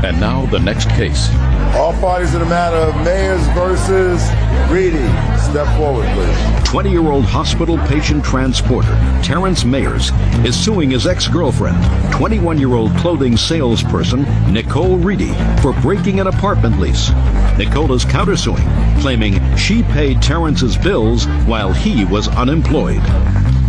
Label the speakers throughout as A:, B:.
A: And now the next case.
B: All parties in the matter of Mayers versus Reedy. Step forward, please.
A: 20-year-old hospital patient transporter Terrence Mayers is suing his ex-girlfriend, 21-year-old clothing salesperson Nicole Reedy, for breaking an apartment lease. Nicole is countersuing, claiming she paid Terrence's bills while he was unemployed.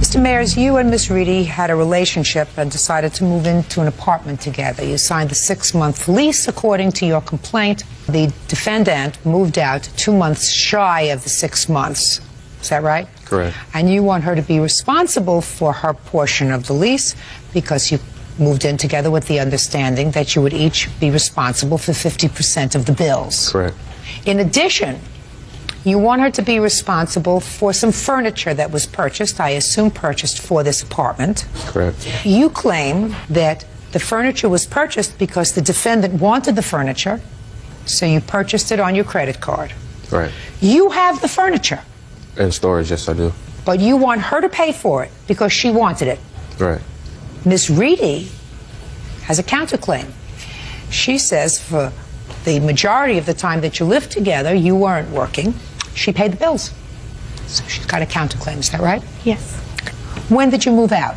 C: Mr. Mayers, you and Miss Reedy had a relationship and decided to move into an apartment together. You signed the 6-month lease. According to your complaint, the defendant moved out 2 months shy of the 6 months. Is that right?
D: Correct.
C: And you want her to be responsible for her portion of the lease because you moved in together with the understanding that you would each be responsible for 50% of the bills.
D: Correct.
C: In addition, you want her to be responsible for some furniture that was purchased, I assume purchased for this apartment.
D: Correct.
C: You claim that the furniture was purchased because the defendant wanted the furniture, so you purchased it on your credit card.
D: Right.
C: You have the furniture.
D: In storage, yes, I do.
C: But you want her to pay for it because she wanted it.
D: Right.
C: Miss Reedy has a counterclaim. She says for the majority of the time that you lived together, you weren't working. She paid the bills. So she's got a counterclaim, is that right?
E: Yes.
C: When did you move out?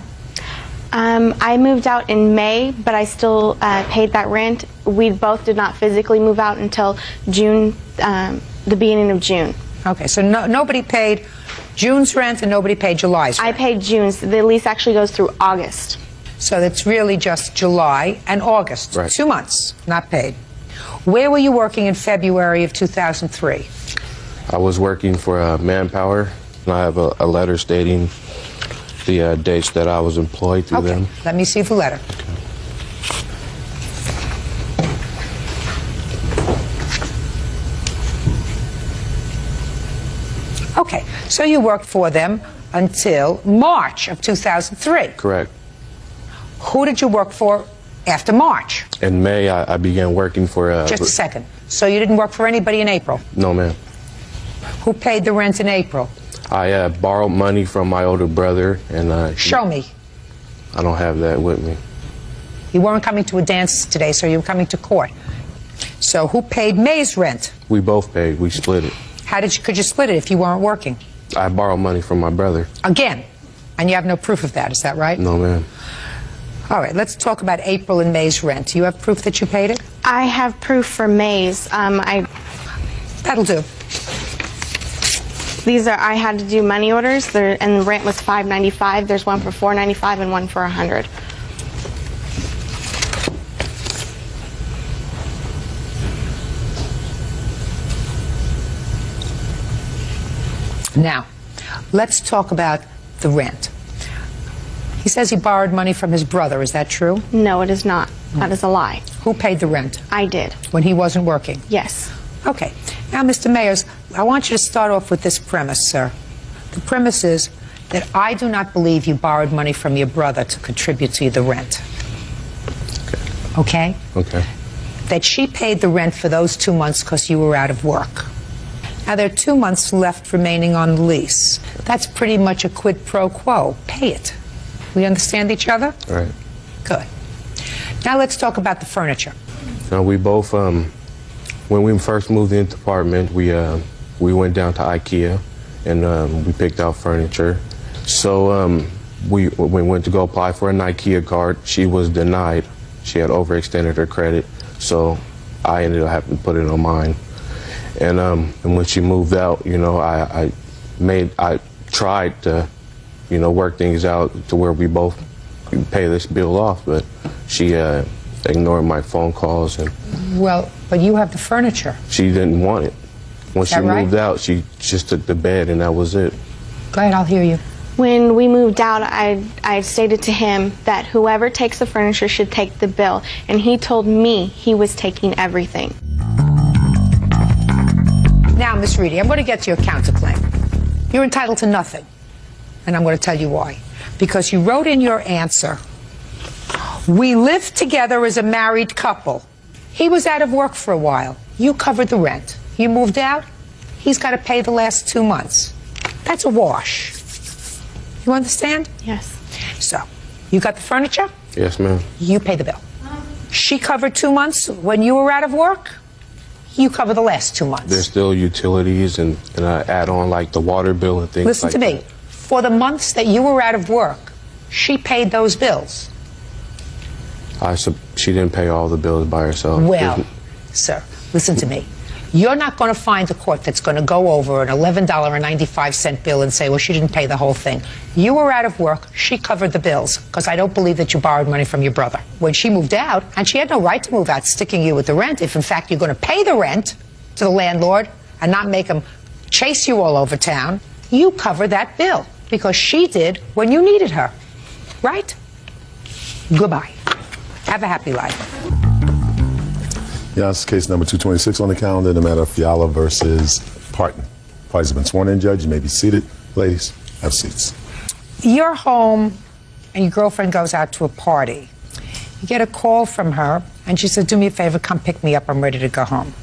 E: I moved out in May, but I still paid that rent. We both did not physically move out until June, the beginning of June.
C: Okay, so nobody paid June's rent and nobody paid July's rent.
E: I paid June's. The lease actually goes through August.
C: So it's really just July and August.
D: Right.
C: 2 months, not paid. Where were you working in February of 2003?
D: I was working for Manpower, and I have a letter stating the dates that I was employed through them.
C: Let me see the letter. Okay, so you worked for them until March of 2003.
D: Correct.
C: Who did you work for after March?
D: In May, I began working for...
C: Just a second. So you didn't work for anybody in April?
D: No, ma'am.
C: Who paid the rent in April?
D: I borrowed money from my older brother, and...
C: Show me.
D: I don't have that with me.
C: You weren't coming to a dance today, so you were coming to court. So who paid May's rent?
D: We both paid. We split it.
C: Could you split it if you weren't working?
D: I borrowed money from my brother.
C: Again? And you have no proof of that, is that right?
D: No, ma'am.
C: All right, let's talk about April and May's rent. Do you have proof that you paid it?
E: I have proof for May's.
C: That'll do.
E: I had to do money orders, and the rent was $5.95. There's one for $4.95 and one for $100.
C: Now, let's talk about the rent. He says he borrowed money from his brother. Is that true?
E: No, it is not. That is a lie.
C: Who paid the rent?
E: I did.
C: When he wasn't working?
E: Yes.
C: Okay. Now, Mr. Mayers, I want you to start off with this premise, sir. The premise is that I do not believe you borrowed money from your brother to contribute to the rent. Okay?
D: Okay.
C: That she paid the rent for those 2 months because you were out of work. Now, there are 2 months left remaining on the lease. That's pretty much a quid pro quo. Pay it. We understand each other?
D: Right.
C: Good. Now let's talk about the furniture.
D: Now, we both, when we first moved into the apartment, we went down to IKEA, and we picked out furniture. So we went to go apply for an IKEA card. She was denied. She had overextended her credit, so I ended up having to put it on mine. And when she moved out, you know, I tried to, you know, work things out to where we both pay this bill off, but she ignored my phone calls. And
C: well, but you have the furniture.
D: She didn't want it. When she
C: right?
D: moved out, she just took the bed, and that was it.
C: Go ahead, I'll hear you.
E: When we moved out, I stated to him that whoever takes the furniture should take the bill, and he told me he was taking everything.
C: Now, Miss Reedy, I'm going to get to your counterclaim. You're entitled to nothing, and I'm going to tell you why. Because you wrote in your answer, we lived together as a married couple. He was out of work for a while. You covered the rent. You moved out, he's got to pay the last 2 months. That's a wash. You understand?
E: Yes.
C: So, you got the furniture?
D: Yes, ma'am.
C: You pay the bill. She covered 2 months when you were out of work. You cover the last 2 months.
D: There's still utilities and I add on like the water bill and things
C: Listen
D: like
C: to me.
D: that.
C: For the months that you were out of work, she paid those bills.
D: She didn't pay all the bills by herself.
C: Well, sir, listen to me. You're not going to find a court that's going to go over an $11.95 bill and say, well, she didn't pay the whole thing. You were out of work. She covered the bills, because I don't believe that you borrowed money from your brother. When she moved out, and she had no right to move out, sticking you with the rent, if in fact you're going to pay the rent to the landlord and not make him chase you all over town, you cover that bill, because she did when you needed her. Right? Goodbye. Have a happy life.
B: Yes, case number 226 on the calendar, the matter of Fiala versus Parton. Parties have been sworn in, Judge. You may be seated. Ladies, have seats.
C: You're home and your girlfriend goes out to a party. You get a call from her and she says, do me a favor, come pick me up, I'm ready to go home.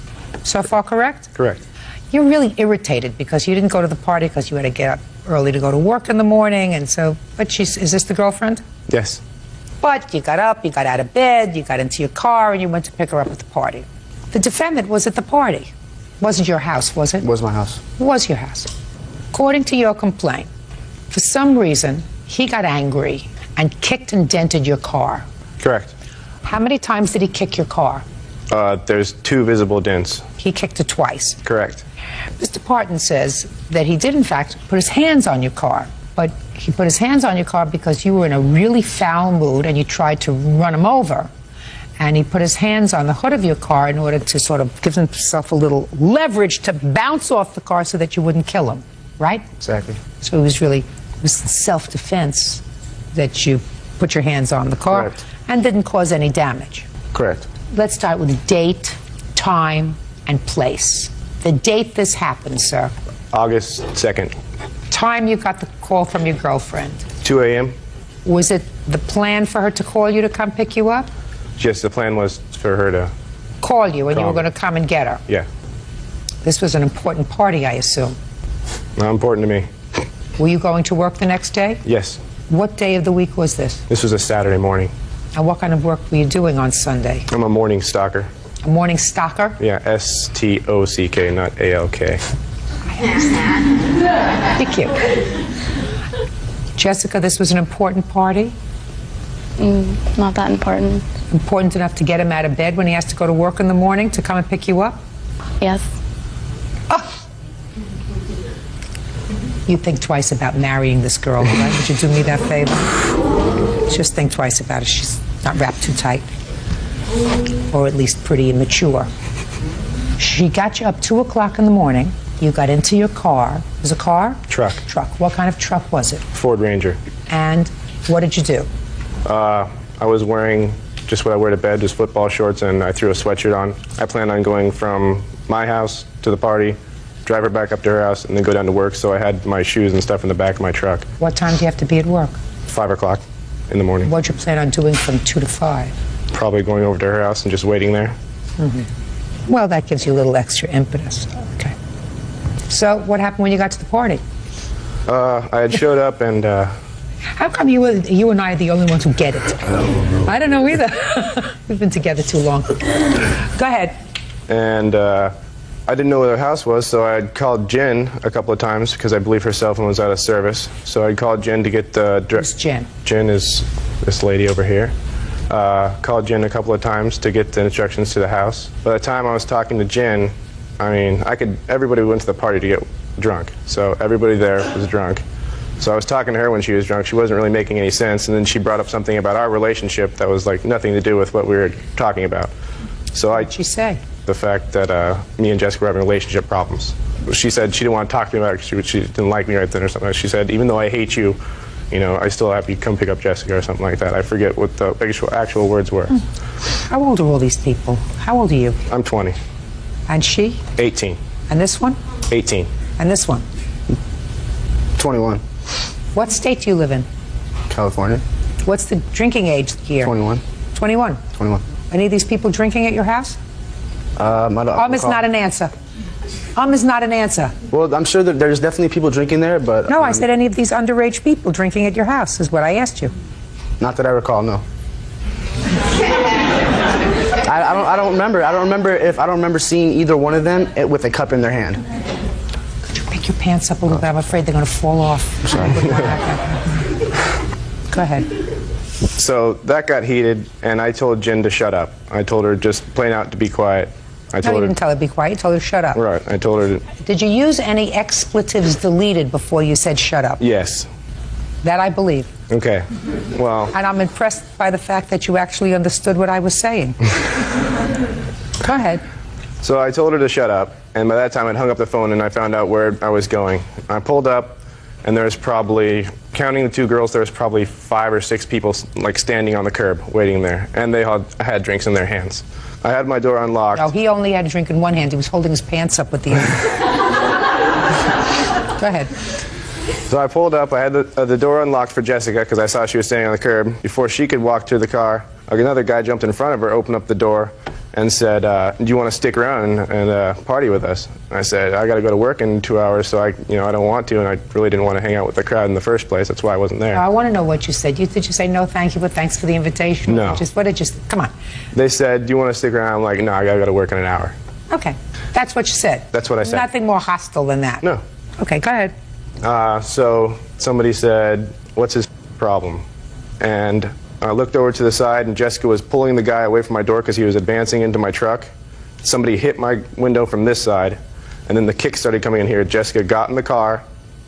C: So far correct?
F: Correct.
C: You're really irritated because you didn't go to the party because you had to get up early to go to work in the morning, and so, but is this the girlfriend?
F: Yes.
C: But you got up, you got out of bed, you got into your car, and you went to pick her up at the party. The defendant was at the party. Wasn't your house, was it?
F: It was my house.
C: It was your house. According to your complaint, for some reason, he got angry and kicked and dented your car.
F: Correct.
C: How many times did he kick your car?
F: There's 2 visible dents.
C: He kicked it twice.
F: Correct.
C: Mr. Parton says that he did, in fact, put his hands on your car. But he put his hands on your car because you were in a really foul mood and you tried to run him over. And he put his hands on the hood of your car in order to sort of give himself a little leverage to bounce off the car so that you wouldn't kill him, right?
F: Exactly.
C: So it was self-defense that you put your hands on the car.
F: Correct.
C: And didn't cause any damage.
F: Correct.
C: Let's start with date, time, and place. The date this happened, sir.
F: August 2nd,
C: Time you got the call from your girlfriend.
F: 2 a.m.
C: Was it the plan for her to call you to come pick you up?
F: Yes, the plan was for her to...
C: Call you and you
F: Call
C: were
F: me.
C: going to come and get her.
F: Yeah.
C: This was an important party, I assume.
F: Not important to me.
C: Were you going to work the next day?
F: Yes.
C: What day of the week was this?
F: This was a Saturday morning.
C: And what kind of work were you doing on Sunday?
F: I'm a morning stalker.
C: A morning stalker?
F: Yeah, S-T-O-C-K, not A-L-K.
C: Thank you. Jessica, this was an important party?
E: Not that important.
C: Important enough to get him out of bed when he has to go to work in the morning to come and pick you up?
E: Yes.
C: Oh. You think twice about marrying this girl, right? Would you do me that favor? Just think twice about it. She's not wrapped too tight. Or at least pretty immature. She got you up 2 o'clock in the morning. You got into your car. It was a car?
F: Truck.
C: Truck. What kind of truck was it?
F: Ford Ranger.
C: And what did you do?
F: I was wearing just what I wear to bed, just football shorts, and I threw a sweatshirt on. I planned on going from my house to the party, drive her back up to her house, and then go down to work, so I had my shoes and stuff in the back of my truck.
C: What time do you have to be at work?
F: 5 o'clock in the morning.
C: What'd you plan on doing from 2 to 5?
F: Probably going over to her house and just waiting there.
C: Well, that gives you a little extra impetus. Okay. So what happened when you got to the party?
F: I had showed up and
C: How come you and I are the only ones who get it? I don't know either. We've been together too long. Go ahead.
F: I didn't know where their house was, so I called Jen a couple of times because I believe her cell phone was out of service. So I called Jen to get the...
C: Who's Jen?
F: Jen is this lady over here. Called Jen a couple of times to get the instructions to the house. By the time I was talking to Jen, I mean, everybody went to the party to get drunk. So everybody there was drunk. So I was talking to her when she was drunk. She wasn't really making any sense. And then she brought up something about our relationship that was like nothing to do with what we were talking about. So
C: What'd she say?
F: The fact that me and Jessica were having relationship problems. She said she didn't want to talk to me about it because she didn't like me right then or something. She said, even though I hate you, you know, I still have you come pick up Jessica or something like that. I forget what the actual words were.
C: How old are all these people? How old are you?
F: I'm 20.
C: And she?
F: 18.
C: And this one?
F: 18.
C: And this one?
G: 21.
C: What state do you live in?
G: California.
C: What's the drinking age here?
G: 21.
C: 21.
G: 21.
C: Any of these people drinking at your house? Is not an answer. Is not an answer.
G: Well, I'm sure that there's definitely people drinking there, but...
C: No, I said any of these underage people drinking at your house is what I asked you.
G: Not that I recall, no. I don't remember. I don't remember seeing either one of them with a cup in their hand.
C: Could you pick your pants up a little bit? I'm afraid they're going to fall off.
G: I'm sorry.
C: Go ahead.
F: So that got heated, and I told Jen to shut up. I told her just plain out to be quiet. I
C: No, you didn't tell her to be quiet. You told her to shut up.
F: Right. I told her to.
C: Did you use any expletives deleted before you said shut up?
F: Yes.
C: That I believe.
F: Okay. Well.
C: And I'm impressed by the fact that you actually understood what I was saying. Go ahead.
F: So I told her to shut up, and by that time I'd hung up the phone and I found out where I was going. I pulled up, and there was probably, counting the two girls, there was probably 5 or 6 people like standing on the curb waiting there, and they all had drinks in their hands. I had my door unlocked.
C: No, he only had a drink in one hand. He was holding his pants up with the other. Go ahead.
F: So I pulled up. I had the door unlocked for Jessica because I saw she was standing on the curb. Before she could walk to the car, another guy jumped in front of her, opened up the door, and said, do you want to stick around and party with us? And I said, I got to go to work in 2 hours, so I don't want to, and I really didn't want to hang out with the crowd in the first place. That's why I wasn't there.
C: I want to know what you said. Did you say no, thank you, but thanks for the invitation?
F: No.
C: What did you? Come on.
F: They said, do you want to stick around? I'm like, no, I got to go to work in an hour.
C: Okay, that's what you said.
F: That's what I said.
C: Nothing more hostile than that.
F: No.
C: Okay, go ahead.
F: So somebody said, what's his problem? And I looked over to the side, and Jessica was pulling the guy away from my door because he was advancing into my truck. Somebody hit my window from this side, and then the kick started coming in here. Jessica got in the car.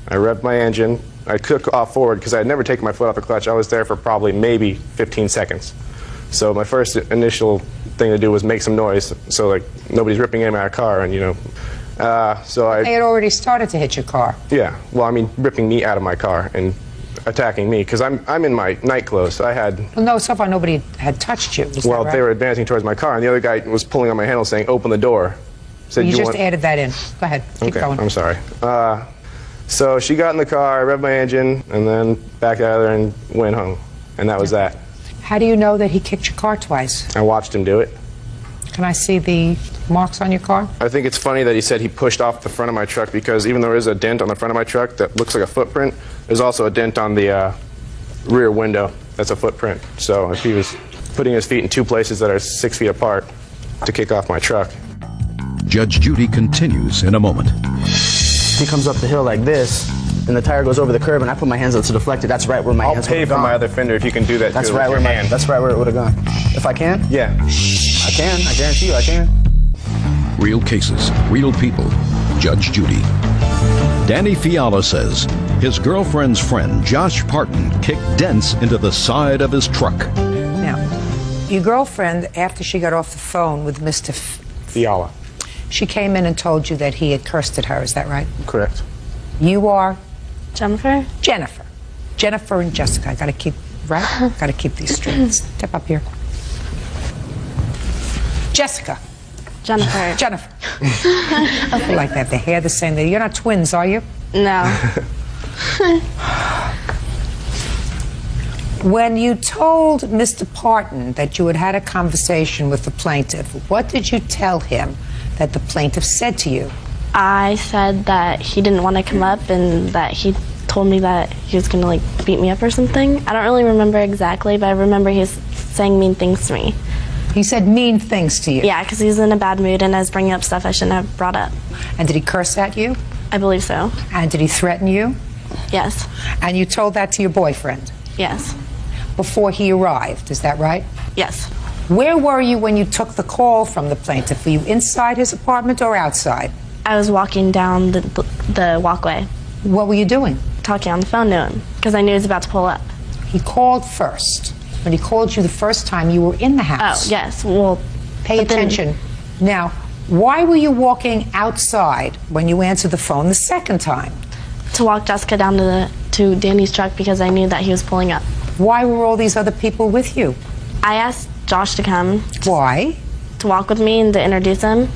F: I revved my engine. I took off forward because I had never taken my foot off the clutch. I was there for probably maybe 15 seconds. So my first initial thing to do was make some noise, so like nobody's ripping in my car, and so I.
C: They had already started to hit your car.
F: Yeah, well, I mean, ripping me out of my car and attacking me because I'm in my night clothes. So I had.
C: Well, no, so far nobody had touched you. Is that right?
F: They were advancing towards my car, and the other guy was pulling on my handle, saying, "Open the door." Said,
C: you just added that in. Go ahead. Keep going.
F: I'm sorry. So she got in the car, I revved my engine, and then backed out of there and went home, and that was that.
C: How do you know that he kicked your car twice?
F: I watched him do it.
C: Can I see the marks on your car?
F: I think it's funny that he said he pushed off the front of my truck because even though there is a dent on the front of my truck that looks like a footprint, there's also a dent on the rear window that's a footprint. So if he was putting his feet in 2 places that are 6 feet apart to kick off my truck.
A: Judge Judy continues in a moment.
G: He comes up the hill like this, and the tire goes over the curb, and I put my hands up to deflect it. That's right where my hands would have gone.
F: I'll pay for my other fender if you can do that.
G: That's right where that's right where it would have gone. If I can?
F: Yeah.
G: I can. I guarantee you I can.
A: Real cases, real people. Judge Judy. Danny Fiala says his girlfriend's friend, Josh Parton, kicked dents into the side of his truck.
C: Now, your girlfriend, after she got off the phone with Mr.
F: Fiala.
C: She came in and told you that he had cursed at her. Is that right?
G: Correct.
C: You are?
E: Jennifer?
C: Jennifer. Jennifer and Jessica. I got to keep, right? Got to keep these straight. Step up here. Jessica.
E: Jennifer.
C: Jennifer. I like that. The hair the same. You're not twins, are you?
E: No.
C: When you told Mr. Parton that you had had a conversation with the plaintiff, what did you tell him that the plaintiff said to you?
E: I said that he didn't want to come up and that he told me that he was going to like beat me up or something. I don't really remember exactly, but I remember he was saying mean things to me.
C: He said mean things to you?
E: Yeah, because he was in a bad mood and I was bringing up stuff I shouldn't have brought up.
C: And did he curse at you?
E: I believe so.
C: And did he threaten you?
E: Yes.
C: And you told that to your boyfriend?
E: Yes.
C: Before he arrived, is that right?
E: Yes.
C: Where were you when you took the call from the plaintiff? Were you inside his apartment or outside?
E: I was walking down the walkway.
C: What were you doing?
E: Talking on the phone to him because I knew he was about to pull up.
C: He called first. When he called you the first time, you were in the house.
E: Oh, yes. Well,
C: pay attention. Now, why were you walking outside when you answered the phone the second time?
E: To walk Jessica down to Danny's truck because I knew that he was pulling up.
C: Why were all these other people with you?
E: I asked Josh to come.
C: Why?
E: To walk with me and to introduce him.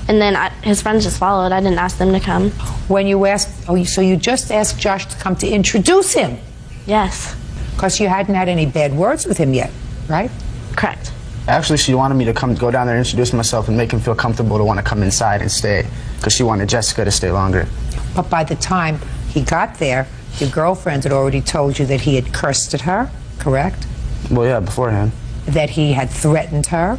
E: And then his friends just followed. I didn't ask them to come.
C: When you asked, so you just asked Josh to come to introduce him?
E: Yes.
C: Because you hadn't had any bad words with him yet, right?
E: Correct.
G: Actually, she wanted me to go down there and introduce myself and make him feel comfortable to want to come inside and stay, because she wanted Jessica to stay longer.
C: But by the time he got there, your girlfriend had already told you that he had cursed at her, correct?
G: Well, yeah, beforehand.
C: That he had threatened her?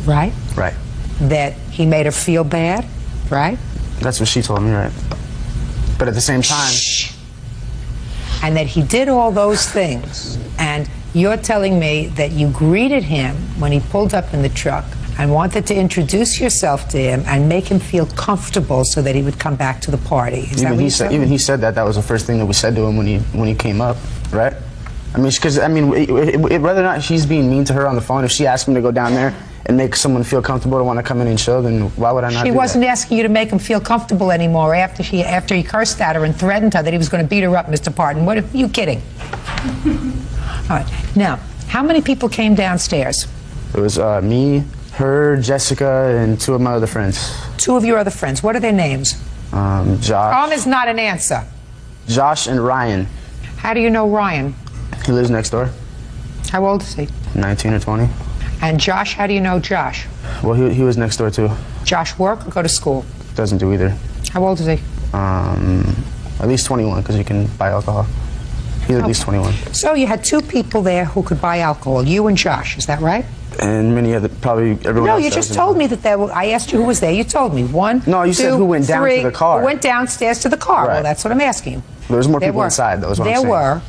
C: right?
G: Right.
C: That he made her feel bad, right?
G: That's what she told me, right? But at the same time,
C: And that he did all those things. And you're telling me that you greeted him when he pulled up in the truck and wanted to introduce yourself to him and make him feel comfortable so that he would come back to the party. Is that what you said?
G: even he said that was the first thing that we said to him when he came up, right? I mean, because whether or not she's being mean to her on the phone, if she asked him to go down there and make someone feel comfortable to want to come in and chill, then why would I not?
C: She
G: do
C: wasn't
G: that?
C: asking you to make him feel comfortable anymore after he cursed at her and threatened her that he was going to beat her up, Mr. Parton. What are you kidding? All right. Now, how many people came downstairs?
G: It was me, her, Jessica, and two of my other friends.
C: Two of your other friends. What are their names?
G: Josh.
C: Is not an answer.
G: Josh and Ryan.
C: How do you know Ryan?
G: He lives next door.
C: How old is he?
G: 19 or 20.
C: And Josh, how do you know Josh?
G: Well, he was next door too.
C: Josh work or go to school?
G: Doesn't do either.
C: How old is he?
G: At least 21, because he can buy alcohol. He's at least 21.
C: So you had two people there who could buy alcohol, you and Josh, is that right?
G: And many other, probably everyone
C: No,
G: else.
C: you just told me that there were, I asked you who was there, you told me. One,
G: No, you said
C: two,
G: who went down
C: three,
G: to the car.
C: Who went downstairs to the car.
G: Right.
C: Well, that's what I'm asking you.
G: There was more
C: There
G: people
C: were.
G: inside, that was what I'm
C: There
G: saying.
C: were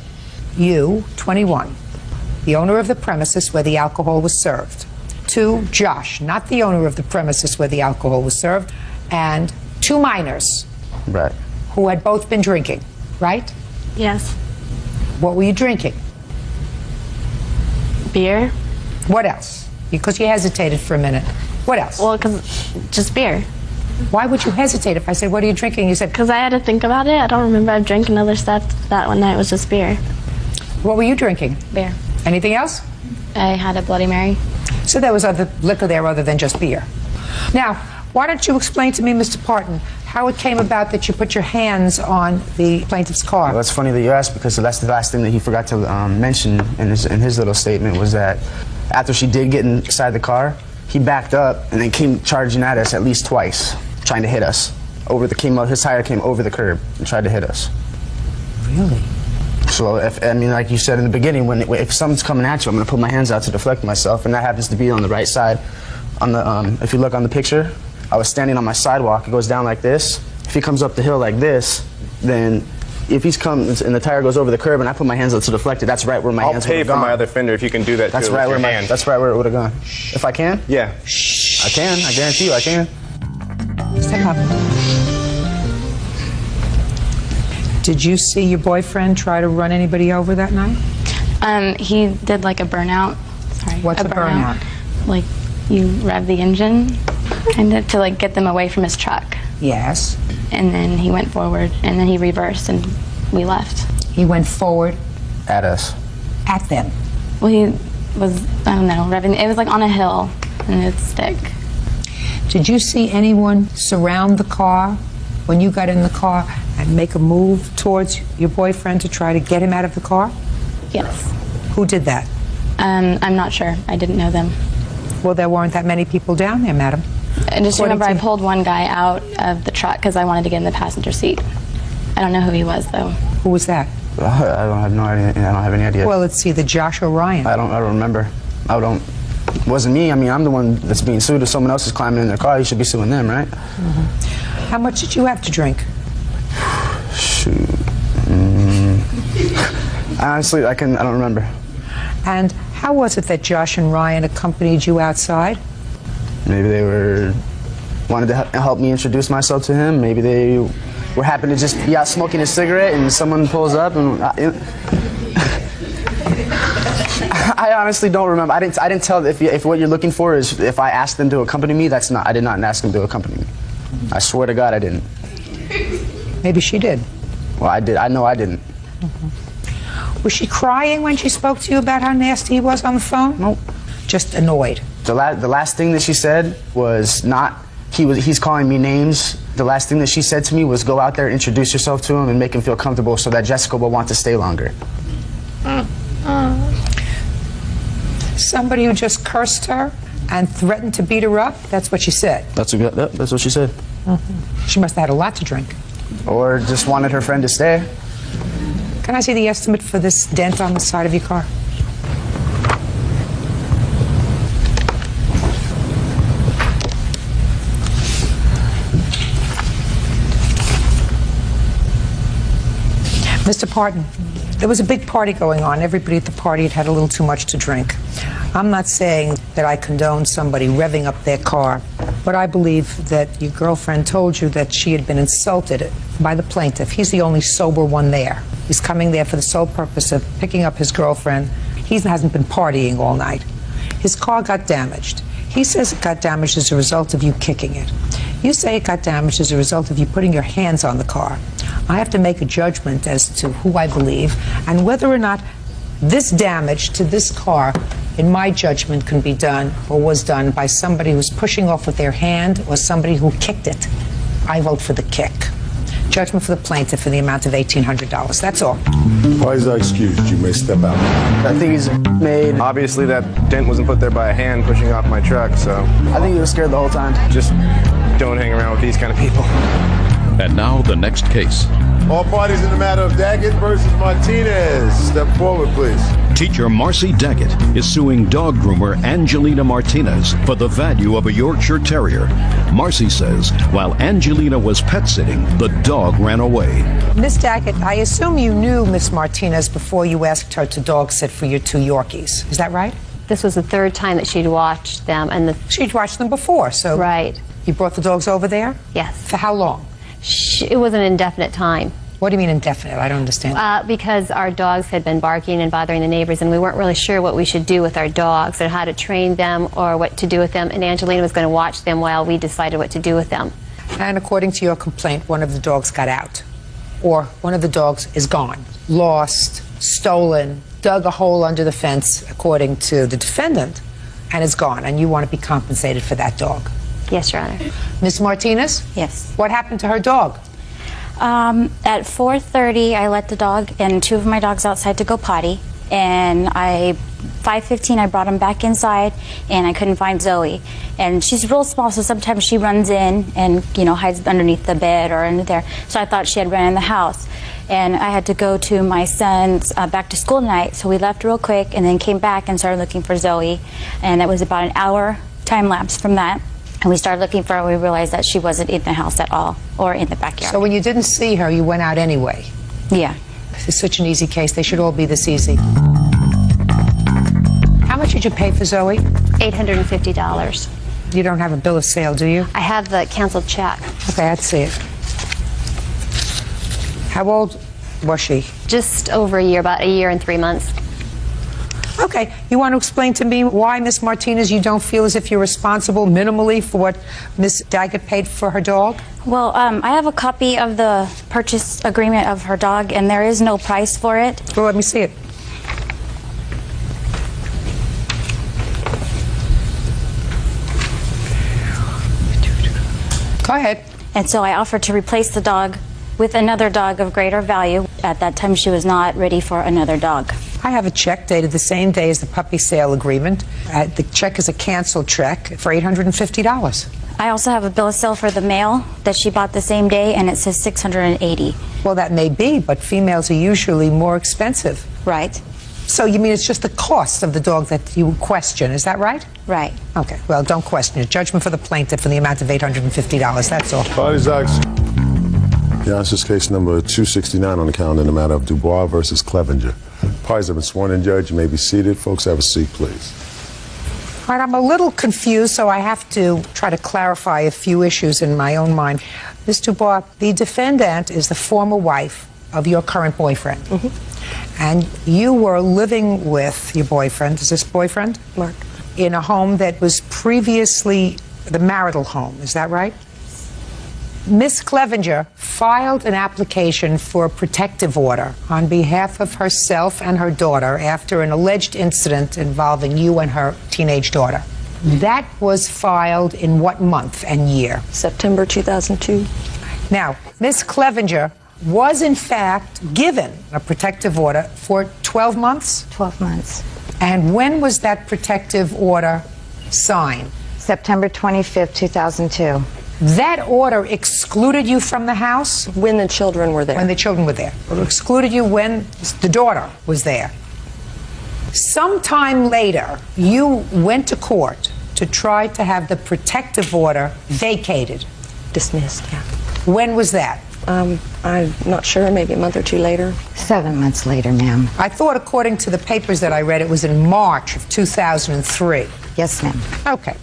C: you, 21, the owner of the premises where the alcohol was served. Two, Josh, not the owner of the premises where the alcohol was served, and two minors
G: Right.
C: who had both been drinking, right?
E: Yes.
C: What were you drinking?
E: Beer.
C: What else? Because you hesitated for a minute. What else?
E: Well, just beer.
C: Why would you hesitate if I said, what are you drinking? You said,
E: Because I had to think about it. I don't remember I've drank another stuff that one night. It was just beer.
C: what were you drinking?
E: Beer.
C: Anything else?
E: I had a Bloody Mary.
C: So there was other liquor there other than just beer. Now, why don't you explain to me, Mr. Parton, how it came about that you put your hands on the plaintiff's car?
G: Well, that's funny that you asked, because that's the last thing that he forgot to mention in his little statement, was that after she did get inside the car, he backed up and then came charging at us at least twice, trying to hit us. His tire came over the curb and tried to hit us.
C: Really?
G: So, like you said in the beginning, if someone's coming at you, I'm going to put my hands out to deflect myself, and that happens to be on the right side. On the, if you look on the picture, I was standing on my sidewalk. It goes down like this. If he comes up the hill like this, then if he's comes and the tire goes over the curb and I put my hands out to deflect it, that's right where my
F: I'll
G: hands
F: pay
G: would
F: for
G: have gone.
F: my other fender if you can do that.
G: That's
F: too,
G: right
F: with
G: where
F: your hand.
G: that's right where it would have gone. If I can?
F: Yeah.
G: I can. I guarantee you I can.
C: Step up. Did you see your boyfriend try to run anybody over that night?
E: He did like a burnout. Sorry.
C: What's a burnout?
E: Like you rev the engine, kind of to like get them away from his truck.
C: Yes.
E: And then he went forward, and then he reversed, and we left.
C: He went forward
G: At us.
C: at them.
E: Well, he was, I don't know, revving. It was like on a hill, and it'd stick.
C: Did you see anyone surround the car when you got in the car and make a move towards your boyfriend to try to get him out of the car?
E: Yes.
C: Who did that?
E: I'm not sure. I didn't know them.
C: Well, there weren't that many people down there, madam.
E: I just
C: According
E: remember I
C: to-
E: pulled one guy out of the truck because I wanted to get in the passenger seat. I don't know who he was, though.
C: Who was that?
G: I don't have no idea. I don't have any idea.
C: Well, it's either Josh or Ryan.
G: I don't remember. It wasn't me. I mean, I'm the one that's being sued. If someone else is climbing in their car, you should be suing them, right?
C: How much did you have to drink?
G: Shoot. Honestly, I don't remember.
C: And how was it that Josh and Ryan accompanied you outside?
G: Maybe they wanted to help me introduce myself to him. Maybe they were happy to just be out smoking a cigarette and someone pulls up and I honestly don't remember. I didn't tell if what you're looking for is if I asked them to accompany me. That's not. I did not ask them to accompany me. I swear to God, I didn't.
C: Maybe she did.
G: Well, I did. I know I didn't.
C: Was she crying when she spoke to you about how nasty he was on the phone?
G: Nope.
C: Just annoyed.
G: The last thing that she said was not. He's calling me names. The last thing that she said to me was, "Go out there, introduce yourself to him, and make him feel comfortable, so that Jessica will want to stay longer."
C: Somebody who just cursed her and threatened to beat her up? That's what she said.
G: That's what she said.
C: She must have had a lot to drink.
G: Or just wanted her friend to stay.
C: Can I see the estimate for this dent on the side of your car? Mr. Parton, there was a big party going on. Everybody at the party had had a little too much to drink. I'm not saying that I condone somebody revving up their car, but I believe that your girlfriend told you that she had been insulted by the plaintiff. He's the only sober one there. He's coming there for the sole purpose of picking up his girlfriend. He hasn't been partying all night. His car got damaged. He says it got damaged as a result of you kicking it. You say it got damaged as a result of you putting your hands on the car. I have to make a judgment as to who I believe and whether or not this damage to this car, in my judgment, can be done or was done by somebody who's pushing off with their hand or somebody who kicked it. I vote for the kick. Judgment for the plaintiff in the amount of $1,800. That's all.
B: Parties are excused. You may step out.
G: I think he's made.
F: Obviously, that dent wasn't put there by a hand pushing off my truck, so
G: I think he was scared the whole time.
F: just don't hang around with these kind of people.
A: And now the next case.
B: All parties in the matter of Daggett versus Martinez. Step forward, please.
A: Teacher Marcy Daggett is suing dog groomer Angelina Martinez for the value of a Yorkshire Terrier. Marcy says while Angelina was pet sitting, the dog ran away.
C: Miss Daggett, I assume you knew Miss Martinez before you asked her to dog sit for your 2 Yorkies. Is that right?
H: This was the 3rd time that she'd watched them, and
C: She'd watched them before, so
H: right.
C: You brought the dogs over there?
H: Yes.
C: For how long?
H: It was an indefinite time.
C: What do you mean indefinite? I don't understand.
H: Because our dogs had been barking and bothering the neighbors, and we weren't really sure what we should do with our dogs or how to train them or what to do with them. And Angelina was going to watch them while we decided what to do with them.
C: And according to your complaint, one of the dogs got out. Or one of the dogs is gone, lost, stolen, dug a hole under the fence, according to the defendant, and is gone. And you want to be compensated for that dog.
H: Yes, Your Honor.
C: Miss Martinez?
I: Yes.
C: What happened to her dog?
I: At 4:30, I let the dog and 2 of my dogs outside to go potty, and 5:15, I brought them back inside, and I couldn't find Zoe. And she's real small, so sometimes she runs in and, hides underneath the bed or under there. So I thought she had run in the house. And I had to go to my son's back to school night, so we left real quick and then came back and started looking for Zoe. And it was about an hour time lapse from that. And we started looking for her, we realized that she wasn't in the house at all, or in the backyard.
C: So when you didn't see her, you went out anyway?
I: Yeah.
C: This is such an easy case. They should all be this easy. How much did you pay for Zoe?
H: $850.
C: You don't have a bill of sale, do you?
H: I have the canceled check.
C: Okay, I'd see it. How old was she?
H: Just over a year, about a year and 3 months.
C: Okay, you want to explain to me why, Miss Martinez, you don't feel as if you're responsible minimally for what Miss Daggett paid for her dog?
I: Well, I have a copy of the purchase agreement of her dog, and there is no price for it.
C: Well, let me see it. Go ahead.
I: And so I offered to replace the dog with another dog of greater value. At that time, she was not ready for another dog.
C: I have a check dated the same day as the puppy sale agreement. The check is a canceled check for $850.
I: I also have a bill of sale for the male that she bought the same day, and it says $680.
C: Well, that may be, but females are usually more expensive.
I: Right.
C: So you mean it's just the cost of the dog that you question, is that right?
I: Right.
C: Okay, well, don't question it. Judgment for the plaintiff for the amount of $850, that's all.
B: Parties are excused. Your Honor, this is case number 269 on the calendar in the matter of Dubois versus Clevenger. Parties have been sworn in, Judge. You may be seated. Folks, have a seat, please.
C: All right, I'm a little confused, so I have to try to clarify a few issues in my own mind. Ms. Dubois, the defendant is the former wife of your current boyfriend. Mm-hmm. And you were living with your boyfriend, is this boyfriend?
J: Mark.
C: In a home that was previously the marital home, is that right? Miss Clevenger filed an application for a protective order on behalf of herself and her daughter after an alleged incident involving you and her teenage daughter. That was filed in what month and year?
J: September 2002.
C: Now, Miss Clevenger was in fact given a protective order for 12 months?
J: 12 months.
C: And when was that protective order signed?
J: September 25th, 2002.
C: That order excluded you from the house?
J: When the children were there.
C: When the children were there. It excluded you when the daughter was there. Sometime later, you went to court to try to have the protective order vacated.
J: Dismissed, yeah.
C: When was that?
J: I'm not sure, maybe a month or two later.
I: 7 months later, ma'am.
C: I thought, according to the papers that I read, it was in March of 2003.
I: Yes, ma'am.
C: Okay.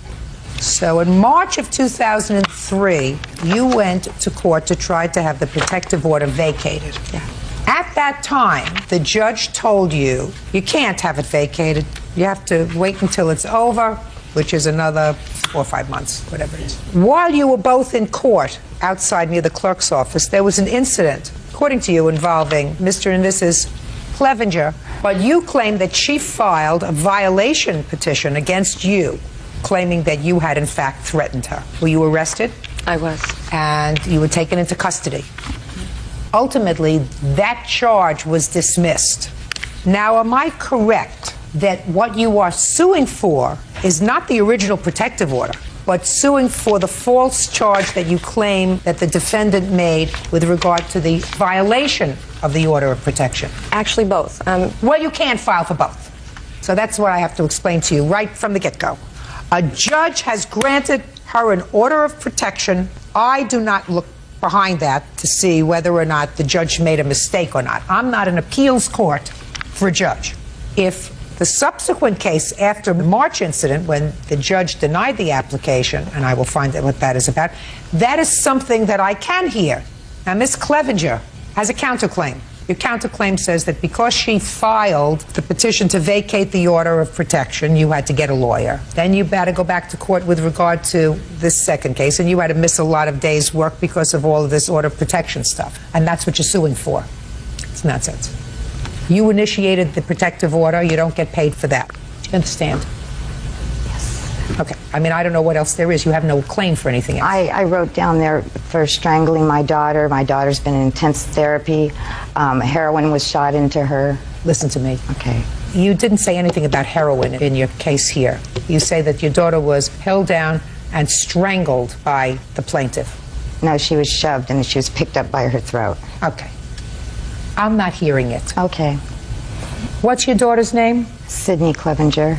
C: So in March of 2003, you went to court to try to have the protective order vacated.
J: Yeah.
C: At that time, the judge told you you can't have it vacated. You have to wait until it's over, which is another 4 or 5 months, whatever it is. While you were both in court outside near the clerk's office, there was an incident, according to you, involving Mr. and Mrs. Clevenger, but you claim that she filed a violation petition against you, claiming that you had in fact threatened her. Were you arrested?
J: I was.
C: And you were taken into custody. Ultimately, that charge was dismissed. Now, am I correct that what you are suing for is not the original protective order, but suing for the false charge that you claim that the defendant made with regard to the violation of the order of protection?
J: Actually, both.
C: Well, you can't file for both. So that's what I have to explain to you right from the get-go. A judge has granted her an order of protection. I do not look behind that to see whether or not the judge made a mistake or not. I'm not an appeals court for a judge. If the subsequent case after the March incident, when the judge denied the application, and I will find out what that is about, that is something that I can hear. Now, Ms. Clevenger has a counterclaim. Your counterclaim says that because she filed the petition to vacate the order of protection, you had to get a lawyer. Then you had to go back to court with regard to this second case, and you had to miss a lot of days' work because of all of this order of protection stuff. And that's what you're suing for. It's nonsense. You initiated the protective order. You don't get paid for that. Do you understand?
I: Yes.
C: Okay. I mean, I don't know what else there is. You have no claim for anything else.
I: I wrote down there for strangling my daughter. My daughter's been in intense therapy. Heroin was shot into her.
C: Listen to me.
I: Okay.
C: You didn't say anything about heroin in your case here. You say that your daughter was held down and strangled by the plaintiff.
I: No, she was shoved and she was picked up by her throat.
C: Okay. I'm not hearing it.
I: Okay.
C: What's your daughter's name?
I: Sydney Clevenger.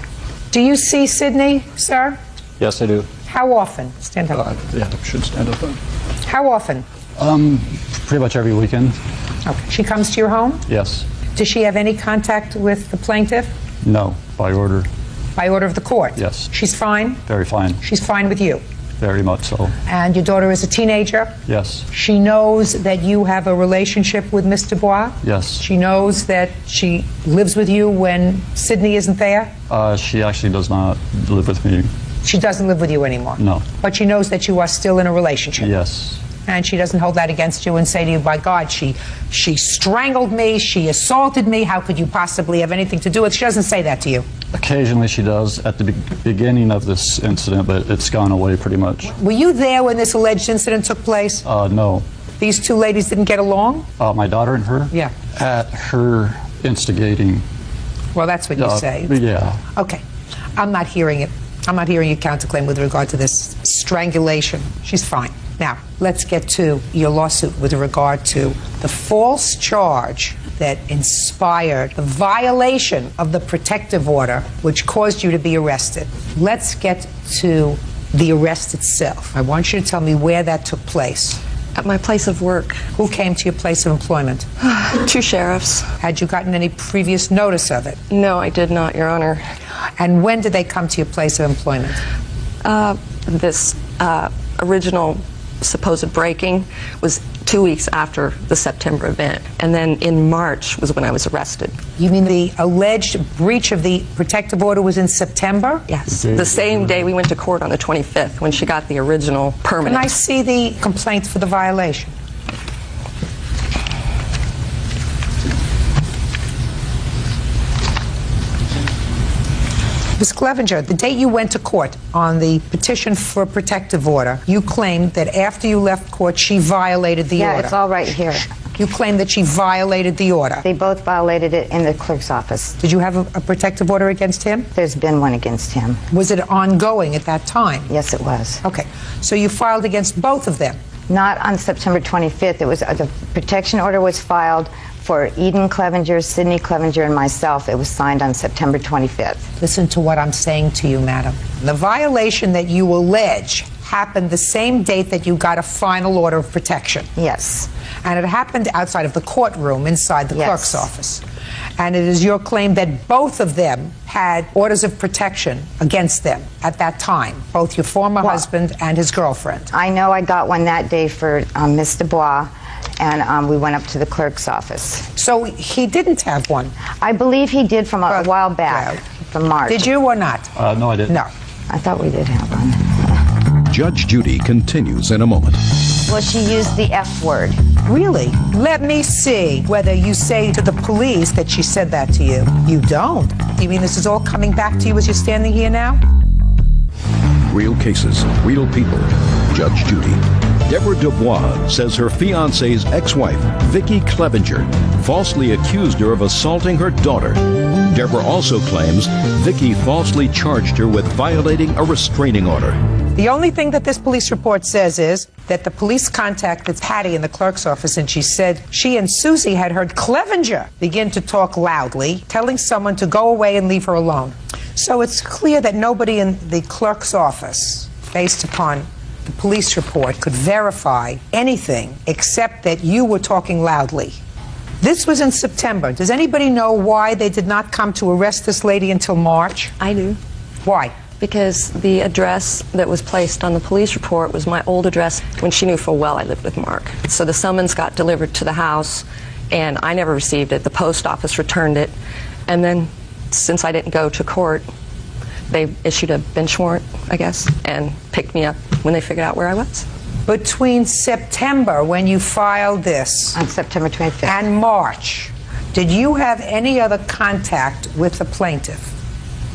C: Do you see Sydney, sir?
K: Yes, I do.
C: How often? Stand up.
K: Yeah, I should stand up then.
C: How often?
K: Pretty much every weekend.
C: Okay. She comes to your home?
K: Yes.
C: Does she have any contact with the plaintiff?
K: No, by order.
C: By order of the court?
K: Yes.
C: She's fine?
K: Very fine.
C: She's fine with you?
K: Very much so.
C: And your daughter is a teenager?
K: Yes.
C: She knows that you have a relationship with Ms. Dubois?
K: Yes.
C: She knows that she lives with you when Sydney isn't there?
K: She actually does not live with me.
C: She doesn't live with you anymore?
K: No.
C: But she knows that you are still in a relationship?
K: Yes.
C: And she doesn't hold that against you and say to you, by God, she strangled me, she assaulted me, how could you possibly have anything to do with it? She doesn't say that to you?
K: Occasionally she does at the beginning of this incident, but it's gone away pretty much.
C: Were you there when this alleged incident took place?
K: No.
C: These two ladies didn't get along?
K: My daughter and her?
C: Yeah.
K: At her instigating.
C: Well, that's what you say.
K: Yeah.
C: Okay. I'm not hearing it. I'm not hearing your counterclaim with regard to this strangulation. She's fine. Now, let's get to your lawsuit with regard to the false charge that inspired the violation of the protective order, which caused you to be arrested. Let's get to the arrest itself. I want you to tell me where that took place.
J: At my place of work.
C: Who came to your place of employment?
J: 2 sheriffs.
C: Had you gotten any previous notice of it?
J: No, I did not, Your Honor.
C: And when did they come to your place of employment?
J: This original supposed breaking was 2 weeks after the September event, and then in March was when I was arrested.
C: You mean the alleged breach of the protective order was in September?
J: Yes. The same day we went to court on the 25th when she got the original permanent.
C: Can I see the complaint for the violation? Ms. Clevenger, the date you went to court on the petition for a protective order, you claimed that after you left court, she violated the order.
I: Yeah, it's all right here.
C: You claimed that she violated the order.
I: They both violated it in the clerk's office.
C: Did you have a protective order against him?
I: There's been one against him.
C: Was it ongoing at that time?
I: Yes, it was.
C: Okay. So you filed against both of them?
I: Not on September 25th. It was the protection order was filed for Eden Clevenger, Sydney Clevenger, and myself. It was signed on September 25th.
C: Listen to what I'm saying to you, madam. The violation that you allege happened the same date that you got a final order of protection.
L: Yes.
C: And it happened outside of the courtroom, inside the clerk's office. And it is your claim that both of them had orders of protection against them at that time, both your former husband and his girlfriend.
L: I know I got one that day for Miss Dubois, and we went up to the clerk's office.
C: So he didn't have one?
L: I believe he did from a while back, from March.
C: Did you or not?
K: No, I didn't.
C: No.
L: I thought we did have one.
A: Judge Judy continues in a moment.
L: Well, she used the F word.
C: Really? Let me see whether you say to the police that she said that to you. You don't. You mean this is all coming back to you as you're standing here now?
A: Real cases, real people. Judge Judy. Deborah Dubois says her fiancé's ex-wife, Vicki Clevenger, falsely accused her of assaulting her daughter. Deborah also claims Vicki falsely charged her with violating a restraining order.
C: The only thing that this police report says is that the police contacted Patty in the clerk's office, and she said she and Susie had heard Clevenger begin to talk loudly, telling someone to go away and leave her alone. So it's clear that nobody in the clerk's office, based upon the police report, could verify anything except that you were talking loudly. This was in September. Does anybody know why they did not come to arrest this lady until March?
J: I do.
C: Why?
J: Because the address that was placed on the police report was my old address when she knew full well I lived with Mark. So the summons got delivered to the house, and I never received it. The post office returned it, and then since I didn't go to court, they issued a bench warrant, I guess, and picked me up when they figured out where I was.
C: Between September, when you filed this,
L: On September 25th.
C: and March, did you have any other contact with the plaintiff?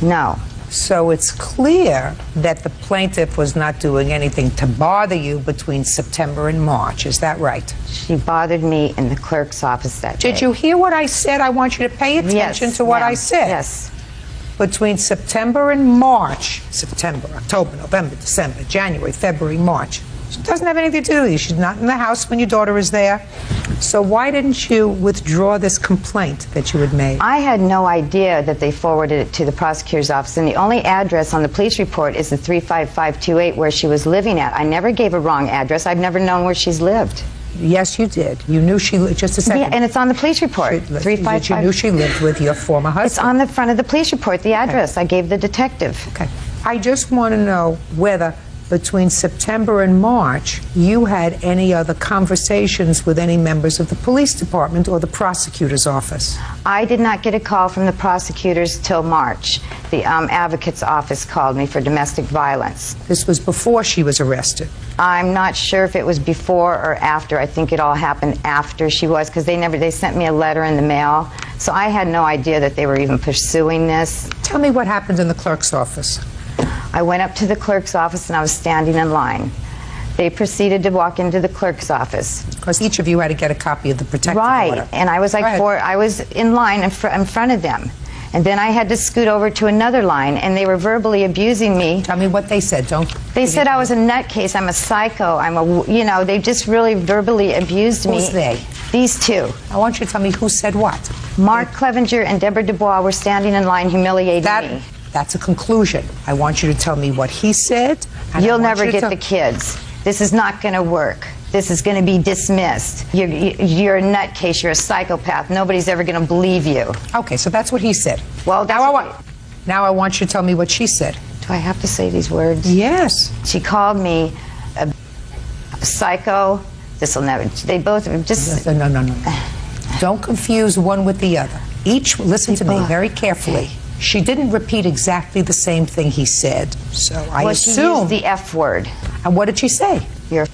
L: No.
C: So it's clear that the plaintiff was not doing anything to bother you between September and March. Is that right?
L: She bothered me in the clerk's office that day.
C: Did you hear what I said? I want you to pay attention to what I said.
L: Yes.
C: Between September and March, September, October, November, December, January, February, March. She doesn't have anything to do with you. She's not in the house when your daughter is there. So why didn't you withdraw this complaint that you had made?
L: I had no idea that they forwarded it to the prosecutor's office, and the only address on the police report is the 35528 where she was living at. I never gave a wrong address. I've never known where she's lived.
C: Yes, you did. You knew she lived, just a second.
L: Yeah, and it's on the police report. 355.
C: You knew she lived with your former husband.
L: It's on the front of the police report, the address. I gave the detective.
C: Okay. I just want to know whether between September and March you had any other conversations with any members of the police department or the prosecutor's office.
L: I did not get a call from the prosecutors till March. The advocate's office called me for domestic violence.
C: This was before she was arrested.
L: I'm not sure if it was before or after. I think it all happened after she was, because they sent me a letter in the mail. So I had no idea that they were even pursuing this.
C: Tell me what happened in the clerk's office.
L: I went up to the clerk's office and I was standing in line. They proceeded to walk into the clerk's office.
C: Because each of you had to get a copy of the protective order.
L: Right, and I was I was in line in front of them. And then I had to scoot over to another line, and they were verbally abusing me.
C: Tell me what they said.
L: They said I was a nutcase, I'm a psycho, they just really verbally abused me.
C: Who's they?
L: These two.
C: I want you to tell me who said what.
L: Mark Clevenger and Deborah Dubois were standing in line humiliating me.
C: That's a conclusion. I want you to tell me what he said.
L: You'll never get the kids. This is not going to work. This is going to be dismissed. You're a nutcase. You're a psychopath. Nobody's ever going to believe you.
C: Okay, so that's what he said.
L: Well,
C: now I want you to tell me what she said.
L: Do I have to say these words?
C: Yes.
L: She called me a psycho. This'll never. They both just.
C: No. Don't confuse one with the other. Listen to me very carefully. She didn't repeat exactly the same thing he said, so I assume.
L: She used the F word.
C: And what did she say?
L: You're.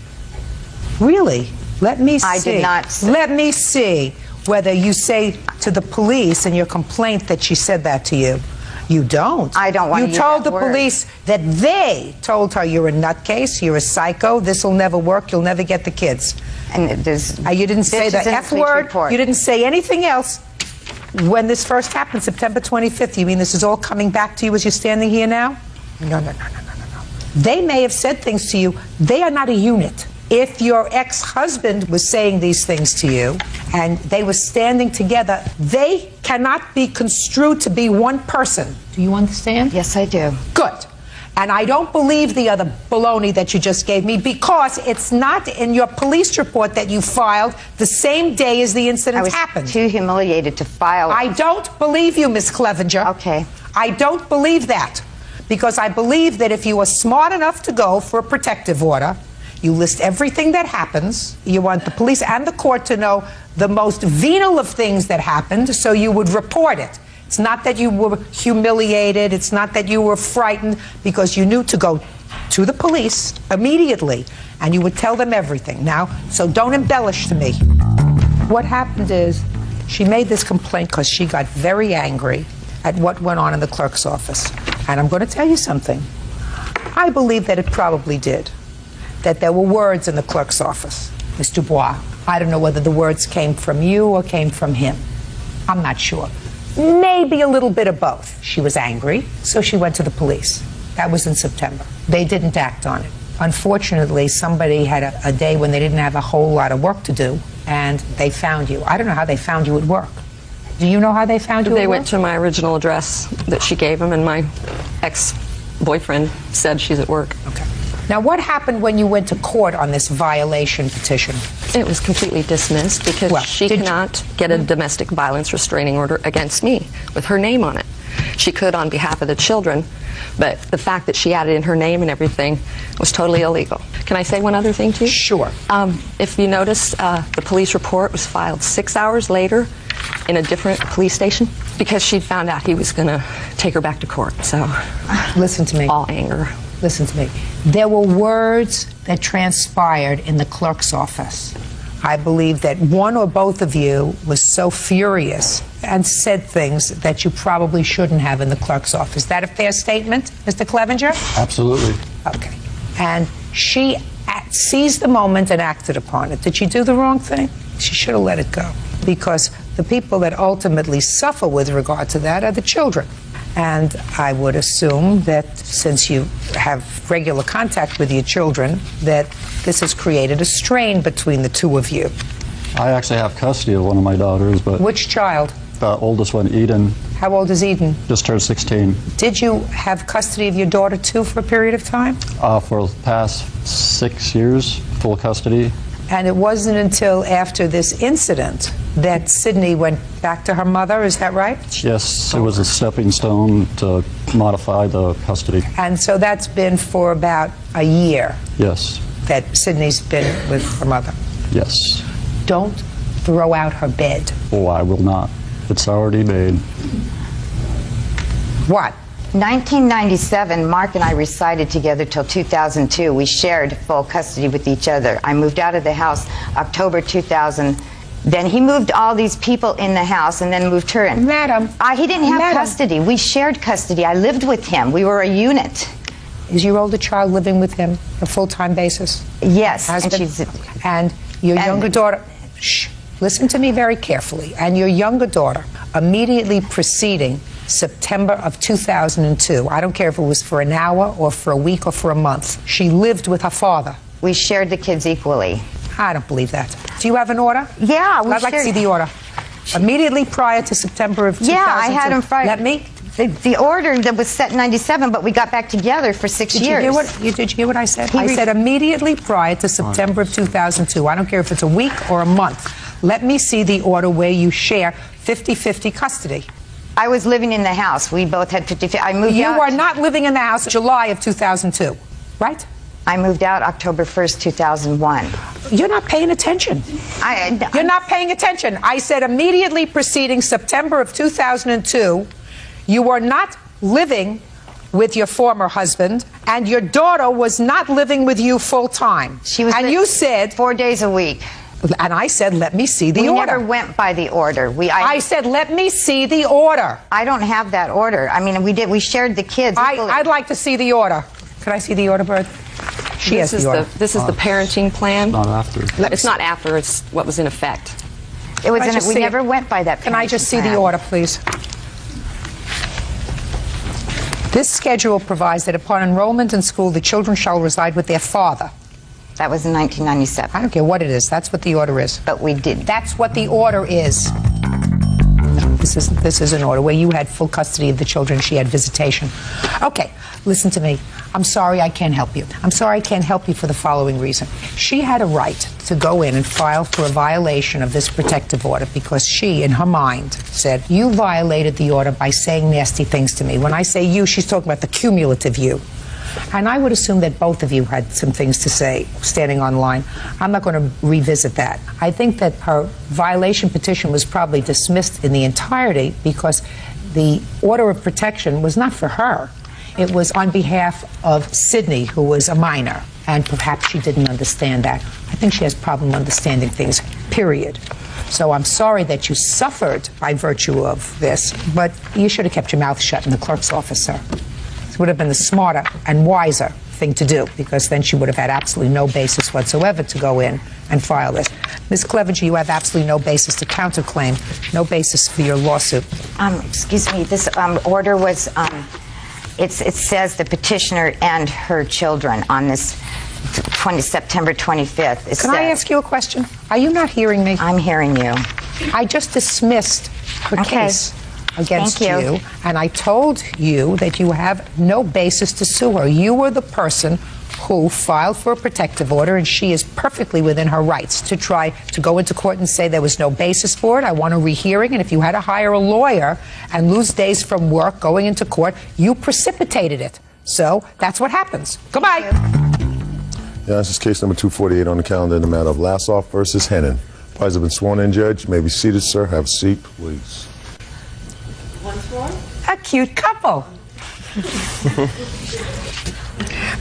C: Really? Let me see.
L: I did not say.
C: Let me see whether you say to the police in your complaint that she said that to you. You don't.
L: I don't want to use that word.
C: You told the police that they told her you're a nutcase, you're a psycho, this will never work, you'll never get the kids.
L: And
C: you didn't say the F word. You didn't say anything else. When this first happened, September 25th, you mean this is all coming back to you as you're standing here now? No. They may have said things to you. They are not a unit. If your ex-husband was saying these things to you and they were standing together, they cannot be construed to be one person. Do you understand?
L: Yes, I do.
C: Good. And I don't believe the other baloney that you just gave me because it's not in your police report that you filed the same day as the incident happened.
L: Too humiliated to file.
C: I don't believe you, Miss Clevenger.
L: Okay.
C: I don't believe that because I believe that if you are smart enough to go for a protective order, you list everything that happens. You want the police and the court to know the most venal of things that happened, so you would report it. It's not that you were humiliated. It's not that you were frightened, because you knew to go to the police immediately, and you would tell them everything. Now, so don't embellish to me. What happened is she made this complaint because she got very angry at what went on in the clerk's office. And I'm going to tell you something. I believe that it probably did. That there were words in the clerk's office, Ms. Dubois. I don't know whether the words came from you or came from him. I'm not sure. Maybe a little bit of both. She was angry, so she went to the police. That was in September. They didn't act on it. Unfortunately, somebody had a day when they didn't have a whole lot of work to do, and they found you. I don't know how they found you at work. Do you know how they found you at work?
J: They went to my original address that she gave them, and my ex-boyfriend said she's at work.
C: Okay. Now, what happened when you went to court on this violation petition?
J: It was completely dismissed because she cannot get a domestic violence restraining order against me with her name on it. She could on behalf of the children, but the fact that she added in her name and everything was totally illegal. Can I say one other thing to you?
C: Sure.
J: If you notice, the police report was filed 6 hours later in a different police station because she'd found out he was going to take her back to court. So,
C: listen to me.
J: All anger.
C: Listen to me. There were words that transpired in the clerk's office. I believe that one or both of you was so furious and said things that you probably shouldn't have in the clerk's office. Is that a fair statement, Mr. Clevenger?
K: Absolutely.
C: Okay. And she seized the moment and acted upon it. Did she do the wrong thing? She should have let it go, because the people that ultimately suffer with regard to that are the children. And I would assume that since you have regular contact with your children, that this has created a strain between the two of you.
K: I actually have custody of one of my daughters, but...
C: Which child?
K: The oldest one, Eden.
C: How old is Eden?
K: Just turned 16.
C: Did you have custody of your daughter, too, for a period of time?
K: For the past 6 years, full custody.
C: And it wasn't until after this incident that Sydney went back to her mother, is that right?
K: Yes, it was a stepping stone to modify the custody.
C: And so that's been for about a year?
K: Yes.
C: That Sydney's been with her mother?
K: Yes.
C: Don't throw out her bed.
K: Oh, I will not. It's already made.
C: What?
L: 1997, Mark and I resided together till 2002. We shared full custody with each other. I moved out of the house October 2000. Then he moved all these people in the house and then moved her in.
C: Madam.
L: He didn't have custody. We shared custody. I lived with him. We were a unit.
C: Is your older child living with him on a full-time basis?
L: Yes.
C: And your younger daughter... Shh. Listen to me very carefully. And your younger daughter, immediately preceding September of 2002, I don't care if it was for an hour or for a week or for a month, she lived with her father.
L: We shared the kids equally.
C: I don't believe that. Do you have an order?
L: Yeah,
C: I'd like to see the order. Immediately prior to September of 2002.
L: Yeah, I had him Friday.
C: Let me.
L: The order that was set in 97, but we got back together for 6 years.
C: Did you hear what I said? I said immediately prior to September of 2002. I don't care if it's a week or a month. Let me see the order where you share 50-50 custody.
L: I was living in the house. We both had 50-50. I moved out.
C: You are not living in the house July of 2002, right?
L: I moved out October 1st, 2001.
C: You're not paying attention. You're not paying attention. I said immediately preceding September of 2002, you were not living with your former husband, and your daughter was not living with you full time.
L: She was.
C: And you said
L: 4 days a week.
C: And I said, let me see the order.
L: We never went by the order.
C: I said, let me see the order.
L: I don't have that order. I mean, we shared the kids.
C: I'd like to see the order. Could I see the order, Bird? She has the order.
J: This is the parenting plan.
K: Not after.
J: It's not after. It's what was in effect.
L: It was. We never went by that.
C: Can I just see the order, please? This schedule provides that upon enrollment in school, the children shall reside with their father.
L: That was in 1997.
C: I don't care what it is. That's what the order is.
L: But we did.
C: That's what the order is. This is an order where you had full custody of the children. She had visitation. Okay, listen to me. I'm sorry I can't help you. I'm sorry I can't help you for the following reason. She had a right to go in and file for a violation of this protective order because she, in her mind, said, you violated the order by saying nasty things to me. When I say you, she's talking about the cumulative you. And I would assume that both of you had some things to say standing online. I'm not going to revisit that. I think that her violation petition was probably dismissed in the entirety because the order of protection was not for her. It was on behalf of Sydney, who was a minor, and perhaps she didn't understand that. I think she has a problem understanding things, period. So I'm sorry that you suffered by virtue of this, but you should have kept your mouth shut in the clerk's office, sir. It would have been the smarter and wiser thing to do, because then she would have had absolutely no basis whatsoever to go in and file this. Ms. Clevenger, you have absolutely no basis to counterclaim, no basis for your lawsuit.
L: Excuse me, this order was, it says the petitioner and her children on this September 25th.
C: Can I ask you a question? Are you not hearing me?
L: I'm hearing you.
C: I just dismissed her case against you, and I told you that you have no basis to sue her. You were the person who filed for a protective order, and she is perfectly within her rights to try to go into court and say there was no basis for it. I want a rehearing, and if you had to hire a lawyer and lose days from work going into court, you precipitated it. So that's what happens. Goodbye.
B: Yeah, this is case number 248 on the calendar in the matter of Lassoff versus Hennon. Parties have been sworn in, Judge. You may be seated, sir. Have a seat, please.
C: A cute couple.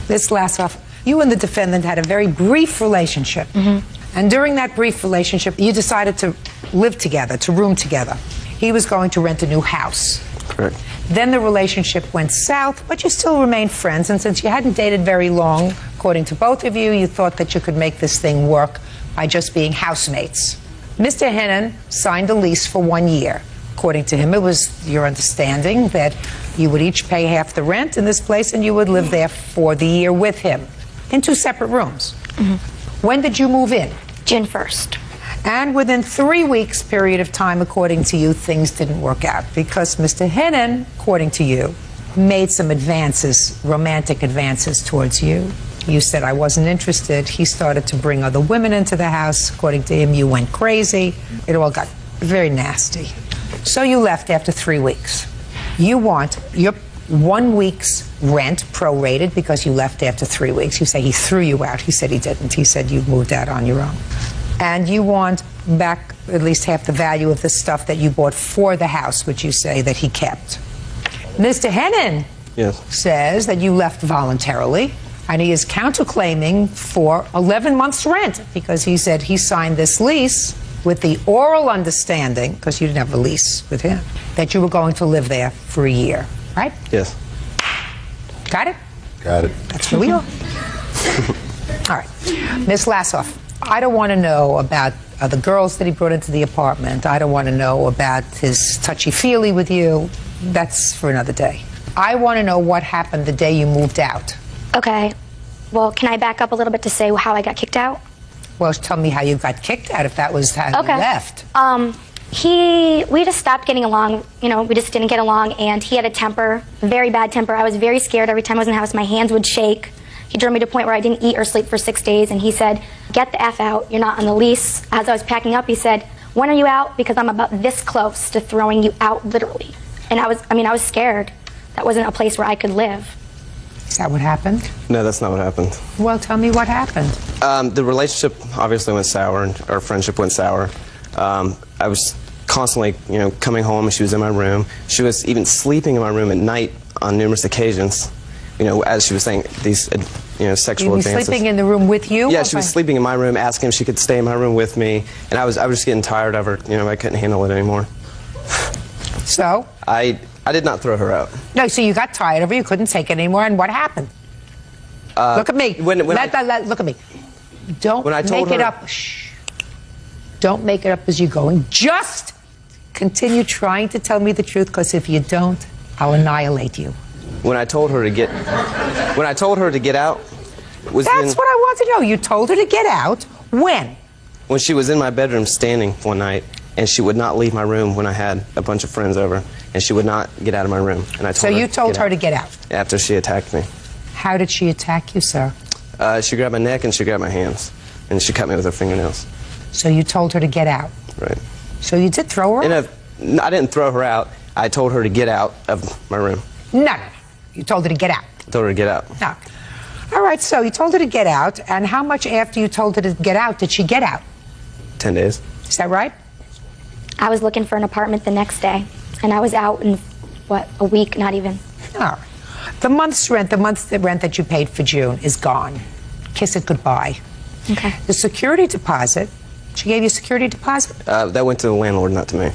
C: Miss Lassoff, you and the defendant had a very brief relationship. And during that brief relationship, you decided to live together, to room together. He was going to rent a new house.
F: Correct.
C: Then the relationship went south, but you still remained friends. And since you hadn't dated very long, according to both of you, you thought that you could make this thing work by just being housemates. Mr. Hennon signed a lease for 1 year. According to him, it was your understanding that you would each pay half the rent in this place and you would live there for the year with him in 2 separate rooms. When did you move in?
M: June 1st.
C: And within 3 weeks period of time, according to you, things didn't work out because Mr. Hennon, according to you, made some advances, romantic advances towards you. You said, I wasn't interested. He started to bring other women into the house. According to him, you went crazy. It all got very nasty. So you left after 3 weeks. You want your 1 week's rent prorated because you left after 3 weeks. You say he threw you out. He said he didn't. He said you moved out on your own. And you want back at least half the value of the stuff that you bought for the house, which you say that he kept. Mr. Hennon says that you left voluntarily, and he is counterclaiming for 11 months' rent because he said he signed this lease with the oral understanding, because you didn't have a lease with him, that you were going to live there for a year, right?
F: Yes.
C: Got it?
B: Got it.
C: That's where we are. All right. Ms. Lassoff, I don't want to know about the girls that he brought into the apartment. I don't want to know about his touchy-feely with you. That's for another day. I want to know what happened the day you moved out.
M: Okay. Well, can I back up a little bit to say how I got kicked out?
C: Well, tell me how you got kicked out if that was how you left.
M: We just stopped getting along. You know, we just didn't get along, and he had a temper, very bad temper. I was very scared every time I was in the house. My hands would shake. He drove me to a point where I didn't eat or sleep for 6 days, and he said, get the F out, you're not on the lease. As I was packing up, he said, when are you out? Because I'm about this close to throwing you out, literally. And I was scared. That wasn't a place where I could live.
C: Is that what happened?
F: No, that's not what happened.
C: Well, tell me what happened.
F: The relationship obviously went sour, and our friendship went sour. I was constantly, coming home, and she was in my room. She was even sleeping in my room at night on numerous occasions. As she was saying these, sexual advances.
C: You were sleeping in the room with you?
F: Yeah, she was sleeping in my room, asking if she could stay in my room with me, and I was just getting tired of her. I couldn't handle it anymore.
C: So?
F: I did not throw her out.
C: No, so you got tired of her, you couldn't take it anymore, and what happened? Look at me. Look at me. Don't make it up. Shh. Don't make it up as you're going. Just continue trying to tell me the truth, because if you don't, I'll annihilate you.
F: When I told her to get out, was
C: That's what I want to know. You told her to get out. When?
F: When she was in my bedroom standing one night,
N: and she would not leave my room when I had a bunch of friends over, and she would not get out of my room. And I told
C: So you told her to get out?
N: After she attacked me.
C: How did she attack you, sir?
N: She grabbed my neck and she grabbed my hands, and she cut me with her fingernails.
C: So you told her to get out?
N: Right.
C: So you did throw her out?
N: I didn't throw her out. I told her to get out of my room.
C: No. You told her to get out?
N: I told her to get out.
C: No. All right, so you told her to get out, and how much after you told her to get out did she get out?
N: 10 days.
C: Is that right?
M: I was looking for an apartment the next day, and I was out in, what, a week, not even.
C: All right. The month's rent that you paid for June is gone. Kiss it goodbye.
M: Okay.
C: The security deposit, she gave you a security deposit?
N: That went to the landlord, not to me.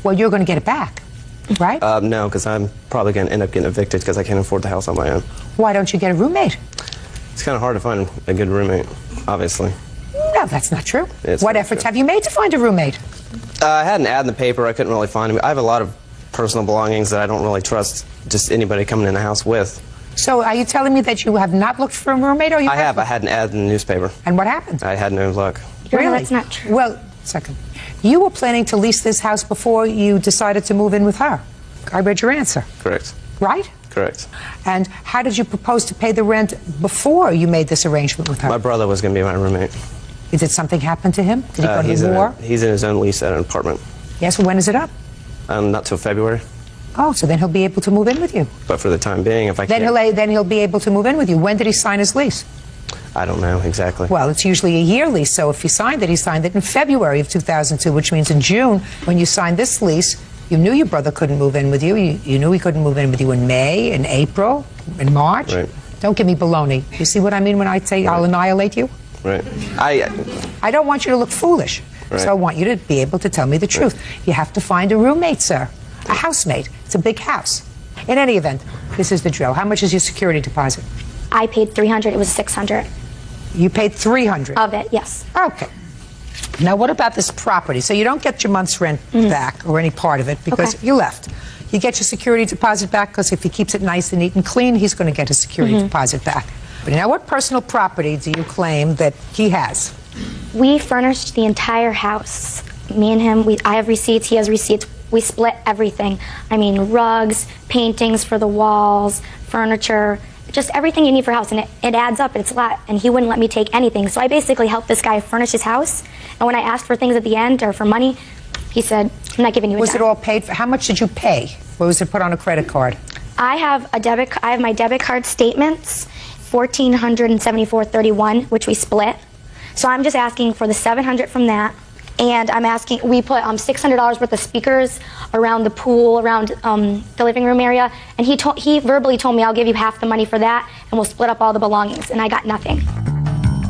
C: Well, you're going to get it back, right?
N: No, because I'm probably going to end up getting evicted because I can't afford the house on my own.
C: Why don't you get a roommate?
N: It's kind of hard to find a good roommate, obviously.
C: No, that's not true.
N: It's
C: What
N: not
C: efforts
N: true.
C: have you made to find a roommate?
N: I had an ad in the paper. I couldn't really find him. I have a lot of personal belongings that I don't really trust just anybody coming in the house with.
C: So are you telling me that you have not looked for a roommate, or you
N: I have. I had an ad in the newspaper.
C: And what happened?
N: I had no luck.
C: Really?
M: That's not true.
C: Well, second. You were planning to lease this house before you decided to move in with her. I read your answer.
N: Correct.
C: Right?
N: Correct.
C: And how did you propose to pay the rent before you made this arrangement with her?
N: My brother was going to be my roommate.
C: Did something happen to him? Did he go to war?
N: He's in his own lease at an apartment.
C: Yes, when is it up?
N: Not till February.
C: Oh, so then he'll be able to move in with you.
N: But for the time being, if I
C: Then
N: can't...
C: he'll be able to move in with you. When did he sign his lease?
N: I don't know exactly.
C: Well, it's usually a year lease, so if he signed it in February of 2002, which means in June, when you signed this lease, you knew your brother couldn't move in with you. You knew he couldn't move in with you in May, in April, in March.
N: Right.
C: Don't give me baloney. You see what I mean when I say I'll annihilate you?
N: Right.
C: I don't want you to look foolish,
N: Right.
C: so I want you to be able to tell me the truth. You have to find a roommate, sir. A housemate. It's a big house. In any event, this is the drill. How much is your security deposit?
M: I paid $300. It was $600
C: You paid $300.
M: of it. Yes.
C: Okay. Now, what about this property? So you don't get your month's rent back or any part of it because you left. You get your security deposit back because if he keeps it nice and neat and clean, he's going to get his security deposit back. But now, what personal property do you claim that he has?
M: We furnished the entire house. Me and him, I have receipts, he has receipts. We split everything. I mean, rugs, paintings for the walls, furniture, just everything you need for a house. And it adds up, it's a lot. And he wouldn't let me take anything. So I basically helped this guy furnish his house. And when I asked for things at the end or for money, he said, I'm not giving you a
C: Was
M: dime.
C: it all paid for? How much did you pay? What was it put on a credit card?
M: I have my debit card statements, $1,474.31, which we split. So I'm just asking for the $700 from that. And I'm asking, we put $600 worth of speakers around the pool, around the living room area. And he verbally told me, I'll give you half the money for that, and we'll split up all the belongings. And I got nothing.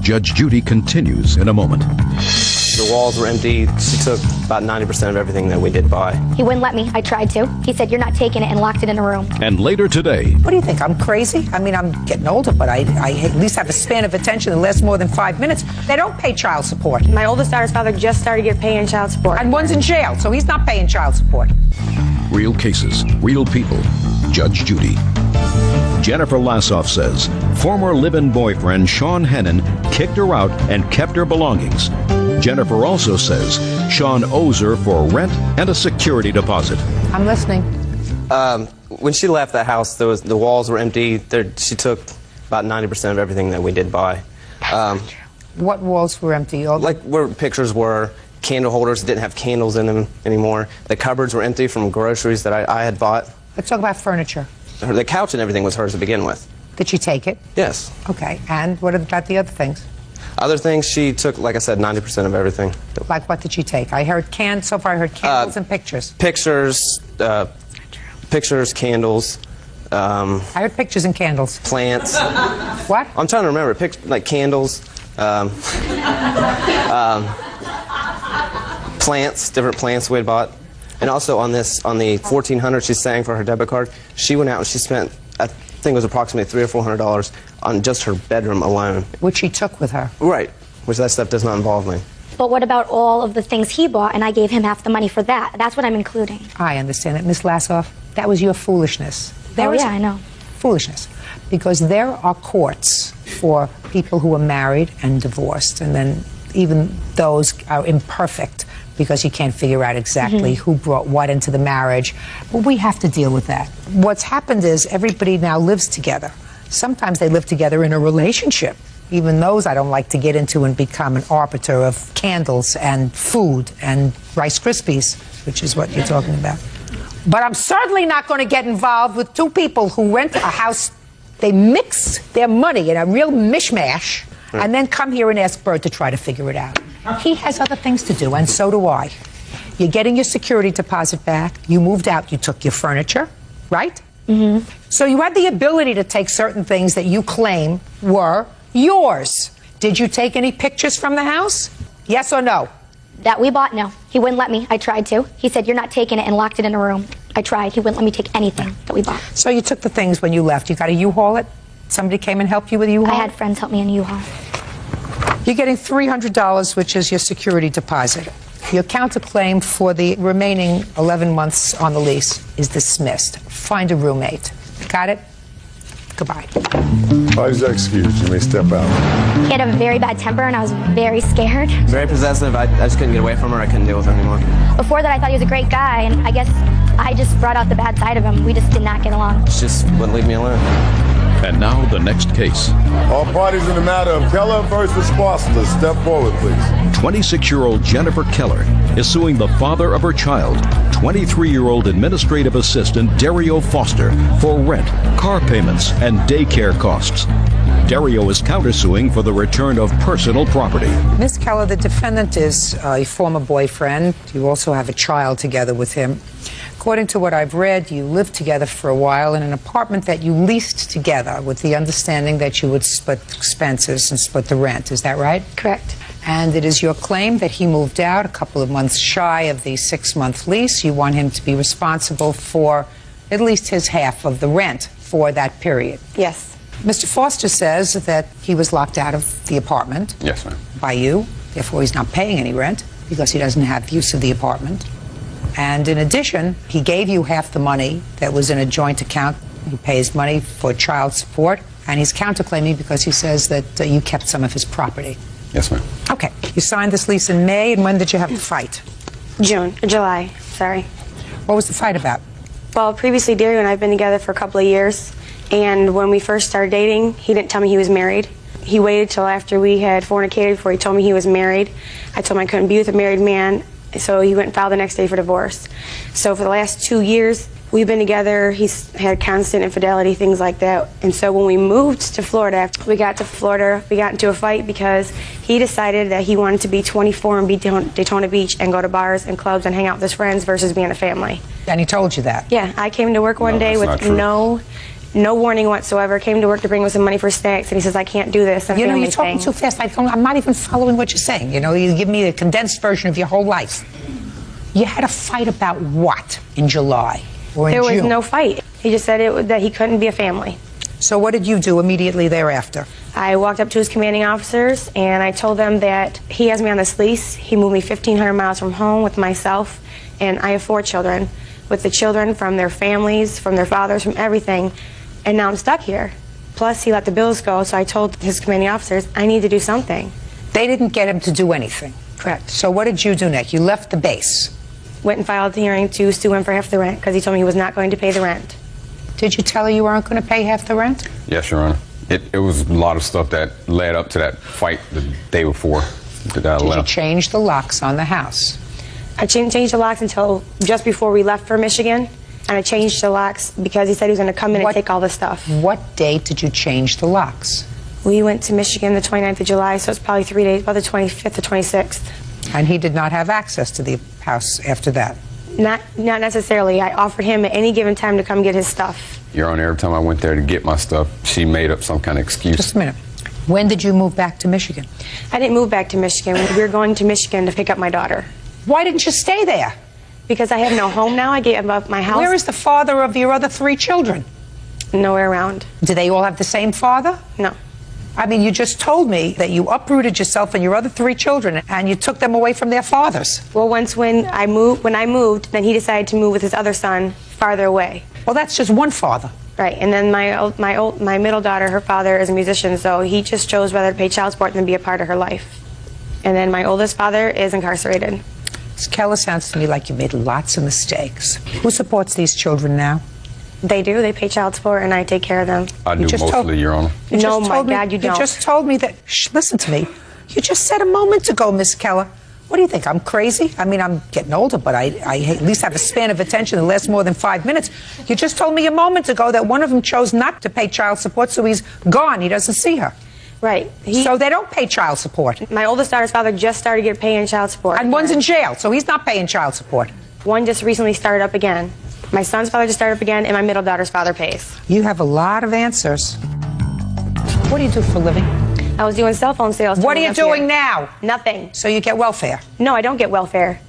A: Judge Judy continues in a moment.
N: The walls were empty. She took about 90% of everything that we did buy.
M: He wouldn't let me. I tried to. He said, you're not taking it, and locked it in a room.
A: And later today,
C: What do you think? I'm crazy? I mean, I'm getting older, but I at least have a span of attention that lasts more than 5 minutes. They don't pay child support.
O: My oldest daughter's father just started paying child support.
C: And one's in jail, so he's not paying child support.
A: real cases, real people. Judge Judy. Jennifer Lassoff says former live-in boyfriend Sean Hennon kicked her out and kept her belongings. Jennifer also says Sean owes her for rent and a security deposit.
C: I'm listening.
N: When she left the house, the walls were empty. She took about 90% of everything that we did buy.
C: What walls were empty?
N: Like where pictures were, candle holders didn't have candles in them anymore. The cupboards were empty from groceries that I had bought.
C: Let's talk about furniture.
N: The couch and everything was hers to begin with.
C: Did she take it?
N: Yes.
C: Okay. And what about the other things?
N: Other things, she took, like I said, 90% of everything.
C: Like what did she take? So far I heard candles and pictures.
N: Pictures, candles.
C: I heard pictures and candles.
N: Plants.
C: What?
N: I'm trying to remember. Like candles. Plants, different plants we had bought. And also on the $1,400 she's saying for her debit card, she went out and she spent, I think it was approximately $300 or $400 on just her bedroom alone.
C: Which she took with her.
N: Right. Which that stuff does not involve me.
M: But what about all of the things he bought, and I gave him half the money for that? That's what I'm including.
C: I understand that, Miss Lassoff. That was your foolishness.
M: I know.
C: Foolishness. Because there are courts for people who are married and divorced, and then even those are imperfect. because you can't figure out exactly who brought what into the marriage. But we have to deal with that. What's happened is everybody now lives together. Sometimes they live together in a relationship. Even those I don't like to get into and become an arbiter of candles and food and Rice Krispies, which is what you're talking about. But I'm certainly not going to get involved with two people who rent a house. They mix their money in a real mishmash and then come here and ask Bert to try to figure it out. He has other things to do, and so do I. You're getting your security deposit back. You moved out. You took your furniture, right? So you had the ability to take certain things that you claim were yours. Did you take any pictures from the house? Yes or no?
M: That we bought, no. He wouldn't let me. I tried to. He said, you're not taking it, and locked it in a room. I tried. He wouldn't let me take anything that we bought.
C: So you took the things when you left. You got a U-Haul it? Somebody came and helped you with a U-Haul?
M: I had friends help me in a U-Haul.
C: You're getting $300, which is your security deposit. Your counterclaim for the remaining 11 months on the lease is dismissed. Find a roommate. Got it? Goodbye.
B: Party's excused. You may step out.
M: He had a very bad temper, and I was very scared.
N: Very possessive. I just couldn't get away from her. I couldn't deal with her anymore.
M: Before that, I thought he was a great guy, and I guess I just brought out the bad side of him. We just did not get along.
N: She just wouldn't leave me alone.
A: And now the next case.
B: All parties in the matter of Keller versus Foster, step forward, please.
A: 26-year-old Jennifer Keller is suing the father of her child, 23-year-old administrative assistant Dario Foster, for rent, car payments, and daycare costs. Dario is countersuing for the return of personal property.
C: Miss Keller, the defendant is a former boyfriend. You also have a child together with him. According to what I've read, you lived together for a while in an apartment that you leased together with the understanding that you would split expenses and split the rent. Is that right?
M: Correct.
C: And it is your claim that he moved out a couple of months shy of the 6-month lease. You want him to be responsible for at least his half of the rent for that period.
O: Yes.
C: Mr. Foster says that he was locked out of the apartment.
P: Yes, ma'am.
C: By you. Therefore, he's not paying any rent because he doesn't have use of the apartment. And in addition, he gave you half the money that was in a joint account. He pays money for child support, and he's counterclaiming because he says that you kept some of his property.
P: Yes, ma'am.
C: Okay. You signed this lease in May, and when did you have the fight?
O: July, sorry.
C: What was the fight about?
O: Well, previously, Dario and I have been together for a couple of years, and when we first started dating, he didn't tell me he was married. He waited till after we had fornicated before he told me he was married. I told him I couldn't be with a married man, so he went and filed the next day for divorce. So for the last 2 years, we've been together. He's had constant infidelity, things like that. And so when we moved to Florida, we got into a fight because he decided that he wanted to be 24 and be Daytona Beach and go to bars and clubs and hang out with his friends versus being a family.
C: And he told you that?
O: Yeah, I came to work one day with no warning whatsoever. Came to work to bring him some money for snacks, and he says, I can't do this.
C: You know, you're talking too fast. I'm not even following what you're saying. You know, you give me a condensed version of your whole life. You had a fight about what in July or in June?
O: There was no fight. He just said that he couldn't be a family.
C: So what did you do immediately thereafter?
O: I walked up to his commanding officers, and I told them that he has me on this lease. He moved me 1,500 miles from home with myself, and I have 4 children. With the children from their families, from their fathers, from everything. And now I'm stuck here. Plus, he let the bills go, so I told his commanding officers, I need to do something.
C: They didn't get him to do anything?
O: Correct.
C: So what did you do next? You left the base?
O: Went and filed the hearing to sue him for half the rent, because he told me he was not going to pay the rent.
C: Did you tell her you weren't going to pay half the rent?
P: Yes, Your Honor. It was a lot of stuff that led up to that fight the day before that I
C: Did
P: left.
C: you change the locks on the house?
O: I changed the locks until just before we left for Michigan. And I changed the locks because he said he was going to come in and take all the stuff.
C: What date did you change the locks?
O: We went to Michigan the 29th of July, so it's probably 3 days, about the 25th or 26th.
C: And he did not have access to the house after that?
O: Not necessarily. I offered him at any given time to come get his stuff.
P: Your Honor, every time I went there to get my stuff, she made up some kind of excuse.
C: Just a minute. When did you move back to Michigan?
O: I didn't move back to Michigan. We were going to Michigan to pick up my daughter.
C: Why didn't you stay there?
O: Because I have no home now. I gave up my house.
C: Where is the father of your other 3 children?
O: Nowhere around.
C: Do they all have the same father?
O: No.
C: I mean, you just told me that you uprooted yourself and your other 3 children, and you took them away from their fathers.
O: Well, when I moved, then he decided to move with his other son farther away.
C: Well, that's just one father.
O: Right, and then my middle daughter, her father is a musician, so he just chose whether to pay child support than be a part of her life. And then my oldest father is incarcerated.
C: Ms. Keller, sounds to me like you made lots of mistakes. Who supports these children now?
O: They do. They pay child support, and I take care of them.
P: I do mostly, Your Honor.
O: No, my God, you don't.
C: You just told me that. Shh, listen to me. You just said a moment ago, Miss Keller. What do you think? I'm crazy? I mean, I'm getting older, but I at least have a span of attention that lasts more than 5 minutes. You just told me a moment ago that one of them chose not to pay child support, so he's gone. He doesn't see her.
O: Right.
C: So they don't pay child support.
O: My oldest daughter's father just started paying child support.
C: And one's in jail, so he's not paying child support.
O: One just recently started up again. My son's father just started up again, and my middle daughter's father pays.
C: You have a lot of answers. What do you do for a living?
O: I was doing cell phone sales.
C: What are you doing now?
O: Nothing.
C: So you get welfare?
O: No, I don't get welfare.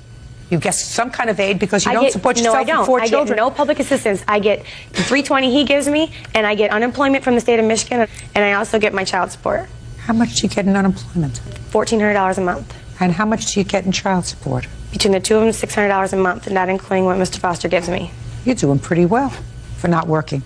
C: You get some kind of aid because you don't support yourself and 4 children?
O: I get no public assistance. I get the $320 he gives me, and I get unemployment from the state of Michigan, and I also get my child support.
C: How much do you get in unemployment?
O: $1,400 a month.
C: And how much do you get in child support?
O: Between the two of them, $600 a month, and not including what Mr. Foster gives me.
C: You're doing pretty well for not working.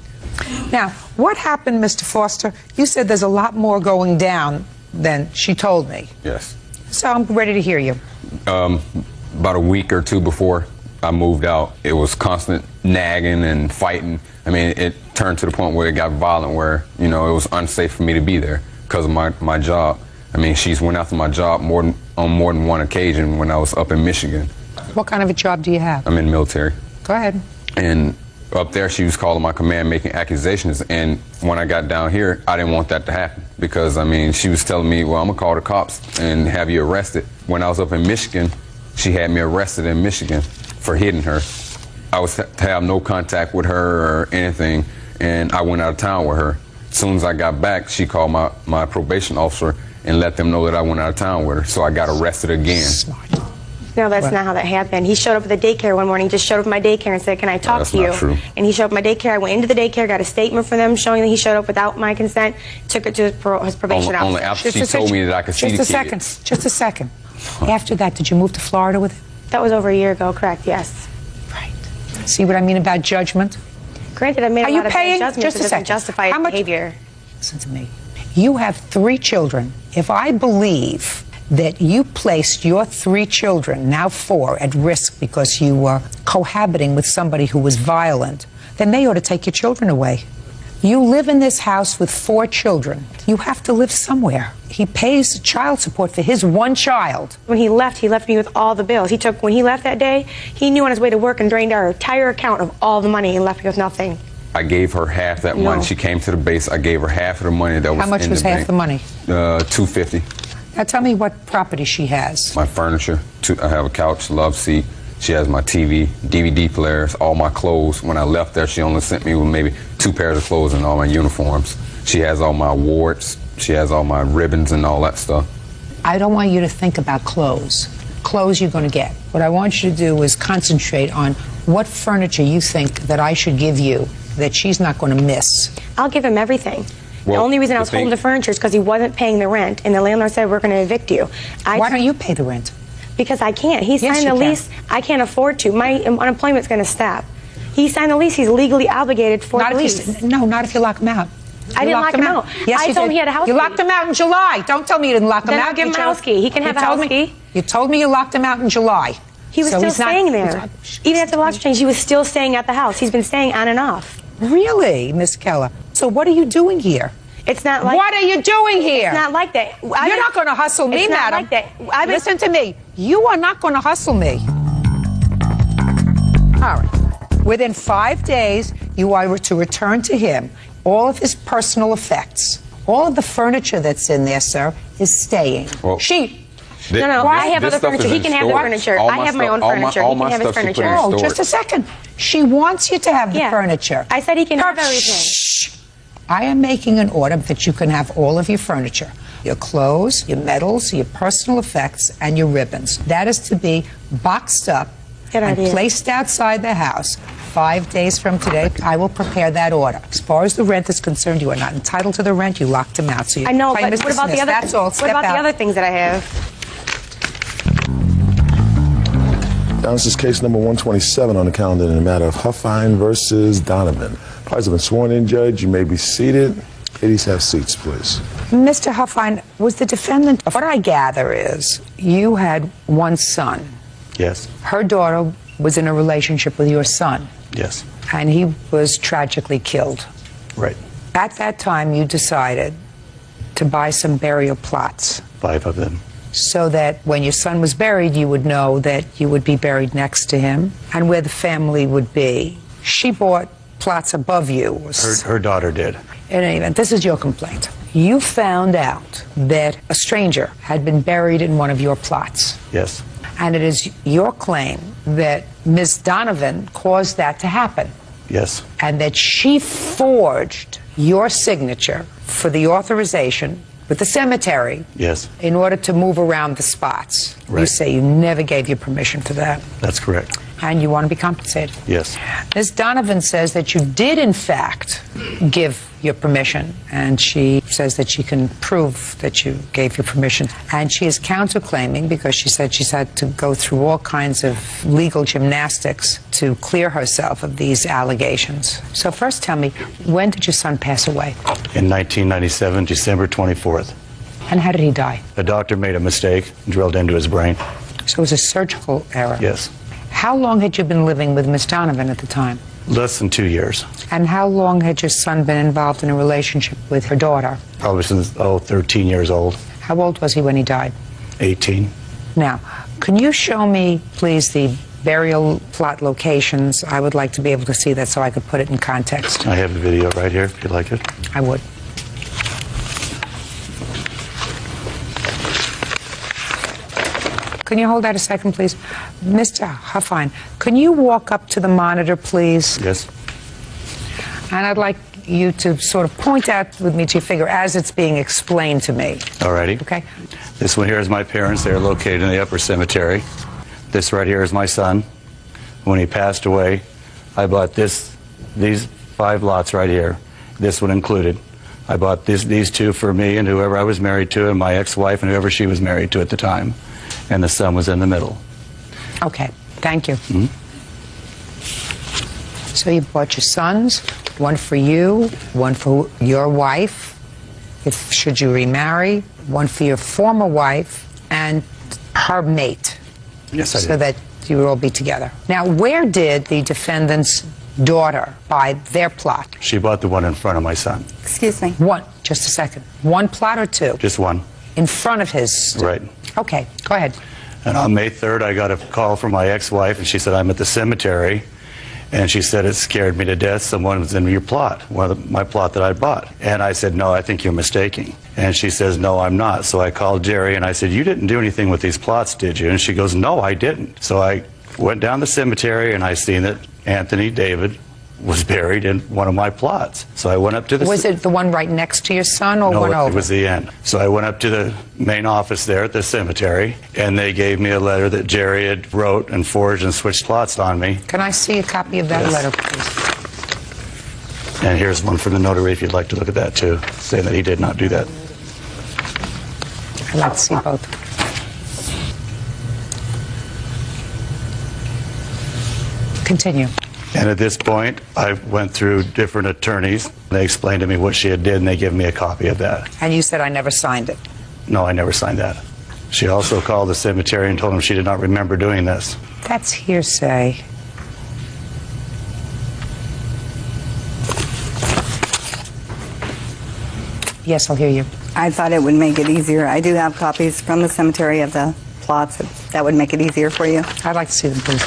C: Now, what happened, Mr. Foster? You said there's a lot more going down than she told me.
P: Yes.
C: So I'm ready to hear you.
P: About a week or two before I moved out, it was constant nagging and fighting. I mean, it turned to the point where it got violent, where, you know, it was unsafe for me to be there because of my job. I mean, she's went after my job on more than one occasion when I was up in Michigan.
C: What kind of a job do you have?
P: I'm in the military.
C: Go ahead.
P: And up there, she was calling my command, making accusations. And when I got down here, I didn't want that to happen because, I mean, she was telling me, well, I'm going to call the cops and have you arrested. When I was up in Michigan, she had me arrested in Michigan for hitting her. I was to have no contact with her or anything, and I went out of town with her. As soon as I got back, she called my probation officer and let them know that I went out of town with her. So I got arrested again.
C: Smart.
O: No, that's not how that happened. He showed up at the daycare one morning, just showed up at my daycare and said, can I talk to you?
P: That's not true.
O: And he showed up at my daycare. I went into the daycare, got a statement from them showing that he showed up without my consent, took it to his probation officer.
P: Only after she told me that I could see the kids.
C: Just a second. After that, did you move to Florida with him?
O: That was over a year ago, correct, yes.
C: Right. See what I mean about judgment?
O: Granted, I made a lot of bad judgments.
C: Just a
O: that doesn't
C: second.
O: justify his behavior.
C: Listen to me. You have 3 children. If I believe that you placed your 3 children, now 4, at risk because you were cohabiting with somebody who was violent, then they ought to take your children away. You live in this house with 4 children. You have to live somewhere. He pays child support for his 1 child.
O: When he left me with all the bills. When he left that day, he knew on his way to work and drained our entire account of all the money and left me with nothing.
P: I gave her half that money. She came to the base. I gave her half of the money that was in the bank.
C: How much was half the money?
P: $250.
C: Now tell me what property she has.
P: My furniture. I have a couch, love seat. She has my TV, DVD players, all my clothes. When I left there, she only sent me with maybe 2 pairs of clothes and all my uniforms. She has all my awards. She has all my ribbons and all that stuff.
C: I don't want you to think about clothes. Clothes you're going to get. What I want you to do is concentrate on what furniture you think that I should give you that she's not going to miss.
O: I'll give him everything. The only reason I was holding the furniture is because he wasn't paying the rent, and the landlord said, we're going to evict you.
C: Why don't you pay the rent?
O: Because I can't. He signed the lease. I can't afford to. My unemployment's going to stop. He signed the lease. He's legally obligated for the lease.
C: No, not if you lock him out.
O: I didn't lock him out.
C: Yes,
O: I told him he had a house key.
C: You locked him out in July. Don't tell me you didn't lock him out.
O: Then I'll give him a house key. He can have a house key.
C: You told me you locked him out in July.
O: He was still staying there. Even after the last change, he was still staying at the house. He's been staying on and off.
C: Really, Miss Keller? So what are you doing here?
O: It's not like
C: What are you doing here?
O: It's not like that.
C: You're not going to hustle me, madam.
O: It's not like that.
C: Listen to me. You are not going to hustle me. All right. Within 5 days, you are to return to him all of his personal effects. All of the furniture that's in there, sir, is staying.
P: Well,
O: No, I have other furniture. He can have the furniture. I have my own furniture. He can have his furniture.
C: Oh, just a second. She wants you to have the furniture.
O: I said he can have everything.
C: Shh. I am making an order that you can have all of your furniture. Your clothes, your medals, your personal effects, and your ribbons. That is to be boxed up and placed outside the house. 5 days from today, I will prepare that order. As far as the rent is concerned, you are not entitled to the rent. You locked him out. So
O: I know, but what about the other?
C: That's all.
O: What about the other things that I have?
B: Now, this is case number 127 on the calendar in the matter of Huffine versus Donovan. Parties have been sworn in, Judge. You may be seated. Ladies, have seats, please.
C: Mr. Huffine, was the defendant... What I gather is you had 1 son.
K: Yes.
C: Her daughter was in a relationship with your son,
K: Yes.
C: and he was tragically killed.
K: Right.
C: At that time, you decided to buy some burial plots
K: 5 of them.
C: so that when your son was buried, you would know that you would be buried next to him and where the family would be. She bought plots above you.
K: Her daughter did.
C: In any event, this is your complaint. You found out that a stranger had been buried in one of your plots.
K: Yes.
C: And it is your claim that Ms. Donovan caused that to happen.
K: Yes.
C: And that she forged your signature for the authorization with the cemetery
K: Yes.
C: in order to move around the spots. You
K: Right.
C: say you never gave you permission for that.
K: That's correct.
C: And you want to be compensated.
K: Yes.
C: Ms. Donovan says that you did, in fact, give your permission, and she says that she can prove that you gave your permission. And she is counterclaiming because she said she's had to go through all kinds of legal gymnastics to clear herself of these allegations. So first tell me, when did your son pass away?
K: In 1997, December 24th.
C: And how did he die?
K: A doctor made a mistake, drilled into his brain.
C: So it was a surgical error?
K: Yes.
C: How long had you been living with Ms. Donovan at the time?
K: Less than 2 years.
C: And how long had your son been involved in a relationship with her daughter?
K: Probably since, 13 years old.
C: How old was he when he died?
K: 18.
C: Now, can you show me, please, the burial plot locations? I would like to be able to see that so I could put it in context.
K: I have the video right here, if you'd like it.
C: I would. Can you hold that a second, please? Mr. Huffine, can you walk up to the monitor, please?
K: Yes.
C: And I'd like you to sort of point out with me to your finger as it's being explained to me.
K: Alrighty.
C: Okay.
K: This one here is my parents. They're located in the upper cemetery. This right here is my son. When he passed away, I bought these 5 lots right here. This one included. I bought these 2 for me and whoever I was married to, and my ex-wife and whoever she was married to at the time. And the son was in the middle.
C: Okay. Thank you.
K: Mm-hmm.
C: So you bought your sons, one for you, one for your wife, if should you remarry, one for your former wife, and her mate.
K: Yes, I did.
C: So that you would all be together. Now, where did the defendant's daughter buy their plot?
K: She bought the one in front of my son.
C: Excuse me. One. Just a second. One plot or 2?
K: Just one.
C: In front of his.
K: Right.
C: Okay. Go ahead.
K: And on May 3rd, I got a call from my ex-wife, and she said, I'm at the cemetery. And she said, it scared me to death. Someone was in your plot, my plot that I bought. And I said, no, I think you're mistaking. And she says, no, I'm not. So I called Jerry, and I said, you didn't do anything with these plots, did you? And she goes, no, I didn't. So I went down the cemetery, and I seen that Anthony David was buried in one of my plots. So I went up to the...
C: Was it the one right next to your son or
K: No,
C: one over?
K: it was the end. So I went up to the main office there at the cemetery, and they gave me a letter that Jerry had wrote and forged and switched plots on me.
C: Can I see a copy of that
K: Yes.
C: letter, please?
K: And here's one from the notary if you'd like to look at that too, saying that he did not do that.
C: I'd like to see both. Continue.
K: And at this point, I went through different attorneys. They explained to me what she had did, and they gave me a copy of that.
C: And you said I never signed it.
K: No, I never signed that. She also called the cemetery and told them she did not remember doing this.
C: That's hearsay. Yes, I'll hear you.
Q: I thought it would make it easier. I do have copies from the cemetery of the plots. That would make it easier for you.
C: I'd like to see them, please.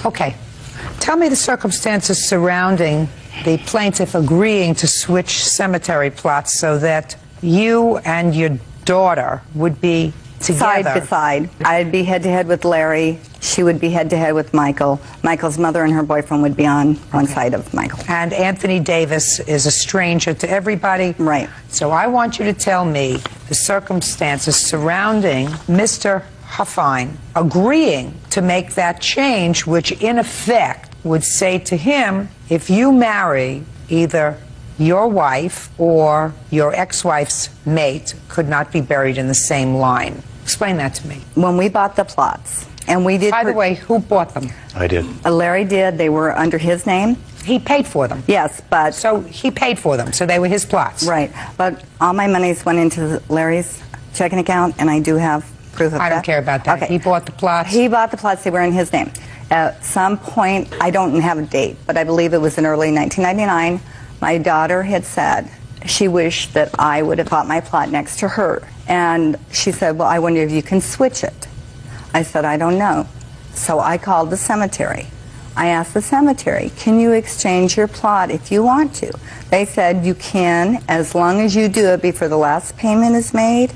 C: Okay. Tell me the circumstances surrounding the plaintiff agreeing to switch cemetery plots so that you and your daughter would be together.
Q: Side by side. I'd be head-to-head with Larry. She would be head-to-head with Michael. Michael's mother and her boyfriend would be on one side of Michael.
C: And Anthony Davis is a stranger to everybody.
Q: Right.
C: So I want you to tell me the circumstances surrounding Mr. Huffine agreeing to make that change, which in effect would say to him, if you marry either your wife or your ex-wife's mate could not be buried in the same line. Explain that to me.
Q: When we bought the plots, and we did...
C: By the way, who bought them?
K: I did.
Q: Larry did. They were under his name.
C: He paid for them.
Q: Yes, but...
C: So he paid for them, so they were his plots.
Q: Right, but all my monies went into Larry's checking account, and I do have proof of that.
C: I don't care about that.
Q: Okay.
C: He bought the plots.
Q: He bought the plots, they were in his name. At some point, I don't have a date, but I believe it was in early 1999, my daughter had said she wished that I would have bought my plot next to her. And she said, well, I wonder if you can switch it. I said, I don't know. So I called the cemetery. I asked the cemetery, can you exchange your plot if you want to? They said you can, as long as you do it before the last payment is made,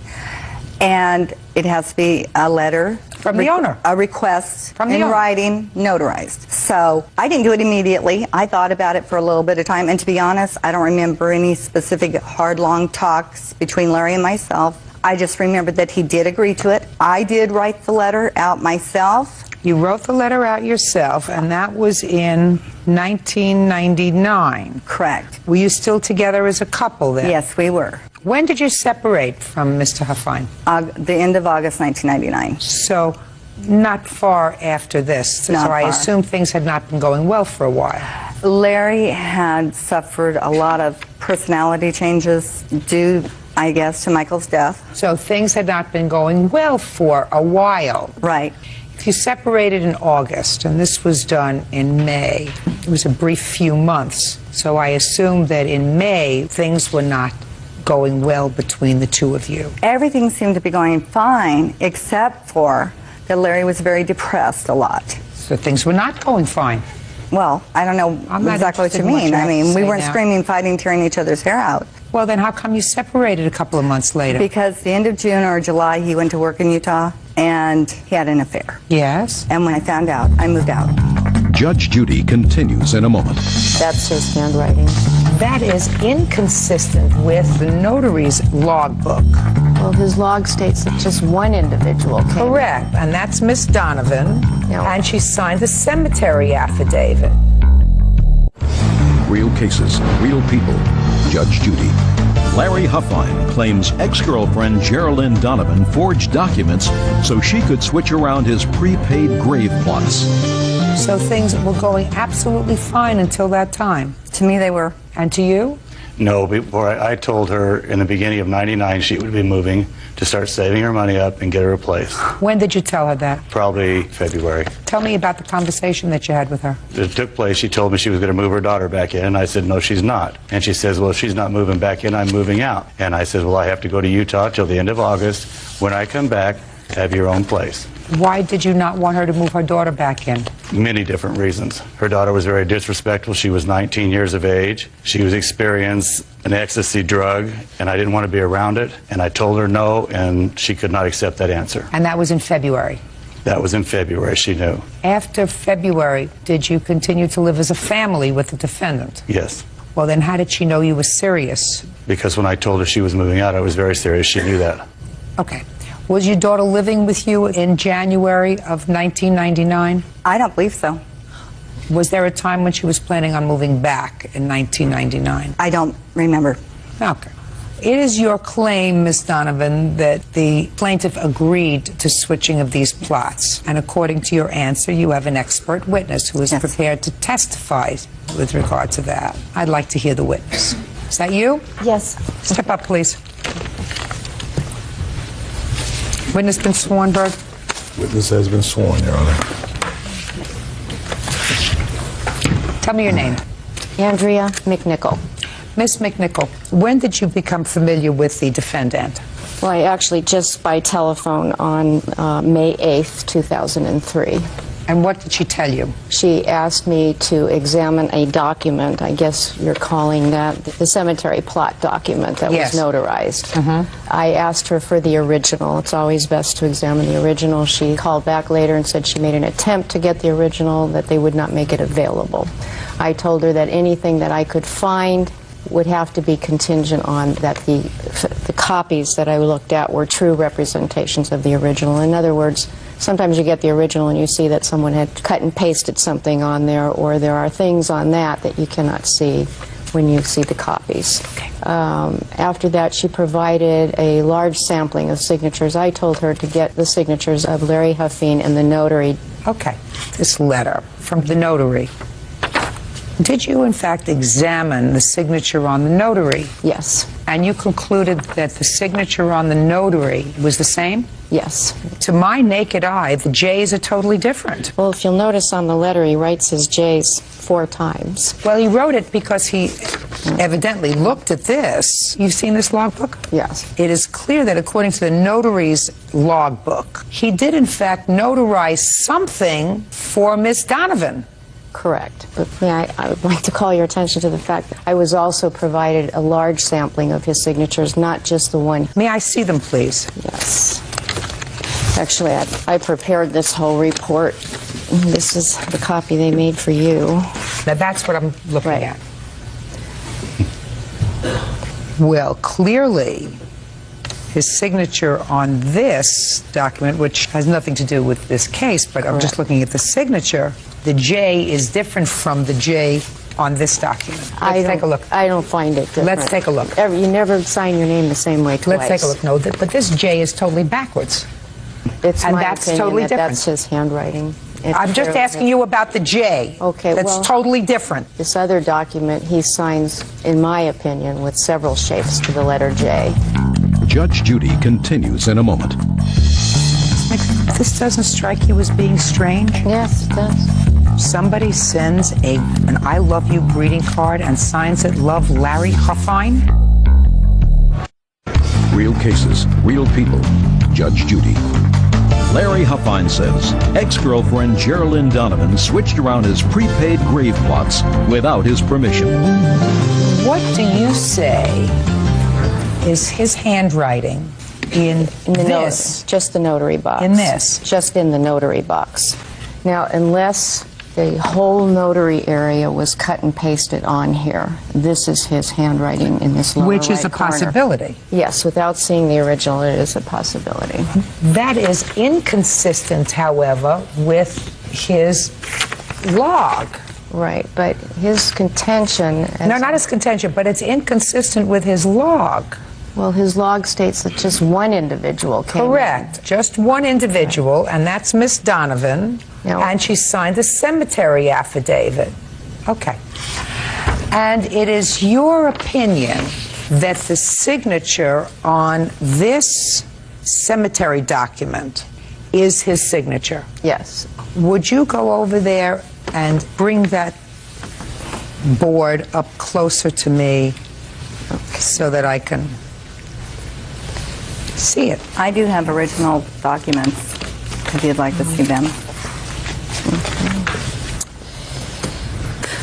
Q: and it has to be a letter
C: from the owner,
Q: a request
C: from the
Q: in
C: owner.
Q: writing, notarized. So I didn't do it immediately. I thought about it for a little bit of time, and to be honest, I don't remember any specific hard, long talks between Larry and myself. I just remember that he did agree to it. I did write the letter out myself.
C: You wrote the letter out yourself, and that was in 1999.
Q: Correct.
C: Were you still together as a couple then?
Q: Yes, we were.
C: When did you separate from Mr. Huffine?
Q: The end of August 1999.
C: So not far after this.
Q: Not
C: so I
Q: far.
C: assume things had not been going well for a while.
Q: Larry had suffered a lot of personality changes due, I guess, to Michael's death.
C: So things had not been going well for a while.
Q: Right.
C: If you separated in August, and this was done in May, it was a brief few months. So I assume that in May, things were not going well between the two of you.
Q: Everything seemed to be going fine, except for that Larry was very depressed a lot.
C: So things were not going fine.
Q: Well, I don't know exactly what you mean. I mean, we weren't screaming, fighting, tearing each other's hair out.
C: Well, then how come you separated a couple of months later?
Q: Because the end of June or July, he went to work in Utah, and he had an affair.
C: Yes.
Q: And when I found out, I moved out.
A: Judge Judy continues in a moment.
R: That's his handwriting.
C: That is inconsistent with the notary's logbook.
R: Well, his log states that just one individual came.
C: Correct, and that's Miss Donovan, and she signed the cemetery affidavit.
A: Real cases, real people. Judge Judy. Larry Huffine claims ex-girlfriend Sheindlin Donovan forged documents so she could switch around his prepaid grave plots.
C: So things were going absolutely fine until that time.
Q: To me, they were.
C: And to you?
K: No, before I told her in the beginning of '99 she would be moving to start saving her money up and get her a place.
C: When did you tell her that?
K: Probably February.
C: Tell me about the conversation that you had with her.
K: It took place. She told me she was going to move her daughter back in, and I said, no, she's not. And she says, well, if she's not moving back in, I'm moving out. And I said, well, I have to go to Utah till the end of August. When I come back, have your own place.
C: Why did you not want her to move her daughter back in?
K: Many different reasons. Her daughter was very disrespectful. She was 19 years of age. She was experiencing an ecstasy drug, and I didn't want to be around it. And I told her no, and she could not accept that answer.
C: And that was in February?
K: That was in February, she knew.
C: After February, did you continue to live as a family with the defendant?
K: Yes.
C: Well, then how did she know you were serious?
K: Because when I told her she was moving out, I was very serious. She knew that.
C: Okay. Was your daughter living with you in January of 1999?
Q: I don't believe so.
C: Was there a time when she was planning on moving back in 1999?
Q: I don't remember.
C: Okay. It is your claim, Ms. Donovan, that the plaintiff agreed to switching of these plots. And according to your answer, you have an expert witness who is prepared to testify with regard to that. I'd like to hear the witness. Is that you?
R: Yes.
C: Step up, please. Witness been sworn, Berg?
B: Witness has been sworn, Your Honor.
C: Tell me your name.
R: Andrea McNichol.
C: Ms. McNichol, when did you become familiar with the defendant?
R: Well, I actually just by telephone on May 8th, 2003.
C: And what did she tell you?
R: She asked me to examine a document, I guess you're calling that the cemetery plot document that was notarized. I asked her for the original. It's always best to examine the original. She called back later and said she made an attempt to get the original, that they would not make it available. I told her that anything that I could find would have to be contingent on that the copies that I looked at were true representations of the original. In other words, sometimes you get the original and you see that someone had cut and pasted something on there, or there are things on that that you cannot see when you see the copies. After that, she provided a large sampling of signatures. I told her to get the signatures of Larry Huffine and the notary.
C: Okay. This letter from the notary. Did you, in fact, examine the signature on the notary?
R: Yes.
C: And you concluded that the signature on the notary was the same?
R: Yes.
C: To my naked eye, the J's are totally different.
R: Well, if you'll notice on the letter, he writes his J's 4 times.
C: Well, he wrote it because he evidently looked at this. You've seen this logbook?
R: Yes.
C: It is clear that according to the notary's logbook, he did, in fact, notarize something for Miss Donovan.
R: Correct. But I would like to call your attention to the fact that I was also provided a large sampling of his signatures, not just the one.
C: May I see them, please?
R: Yes. Actually, I prepared this whole report. This is the copy they made for you.
C: Now that's what I'm looking at. Well, clearly, his signature on this document, which has nothing to do with this case, but I'm just looking at the signature, the J is different from the J on this document. Let's take a look.
R: I don't find it different.
C: Let's take a look.
R: You never sign your name the same way twice.
C: Let's take a look. No, but this J is totally backwards.
R: It's
C: and
R: my
C: that's
R: opinion
C: totally
R: that
C: different.
R: That's his handwriting.
C: I'm just asking you about the J.
R: Okay,
C: that's
R: well,
C: totally different.
R: This other document he signs, in my opinion, with several shapes to the letter J.
A: Judge Judy continues in a moment.
C: This doesn't strike you as being strange?
R: Yes, it does.
C: Somebody sends an I love you greeting card and signs it, Love, Larry Huffine?
A: Real cases, real people. Judge Judy. Larry Huffine says ex-girlfriend Sheindlin Donovan switched around his prepaid grave plots without his permission.
C: What do you say is his handwriting in this?
R: Just the notary box.
C: In this?
R: Just in the notary box. Now, unless the whole notary area was cut and pasted on here, this is his handwriting in this lower
C: Which is
R: right
C: a
R: corner.
C: possibility.
R: Yes, without seeing the original, it is a possibility.
C: That is inconsistent, however, with his log.
R: Right, but his contention...
C: No, not his contention, but it's inconsistent with his log.
R: Well, his log states that just one individual came in.
C: Correct. Just one individual, and that's Miss Donovan, and she signed a cemetery affidavit. Okay. And it is your opinion that the signature on this cemetery document is his signature?
R: Yes.
C: Would you go over there and bring that board up closer to me so that I can see it?
Q: I do have original documents, if you'd like to see them.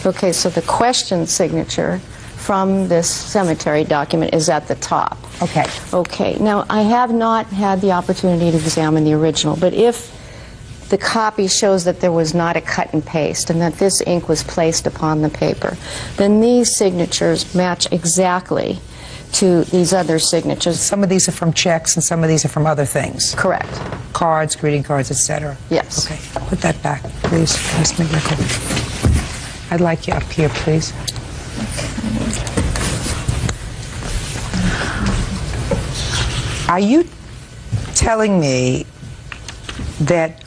R: Okay, so the question signature from this cemetery document is at the top.
C: Okay.
R: Okay, now I have not had the opportunity to examine the original, but if the copy shows that there was not a cut and paste and that this ink was placed upon the paper, then these signatures match exactly to these other signatures.
C: Some of these are from checks and some of these are from other things.
R: Correct.
C: Cards, greeting cards, etc.
R: Yes.
C: Okay. Put that back, please, Ms. McNichol. I'd like you up here, please. Are you telling me that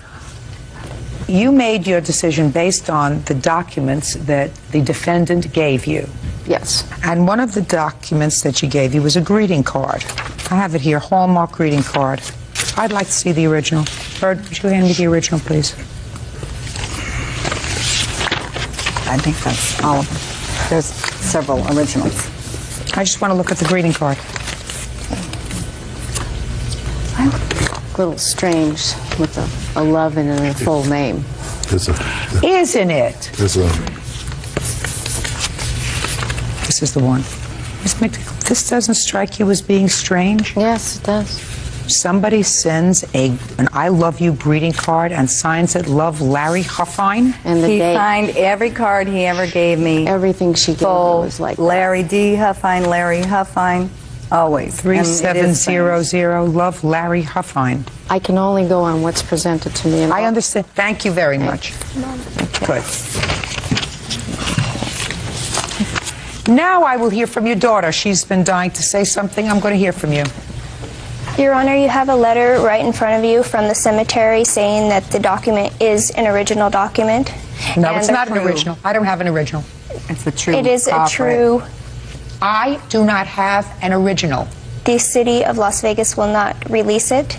C: you made your decision based on the documents that the defendant gave you?
R: Yes.
C: And one of the documents that she gave you was a greeting card. I have it here, Hallmark greeting card. I'd like to see the original. Bird, would you hand me the original, please?
Q: I think that's all of them. There's several originals.
C: I just want to look at the greeting card.
R: A little strange with a love and a full name.
C: Isn't it? This is the one. Ms. McNichol, this doesn't strike you as being strange?
R: Yes, it does.
C: Somebody sends an I love you greeting card and signs it, Love, Larry Huffine?
Q: And he signed every card he ever gave me.
R: Everything she gave me was like
Q: Larry D. Huffine, Larry Huffine, always.
C: 3700, Love, Larry Huffine.
R: I can only go on what's presented to me.
C: I understand. Thank you very much. Good. Now I will hear from your daughter. She's been dying to say something. I'm going to hear from you.
S: Your Honor, you have a letter right in front of you from the cemetery saying that the document is an original document.
C: No, it's not an original. I don't have an original.
Q: It's a true
S: It is a true.
C: I do not have an original.
S: The city of Las Vegas will not release it.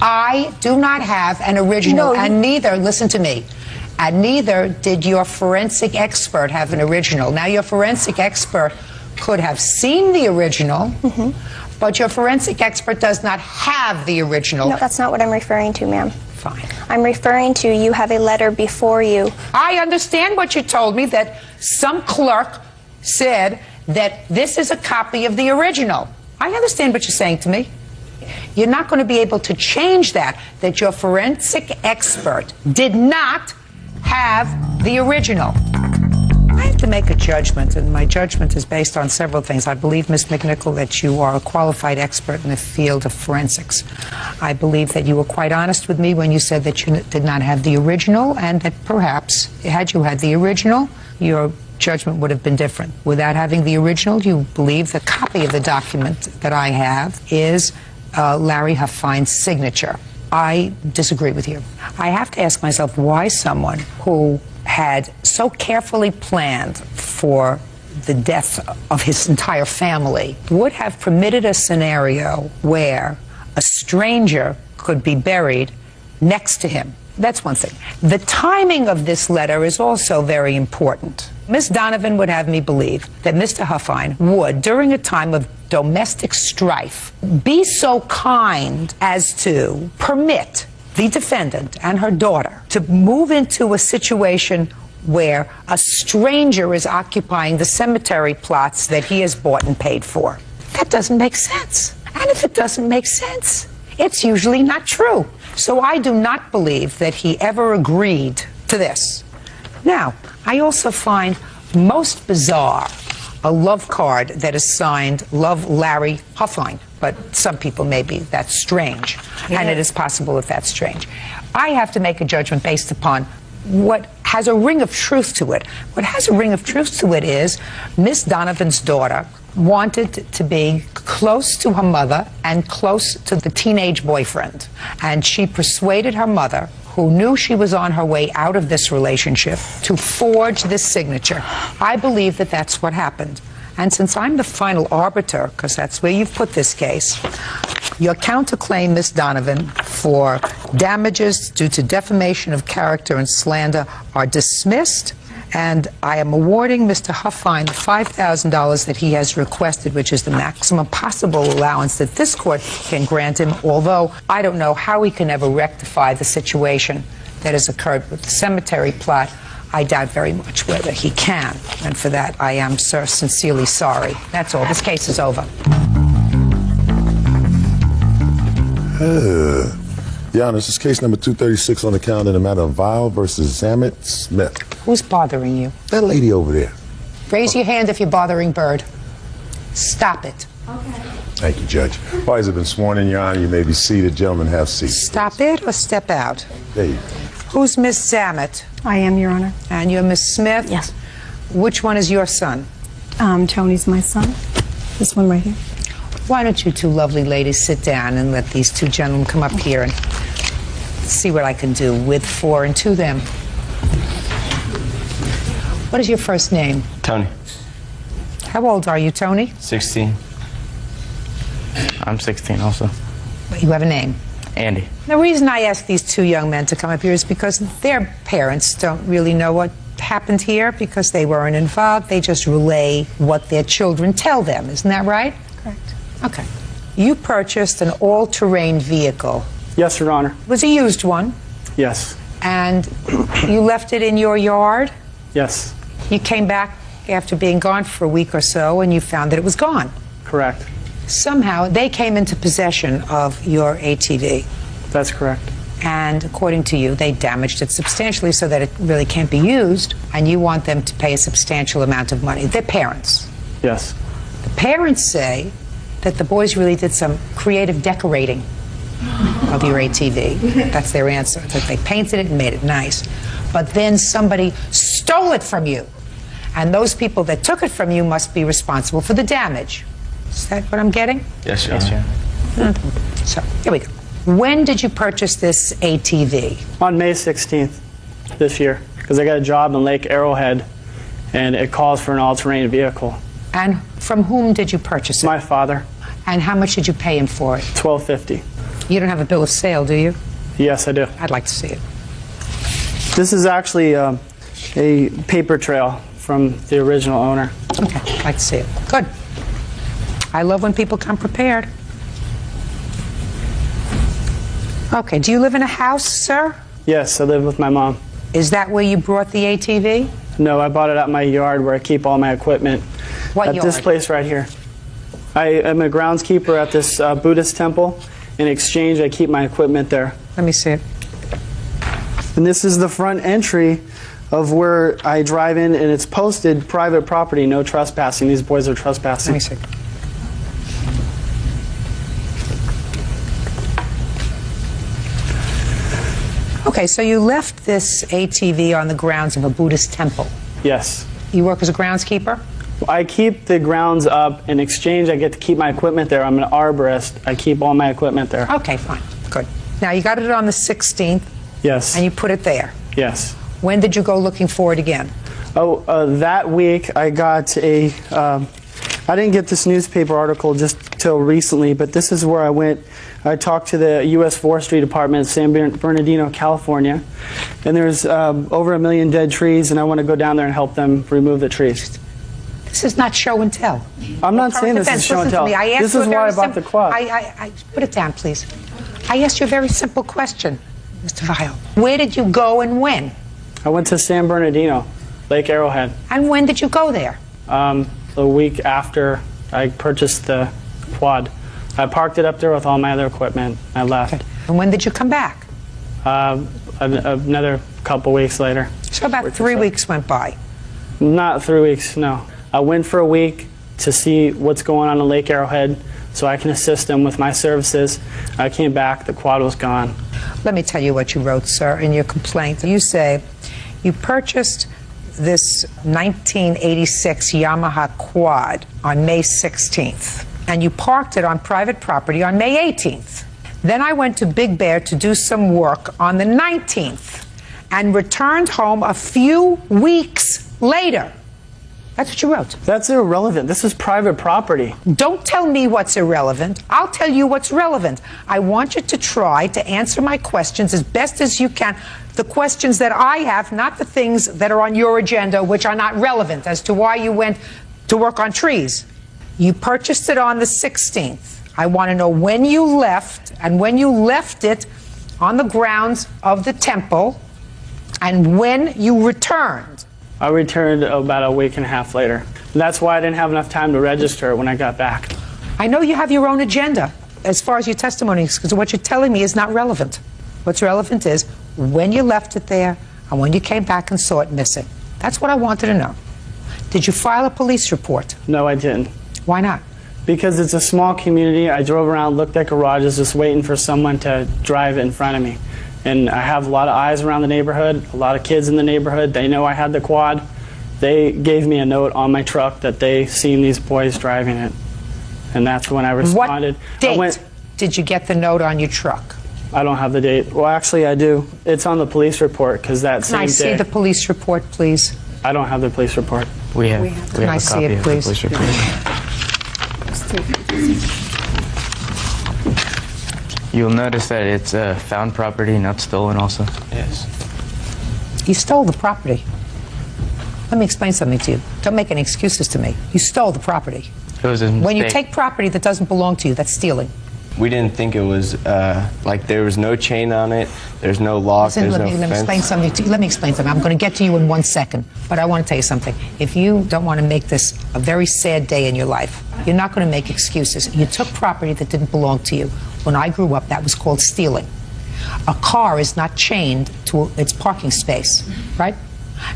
C: I do not have an original, and neither, listen to me, and neither did your forensic expert have an original. Now, your forensic expert could have seen the original, but your forensic expert does not have the original.
S: No, that's not what I'm referring to, ma'am.
C: Fine.
S: I'm referring to you have a letter before you.
C: I understand what you told me, that some clerk said that this is a copy of the original. I understand what you're saying to me. You're not going to be able to change that your forensic expert did not have the original. I have to make a judgment, and my judgment is based on several things. I believe, Ms. McNichol, that you are a qualified expert in the field of forensics. I believe that you were quite honest with me when you said that you did not have the original, and that perhaps, had you had the original, your judgment would have been different. Without having the original, you believe the copy of the document that I have is Larry Hufffine's signature. I disagree with you. I have to ask myself why someone who had so carefully planned for the death of his entire family would have permitted a scenario where a stranger could be buried next to him. That's one thing. The timing of this letter is also very important. Ms. Donovan would have me believe that Mr. Huffine would, during a time of domestic strife, be so kind as to permit the defendant and her daughter to move into a situation where a stranger is occupying the cemetery plots that he has bought and paid for. That doesn't make sense. And if it doesn't make sense, it's usually not true. So I do not believe that he ever agreed to this. Now, I also find most bizarre a love card that is signed Love Larry Huffine. But some people maybe that's strange, and it is possible that that's strange. I have to make a judgment based upon what has a ring of truth to it. What has a ring of truth to it is Miss Donovan's daughter wanted to be close to her mother and close to the teenage boyfriend. And she persuaded her mother, who knew she was on her way out of this relationship, to forge this signature. I believe that that's what happened. And since I'm the final arbiter, because that's where you've put this case, your counterclaim, Ms. Donovan, for damages due to defamation of character and slander are dismissed, and I am awarding Mr. Huffine the $5,000 that he has requested, which is the maximum possible allowance that this court can grant him, although I don't know how he can ever rectify the situation that has occurred with the cemetery plot. I doubt very much whether he can, and for that I am, sir, sincerely sorry. That's all. This case is over.
B: Your Honor, this is case number 236 on the calendar in the matter of Vile versus Zamet Smith.
C: Who's bothering you?
B: That lady over there.
C: Raise your hand if you're bothering Bird. Stop it.
B: Okay. Thank you, Judge. Parties have been sworn in, Your Honor. You may be seated. Gentlemen, have seats.
C: Stop it or step out.
B: There you go.
C: Who's Miss Zamet?
T: I am, Your Honor.
C: And you're Miss Smith?
T: Yes.
C: Which one is your son?
T: Tony's my son. This one right here.
C: Why don't you two lovely ladies sit down and let these two gentlemen come up here and see what I can do with, for, and to them. What is your first name?
U: Tony.
C: How old are you, Tony?
U: 16. I'm 16 also.
C: But you have a name?
U: Andy.
C: The reason I asked these two young men to come up here is because their parents don't really know what happened here because they weren't involved. They just relay what their children tell them. Isn't that right?
T: Correct.
C: Okay. You purchased an all-terrain vehicle.
V: Yes, Your Honor.
C: It was a used one.
V: Yes.
C: And you left it in your yard?
V: Yes.
C: You came back after being gone for a week or so and you found that it was gone.
V: Correct.
C: Somehow they came into possession of your ATV.
V: That's correct.
C: And according to you, they damaged it substantially so that it really can't be used, and you want them to pay a substantial amount of money. Their parents.
V: Yes.
C: The parents say that the boys really did some creative decorating of your ATV. That's their answer, that they painted it and made it nice. But then somebody stole it from you, and those people that took it from you must be responsible for the damage. Is that what I'm getting?
U: Yes, Your Honor.
C: So, here we go. When did you purchase this ATV?
V: On May 16th this year, because I got a job in Lake Arrowhead, and it calls for an all-terrain vehicle.
C: And from whom did you purchase it?
V: My father.
C: And how much did you pay him for it?
V: $12.50.
C: You don't have a bill of sale, do you?
V: Yes, I do.
C: I'd like to see it.
V: This is actually a paper trail from the original owner.
C: Okay, I'd like to see it. Good. I love when people come prepared. Okay, do you live in a house, sir?
V: Yes, I live with my mom.
C: Is that where you brought the ATV?
V: No, I bought it at my yard where I keep all my equipment.
C: What
V: at
C: yard?
V: this place right here. I am a groundskeeper at this Buddhist temple. In exchange, I keep my equipment there.
C: Let me see it.
V: And this is the front entry of where I drive in, and it's posted private property, no trespassing. These boys are trespassing.
C: Let me see. Okay, so you left this ATV on the grounds of a Buddhist temple.
V: Yes.
C: You work as a groundskeeper?
V: I keep the grounds up. In exchange, I get to keep my equipment there. I'm an arborist. I keep all my equipment there.
C: Okay, fine. Good. Now, you got it on the 16th.
V: Yes.
C: And you put it there.
V: Yes.
C: When did you go looking for it again?
V: Oh, that week I got a, I didn't get this newspaper article just till recently, but this is where I went. I talked to the U.S. Forestry Department in San Bernardino, California, and there's over 1 million dead trees, and I want to go down there and help them remove the trees.
C: This is not show and tell.
V: I'm not saying this is show and tell. This is why I bought the quad.
C: Put it down, please. I asked you a very simple question, Mr. Vile. Where did you go and when?
V: I went to San Bernardino, Lake Arrowhead.
C: And when did you go there?
V: The week after I purchased the quad. I parked it up there with all my other equipment. I left.
C: Okay. And when did you come back?
V: Another couple weeks later.
C: So about 3 weeks went by.
V: Not 3 weeks, no. I went for a week to see what's going on in Lake Arrowhead so I can assist them with my services. I came back, the quad was gone.
C: Let me tell you what you wrote, sir, in your complaint. You say you purchased this 1986 Yamaha quad on May 16th, and you parked it on private property on May 18th. Then I went to Big Bear to do some work on the 19th and returned home a few weeks later. That's what you wrote.
V: That's irrelevant. This is private property.
C: Don't tell me what's irrelevant. I'll tell you what's relevant. I want you to try to answer my questions as best as you can. The questions that I have, not the things that are on your agenda, which are not relevant as to why you went to work on trees. You purchased it on the 16th. I want to know when you left, and when you left it on the grounds of the temple, and when you returned.
V: I returned about a week and a half later. That's why I didn't have enough time to register it when I got back.
C: I know you have your own agenda as far as your testimony is, because what you're telling me is not relevant. What's relevant is when you left it there and when you came back and saw it missing. That's what I wanted to know. Did you file a police report?
V: No, I didn't.
C: Why not?
V: Because it's a small community. I drove around, looked at garages, just waiting for someone to drive in front of me. And I have a lot of eyes around the neighborhood, a lot of kids in the neighborhood. They know I had the quad. They gave me a note on my truck that they seen these boys driving it. And that's when I responded.
C: What date did you get the note on your truck?
V: I don't have the date. Well, actually, I do. It's on the police report, because that same day.
C: Can I see the police report, please?
V: I don't have the police report.
U: We have
C: Can I see it, please?
U: Police report. You'll notice that it's found property, not stolen also.
V: Yes.
C: You stole the property. Let me explain something to you. Don't make any excuses to me. You stole the property.
U: It was a mistake.
C: When you take property that doesn't belong to you, that's stealing.
N: We didn't think it was, like there was no chain on it, there's no lock,
C: Listen,
N: there's
C: let
N: no
C: me
N: fence.
C: explain something to you. Let me explain something. I'm going to get to you in 1 second, but I want to tell you something. If you don't want to make this a very sad day in your life, you're not going to make excuses. You took property that didn't belong to you. When I grew up, that was called stealing. A car is not chained to its parking space, right?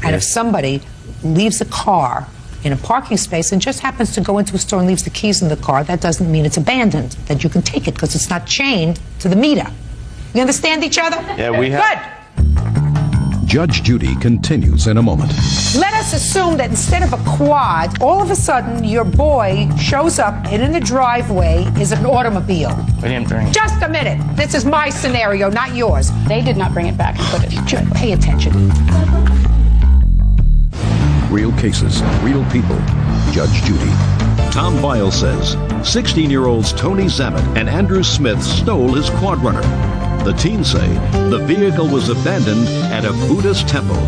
C: And if somebody leaves a car in a parking space and just happens to go into a store and leaves the keys in the car, that doesn't mean it's abandoned, that you can take it because it's not chained to the meter. We understand each other?
N: Yeah, we have.
C: Good.
A: Judge Judy continues in a moment.
C: Let us assume that instead of a quad, all of a sudden your boy shows up and in the driveway is an automobile.
U: We didn't bring it.
C: Just a minute. This is my scenario, not yours.
D: They did not bring it back and put it.
C: Pay attention.
A: Real cases, real people. Judge Judy. Tom Weil says 16-year-olds Tony Zammit and Andrew Smith stole his quad runner. The teens say the vehicle was abandoned at a Buddhist temple.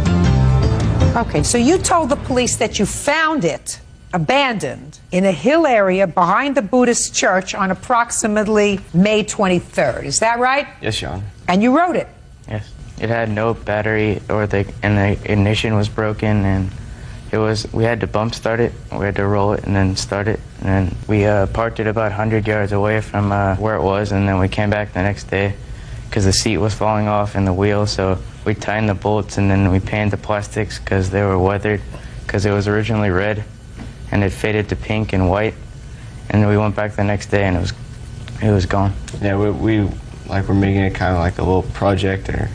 C: Okay, so you told the police that you found it abandoned in a hill area behind the Buddhist church on approximately May 23rd. Is that right?
U: Yes, Your Honor.
C: And you wrote it?
U: Yes. It had no battery, and the ignition was broken, and we had to bump start it, we had to roll it and then start it, and then we parked it about 100 yards away from where it was, and then we came back the next day because the seat was falling off and the wheel, so we tightened the bolts and then we painted the plastics because they were weathered, because it was originally red and it faded to pink and white, and then we went back the next day and it was gone.
D: Yeah, we we're making it kind of like a little project, or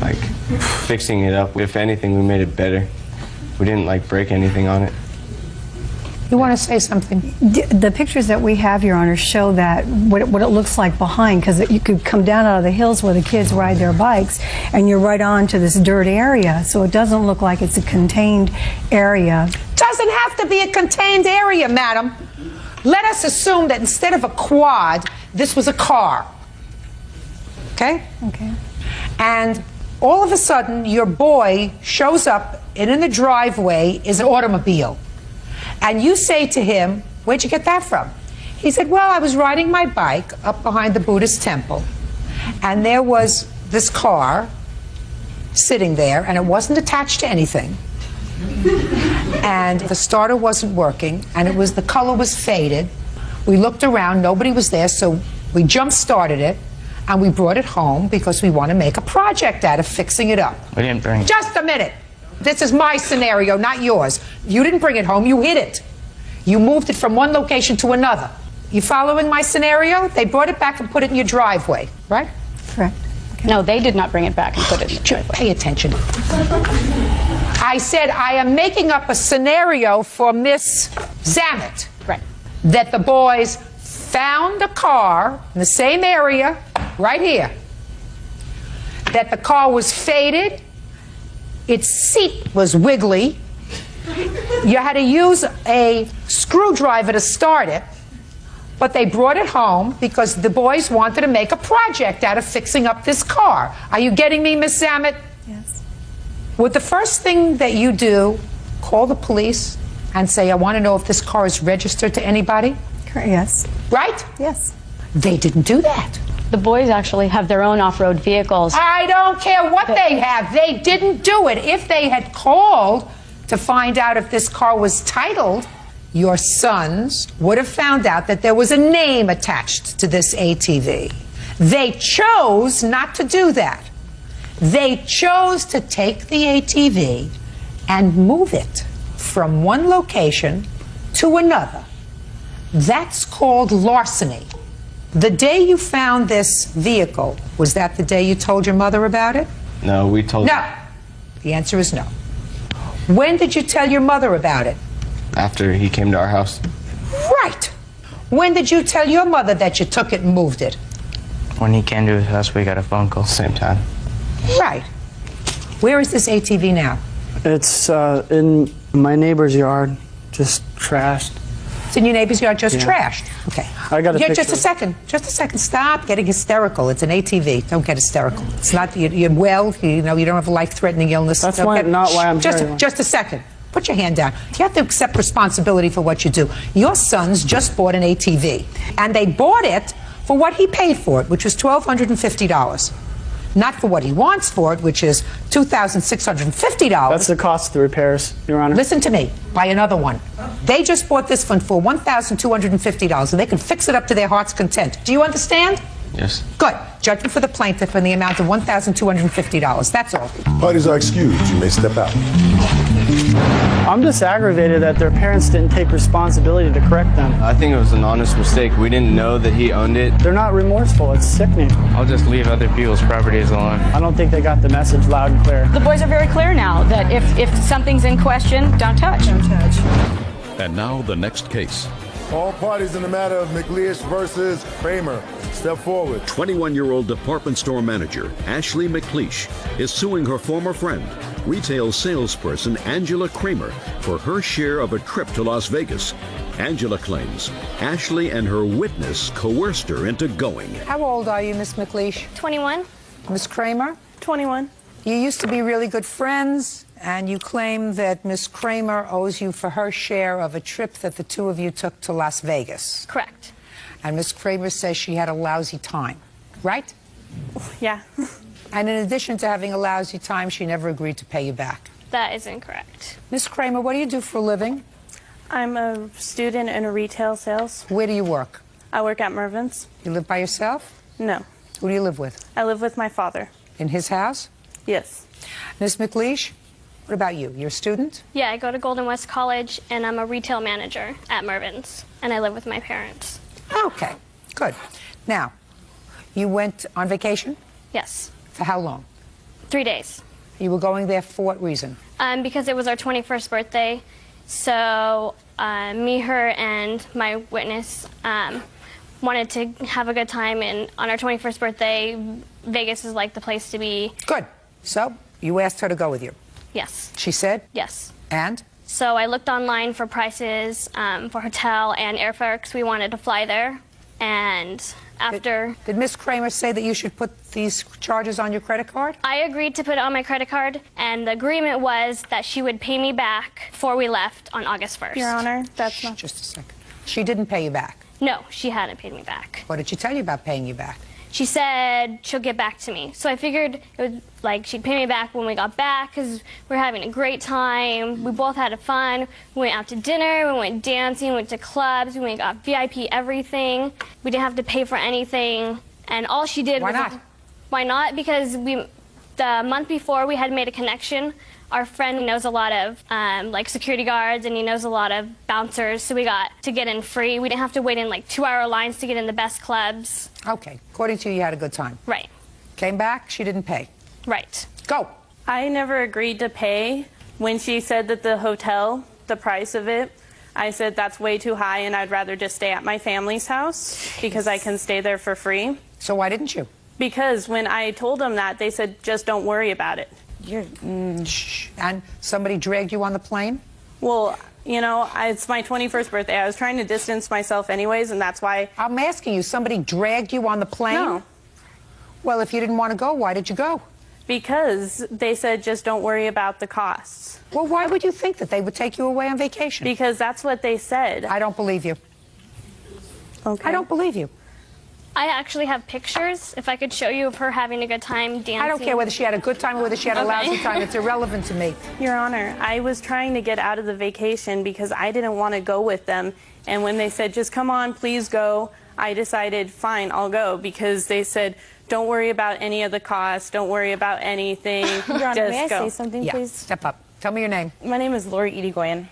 D: like fixing it up. If anything, we made it better. We didn't break anything on it.
C: You want to say something?
T: The pictures that we have, Your Honor, show that what it looks like behind, because you could come down out of the hills where the kids ride their bikes, and you're right on to this dirt area, so it doesn't look like it's a contained area.
C: Doesn't have to be a contained area, madam. Let us assume that instead of a quad, this was a car. Okay?
T: Okay.
C: And all of a sudden, your boy shows up, and in the driveway is an automobile. And you say to him, where'd you get that from? He said, well, I was riding my bike up behind the Buddhist temple, and there was this car sitting there, and it wasn't attached to anything. And the starter wasn't working, and the color was faded. We looked around, nobody was there, so we jump-started it, and we brought it home because we want to make a project out of fixing it up.
U: We didn't bring it.
C: Just a minute. This is my scenario, not yours. You didn't bring it home, you hid it. You moved it from one location to another. You following my scenario? They brought it back and put it in your driveway, right?
T: Correct.
E: Okay. No, they did not bring it back and put it in the driveway.
C: Pay attention. I said I am making up a scenario for Miss Zammit.
E: Right.
C: That the boys found a car in the same area, right here. That the car was faded. Its seat was wiggly. You had to use a screwdriver to start it, but they brought it home because the boys wanted to make a project out of fixing up this car. Are you getting me, Miss Zammit?
T: Yes.
C: Would the first thing that you do call the police and say, I want to know if this car is registered to anybody?
T: Correct. Yes.
C: Right?
T: Yes.
C: They didn't do that.
E: The boys actually have their own off-road vehicles.
C: I don't care what they have. They didn't do it. If they had called to find out if this car was titled, your sons would have found out that there was a name attached to this ATV. They chose not to do that. They chose to take the ATV and move it from one location to another. That's called larceny. The day you found this vehicle, was that the day you told your mother about it?
D: No, we told
C: No. The answer is no. When did you tell your mother about it?
D: after he came to our house.
C: Right. When did you tell your mother that you took it and moved it?
U: When he came to his house, we got a phone call.
D: Same time.
C: Right. Where is this ATV now?
V: It's in my neighbor's yard, just trashed.
C: It's in your neighbor's yard, just trashed. Okay.
V: I got a picture.
C: Just a second. Just a second. Stop getting hysterical. It's an ATV. Don't get hysterical. It's not. You're well. You know. You don't have a life-threatening illness.
V: That's not why I'm
C: just.
V: here.
C: Just a second. Put your hand down. You have to accept responsibility for what you do. Your sons just bought an ATV, and they bought it for what he paid for it, which was $1,250. Not for what he wants for it, which is $2,650.
V: That's the cost of the repairs, Your Honor.
C: Listen to me. Buy another one. They just bought this one for $1,250, and they can fix it up to their heart's content. Do you understand?
D: Yes.
C: Good. Judgment for the plaintiff in the amount of $1,250. That's all.
B: Parties are excused. You may step out.
V: I'm just aggravated that their parents didn't take responsibility to correct them.
D: I think it was an honest mistake. We didn't know that he owned it.
V: They're not remorseful. It's sickening.
U: I'll just leave other people's properties alone.
V: I don't think they got the message loud and clear.
E: The boys are very clear now that if something's in question, don't touch.
V: Don't touch.
A: And now the next case.
B: All parties in the matter of McLeish versus Kramer, step forward.
A: 21-year-old department store manager Ashley McLeish is suing her former friend, retail salesperson Angela Kramer, for her share of a trip to Las Vegas. Angela claims Ashley and her witness coerced her into going.
C: How old are you, Miss McLeish?
M: 21.
C: Miss Kramer?
O: 21.
C: You used to be really good friends, and you claim that Miss Kramer owes you for her share of a trip that the two of you took to Las Vegas.
M: Correct.
C: And Miss Kramer says she had a lousy time, right?
O: Yeah.
C: And in addition to having a lousy time, she never agreed to pay you back.
M: That is incorrect.
C: Miss Kramer, what do you do for a living?
O: I'm a student in a retail sales.
C: Where do you work?
O: I work at Mervin's.
C: You live by yourself?
O: No.
C: Who do you live with?
O: I live with my father.
C: In his house?
O: Yes.
C: Miss McLeish, what about you? You're a student?
M: Yeah, I go to Golden West College, and I'm a retail manager at Mervin's, and I live with my parents.
C: Okay, good. Now, you went on vacation?
M: Yes.
C: For how long?
M: 3 days.
C: You were going there for what reason?
M: Because it was our 21st birthday, so me, her, and my witness wanted to have a good time, and on our 21st birthday, Vegas is like the place to be.
C: Good. So, you asked her to go with you?
M: Yes.
C: She said?
M: Yes.
C: And?
M: So I looked online for prices for hotel and airfare because we wanted to fly there. And after...
C: Did Miss Kramer say that you should put these charges on your credit card?
M: I agreed to put it on my credit card, and the agreement was that she would pay me back before we left on August 1st.
O: Your Honor, that's not...
C: Just a second. She didn't pay you back?
M: No, she hadn't paid me back.
C: What did she tell you about paying you back?
M: She said she'll get back to me. So I figured it would, like, she'd pay me back when we got back because we're having a great time. We both had fun. We went out to dinner, we went dancing, we went to clubs, we went got VIP everything. We didn't have to pay for anything. And all she did was...
C: Why not?
M: Why not? Because the month before we had made a connection. Our friend knows a lot of like security guards, and he knows a lot of bouncers, so we got to get in free. We didn't have to wait in like 2-hour lines to get in the best clubs.
C: Okay. According to you, you had a good time.
M: Right.
C: Came back, she didn't pay.
M: Right.
C: Go.
O: I never agreed to pay. When she said that the hotel, the price of it, I said that's way too high and I'd rather just stay at my family's house because I can stay there for free.
C: So why didn't you?
O: Because when I told them that, they said, just don't worry about it.
C: And somebody dragged you on the plane?
O: Well, you know, it's my 21st birthday. I was trying to distance myself anyways, and that's why...
C: I'm asking you, somebody dragged you on the plane?
O: No.
C: Well, if you didn't want to go, why did you go?
O: Because they said just don't worry about the costs.
C: Well, why would you think that they would take you away on vacation?
O: Because that's what they said.
C: I don't believe you.
O: Okay.
C: I don't believe you.
M: I actually have pictures, if I could show you, of her having a good time dancing.
C: I don't care whether she had a good time or whether she had a lousy time. It's irrelevant to me.
O: Your Honor, I was trying to get out of the vacation because I didn't want to go with them. And when they said, just come on, please go, I decided, fine, I'll go. Because they said, don't worry about any of the costs, don't worry about anything.
G: Your Honor,
O: just
G: may I
O: go.
G: say something, please?
C: Step up. Tell me your name.
G: My name is Lori Irigoyen.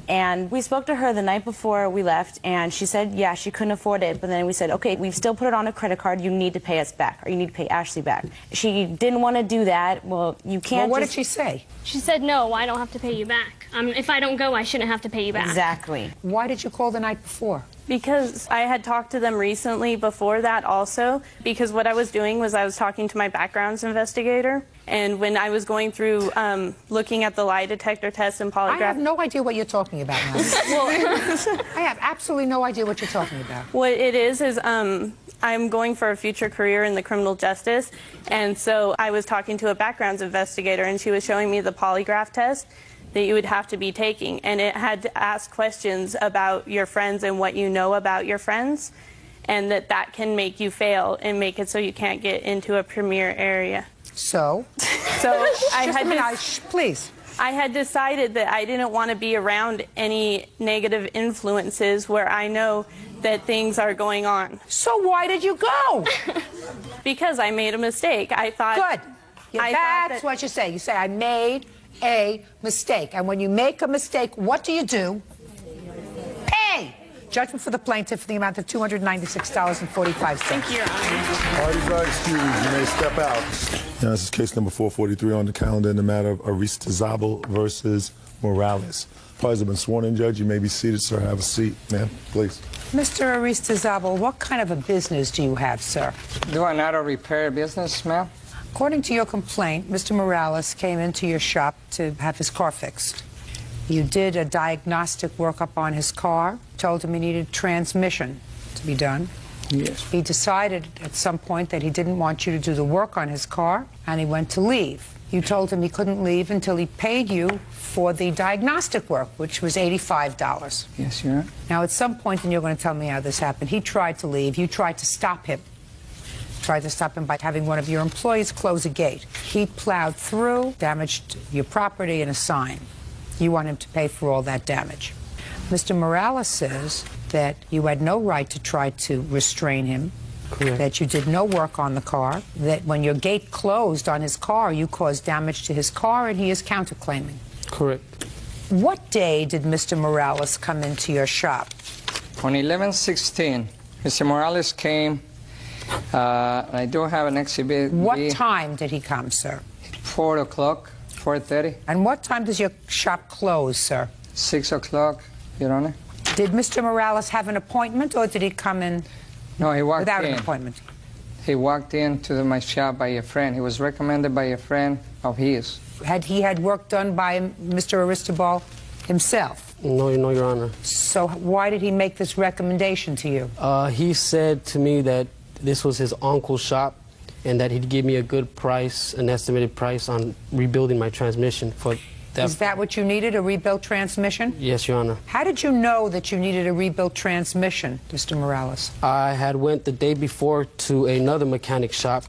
G: And we spoke to her the night before we left, and she said, yeah, she couldn't afford it. But then we said, okay, we've still put it on a credit card. You need to pay us back, or you need to pay Ashley back. She didn't want to do that. Well, you can't.
C: Well, what did she say?
M: She said, no, I don't have to pay you back. If I don't go, I shouldn't have to pay you back.
G: Exactly.
C: Why did you call the night before?
O: Because I had talked to them recently before that also, because what I was doing was I was talking to my backgrounds investigator, and when I was going through looking at the lie detector test and polygraph...
C: I have no idea what you're talking about now.
O: Well,
C: I have absolutely no idea what you're talking about.
O: What it is I'm going for a future career in the criminal justice, and so I was talking to a backgrounds investigator, and she was showing me the polygraph test that you would have to be taking, and it had to ask questions about your friends and what you know about your friends, and that can make you fail and make it so you can't get into a premier area.
C: So
O: I had
C: please.
O: I had decided that I didn't want to be around any negative influences where I know that things are going on.
C: So why did you go?
O: Because I made a mistake. I thought...
C: Good. Yeah, that's what you say. You say, I made a mistake. And when you make a mistake, what do? Pay! Judgment for the plaintiff for the amount of $296.45.
G: Thank you, Your Honor.
B: Parties are excused. You may step out. Now, this is case number 443 on the calendar in the matter of Aristizabal versus Morales. Parties have been sworn in, Judge. You may be seated, sir. Have a seat, ma'am, please.
C: Mr. Aristizabal, what kind of a business do you have, sir?
H: Do an auto repair business, ma'am?
C: According to your complaint, Mr. Morales came into your shop to have his car fixed. You did a diagnostic workup on his car, told him he needed transmission to be done.
H: Yes.
C: He decided at some point that he didn't want you to do the work on his car, and he went to leave. You told him he couldn't leave until he paid you for the diagnostic work, which was $85.
H: Yes, Your Honor.
C: Now, at some point, and you're going to tell me how this happened, he tried to leave. You tried to stop him. Tried to stop him by having one of your employees close a gate. He plowed through, damaged your property and a sign. You want him to pay for all that damage. Mr. Morales says that you had no right to try to restrain him.
H: Correct.
C: That you did no work on the car, that when your gate closed on his car, you caused damage to his car, and he is counterclaiming.
H: Correct.
C: What day did Mr. Morales come into your shop?
H: On 11/16, Mr. Morales came. I do have an exhibit.
C: What time did he come, sir?
H: 4 o'clock, 4:30.
C: And what time does your shop close, sir?
H: 6 o'clock, Your Honor.
C: Did Mr. Morales have an appointment, or did he come in
H: No, he walked
C: without
H: in.
C: an appointment?
H: He walked into my shop by a friend. He was recommended by a friend of his.
C: Had he had work done by Mr. Aristizabal himself?
I: No, Your Honor.
C: So why did he make this recommendation to you?
I: He said to me that this was his uncle's shop and that he'd give me a good price, an estimated price on rebuilding my transmission for that.
C: Is that what you needed, a rebuilt transmission?
I: Yes, Your Honor.
C: How did you know that you needed a rebuilt transmission, Mr. Morales?
I: I had went the day before to another mechanic shop,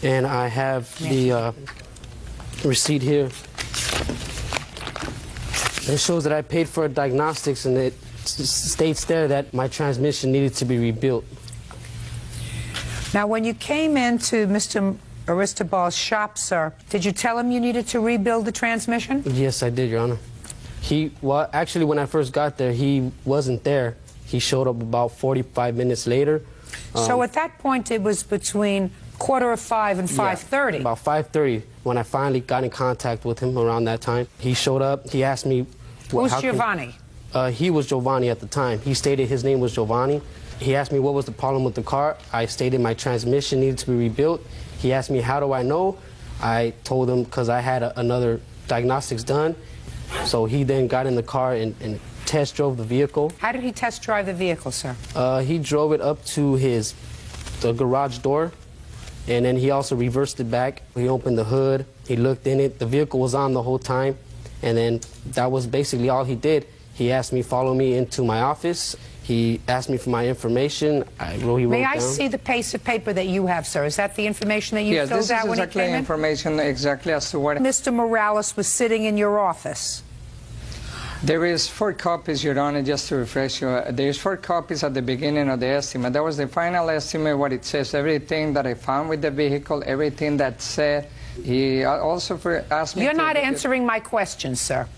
I: and I have the receipt here. It shows that I paid for diagnostics, and it states there that my transmission needed to be rebuilt.
C: Now, when you came into Mr. Aristibal's shop, sir, did you tell him you needed to rebuild the transmission?
I: Yes, I did, Your Honor. Well, actually, when I first got there, he wasn't there. He showed up about 45 minutes later.
C: So at that point, it was between 4:45 and 5:30.
I: Yeah, about 5:30, when I finally got in contact with him around that time. He showed up. He asked me...
C: Who's Giovanni?
I: He was Giovanni at the time. He stated his name was Giovanni. He asked me what was the problem with the car. I stated my transmission needed to be rebuilt. He asked me, how do I know? I told him because I had another diagnostics done. So he then got in the car and test drove the vehicle.
C: How did he test drive the vehicle, sir?
I: He drove it up to the garage door, and then he also reversed it back. He opened the hood. He looked in it. The vehicle was on the whole time, and then that was basically all he did. He asked me, follow me into my office. He asked me for my information.
C: May I see the piece of paper that you have, sir? Is that the information that you filled out when you came in?
H: Yes, this is exactly information exactly as to what...
C: Mr. Morales was sitting in your office.
H: There is 4 copies, Your Honor, just to refresh you. There's 4 copies at the beginning of the estimate. That was the final estimate, what it says, everything that I found with the vehicle, everything that said. He also asked me...
C: You're not answering my question, sir.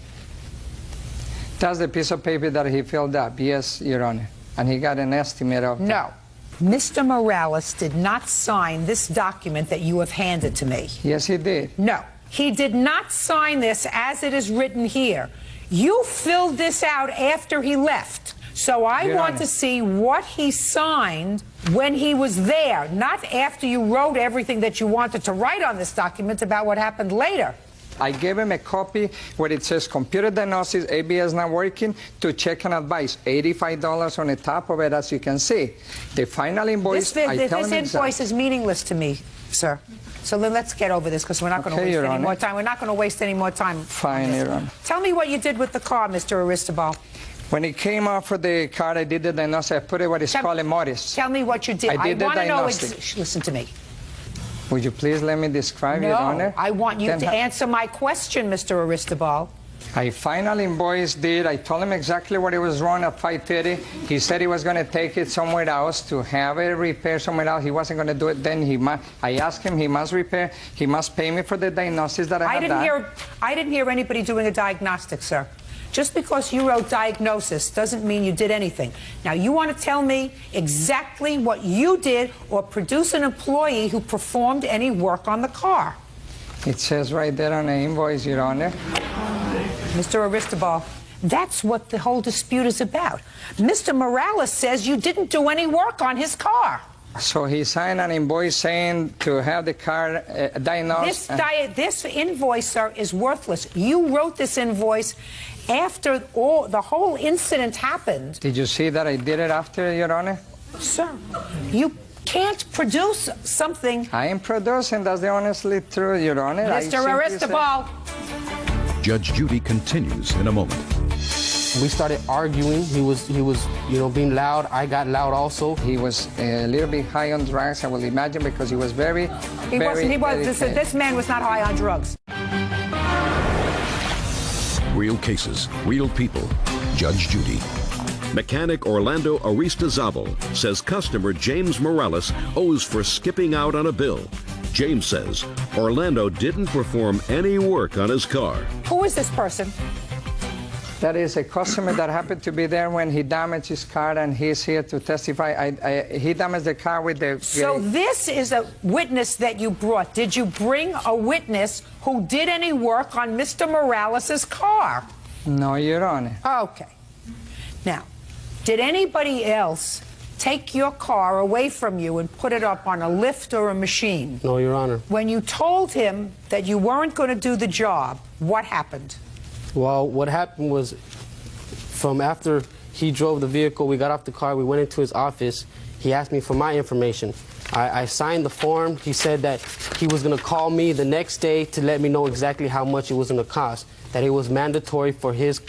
H: That's the piece of paper that he filled up, yes, Your Honor. And he got an estimate of...
C: No. Mr. Morales did not sign this document that you have handed to me.
H: Yes, he did.
C: No. He did not sign this as it is written here. You filled this out after he left. So I want to see what he signed when he was there, not after you wrote everything that you wanted to write on this document about what happened later.
H: I gave him a copy where it says computer diagnosis, ABS not working, to check and advice. $85 on the top of it, as you can see. The final invoice,
C: This invoice is meaningless to me, sir. So then let's get over this, because we're not going to waste any more time. We're not going to waste any more time.
H: Fine, Your Honor.
C: Tell me what you did with the car, Mr. Aristizabal.
H: When it came off of the car, I did the diagnosis. I put it what is called a Morris.
C: Tell me what you did.
H: I did the
C: want to know.
H: diagnostic.
C: Listen to me.
H: Would you please let me describe, Your Honor?
C: No, I want you to answer my question, Mr. Aristizabal.
H: I final invoice did. I told him exactly what it was wrong at 5:30. He said he was going to take it somewhere else to have it repaired somewhere else. He wasn't going to do it. Then I asked him, he must repair. He must pay me for the diagnosis that I had done.
C: I didn't hear anybody doing a diagnostic, sir. Just because you wrote diagnosis doesn't mean you did anything. Now, you want to tell me exactly what you did or produce an employee who performed any work on the car.
H: It says right there on the invoice, Your Honor.
C: Mr. Aristobal, that's what the whole dispute is about. Mr. Morales says you didn't do any work on his car.
H: So he signed an invoice saying to have the car diagnosed.
C: This invoice, sir, is worthless. You wrote this invoice after the whole incident happened.
H: Did you see that I did it after, Your Honor?
C: Sir, you can't produce something.
H: I am producing. That's the honestly true, Your Honor.
C: Mr. Aristobal.
A: Judge Judy continues in a moment.
I: We started arguing. He was, being loud. I got loud also.
H: He was a little bit high on drugs, I will imagine, because he was very,
C: This man was not high on drugs.
A: Real cases, real people. Judge Judy. Mechanic Orlando Aristizabal says customer James Morales owes for skipping out on a bill. James says Orlando didn't perform any work on his car.
C: Who is this person?
H: That is a customer that happened to be there when he damaged his car, and he's here to testify. He damaged the car with the...
C: So this is a witness that you brought. Did you bring a witness who did any work on Mr. Morales' car?
H: No, Your Honor.
C: Okay. Now, did anybody else take your car away from you and put it up on a lift or a machine?
I: No, Your Honor.
C: When you told him that you weren't going to do the job, what happened?
I: Well, what happened was, from after he drove the vehicle, we got off the car, we went into his office. He asked me for my information. I signed the form. He said that he was going to call me the next day to let me know exactly how much it was going to cost, that it was mandatory for his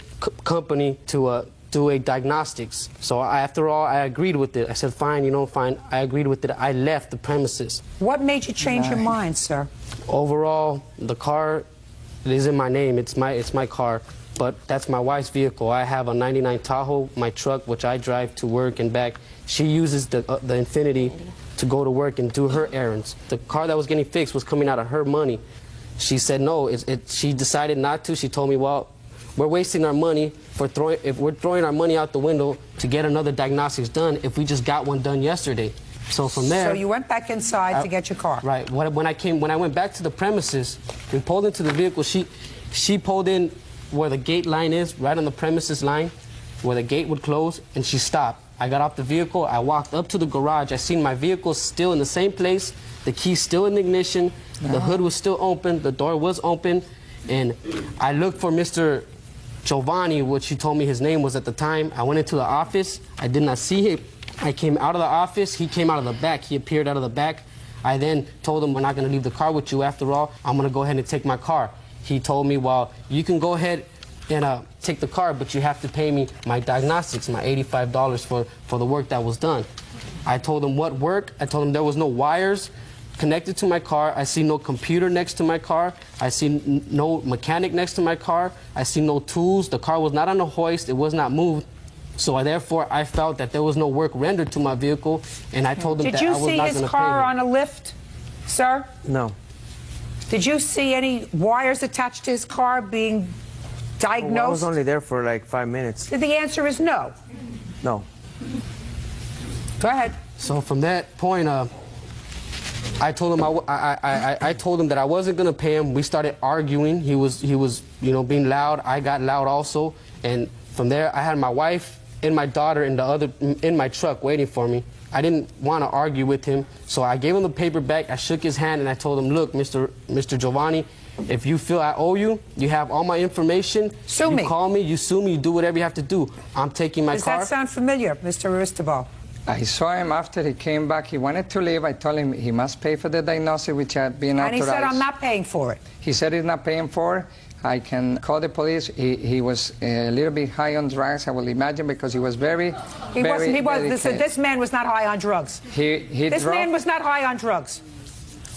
I: company to do a diagnostics. So after all, I agreed with it. I said, fine, fine. I agreed with it. I left the premises.
C: What made you change your mind, sir?
I: Overall, the car is in my name. It's my car, but that's my wife's vehicle. I have a 99 Tahoe, my truck, which I drive to work and back. She uses the Infiniti to go to work and do her errands. The car that was getting fixed was coming out of her money. She said no. She decided not to. She told me, well, we're wasting our money if we're throwing our money out the window to get another diagnostics done if we just got one done yesterday. So from there...
C: So you went back inside to get your car?
I: Right. When I went back to the premises, we pulled into the vehicle. She pulled in where the gate line is, right on the premises line, where the gate would close, and she stopped. I got off the vehicle. I walked up to the garage. I seen my vehicle still in the same place. The key still in the ignition. The hood was still open. The door was open. And I looked for Mr. Giovanni, which he told me his name was at the time. I went into the office. I did not see him. I came out of the office. He came out of the back. He appeared out of the back. I then told him, we're not going to leave the car with you. After all, I'm going to go ahead and take my car. He told me, well, you can go ahead and take the car, but you have to pay me my diagnostics, my $85 for the work that was done. I told him what work. I told him there was no wires connected to my car. I see no computer next to my car. I see no mechanic next to my car. I see no tools. The car was not on a hoist. It was not moved. So therefore, I felt that there was no work rendered to my vehicle, and I told him that I was not going to pay him.
C: Did you see his car on a lift, sir?
I: No.
C: Did you see any wires attached to his car being diagnosed?
J: Well, I was only there for like 5 minutes.
C: The answer is no.
J: No.
C: Go ahead.
I: So from that point, I told him I told him that I wasn't going to pay him. We started arguing. He was being loud. I got loud also, and from there I had my wife and my daughter in my truck waiting for me. I didn't want to argue with him, so I gave him the paper back. I shook his hand and I told him, look, Mr. Giovanni, if you feel I owe you, you have all my information.
C: Sue me.
I: You call me, you sue me, you do whatever you have to do. I'm taking my car.
C: Does that sound familiar, Mr. Aristobal?
H: I saw him after he came back. He wanted to leave. I told him he must pay for the diagnosis, which had been authorized.
C: And he said, I'm not paying for it.
H: He said he's not paying for it. I can call the police. He was a little bit high on drugs, I will imagine, because he was very,
C: This man was not high on drugs. This man was not high on drugs.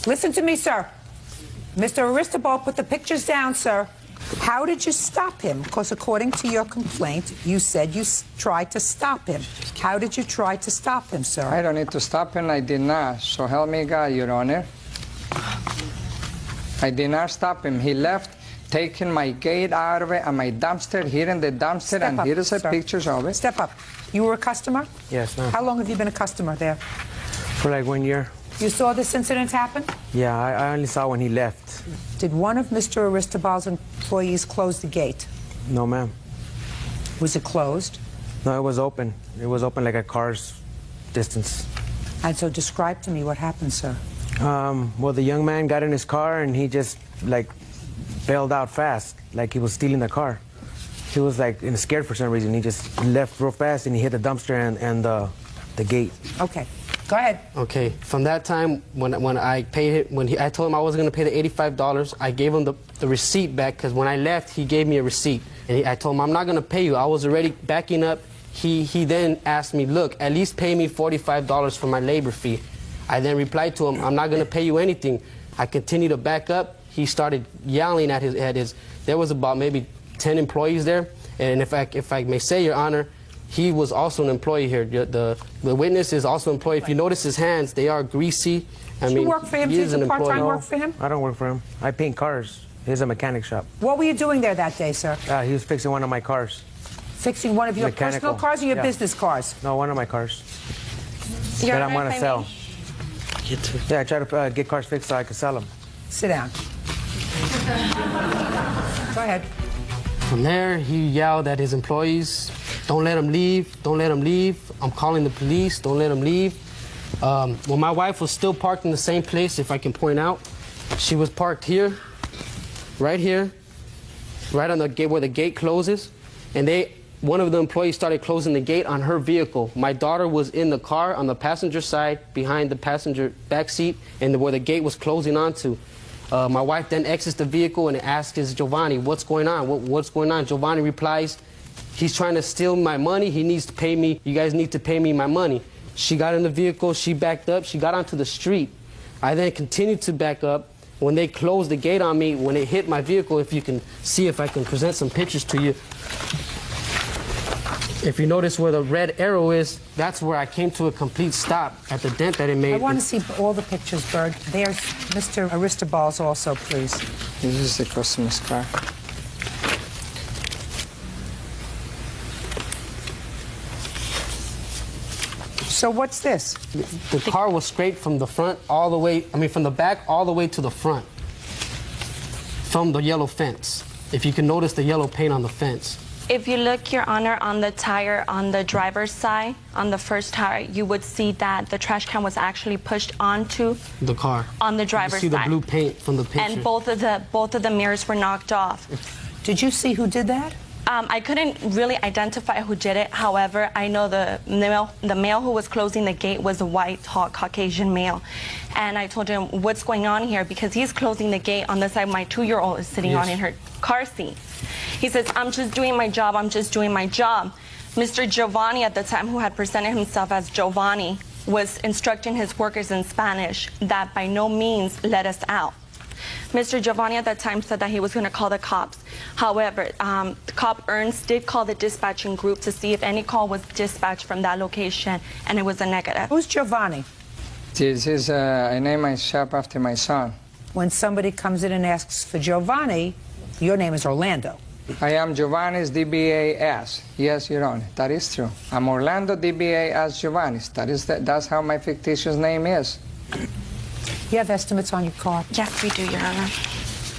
C: Listen to me, sir. Mr. Aristobal, put the pictures down, sir. How did you stop him? Because according to your complaint, you said you tried to stop him. How did you try to stop him, sir?
H: I don't need to stop him. I did not. So help me God, Your Honor. I did not stop him. He left taking my gate out of it and my dumpster, here in the dumpster, and here is pictures of it.
C: Step up. You were a customer?
J: Yes, ma'am.
C: How long have you been a customer there?
J: For like 1 year.
C: You saw this incident happen?
J: Yeah, I only saw when he left.
C: Did one of Mr. Aristobal's employees close the gate?
J: No, ma'am.
C: Was it closed?
J: No, it was open. It was open like a car's distance.
C: And so describe to me what happened, sir.
J: Well, the young man got in his car and he just like bailed out fast, like he was stealing the car. He was like scared for some reason. He just left real fast and he hit the dumpster and the gate.
C: Okay, go ahead.
I: Okay, from that time when I paid it, I told him I wasn't going to pay the $85, I gave him the receipt back because when I left, he gave me a receipt. And I told him, I'm not going to pay you. I was already backing up. He then asked me, look, at least pay me $45 for my labor fee. I then replied to him, I'm not going to pay you anything. I continued to back up. He started yelling at his there was about maybe 10 employees there. And if I may say, Your Honor, he was also an employee here. The witness is also an employee. If you notice his hands, they are greasy.
C: Did you work for him? Did you part-time work for him?
J: I don't work for him. I paint cars. He's a mechanic shop.
C: What were you doing there that day, sir?
J: He was fixing one of my cars.
C: Fixing one of your personal cars or your business cars?
J: No, one of my cars that I'm going to sell. Yeah, I try to get cars fixed so I can sell them.
C: Sit down. Go ahead.
I: From there, he yelled at his employees, don't let him leave, don't let him leave. I'm calling the police, don't let him leave. Well, my wife was still parked in the same place, if I can point out. She was parked here, right on the gate where the gate closes. And one of the employees started closing the gate on her vehicle. My daughter was in the car on the passenger side, behind the passenger back seat, and where the gate was closing onto. My wife then exits the vehicle and asks Giovanni, what's going on? What's going on? Giovanni replies, he's trying to steal my money. He needs to pay me. You guys need to pay me my money. She got in the vehicle. She backed up. She got onto the street. I then continued to back up. When they closed the gate on me, when it hit my vehicle, if you can see, if I can present some pictures to you. If you notice where the red arrow is, that's where I came to a complete stop at the dent that it made.
C: I want to see all the pictures, Berg. There's Mr. Aristobal's also, please.
H: This is the customer's car.
C: So what's this?
I: The car was scraped from the front all the way, from the back all the way to the front from the yellow fence. If you can notice the yellow paint on the fence.
F: If you look, Your Honor, on the tire on the driver's side, on the first tire, you would see that the trash can was actually pushed onto
I: the car.
F: On the driver's side.
I: You see the blue paint from the picture.
F: And both of the mirrors were knocked off.
C: Did you see who did that?
F: I couldn't really identify who did it. However, I know the male who was closing the gate was a white, tall, Caucasian male. And I told him, what's going on here? Because he's closing the gate on the side my 2-year-old is sitting on in her car seat. He says, I'm just doing my job. I'm just doing my job. Mr. Giovanni at the time, who had presented himself as Giovanni, was instructing his workers in Spanish that by no means let us out. Mr. Giovanni at that time said that he was going to call the cops. However, the cop Ernst did call the dispatching group to see if any call was dispatched from that location, and it was a negative.
C: Who's Giovanni?
H: This is, I named my shop after my son.
C: When somebody comes in and asks for Giovanni, your name is Orlando.
H: I am Giovanni's DBA-S. Yes, Your Honor, that is true. I'm Orlando DBA-S Giovanni's. That's how my fictitious name is.
C: You have estimates on your car?
F: Yes, we do, Your Honor.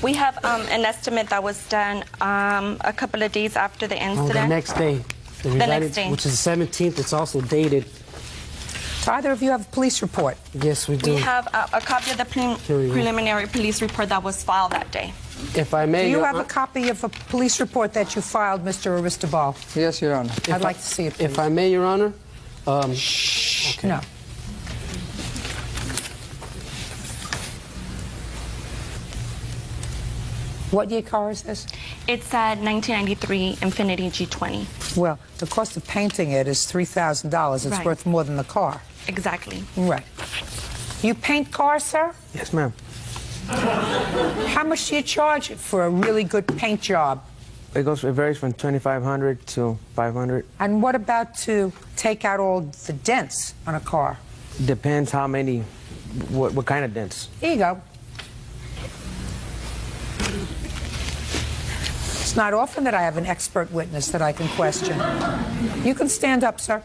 F: We have an estimate that was done a couple of days after the incident.
I: The next day. The
F: next day.
I: Which is the 17th. It's also dated.
C: Do either of you have a police report?
I: Yes, we do.
F: We have a copy of the preliminary police report that was filed that day.
I: If I may...
C: Do you have a copy of a police report that you filed, Mr. Aristobal?
H: Yes, Your Honor.
C: I'd like to see it, please.
I: If I may, Your Honor.
C: Shh.
I: Okay.
C: No. What year car is this?
F: It's a 1993 Infiniti G20.
C: Well, the cost of painting it is $3,000. It's
F: Right.
C: worth more than the car.
F: Exactly.
C: Right. You paint cars, sir?
J: Yes, ma'am.
C: How much do you charge for a really good paint job?
J: It varies from $2,500 to $500.
C: And what about to take out all the dents on a car?
J: Depends how many, what kind of dents.
C: Here you go. not often that I have an expert witness that I can question. You can stand up, sir.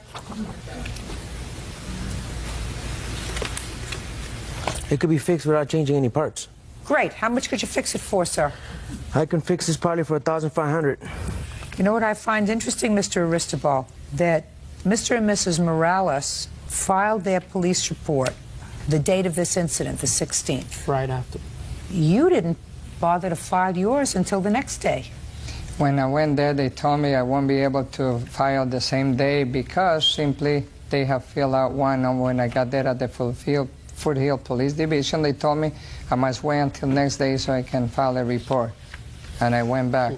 J: It could be fixed without changing any parts.
C: Great. How much could you fix it for, sir?
J: I can fix this probably for $1,500.
C: You know what I find interesting, Mr. Aristobal? That Mr. and Mrs. Morales filed their police report the date of this incident, the 16th.
I: Right after.
C: You didn't bother to file yours until the next day.
H: When I went there, they told me I won't be able to file the same day because simply they have filled out one. And when I got there at the Foothill Police Division, they told me I must wait until next day so I can file a report. And I went back.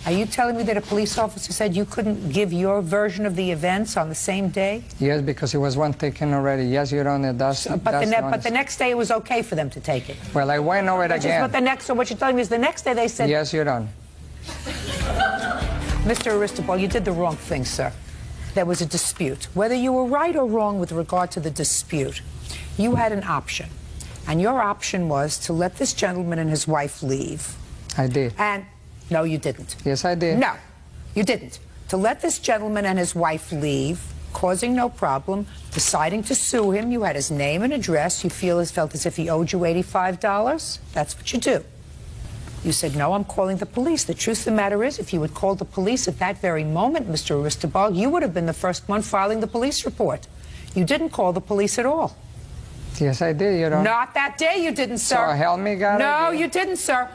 C: Are you telling me that a police officer said you couldn't give your version of the events on the same day?
H: Yes, because it was one taken already. Yes, Your Honor, that's
C: but the next day it was okay for them to take it.
H: Well, I went over it again.
C: So what you're telling me is the next day they said...
H: Yes, Your Honor.
C: Mr. Aristobal, you did the wrong thing, sir. There was a dispute. Whether you were right or wrong with regard to the dispute, you had an option. And your option was to let this gentleman and his wife leave.
H: I did.
C: And no, you didn't.
H: Yes, I did.
C: No, you didn't. To let this gentleman and his wife leave, causing no problem, deciding to sue him, you had his name and address, you felt as if he owed you $85, that's what you do. You said, no, I'm calling the police. The truth of the matter is, if you had called the police at that very moment, Mr. Aristobal, you would have been the first one filing the police report. You didn't call the police at all.
H: Yes, I did, Your Honor.
C: Not that day you didn't, sir.
H: So help me God.
C: No, you didn't, sir.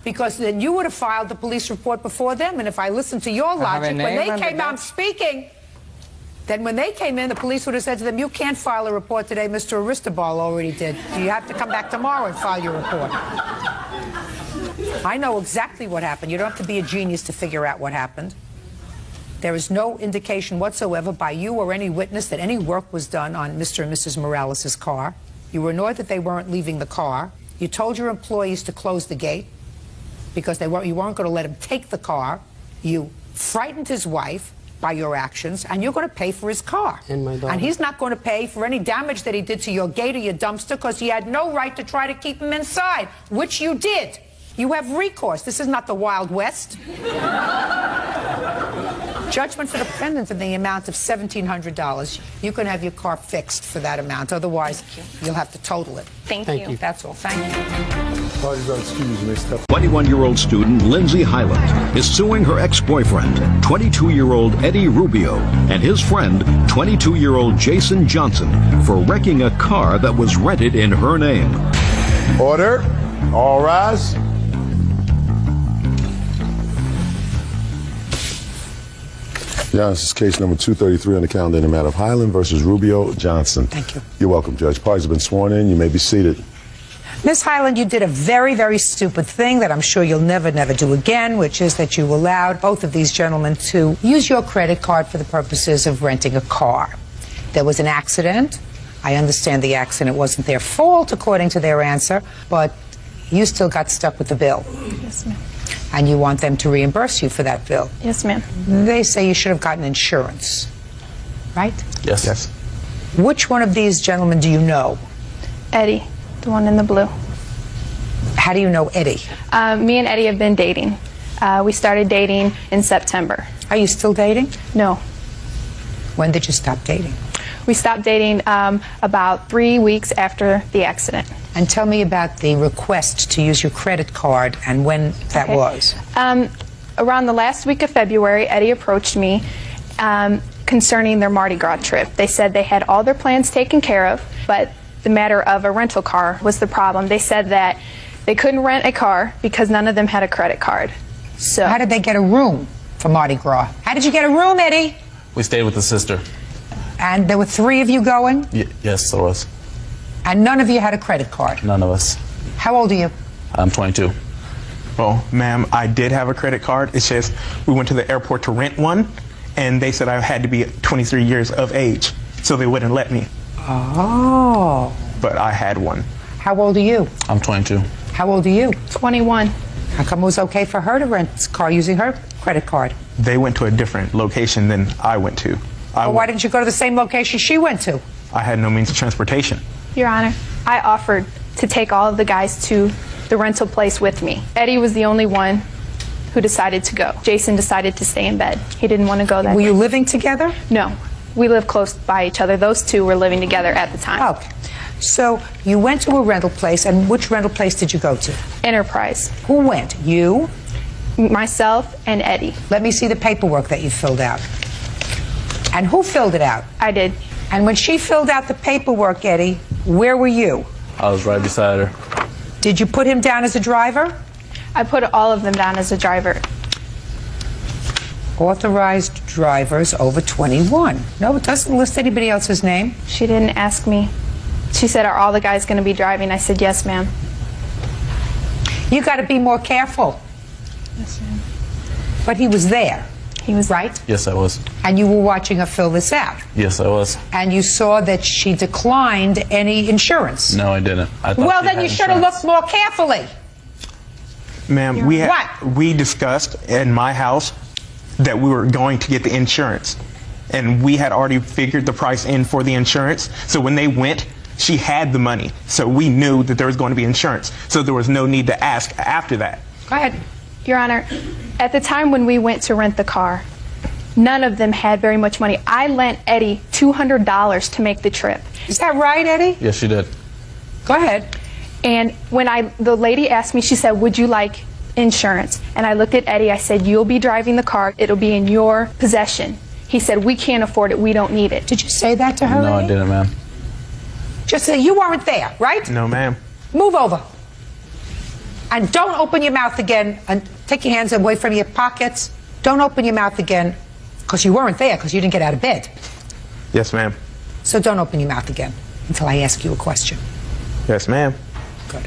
C: Because then you would have filed the police report before them, and if I listened to your logic, when they came out speaking, then when they came in, the police would have said to them, you can't file a report today, Mr. Aristobal already did. You have to come back tomorrow and file your report. I know exactly what happened. You don't have to be a genius to figure out what happened. There is no indication whatsoever by you or any witness that any work was done on Mr. and Mrs. Morales' car. You were annoyed that they weren't leaving the car. You told your employees to close the gate because you weren't going to let him take the car. You frightened his wife by your actions, and you're going to pay for his car.
I: And my daughter.
C: And he's not going to pay for any damage that he did to your gate or your dumpster because he had no right to try to keep him inside, which you did. You have recourse. This is not the Wild West. Judgment for the defendant in the amount of $1,700. You can have your car fixed for that amount. Otherwise, you'll have to total it.
F: Thank you.
C: That's all. Thank you.
B: Parties are excused. May step.
A: 21-year-old student Lindsay Highland is suing her ex-boyfriend, 22-year-old Eddie Rubio, and his friend, 22-year-old Jason Johnson, for wrecking a car that was rented in her name.
B: Order. All rise. Yeah, this is case number 233 on the calendar in the matter of Highland versus Rubio Johnson.
C: Thank you.
B: You're welcome, Judge. Parties have been sworn in. You may be seated.
C: Miss Highland, you did a very, very stupid thing that I'm sure you'll never do again, which is that you allowed both of these gentlemen to use your credit card for the purposes of renting a car. There was an accident. I understand the accident wasn't their fault, according to their answer, but you still got stuck with the bill.
S: Yes, ma'am.
C: And you want them to reimburse you for that bill.
S: Yes, ma'am.
C: They say you should have gotten insurance, right?
L: Yes. Yes.
C: Which one of these gentlemen do you know?
S: Eddie, the one in the blue.
C: How do you know Eddie?
S: Me and Eddie have been dating. We started dating in September.
C: Are you still dating?
S: No.
C: When did you stop dating?
S: We stopped dating about 3 weeks after the accident.
C: And tell me about the request to use your credit card and when that was.
S: Around the last week of February, Eddie approached me concerning their Mardi Gras trip. They said they had all their plans taken care of, but the matter of a rental car was the problem. They said that they couldn't rent a car because none of them had a credit card. So
C: how did they get a room for Mardi Gras? How did you get a room, Eddie?
L: We stayed with the sister.
C: And there were 3 of you going?
L: Yes, there was.
C: And none of you had a credit card?
L: None of us.
C: How old are you?
L: I'm 22.
P: Well, ma'am, I did have a credit card. It's just we went to the airport to rent one, and they said I had to be 23 years of age, so they wouldn't let me.
C: Oh.
P: But I had one.
C: How old are you?
L: I'm 22.
C: How old are you?
S: 21.
C: How come it was okay for her to rent a car using her credit card?
P: They went to a different location than I went to.
C: Well, why didn't you go to the same location she went to?
P: I had no means of transportation.
S: Your Honor, I offered to take all of the guys to the rental place with me. Eddie was the only one who decided to go. Jason decided to stay in bed. He didn't want to go that
C: Were
S: day.
C: you living together?
S: No. We live close by each other. Those two were living together at the time.
C: Okay. So you went to a rental place, and which rental place did you go to?
S: Enterprise.
C: Who went? You?
S: Myself and Eddie.
C: Let me see the paperwork that you filled out. And who filled it out?
S: I did.
C: And when she filled out the paperwork, Eddie, where were you?
L: I was right beside her.
C: Did you put him down as a driver?
S: I put all of them down as a driver.
C: Authorized drivers over 21. No, it doesn't list anybody else's name.
S: She didn't ask me. She said, are all the guys going to be driving? I said, yes, ma'am.
C: You got to be more careful.
S: Yes, ma'am.
C: But he was there.
S: He was
C: right?
L: Yes, I was.
C: And you were watching her fill this out.
L: Yes, I was.
C: And you saw that she declined any insurance.
L: No, I didn't. I thought
C: Well,
L: she
C: then
L: had
C: you should have
L: insurance.
C: looked more carefully.
P: Ma'am, we discussed in my house that we were going to get the insurance. And we had already figured the price in for the insurance. So when they went, she had the money. So we knew that there was going to be insurance. So there was no need to ask after that.
C: Go ahead.
S: Your Honor, at the time when we went to rent the car, none of them had very much money. I lent Eddie $200 to make the trip.
C: Is that right, Eddie?
L: Yes, she did.
S: Go ahead. And when the lady asked me, she said, would you like insurance? And I looked at Eddie, I said, you'll be driving the car, it'll be in your possession. He said, we can't afford it, we don't need it.
C: Did you say that to her,
L: No, I
C: Eddie?
L: didn't, ma'am.
C: Just say you weren't there, right?
P: No, ma'am.
C: Move over. And don't open your mouth again, and take your hands away from your pockets. Don't open your mouth again, because you weren't there, because you didn't get out of bed.
P: Yes, ma'am.
C: So don't open your mouth again until I ask you a question.
P: Yes, ma'am.
C: Good.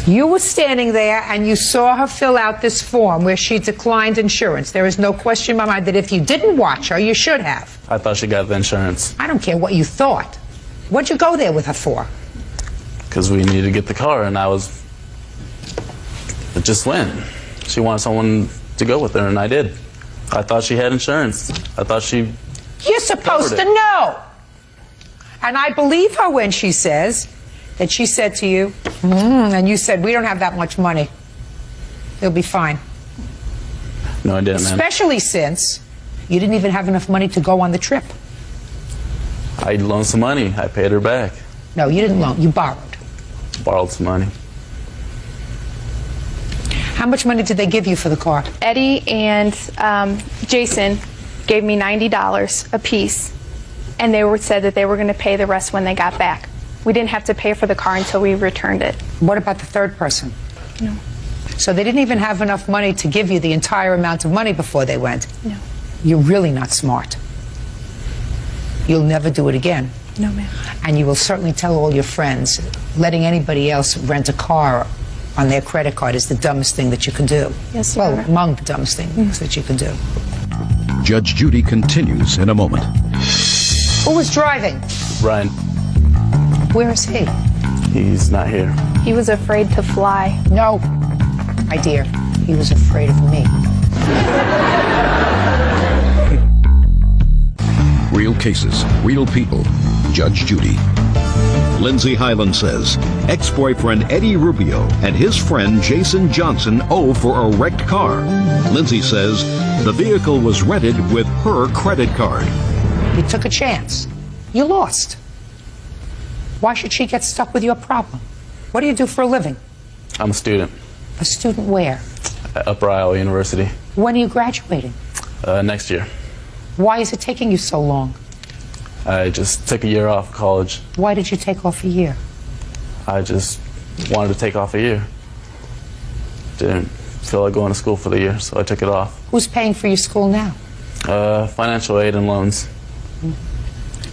C: You were standing there and you saw her fill out this form where she declined insurance. There is no question in my mind that if you didn't watch her, you should have.
L: I thought she got the insurance
C: I don't care what you thought. What'd you go there with her for?
L: because we needed to get the car, and it just went. She wanted someone to go with her, and I did. I thought she had insurance. I thought she
C: You're supposed to know. And I believe her when she says that she said to you, and you said, we don't have that much money. It'll be fine.
L: No, I didn't, ma'am.
C: Especially since you didn't even have enough money to go on the trip.
L: I loaned some money. I paid her back.
C: No, you didn't loan. You borrowed.
L: Borrowed some money.
C: How much money did they give you for the car?
S: Eddie and Jason gave me $90 a piece, and they said that they were going to pay the rest when they got back. We didn't have to pay for the car until we returned it.
C: What about the third person?
S: No.
C: So they didn't even have enough money to give you the entire amount of money before they went?
S: No.
C: You're really not smart. You'll never do it again.
S: No, ma'am.
C: And you will certainly tell all your friends, letting anybody else rent a car on their credit card is the dumbest thing that you can do.
S: Yes,
C: well,
S: Your Honor.
C: among the dumbest things that you can do.
A: Judge Judy continues in a moment.
C: Who was driving?
L: Ryan,
C: Where is he?
L: he's not here.
S: He was afraid to fly.
C: No, my dear, he was afraid of me.
A: Real cases, real people. Judge Judy. Lindsay Highland says ex-boyfriend Eddie Rubio and his friend Jason Johnson owe for a wrecked car. Lindsay says the vehicle was rented with her credit card.
C: You took a chance. You lost. Why should she get stuck with your problem? What do you do for a living?
L: I'm a student
C: A student where?
L: at Upper Iowa University.
C: When are you graduating?
L: Next year.
C: Why is it taking you so long?
L: I just took a year off college.
C: Why did you take off a year?
L: I just wanted to take off a year. Didn't feel like going to school for the year, so I took it off.
C: Who's paying for your school now?
L: Financial aid and loans.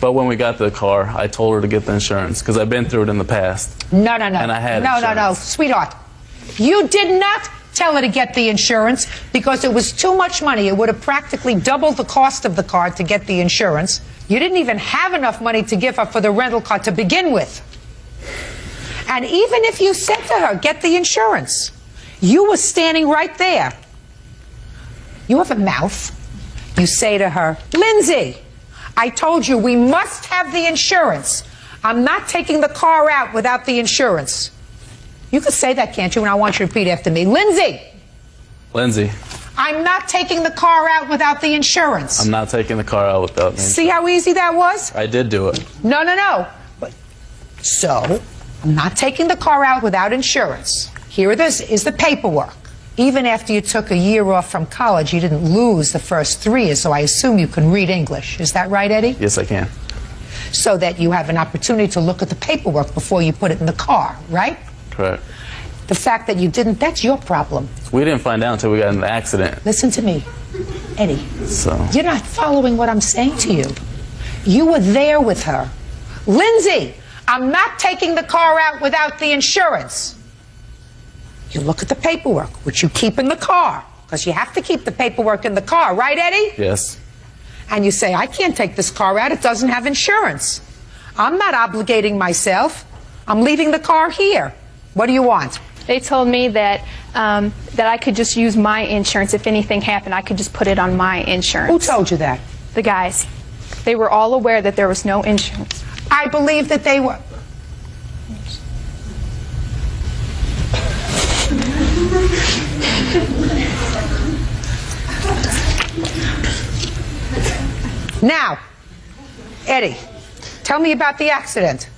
L: But when we got the car, I told her to get the insurance because I've been through it in the past.
C: No.
L: And I had
C: No,
L: insurance.
C: sweetheart. You did not tell her to get the insurance because it was too much money. It would have practically doubled the cost of the car to get the insurance. You didn't even have enough money to give her for the rental car to begin with. And even if you said to her, get the insurance, you were standing right there. You have a mouth. You say to her, Lindsay, I told you we must have the insurance. I'm not taking the car out without the insurance. You could say that, can't you? And I want you to repeat after me. Lindsay,
L: Lindsay,
C: I'm not taking the car out without the insurance.
L: I'm not taking the car out without me.
C: See how easy that was?
L: I did do it.
C: No, no, no. So, I'm not taking the car out without insurance. Here is the paperwork. Even after you took a year off from college, you didn't lose the first 3 years, so I assume you can read English. Is that right, Eddie?
L: Yes, I can.
C: So that you have an opportunity to look at the paperwork before you put it in the car, right?
L: Correct.
C: The fact that you didn't, that's your problem.
L: We didn't find out until we got in the accident.
C: Listen to me, Eddie.
L: So.
C: You're not following what I'm saying to you. You were there with her. Lindsay, I'm not taking the car out without the insurance. You look at the paperwork, which you keep in the car, because you have to keep the paperwork in the car, right, Eddie?
L: Yes.
C: And you say, I can't take this car out, it doesn't have insurance. I'm not obligating myself. I'm leaving the car here. What do you want?
S: They told me that that I could just use my insurance. If anything happened, I could just put it on my insurance.
C: Who told you that?
S: The guys. They were all aware that there was no insurance.
C: I believe that they were. Now, Eddie, tell me about the accident.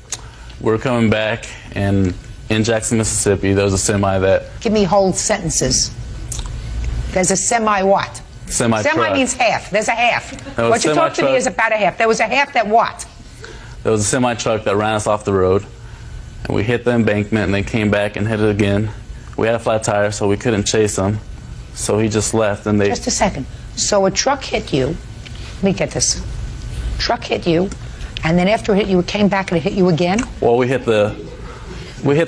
L: We're coming back, and in Jackson, Mississippi, there was a semi that...
C: Give me whole sentences. There's a semi what?
L: Semi
C: means half. There's a half.
L: No,
C: What you talk to me is about a half. There was a half that what?
L: There was a semi-truck that ran us off the road, and we hit the embankment, and they came back and hit it again. We had a flat tire, so we couldn't chase them. So he just left, and they...
C: Just a second. So a truck hit you. Let me get this. Truck hit you, and then after it hit you, it came back and it hit you again?
L: Well, we hit the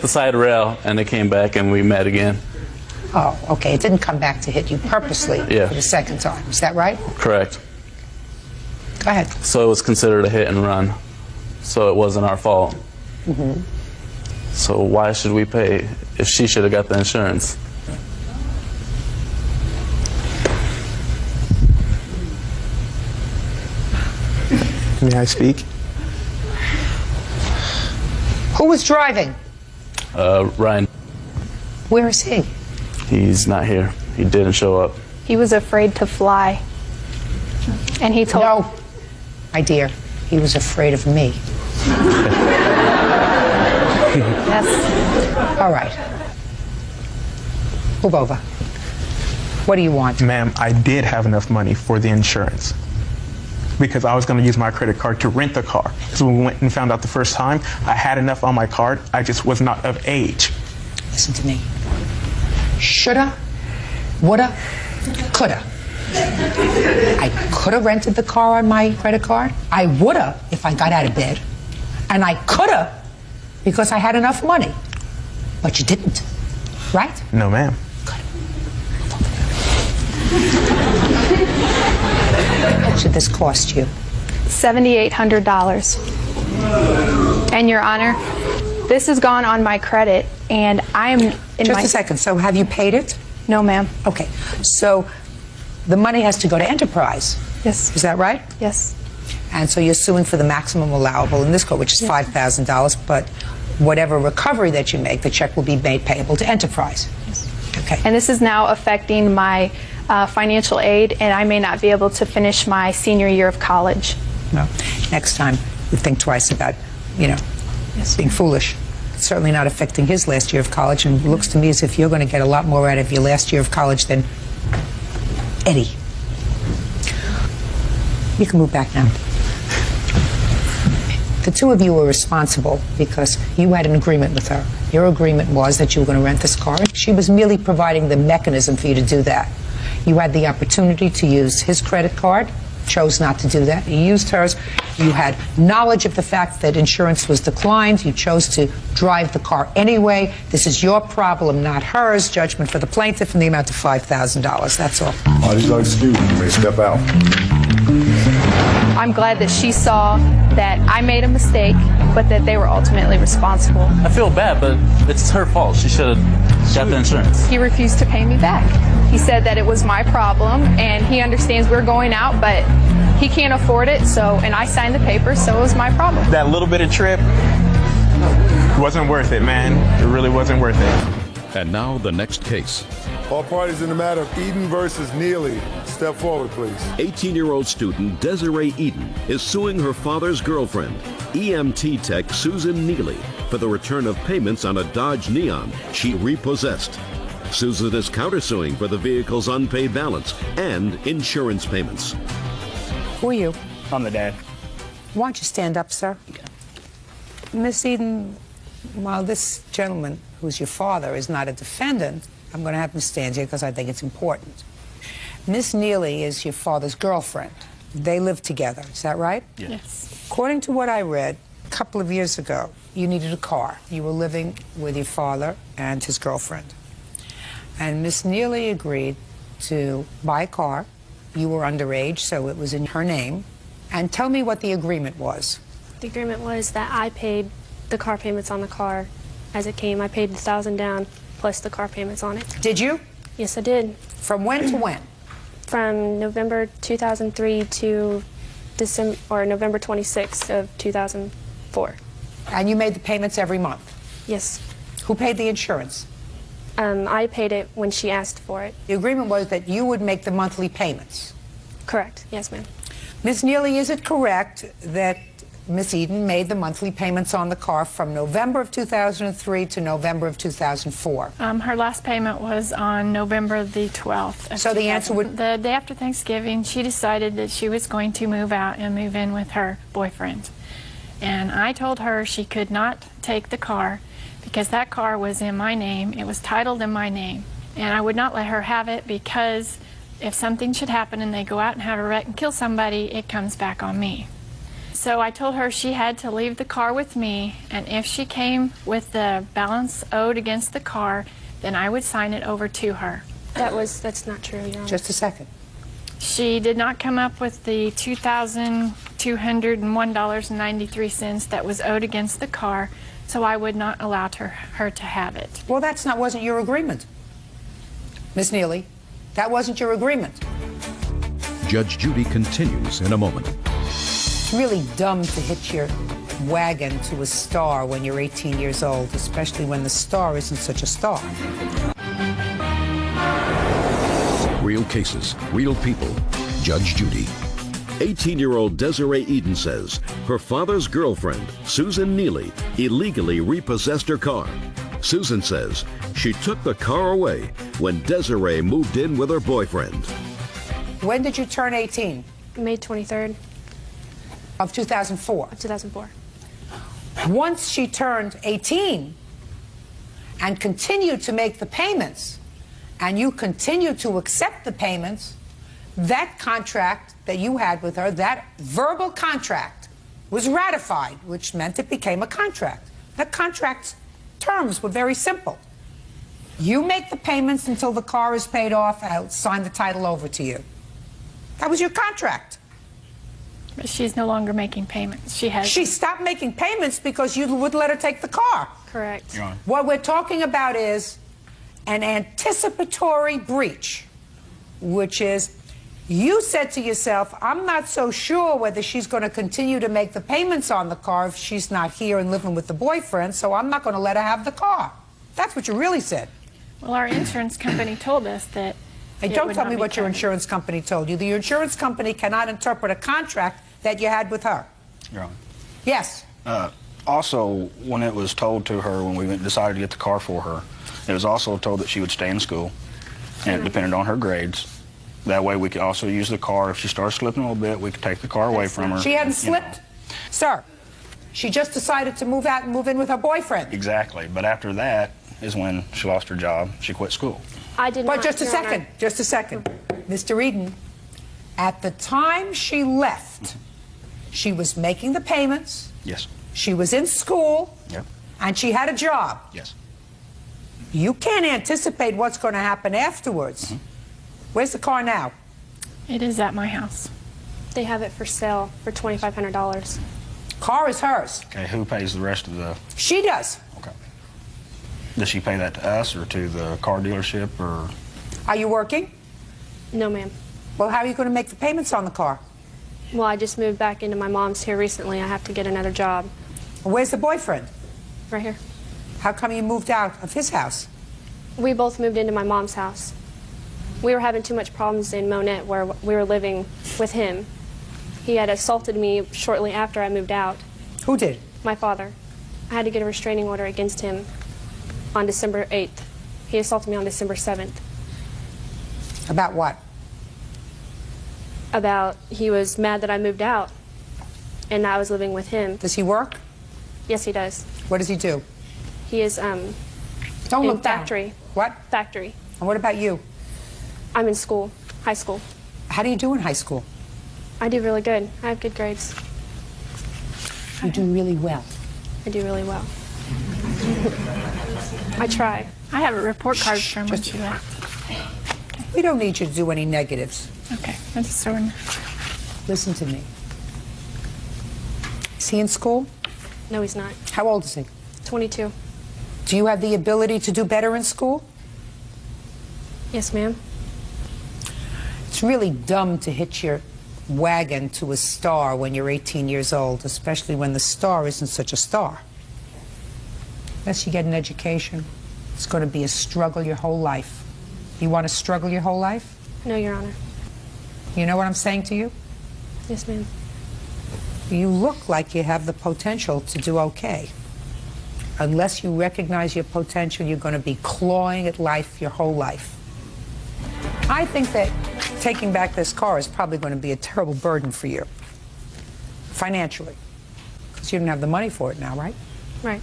L: side rail, and it came back, and we met again.
C: Oh, okay. It didn't come back to hit you purposely
L: Yeah.
C: for the second time. Is that right?
L: Correct.
C: Go ahead.
L: So it was considered a hit and run. So it wasn't our fault.
C: Mm-hmm.
L: So why should we pay if she should have got the insurance?
P: May I speak?
C: Who was driving?
L: Ryan.
C: Where is he?
L: He's not here. He didn't show up.
S: He was afraid to fly. And he told...
C: No, my dear. He was afraid of me.
S: Yes.
C: All right. Move over. What do you want?
P: Ma'am, I did have enough money for the insurance because I was going to use my credit card to rent the car. So when we went and found out the first time, I had enough on my card. I just was not of age.
C: Listen to me. Shoulda, woulda, coulda. I coulda rented the car on my credit card. I woulda if I got out of bed. And I coulda because I had enough money. But you didn't, right?
P: No, ma'am.
C: What should this cost you?
S: $7,800. And Your Honor, this has gone on my credit, and I am in
C: Just a second. So have you paid it?
S: No, ma'am.
C: Okay. So the money has to go to Enterprise.
S: Yes.
C: Is that right?
S: Yes.
C: And so you're suing for the maximum allowable in this court, which is $5,000, but whatever recovery that you make, the check will be made payable to Enterprise.
S: Yes.
C: Okay.
S: And this is now affecting my financial aid, and I may not be able to finish my senior year of college.
C: No. Next time, you think twice about, being foolish. It's certainly not affecting his last year of college, and it looks to me as if you're going to get a lot more out of your last year of college than Eddie. You can move back now. The two of you were responsible because you had an agreement with her. Your agreement was that you were going to rent this car. She was merely providing the mechanism for you to do that. You had the opportunity to use his credit card, chose not to do that. You used hers. You had knowledge of the fact that insurance was declined. You chose to drive the car anyway. This is your problem, not hers. Judgment for the plaintiff in the amount of $5,000. That's all.
B: Parties are excused. You may step out.
S: I'm glad that she saw that I made a mistake, but that they were ultimately responsible.
L: I feel bad, but it's her fault. She should have got the insurance.
S: He refused to pay me back. He said that it was my problem, and he understands we're going out, but he can't afford it, and I signed the paper, so it was my problem.
P: That little bit of trip wasn't worth it, man. It really wasn't worth it.
A: And now the next case.
B: All parties in the matter of Eden versus Neely, step forward, please.
A: 18-year-old student Desiree Eden is suing her father's girlfriend, EMT tech Susan Neely, for the return of payments on a Dodge Neon she repossessed. Susan is countersuing for the vehicle's unpaid balance and insurance payments.
C: Who are you?
K: I'm the dad.
C: Why don't you stand up, sir? Miss Eden, while this gentleman, who's your father, is not a defendant, I'm going to have him stand here because I think it's important. Miss Neely is your father's girlfriend. They live together, is that right?
K: Yes.
C: According to what I read, a couple of years ago, you needed a car. You were living with your father and his girlfriend. And Miss Neely agreed to buy a car. You were underage, so it was in her name. And tell me what the agreement was.
R: The agreement was that I paid the car payments on the car as it came. I paid the $1,000 down plus the car payments on it.
C: Did you?
R: Yes, I did.
C: From when to when?
R: From November 2003 to December or November 26th of 2004.
C: And you made the payments every month?
R: Yes.
C: Who paid the insurance?
R: I paid it when she asked for it.
C: The agreement was that you would make the monthly payments?
R: Correct. Yes, ma'am.
C: Ms. Neely, is it correct that Miss Eden made the monthly payments on the car from November of 2003 to November of 2004?
W: Her last payment was on November the 12th.
C: So the answer would...
W: The day after Thanksgiving, she decided that she was going to move out and move in with her boyfriend. And I told her she could not take the car because that car was in my name. It was titled in my name. And I would not let her have it because if something should happen and they go out and have a wreck and kill somebody, it comes back on me. So I told her she had to leave the car with me, and if she came with the balance owed against the car, then I would sign it over to her.
R: That's not true, Your Honor.
C: Just a second.
W: She did not come up with the $2,201.93 that was owed against the car, so I would not allow her to have it.
C: Well, wasn't your agreement. Miss Neely, that wasn't your agreement.
A: Judge Judy continues in a moment.
C: It's really dumb to hitch your wagon to a star when you're 18 years old, especially when the star isn't such a star.
A: Real cases, real people. Judge Judy. 18-year-old Desiree Eden says her father's girlfriend, Susan Neely, illegally repossessed her car. Susan says she took the car away when Desiree moved in with her boyfriend.
C: When did you turn 18?
R: May 23rd.
C: Of 2004?
R: Of 2004.
C: Once she turned 18 and continued to make the payments, and you continued to accept the payments, that contract that you had with her, that verbal contract, was ratified, which meant it became a contract. That contract's terms were very simple. You make the payments until the car is paid off, I'll sign the title over to you. That was your contract.
W: But she's no longer making payments.
C: She stopped making payments because you wouldn't let her take the car.
R: Correct.
C: What we're talking about is an anticipatory breach, which is you said to yourself, I'm not so sure whether she's going to continue to make the payments on the car if she's not here and living with the boyfriend, so I'm not going to let her have the car. That's what you really said.
W: Well, our insurance company told us that.
C: Hey, don't tell me what your insurance company told you. The insurance company cannot interpret a contract that you had with her.
K: Your Honor.
C: Yes.
K: Also, when it was told to her when we decided to get the car for her, it was also told that she would stay in school, and it depended on her grades. That way we could also use the car. If she started slipping a little bit, we could take the car away from her.
C: She hadn't slipped? Sir, she just decided to move out and move in with her boyfriend.
K: Exactly. But after that is when she lost her job. She quit school.
R: I did not.
C: But just a second, just a second. Mr. Eden, at the time she left, she was making the payments.
K: Yes.
C: She was in school.
K: Yep.
C: And she had a job.
K: Yes.
C: You can't anticipate what's going to happen afterwards. Where's the car now?
W: It is at my house.
R: They have it for sale for $2,500.
C: Car is hers.
K: Okay, who pays the rest of the...
C: She does.
K: Okay. Does she pay that to us or to the car dealership or...
C: Are you working?
R: No, ma'am.
C: Well, how are you going to make the payments on the car?
R: Well, I just moved back into my mom's here recently. I have to get another job.
C: Where's the boyfriend?
R: Right here.
C: How come you moved out of his house?
R: We both moved into my mom's house. We were having too much problems in Monette where we were living with him. He had assaulted me shortly after I moved out.
C: Who did?
R: My father. I had to get a restraining order against him on December 8th. He assaulted me on December 7th.
C: About what?
R: About he was mad that I moved out and I was living with him.
C: Does he work?
R: Yes, he does.
C: What does he do?
R: He is
C: Don't
R: in
C: look down.
R: factory.
C: What?
R: Factory.
C: And what about you?
R: I'm in school, high school.
C: How do you do in high school?
R: I do really good. I have good grades.
C: You do really well.
R: I do really well. I try.
W: I have a report card from when she left.
C: We don't need you to do any negatives.
W: Okay, I just sort of...
C: Listen to me. Is he in school?
R: No, he's not.
C: How old is he?
R: 22.
C: Do you have the ability to do better in school?
R: Yes, ma'am.
C: It's really dumb to hitch your wagon to a star when you're 18 years old, especially when the star isn't such a star. Unless you get an education, it's going to be a struggle your whole life. You want to struggle your whole life?
R: No, Your Honor.
C: You know what I'm saying to you?
R: Yes, ma'am.
C: You look like you have the potential to do okay. Unless you recognize your potential, you're going to be clawing at life your whole life. I think that taking back this car is probably going to be a terrible burden for you, financially, because you don't have the money for it now, right?
R: Right.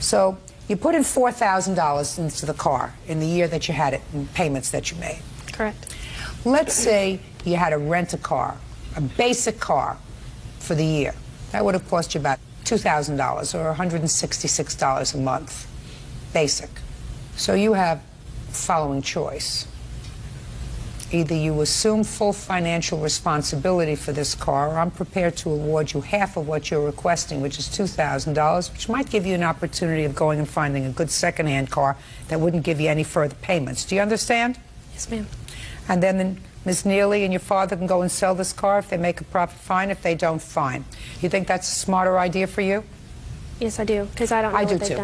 C: So you put in $4,000 into the car in the year that you had it, in payments that you made.
R: Correct.
C: Let's say you had to rent a car, a basic car, for the year. That would have cost you about $2,000 or $166 a month, basic. So you have the following choice. Either you assume full financial responsibility for this car, or I'm prepared to award you half of what you're requesting, which is $2,000, which might give you an opportunity of going and finding a good second-hand car that wouldn't give you any further payments. Do you understand?
R: Yes, ma'am.
C: And then Ms. Neely and your father can go and sell this car. If they make a profit, fine. If they don't, fine. You think that's a smarter idea for you?
R: Yes, I do, because I don't know what they've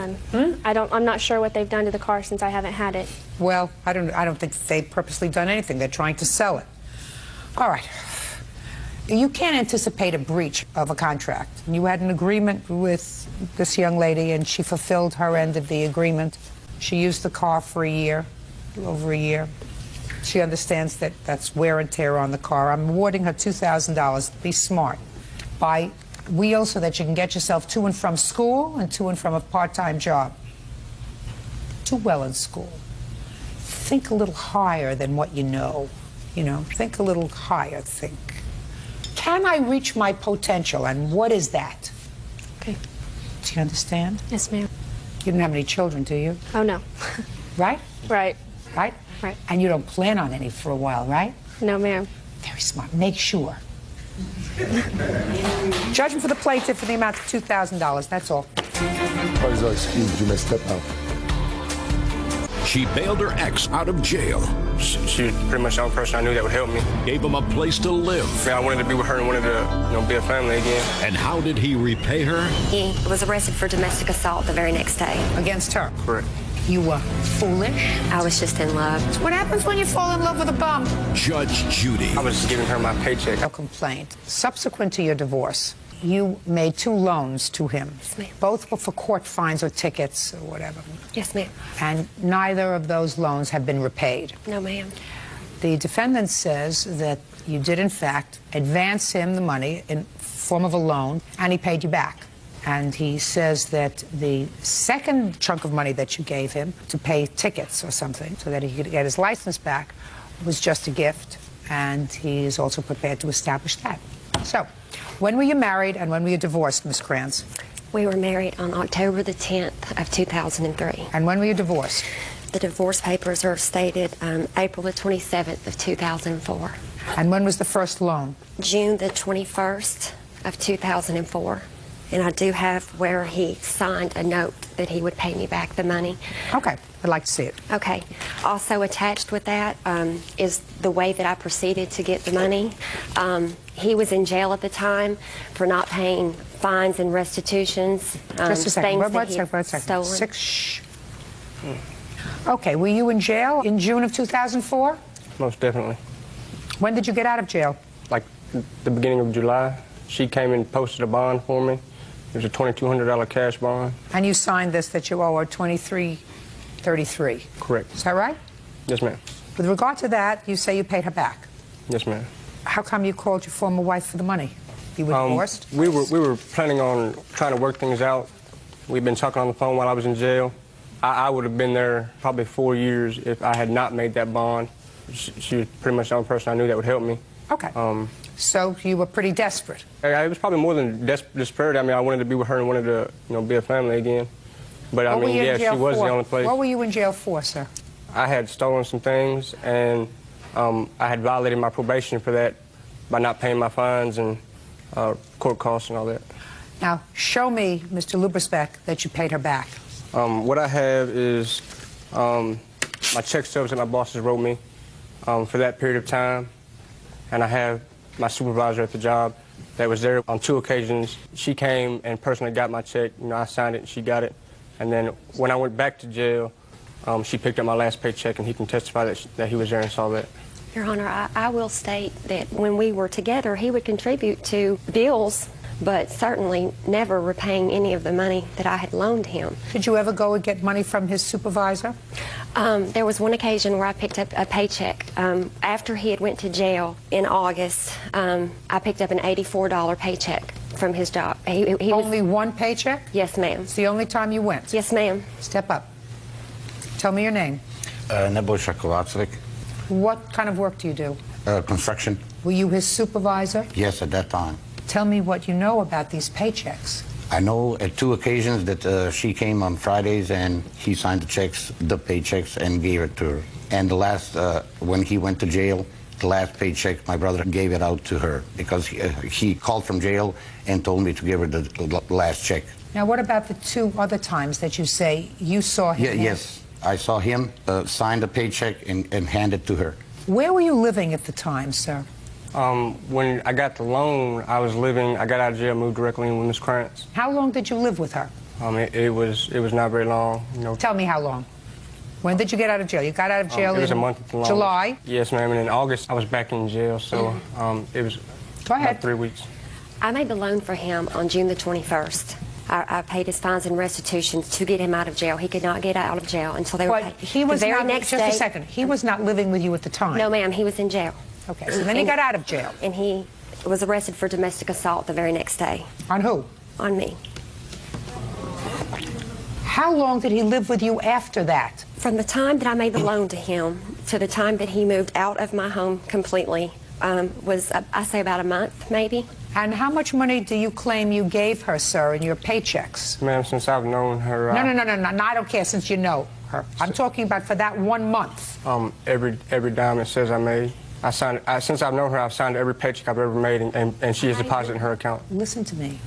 R: done. I'm not sure what they've done to the car since I haven't had it.
C: Well, I don't think they've purposely done anything. They're trying to sell it. All right. You can't anticipate a breach of a contract. You had an agreement with this young lady, and she fulfilled her end of the agreement. She used the car for a year, over a year. She understands that that's wear and tear on the car. I'm awarding her $2,000. Be smart. Buy wheels so that you can get yourself to and from school and to and from a part-time job. Do well in school. Think a little higher than what you know. You know, think a little higher. Think, can I reach my potential, and what is that?
R: Okay.
C: Do you understand?
R: Yes, ma'am.
C: You don't have any children, do you?
R: Oh, no.
C: Right?
R: Right.
C: Right?
R: Right.
C: And you don't plan on any for a while, right?
R: No, ma'am.
C: Very smart. Make sure. Judgment for the plaintiff for the amount of $2,000. That's all.
B: Parties are excused. You may step out.
A: She bailed her ex out of jail.
D: She was pretty much the only person I knew that would help me.
A: Gave him a place to live.
D: Yeah, I wanted to be with her and wanted to, be a family again.
A: And how did he repay her?
N: He was arrested for domestic assault the very next day.
C: Against her?
D: Correct.
C: You were foolish?
N: I was just in love.
C: What happens when you fall in love with a bum?
A: Judge Judy.
D: I was giving her my paycheck.
C: No complaint. Subsequent to your divorce, you made 2 loans to him.
N: Yes, ma'am.
C: Both were for court fines or tickets or whatever.
N: Yes, ma'am.
C: And neither of those loans have been repaid.
N: No, ma'am.
C: The defendant says that you did, in fact, advance him the money in form of a loan, and he paid you back. And he says that the second chunk of money that you gave him to pay tickets or something so that he could get his license back was just a gift, and he is also prepared to establish that. So, when were you married and when were you divorced, Ms. Kranz?
N: We were married on October the 10th of 2003.
C: And when were you divorced?
N: The divorce papers are stated April the 27th of 2004.
C: And when was the first loan?
N: June the 21st of 2004. And I do have where he signed a note that he would pay me back the money.
C: Okay, I'd like to see it.
N: Okay. Also attached with that is the way that I proceeded to get the money. He was in jail at the time for not paying fines and restitutions.
C: Just a second.
N: Things that he had stolen.
C: Shh. Okay, were you in jail in June of 2004?
Q: Most definitely.
C: When did you get out of jail?
Q: Like the beginning of July. She came and posted a bond for me. It was a $2,200 cash bond.
C: And you signed this that you owe her $23.33.
Q: Correct.
C: Is that right?
Q: Yes, ma'am.
C: With regard to that, you say you paid her back.
Q: Yes, ma'am.
C: How come you called your former wife for the money? You were divorced?
Q: We were planning on trying to work things out. We've been talking on the phone while I was in jail. I would have been there probably 4 years if I had not made that bond. She was pretty much the only person I knew that would help me.
C: Okay. So you were pretty desperate.
Q: It was probably more than desperate. I mean, I wanted to be with her and wanted to, be a family again. But I mean, yeah, she was the only place.
C: What were you in jail for, sir?
Q: I had stolen some things, and I had violated my probation for that by not paying my fines and court costs and all that.
C: Now, show me, Mr. Lubersbeck, that you paid her back.
Q: What I have is my check stubs that my bosses wrote me for that period of time, and I have my supervisor at the job that was there on 2 occasions. She came and personally got my check. I signed it and she got it. And then when I went back to jail, she picked up my last paycheck, and he can testify that he was there and saw that.
N: Your Honor, I will state that when we were together, he would contribute to bills, but certainly never repaying any of the money that I had loaned him.
C: Did you ever go and get money from his supervisor?
N: There was one occasion where I picked up a paycheck. After he had went to jail in August, I picked up an $84 paycheck from his job. He
C: Only one paycheck?
N: Yes, ma'am.
C: It's the only time you went?
N: Yes, ma'am.
C: Step up. Tell me your name.
T: Nebo Shakovacevic.
C: What kind of work do you do?
T: Construction.
C: Were you his supervisor?
T: Yes, at that time.
C: Tell me what you know about these paychecks.
T: I know at 2 occasions that she came on Fridays and he signed the checks, the paychecks, and gave it to her. And the last, when he went to jail, the last paycheck, my brother gave it out to her because he called from jail and told me to give her the last check.
C: Now, what about the 2 other times that you say you saw him?
T: Yes, I saw him sign the paycheck and hand it to her.
C: Where were you living at the time, sir?
Q: When I got the loan, I got out of jail, moved directly in with Ms. Krantz.
C: How long did you live with her?
Q: It was not very long.
C: Tell me how long. When did you get out of jail? You got out of jail
Q: it was
C: in
Q: a month long.
C: July?
Q: Yes, ma'am, and in August I was back in jail, so it was about 3 weeks.
N: I made the loan for him on June the 21st. I paid his fines and restitutions to get him out of jail. He could not get out of jail until they were paid.
C: He was
N: the very
C: not,
N: next
C: just
N: day,
C: a second, he was not living with you at the time?
N: No, ma'am, he was in jail.
C: Okay, so then he got out of jail.
N: And he was arrested for domestic assault the very next day.
C: On who?
N: On me.
C: How long did he live with you after that?
N: From the time that I made the loan to him to the time that he moved out of my home completely was, I say, about a month, maybe.
C: And how much money do you claim you gave her, sir, in your paychecks?
Q: Ma'am, since I've known her...
C: No, I don't care since you know her. I'm talking about for that 1 month.
Q: Every dime it says I made. Since I've known her, I've signed every paycheck I've ever made, and she has deposited in her account.
C: Listen to me.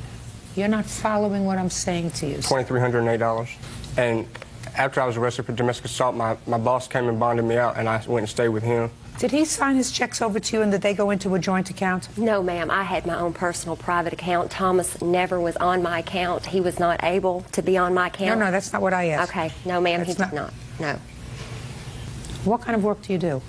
C: You're not following what I'm saying to you.
Q: $2,308. And after I was arrested for domestic assault, my boss came and bonded me out, and I went and stayed with him.
C: Did he sign his checks over to you, and did they go into a joint account?
N: No, ma'am. I had my own personal private account. Thomas never was on my account. He was not able to be on my account.
C: No, that's not what I asked.
N: Okay. No, ma'am, he did not. No.
C: What kind of work do you do?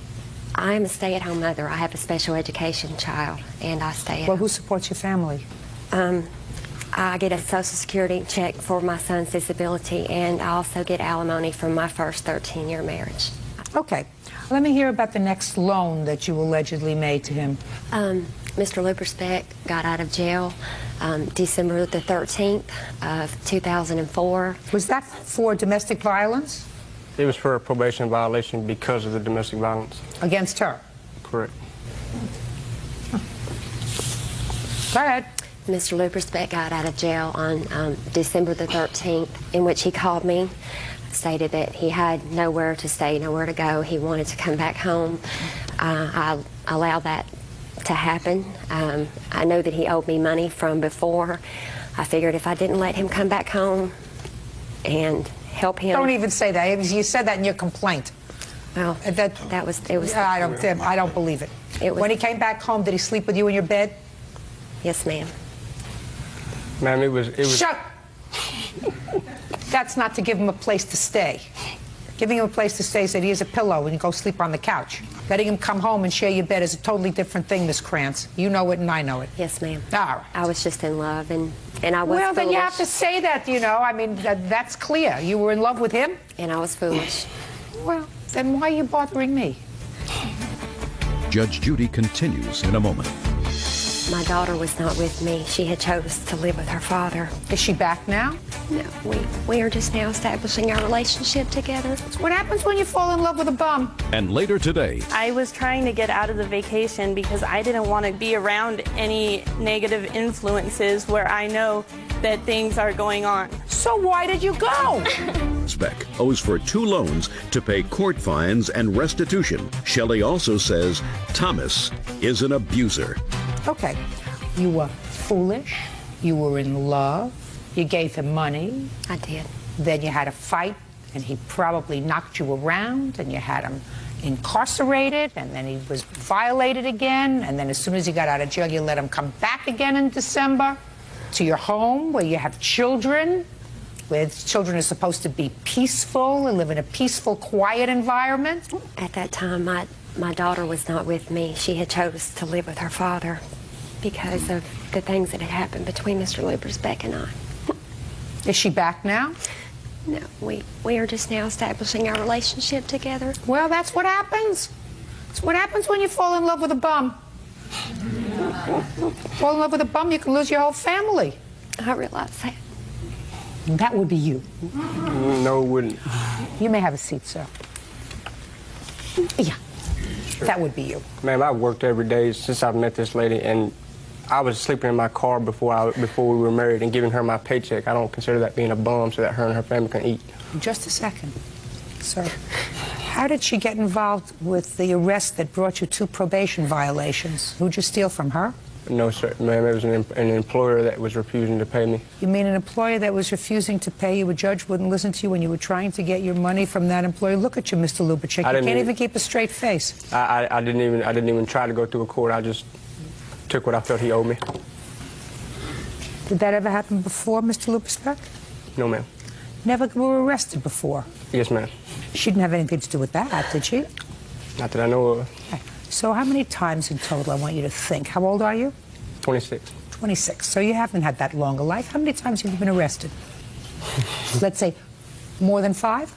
N: I am a stay-at-home mother. I have a special education child, and I stay at home.
C: Well, who supports your family?
N: I get a Social Security check for my son's disability, and I also get alimony from my first 13-year marriage.
C: Okay. Let me hear about the next loan that you allegedly made to him.
N: Mr. Lubersbeck got out of jail December the 13th of 2004.
C: Was that for domestic violence?
Q: It was for a probation violation because of the domestic violence.
C: Against her?
Q: Correct.
C: Go ahead.
N: Mr. Lubersbeck got out of jail on December the 13th, in which he called me, stated that he had nowhere to stay, nowhere to go. He wanted to come back home. I allowed that to happen. I know that he owed me money from before. I figured if I didn't let him come back home and help him...
C: Don't even say that. You said that in your complaint.
N: Well, it was...
C: I don't believe it. When he came back home, did he sleep with you in your bed?
N: Yes, ma'am.
Q: Ma'am, it was...
C: Shut! That's not to give him a place to stay. Giving him a place to stay, said here's a pillow and you go sleep on the couch. Letting him come home and share your bed is a totally different thing, Miss Krantz. You know it and I know it.
N: Yes, ma'am.
C: All right.
N: I was just in love, and I was
C: Well,
N: foolish.
C: then you have to say that, you know. I mean, that's clear. You were in love with him?
N: And I was foolish.
C: Well, then why are you bothering me?
A: Judge Judy continues in a moment.
N: My daughter was not with me. She had chose to live with her father.
C: Is she back now?
N: No, we are just now establishing our relationship together.
C: That's what happens when you fall in love with a bum.
A: And later today,
E: I was trying to get out of the vacation because I didn't want to be around any negative influences where I know that things are going on.
C: So why did you go?
A: Beck owes for 2 loans to pay court fines and restitution. Shelley also says Thomas is an abuser.
C: Okay, you were foolish, you were in love, you gave him money.
N: I did.
C: Then you had a fight, and he probably knocked you around, and you had him incarcerated, and then he was violated again, and then as soon as he got out of jail, you let him come back again in December to your home where you have children, where children are supposed to be peaceful and live in a peaceful, quiet environment.
N: At that time, my daughter was not with me. She had chose to live with her father because of the things that had happened between Mr. Lubersbeck and I.
C: Is she back now?
N: No, we are just now establishing our relationship together.
C: Well, that's what happens. It's what happens when you fall in love with a bum. Fall in love with a bum, you can lose your whole family.
N: I realize that.
C: That would be you.
Q: No, it wouldn't.
C: You may have a seat, sir. Yeah, that would be you.
Q: Ma'am, I worked every day since I've met this lady, and I was sleeping in my car before we were married and giving her my paycheck. I don't consider that being a bum so that her and her family can eat.
C: Just a second, sir. How did she get involved with the arrest that brought you 2 probation violations? Who'd you steal from her?
Q: No, sir, ma'am. It was an employer that was refusing to pay me.
C: You mean an employer that was refusing to pay you? A judge wouldn't listen to you when you were trying to get your money from that employer? Look at you, Mr. Lubitschek. You can't even keep a straight face.
Q: I didn't even try to go through a court. I just took what I felt he owed me.
C: Did that ever happen before, Mr. Lubitschek?
Q: No, ma'am.
C: Never were arrested before?
Q: Yes, ma'am.
C: She didn't have anything to do with that, did she?
Q: Not that I know of.
C: Okay. So how many times in total, I want you to think? How old are you?
Q: 26.
C: 26. So you haven't had that long a life. How many times have you been arrested? Let's say more than 5?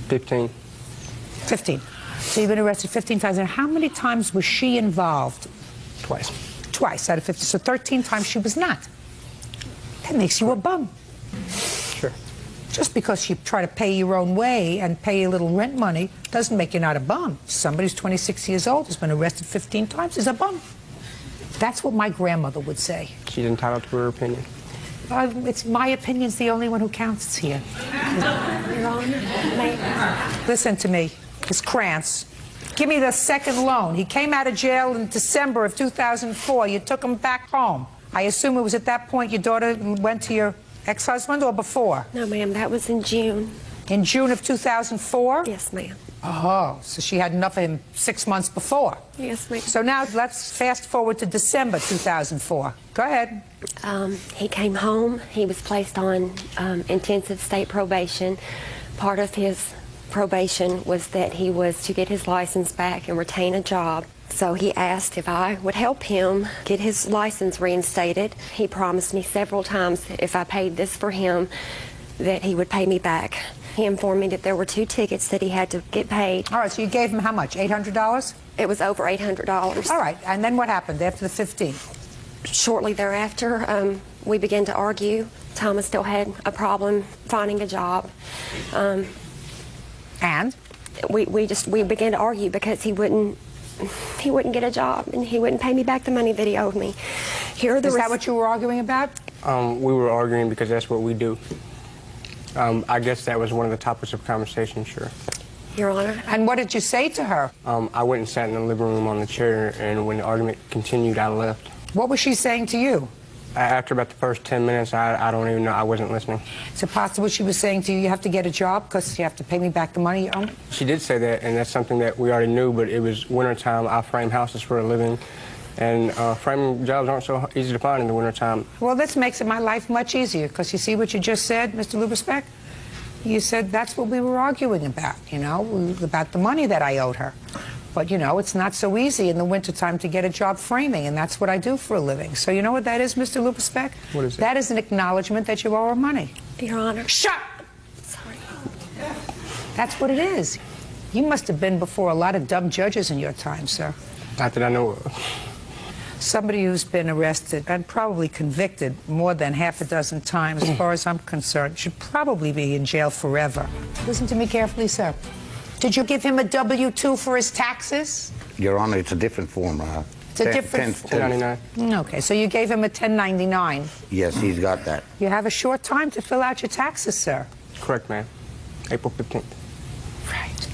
Q: 15.
C: 15. So you've been arrested 15 times. And how many times was she involved?
Q: Twice.
C: Twice out of 50. So 13 times she was not. That makes you a bum.
Q: Sure.
C: Just because you try to pay your own way and pay a little rent money doesn't make you not a bum. Somebody who's 26 years old has been arrested 15 times is a bum. That's what my grandmother would say.
Q: She's entitled to her opinion.
C: It's my opinion's the only one who counts here.
N: Your Honor,
C: Listen to me, Ms. Krantz. Give me the second loan. He came out of jail in December of 2004. You took him back home. I assume it was at that point your daughter went to your ex-husband or before?
N: No, ma'am, that was in June.
C: In June of 2004?
N: Yes, ma'am.
C: Oh, so she had enough of him 6 months before.
N: Yes, ma'am.
C: So now let's fast forward to December 2004. Go ahead.
N: He came home. He was placed on intensive state probation. Part of his probation was that he was to get his license back and retain a job. So he asked if I would help him get his license reinstated. He promised me several times if I paid this for him that he would pay me back. He informed me that there were 2 tickets that he had to get paid.
C: All right, so you gave him how much, $800?
N: It was over $800.
C: All right, and then what happened after the 15?
N: Shortly thereafter, we began to argue. Thomas still had a problem finding a job.
C: And?
N: We began to argue because he wouldn't get a job and he wouldn't pay me back the money that he owed me.
C: Is that what you were arguing about?
Q: We were arguing because that's what we do. I guess that was one of the topics of conversation, sure.
N: Your Honor.
C: And what did you say to her?
Q: I went and sat in the living room on the chair, and when the argument continued, I left.
C: What was she saying to you?
Q: After about the first 10 minutes, I don't even know. I wasn't listening.
C: Is it possible she was saying to you, you have to get a job because you have to pay me back the money you owe me?
Q: She did say that, and that's something that we already knew, but it was wintertime. I frame houses for a living, and framing jobs aren't so easy to find in the wintertime.
C: Well, this makes my life much easier because you see what you just said, Mr. Lubersbeck? You said that's what we were arguing about, you know, about the money that I owed her. But, you know, it's not so easy in the wintertime to get a job framing, and that's what I do for a living. So you know what that is, Mr. Lupusbeck?
Q: What is it?
C: That is an acknowledgement that you owe her money.
N: Your Honor.
C: Shut up! Sorry. That's what it is. You must have been before a lot of dumb judges in your time, sir.
Q: Not that I know of.
C: Somebody who's been arrested and probably convicted more than half a dozen times, as far as I'm concerned, should probably be in jail forever. Listen to me carefully, sir. Did you give him a W-2 for his taxes?
T: Your Honor, it's a different form.
C: It's a different
Q: 1099.
C: Okay, so you gave him a 1099.
T: Yes, he's got that.
C: You have a short time to fill out your taxes, sir.
Q: Correct, ma'am. April 15th.
C: Right.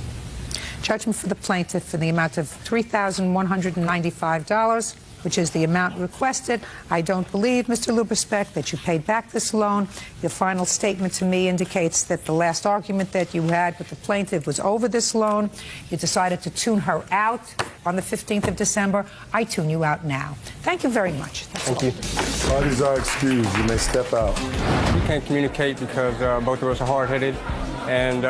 C: Judgment for the plaintiff in the amount of $3,195, which is the amount requested. I don't believe, Mr. Lupusbeck, that you paid back this loan. Your final statement to me indicates that the last argument that you had with the plaintiff was over this loan. You decided to tune her out on the 15th of December. I tune you out now. Thank you very much. That's
Q: Thank
C: all.
Q: you.
B: Parties are excused. You may step out.
Q: We can't communicate because both of us are hard-headed and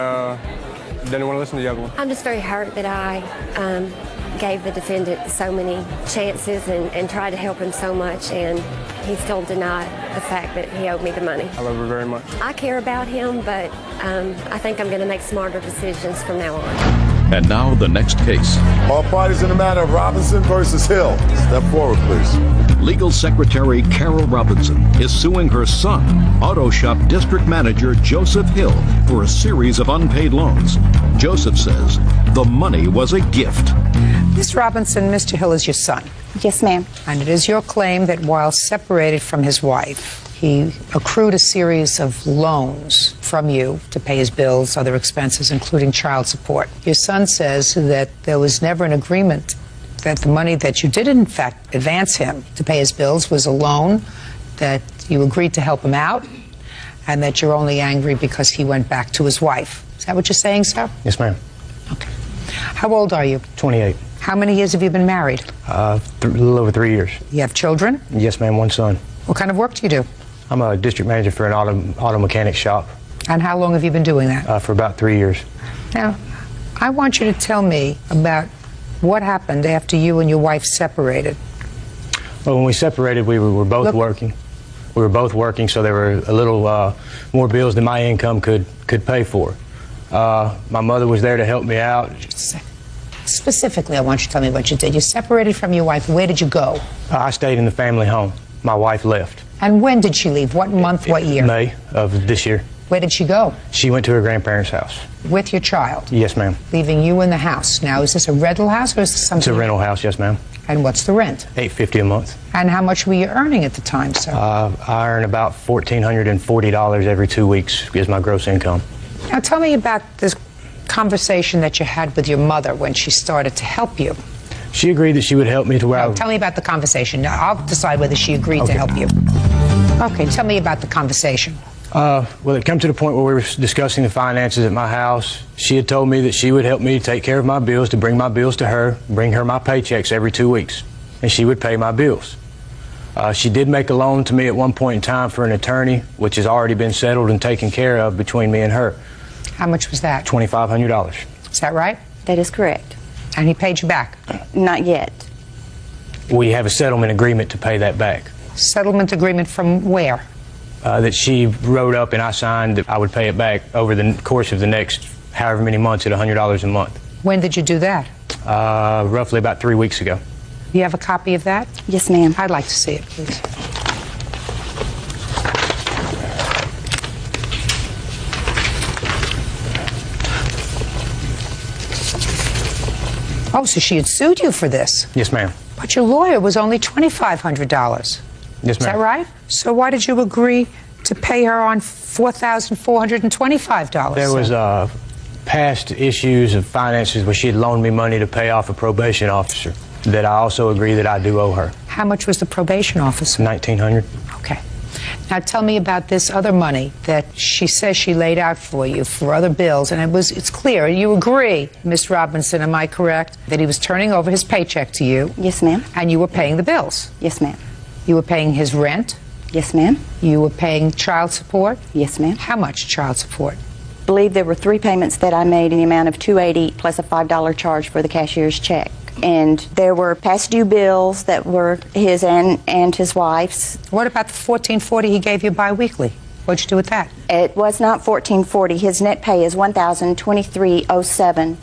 Q: didn't want to listen to the other one.
N: I'm just very hurt that I gave the defendant so many chances and tried to help him so much, and he still denied the fact that he owed me the money.
Q: I love her very much.
N: I care about him, but I think I'm going to make smarter decisions from now on.
A: And now the next case.
B: All parties in the matter of Robinson versus Hill. Step forward, please.
A: Legal Secretary Carol Robinson is suing her son, auto shop district manager Joseph Hill, for a series of unpaid loans. Joseph says the money was a gift.
C: Miss Robinson, Mr. Hill is your son.
O: Yes, ma'am.
C: And it is your claim that while separated from his wife, he accrued a series of loans from you to pay his bills, other expenses, including child support. Your son says that there was never an agreement that the money that you did, in fact, advance him to pay his bills was a loan, that you agreed to help him out, and that you're only angry because he went back to his wife. Is that what you're saying, sir?
M: Yes, ma'am.
C: Okay. How old are you?
M: 28.
C: How many years have you been married?
M: A little over 3 years.
C: You have children?
M: Yes, ma'am, one son.
C: What kind of work do you do?
M: I'm a district manager for an auto mechanic shop.
C: And how long have you been doing that?
M: For about 3 years.
C: Now, I want you to tell me about what happened after you and your wife separated.
M: Well, when we separated, we were both working. We were both working, so there were a little more bills than my income could pay for. My mother was there to help me out.
C: Just a second. Specifically, I want you to tell me what you did. You separated from your wife. Where did you go?
M: I stayed in the family home. My wife left.
C: And when did she leave? What month, what year?
M: May of this year.
C: Where did she go?
M: She went to her grandparents' house.
C: With your child?
M: Yes, ma'am.
C: Leaving you in the house. Now, is this a rental house or is this something?
M: It's a rental house, yes, ma'am.
C: And what's the rent?
M: $850 a month.
C: And how much were you earning at the time, sir?
M: I earn about $1,440 every 2 weeks is my gross income.
C: Now, tell me about this conversation that you had with your mother when she started to help you.
M: She agreed that she would help me to where
C: Tell me about the conversation. Now, I'll decide whether she agreed to help you. Okay, tell me about the conversation.
M: Well, it came to the point where we were discussing the finances at my house. She had told me that she would help me take care of my bills, to bring my bills to her, bring her my paychecks every 2 weeks, and she would pay my bills. She did make a loan to me at one point in time for an attorney, which has already been settled and taken care of between me and her.
C: How much was that?
M: $2,500.
C: Is that right?
O: That is correct.
C: And he paid you back?
O: Not yet.
M: We have a settlement agreement to pay that back.
C: Settlement agreement from where?
M: That she wrote up and I signed that I would pay it back over the course of the next however many months at $100 a month.
C: When did you do that?
M: Roughly about 3 weeks ago.
C: You have a copy of that?
O: Yes, ma'am.
C: I'd like to see it, please. Oh, so she had sued you for this?
M: Yes, ma'am.
C: But your lawyer was only $2,500.
M: Yes, ma'am.
C: Is that right? So why did you agree to pay her on $4,425?
M: There was past issues of finances where she had loaned me money to pay off a probation officer that I also agree that I do owe her.
C: How much was the probation officer?
M: $1,900.
C: Okay. Now tell me about this other money that she says she laid out for you for other bills, and it's clear, you agree, Miss Robinson, am I correct, that he was turning over his paycheck to you?
O: Yes, ma'am.
C: And you were paying the bills?
O: Yes, ma'am.
C: You were paying his rent?
O: Yes, ma'am.
C: You were paying child support?
O: Yes, ma'am.
C: How much child support?
G: believe there were 3 payments that I made in the amount of $280 plus a $5 charge for the cashier's check. And there were past due bills that were his and his wife's.
C: What about the $14.40 he gave you biweekly? What'd you do with that?
G: It was not $14.40. His net pay is $1,023.07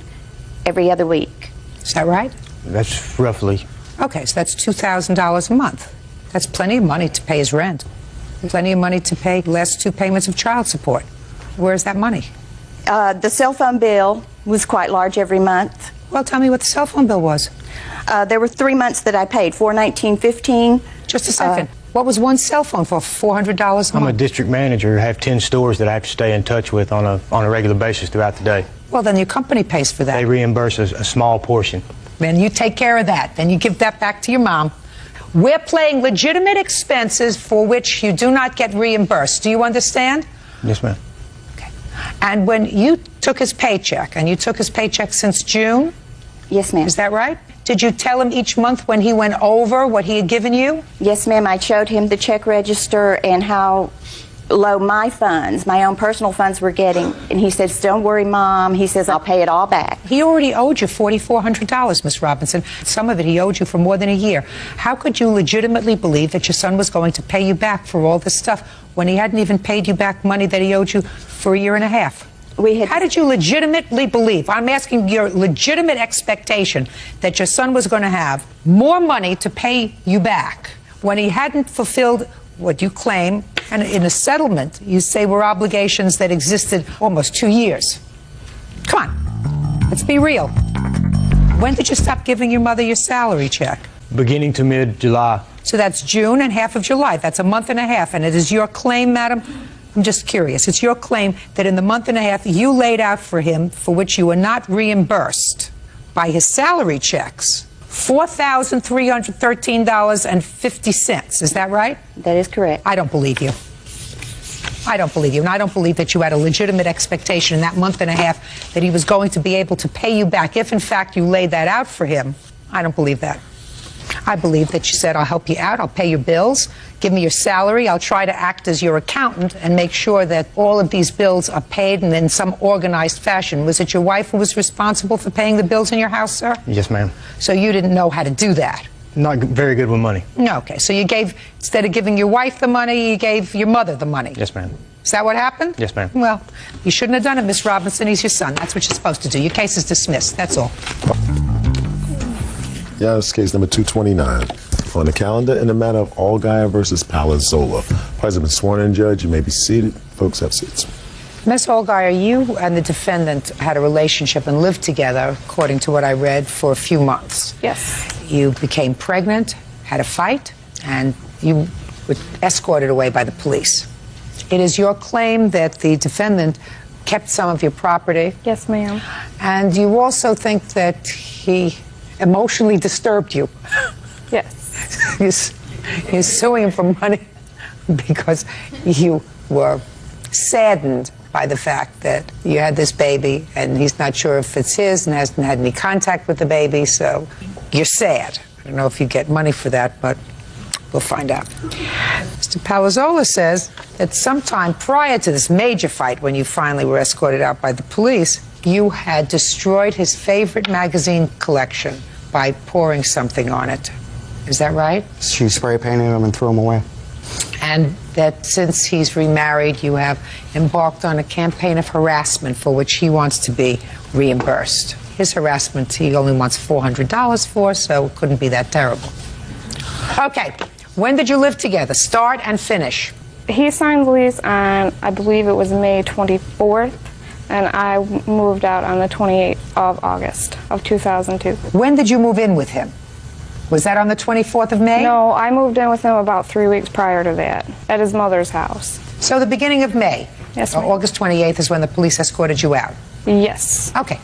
G: every other week.
C: Is that right?
M: That's roughly.
C: Okay, so that's $2,000 a month. That's plenty of money to pay his rent. Plenty of money to pay the last 2 payments of child support. Where's that money?
G: The cell phone bill was quite large every month.
C: Well, tell me what the cell phone bill was.
G: There were 3 months that I paid, $419.15.
C: Just a second. What was one cell phone for? $400 a month?
M: I'm a district manager. I have 10 stores that I have to stay in touch with on a regular basis throughout the day.
C: Well, then your company pays for that.
M: They reimburse a small portion.
C: Then you take care of that. Then you give that back to your mom. We're paying legitimate expenses for which you do not get reimbursed. Do you understand?
M: Yes, ma'am.
C: Okay. And when you took his paycheck, and you took his paycheck since June?
G: Yes, ma'am.
C: Is that right? Did you tell him each month when he went over what he had given you?
G: Yes, ma'am. I showed him the check register and how low my funds, my own personal funds, were getting. And he says, don't worry, Mom. He says, I'll pay it all back.
C: He already owed you $4,400, Miss Robinson. Some of it he owed you for more than a year. How could you legitimately believe that your son was going to pay you back for all this stuff when he hadn't even paid you back money that he owed you for a year and a half? How did you legitimately believe? I'm asking your legitimate expectation that your son was going to have more money to pay you back when he hadn't fulfilled what you claim, and in a settlement you say were obligations that existed almost 2 years. Come on, let's be real. When did you stop giving your mother your salary check?
M: Beginning to mid-July.
C: So that's June and half of July. That's a month and a half. And it is your claim, madam, I'm just curious, it's your claim that in the month and a half you laid out for him, for which you were not reimbursed by his salary checks, $4,313.50. Is that right?
G: That is correct.
C: I don't believe you. I don't believe you. And I don't believe that you had a legitimate expectation in that month and a half that he was going to be able to pay you back. If, in fact, you laid that out for him, I don't believe that. I believe that you said, I'll help you out, I'll pay your bills, give me your salary, I'll try to act as your accountant and make sure that all of these bills are paid and in some organized fashion. Was it your wife who was responsible for paying the bills in your house, sir?
M: Yes, ma'am.
C: So you didn't know how to do that?
M: Not very good with money.
C: No, okay. So you gave, instead of giving your wife the money, you gave your mother the money?
M: Yes, ma'am.
C: Is that what happened?
M: Yes, ma'am.
C: Well, you shouldn't have done it, Miss Robinson. He's your son. That's what you're supposed to do. Your case is dismissed. That's all.
B: Yeah, this is case number 229 on the calendar in the matter of Allgaier versus Palazzolo. Parties have been sworn in, Judge. You may be seated. Folks, have seats.
C: Miss Allgaier, you and the defendant had a relationship and lived together, according to what I read, for a few months.
R: Yes.
C: You became pregnant, had a fight, and you were escorted away by the police. It is your claim that the defendant kept some of your property.
R: Yes, ma'am.
C: And you also think that he emotionally disturbed you.
R: Yes.
C: You're suing him for money because you were saddened by the fact that you had this baby and he's not sure if it's his and hasn't had any contact with the baby, so you're sad. I don't know if you get money for that, but we'll find out. Mr. Palazzolo says that sometime prior to this major fight, when you finally were escorted out by the police, you had destroyed his favorite magazine collection by pouring something on it. Is that right?
U: She spray painted them and threw them away.
C: And that since he's remarried, you have embarked on a campaign of harassment for which he wants to be reimbursed. His harassment, he only wants $400 for, so it couldn't be that terrible. Okay, when did you live together? Start and finish.
R: He signed the lease on, I believe it was May 24th, and I moved out on the 28th of August of 2002.
C: When did you move in with him? Was that on the 24th of May?
R: No, I moved in with him about 3 weeks prior to that, at his mother's house.
C: So the beginning of May?
R: Yes, ma'am.
C: August 28th is when the police escorted you out?
R: Yes.
C: Okay.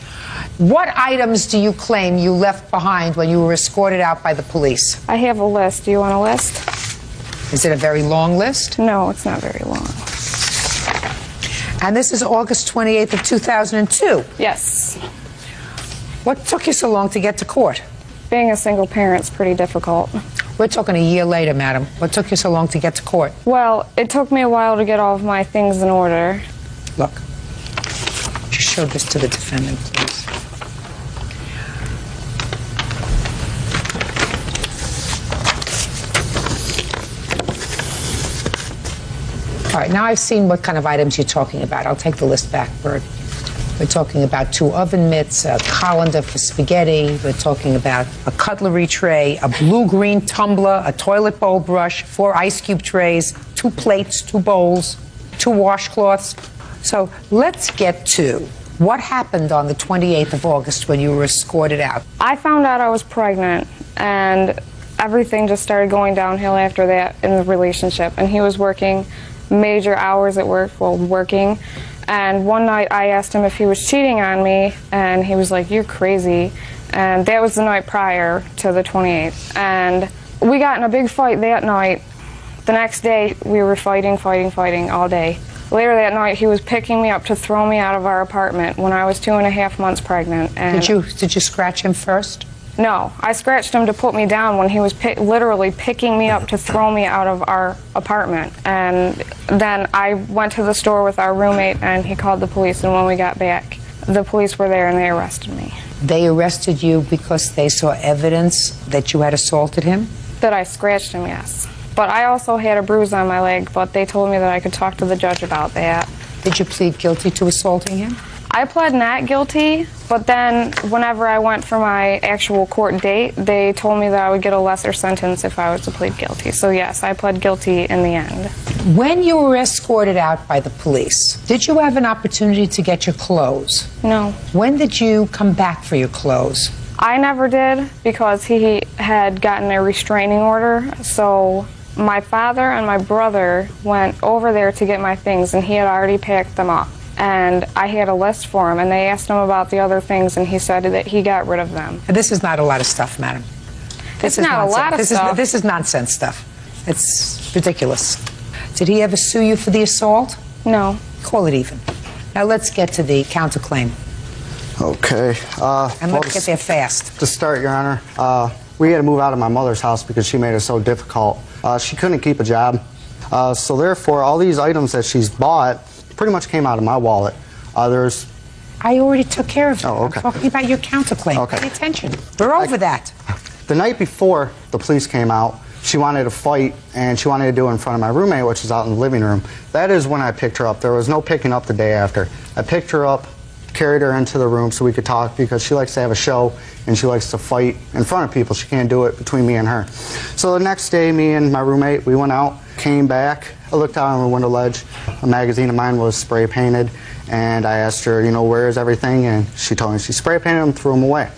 C: What items do you claim you left behind when you were escorted out by the police?
R: I have a list. Do you want a list?
C: Is it a very long list?
R: No, it's not very long.
C: And this is August 28th of 2002?
R: Yes.
C: What took you so long to get to court?
R: Being a single parent's pretty difficult.
C: We're talking a year later, madam. What took you so long to get to court?
R: Well, it took me a while to get all of my things in order.
C: Look, show this to the defendant, please. All right, now I've seen what kind of items you're talking about. I'll take the list back, Bert. We're talking about 2 oven mitts, a colander for spaghetti. We're talking about a cutlery tray, a blue-green tumbler, a toilet bowl brush, 4 ice cube trays, 2 plates, 2 bowls, 2 washcloths. So let's get to what happened on the 28th of August when you were escorted out.
H: I found out I was pregnant, and everything just started going downhill after that in the relationship. And he was working major hours at work while working. And one night I asked him if he was cheating on me, and he was like, "You're crazy." And that was the night prior to the 28th. And we got in a big fight that night. The next day, we were fighting all day. Later that night, he was picking me up to throw me out of our apartment when I was 2.5 months pregnant. And
C: Did you scratch him first?
H: No, I scratched him to put me down when he was literally picking me up to throw me out of our apartment. And then I went to the store with our roommate, and he called the police, and when we got back, the police were there and they arrested me.
C: They arrested you because they saw evidence that you had assaulted him?
H: That I scratched him, yes. But I also had a bruise on my leg, but they told me that I could talk to the judge about that.
C: Did you plead guilty to assaulting him?
H: I pled not guilty, but then whenever I went for my actual court date, they told me that I would get a lesser sentence if I was to plead guilty. So yes, I pled guilty in the end.
C: When you were escorted out by the police, did you have an opportunity to get your clothes?
H: No.
C: When did you come back for your clothes?
H: I never did because he had gotten a restraining order. So my father and my brother went over there to get my things, and he had already packed them up. And I had a list for him, and they asked him about the other things, and he said that he got rid of them.
C: This is not a lot of stuff, madam.
H: It's not a lot of stuff.
C: This is nonsense stuff. It's ridiculous. Did he ever sue you for the assault?
H: No.
C: Call it even. Now let's get to the counterclaim.
U: Okay.
C: And let's get there fast.
U: To start, Your Honor, we had to move out of my mother's house because she made it so difficult. She couldn't keep a job. So therefore, all these items that she's bought pretty much came out of my wallet.
C: I already took care of it.
U: Oh, okay.
C: I'm talking about your counterclaim.
U: Okay.
C: Pay attention. We're over that.
U: The night before the police came out, she wanted to fight, and she wanted to do it in front of my roommate, which is out in the living room. That is when I picked her up. There was no picking up the day after. I picked her up, carried her into the room so we could talk, because she likes to have a show and she likes to fight in front of people. She can't do it between me and her. So the next day, me and my roommate, we went out, came back. I looked out on the window ledge. A magazine of mine was spray painted, and I asked her, you know, where is everything? And she told me she spray painted them, threw them away.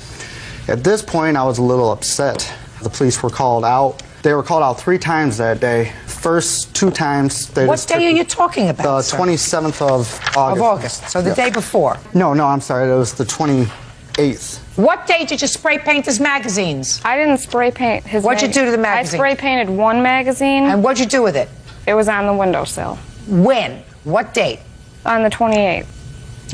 U: At this point, I was a little upset. The police were called out. They were called out 3 times that day. First 2 times, they
C: What day are you talking about,
U: The
C: sir?
U: 27th of August.
C: Of August, so the day before.
U: No, I'm sorry, it was the 28th.
C: What day did you spray paint his magazines?
H: I didn't spray paint his
C: What'd you do to the magazine?
H: I spray painted one magazine.
C: And what'd you do with it?
H: It was on the windowsill.
C: When? What date?
H: On the 28th.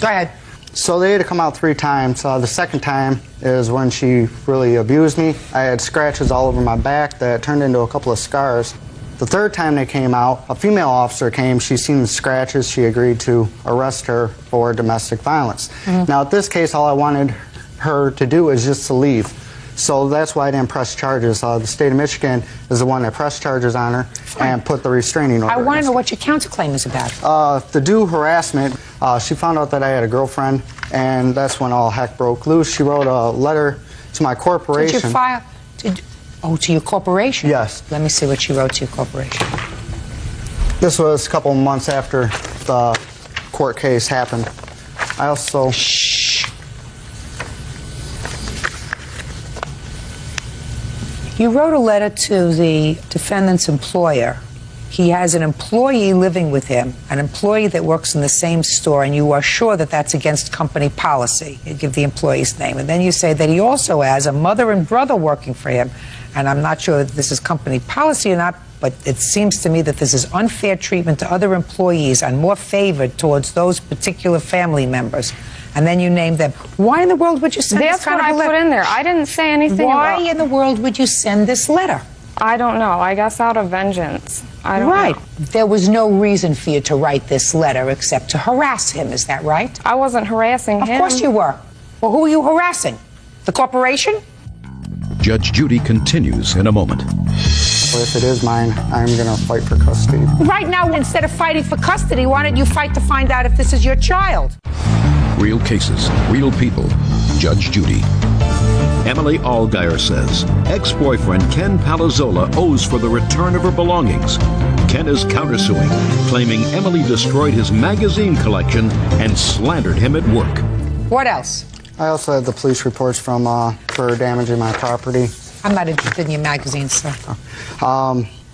C: Go ahead.
U: So they had to come out 3 times. The second time is when she really abused me. I had scratches all over my back that turned into a couple of scars. The third time they came out, a female officer came. She seen the scratches. She agreed to arrest her for domestic violence. Now, at this case, all I wanted her to do is just to leave. So that's why I didn't press charges. The state of Michigan is the one that pressed charges on her and put the restraining order.
C: I want to know what your counterclaim is about.
U: The due harassment, she found out that I had a girlfriend, and that's when all heck broke loose. She wrote a letter to my corporation.
C: Did you file? To your corporation?
U: Yes.
C: Let me see what she wrote to your corporation.
U: This was a couple months after the court case happened. I also...
C: You wrote a letter to the defendant's employer. He has an employee living with him, an employee that works in the same store, and you are sure that that's against company policy. You give the employee's name. And then you say that he also has a mother and brother working for him, and I'm not sure that this is company policy or not, but it seems to me that this is unfair treatment to other employees and more favored towards those particular family members. And then you name them. Why in the world would you send this kind of a letter?
H: That's what I put in there. I didn't say anything
C: Why
H: about...
C: in the world would you send this letter?
H: I don't know. I guess out of vengeance. I don't
C: Right.
H: know.
C: There was no reason for you to write this letter except to harass him, is that right?
H: I wasn't harassing him.
C: Of course you were. Well, who are you harassing? The corporation?
A: Judge Judy continues in a moment.
U: If it is mine, I'm going to fight for custody.
C: Right now, instead of fighting for custody, why don't you fight to find out if this is your child?
A: Real cases, real people. Judge Judy. Emily Allgaier says ex-boyfriend Ken Palazzolo owes for the return of her belongings. Ken is countersuing, claiming Emily destroyed his magazine collection and slandered him at work.
C: What else?
U: I also had the police reports from for damaging my property.
C: I'm not interested in your magazines, sir.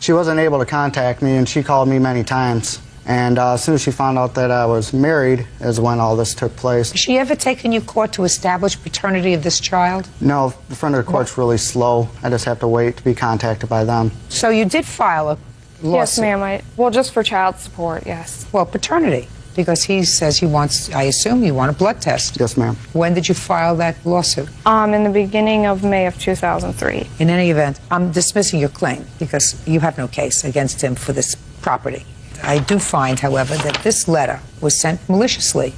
U: She wasn't able to contact me, and she called me many times. And as soon as she found out that I was married is when all this took place.
C: Has she ever taken you to court to establish paternity of this child?
U: No, the front of the court's really slow. I just have to wait to be contacted by them.
C: So you did file a lawsuit?
H: Yes, ma'am. Well, just for child support, yes.
C: Well, paternity, because he says he wants, I assume you want a blood test.
U: Yes, ma'am.
C: When did you file that lawsuit?
H: In the beginning of May of 2003.
C: In any event, I'm dismissing your claim because you have no case against him for this property. I do find, however, that this letter was sent maliciously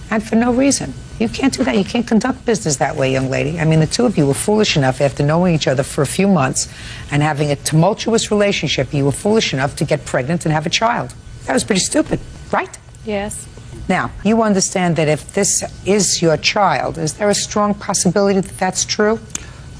C: and for no reason. You can't do that. You can't conduct business that way, young lady. I mean, the two of you were foolish enough, after knowing each other for a few months and having a tumultuous relationship, you were foolish enough to get pregnant and have a child. That was pretty stupid, right?
H: Yes.
C: Now, you understand that if this is your child, is there a strong possibility that that's true?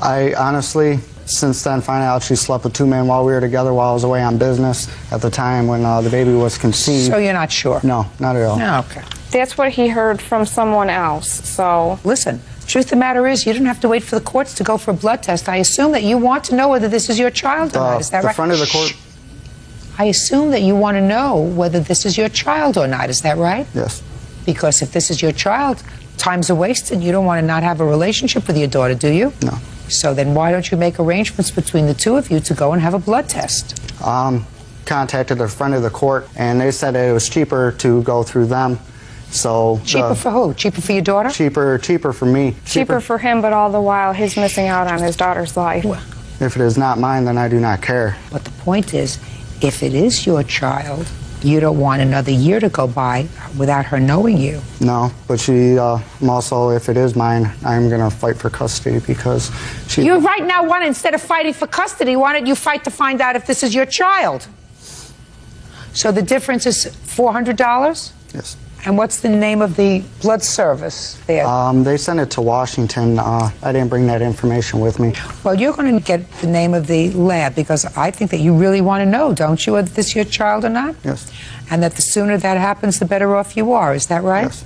U: I honestly, since then, finding out she slept with two men while we were together while I was away on business at the time when the baby was conceived.
C: So you're not sure?
U: No, not at all.
C: No, okay.
H: That's what he heard from someone else, so...
C: Listen, truth of the matter is, you don't have to wait for the courts to go for a blood test. I assume that you want to know whether this is your child or not. Is that right?
U: The front of the court...
C: I assume that you want to know whether this is your child or not. Is that right?
U: Yes.
C: Because if this is your child, times are wasted. You don't want to not have a relationship with your daughter, do you?
U: No.
C: So then why don't you make arrangements between the two of you to go and have a blood test?
U: Contacted the front of the court, and they said that it was cheaper to go through them. So
C: cheaper for who? Cheaper for your daughter?
U: Cheaper for me.
H: Cheaper for him, but all the while he's missing out on his daughter's life.
U: If it is not mine, then I do not care.
C: But the point is, if it is your child, you don't want another year to go by without her knowing you.
U: No, but she, also, if it is mine, I'm going to fight for custody because she...
C: You right now want, instead of fighting for custody, why don't you fight to find out if this is your child? So the difference is $400?
U: Yes.
C: And what's the name of the blood service there?
U: They sent it to Washington. I didn't bring that information with me.
C: Well, you're going to get the name of the lab because I think that you really want to know, don't you, whether this is your child or not?
U: Yes.
C: And that the sooner that happens, the better off you are. Is that right?
U: Yes.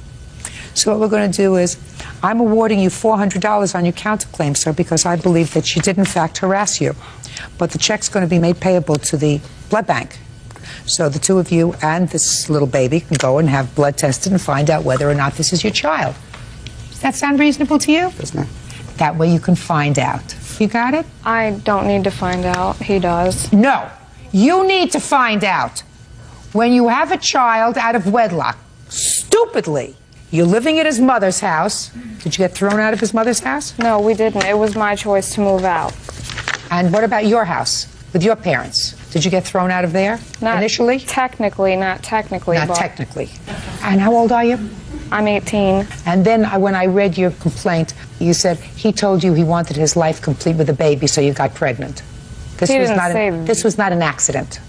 C: So what we're going to do is, I'm awarding you $400 on your counterclaim, sir, because I believe that she did, in fact, harass you. But the check's going to be made payable to the blood bank. So the two of you and this little baby can go and have blood tested and find out whether or not this is your child. Does that sound reasonable to you?
U: Yes, ma'am.
C: That way you can find out. You got it?
H: I don't need to find out. He does.
C: No. You need to find out. When you have a child out of wedlock, stupidly, you're living at his mother's house. Did you get thrown out of his mother's house?
H: No, we didn't. It was my choice to move out.
C: And what about your house with your parents? Did you get thrown out of there initially?
H: Not technically.
C: Not technically. And how old are you?
H: I'm 18.
C: And then when I read your complaint, you said he told you he wanted his life complete with a baby, so you got pregnant. This was not an accident.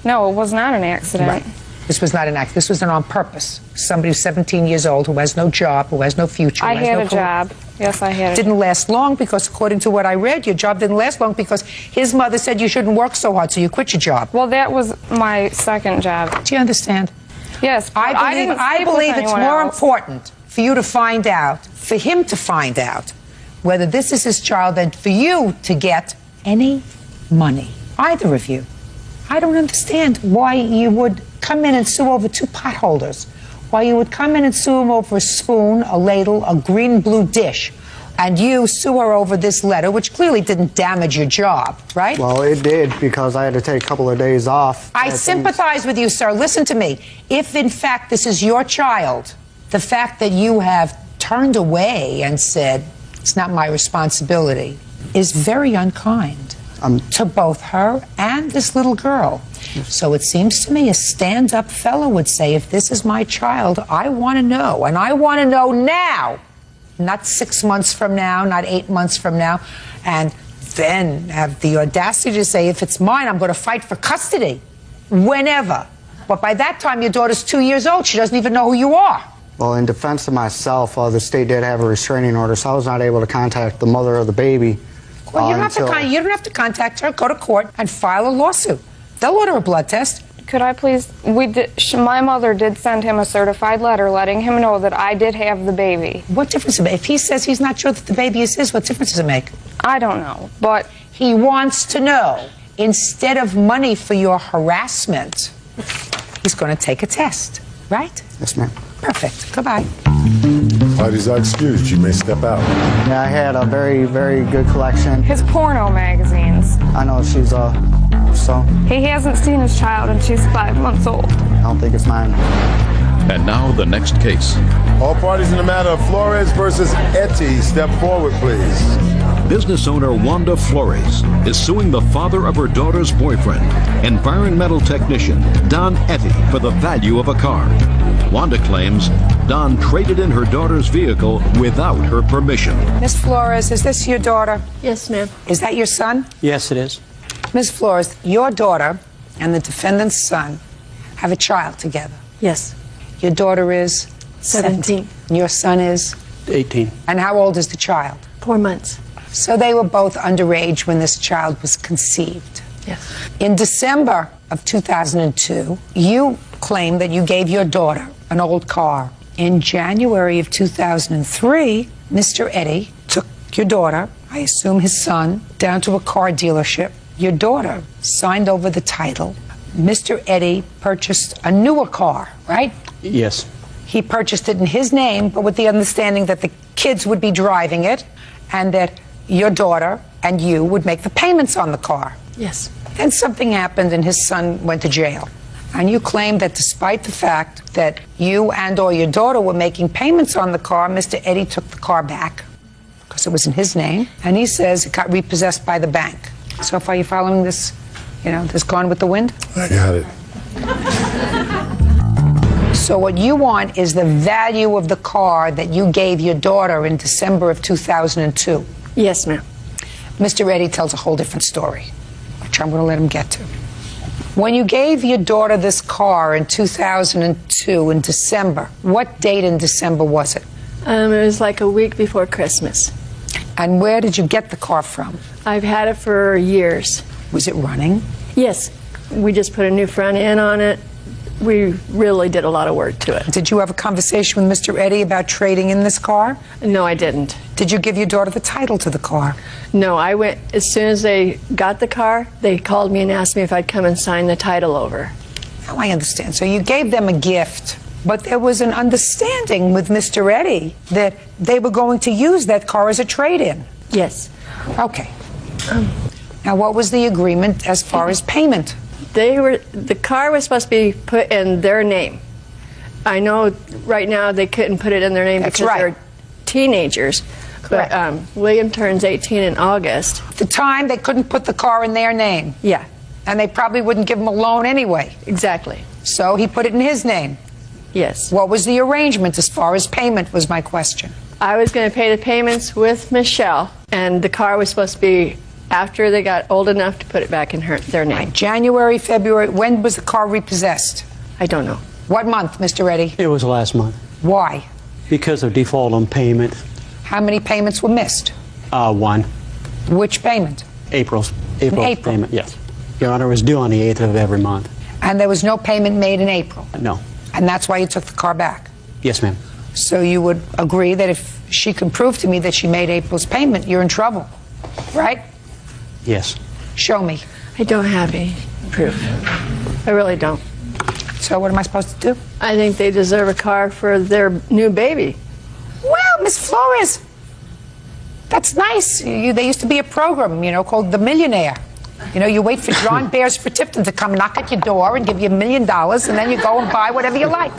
H: No, it was not an accident.
C: Right. This was not an accident. This was done on purpose. Somebody who's 17 years old who has no job, who has no future.
H: I had a job. Yes, I had a job.
C: Didn't last long because, according to what I read, your job didn't last long because his mother said you shouldn't work so hard, so you quit your job.
H: Well, that was my second job.
C: Do you understand?
H: Yes.
C: I believe it's more important for you to find out, for him to find out, whether this is his child than for you to get any money. Either of you. I don't understand why you would come in and sue over two potholders, why you would come in and sue him over a spoon, a ladle, a green-blue dish, and you sue her over this letter, which clearly didn't damage your job, right?
U: Well, it did because I had to take a couple of days off.
C: I sympathize with you, sir. Listen to me. If, in fact, this is your child, the fact that you have turned away and said, it's not my responsibility, is very unkind. to both her and this little girl. So it seems to me a stand-up fellow would say, if this is my child, I want to know. And I want to know now. Not 6 months from now, not 8 months from now. And then have the audacity to say, if it's mine, I'm going to fight for custody. Whenever. But by that time, your daughter's 2 years old. She doesn't even know who you are.
U: Well, in defense of myself, the state did have a restraining order, so I was not able to contact the mother of the baby.
C: Well, you don't have to contact her. Go to court and file a lawsuit. They'll order a blood test.
H: Could I please, my mother did send him a certified letter letting him know that I did have the baby.
C: What difference does it make? If he says he's not sure that the baby is his, what difference does it make?
H: I don't know, but
C: he wants to know. Instead of money for your harassment, he's going to take a test, right?
U: Yes, ma'am.
C: Perfect. Goodbye.
B: Parties are excused. You may step out.
U: Yeah, I had a very, very good collection.
H: his porno magazines.
U: I know she's, so.
H: He hasn't seen his child and she's 5 months old.
U: I don't think it's mine.
A: And now the next case.
B: All parties in the matter of Flores versus Etty, step forward, please.
A: Business owner Wanda Flores is suing the father of her daughter's boyfriend, environmental technician Don Etty, for the value of a car. Wanda claims Don traded in her daughter's vehicle without her permission.
C: Miss Flores, is this your daughter?
I: Yes, ma'am.
C: Is that your son?
I: Yes, it is.
C: Miss Flores, your daughter and the defendant's son have a child together.
I: Yes.
C: Your daughter is
I: 17.
C: And your son is
I: 18.
C: And how old is the child?
I: 4 months.
C: So they were both underage when this child was conceived.
I: Yes.
C: In December of 2002, you claim that you gave your daughter an old car. In January of 2003, Mr. Etty took your daughter, I assume his son, down to a car dealership. Your daughter signed over the title. Mr. Etty purchased a newer car, right?
I: Yes.
C: He purchased it in his name, but with the understanding that the kids would be driving it and that your daughter and you would make the payments on the car.
I: Yes.
C: Then something happened and his son went to jail. And you claim that despite the fact that you and or your daughter were making payments on the car, Mr. Etty took the car back because it was in his name. And he says it got repossessed by the bank. So far, you following this, this Gone with the Wind?
B: I got it.
C: So what you want is the value of the car that you gave your daughter in December of 2002.
I: Yes, ma'am.
C: Mr. Etty tells a whole different story, which I'm going to let him get to. When you gave your daughter this car in 2002 in December, what date in December was it?
I: It was like a week before Christmas.
C: And where did you get the car from?
I: I've had it for years.
C: Was it running?
I: Yes. We just put a new front end on it. We really did a lot of work to it.
C: Did you have a conversation with Mr. Etty about trading in this car?
I: No, I didn't.
C: Did you give your daughter the title to the car?
I: No, I went, as soon as they got the car, they called me and asked me if I'd come and sign the title over.
C: Now I understand. So you gave them a gift, but there was an understanding with Mr. Etty that they were going to use that car as a trade-in.
I: Yes.
C: Okay. Now what was the agreement as far as payment?
I: The car was supposed to be put in their name. I know right now they couldn't put it in their name because they're teenagers.
C: Correct.
I: But William turns 18 in August.
C: At the time, they couldn't put the car in their name.
I: Yeah.
C: And they probably wouldn't give him a loan anyway.
I: Exactly.
C: So he put it in his name.
I: Yes.
C: What was the arrangement as far as payment was my question.
I: I was going to pay the payments with Michelle, and the car was supposed to be after they got old enough to put it back in their name.
C: Right. January, February, when was the car repossessed?
I: I don't know.
C: What month, Mr. Etty?
J: It was last month.
C: Why?
J: Because of default on payment.
C: How many payments were missed?
J: One.
C: Which payment?
J: April's
C: April.
J: payment, yes. Your Honor, it was due on the 8th of every month.
C: And there was no payment made in April?
J: No.
C: And that's why you took the car back?
J: Yes, ma'am.
C: So you would agree that if she can prove to me that she made April's payment, you're in trouble, right?
J: Yes.
C: Show me.
I: I don't have any proof. I really don't.
C: So what am I supposed to do?
I: I think they deserve a car for their new baby.
C: Well, Miss Flores, that's nice. There used to be a program, called The Millionaire. You wait for John Bears for Tipton to come knock at your door and give you $1 million, and then you go and buy whatever you like.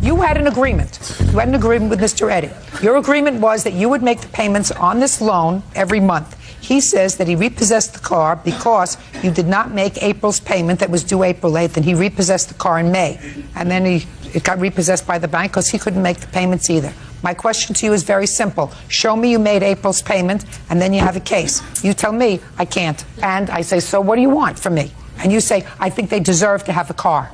C: You had an agreement. You had an agreement with Mr. Etty. Your agreement was that you would make the payments on this loan every month. He says that he repossessed the car because you did not make April's payment that was due April 8th, and he repossessed the car in May. And then it got repossessed by the bank because he couldn't make the payments either. My question to you is very simple. Show me you made April's payment, and then you have a case. You tell me I can't. And I say, so what do you want from me? And you say, I think they deserve to have a car.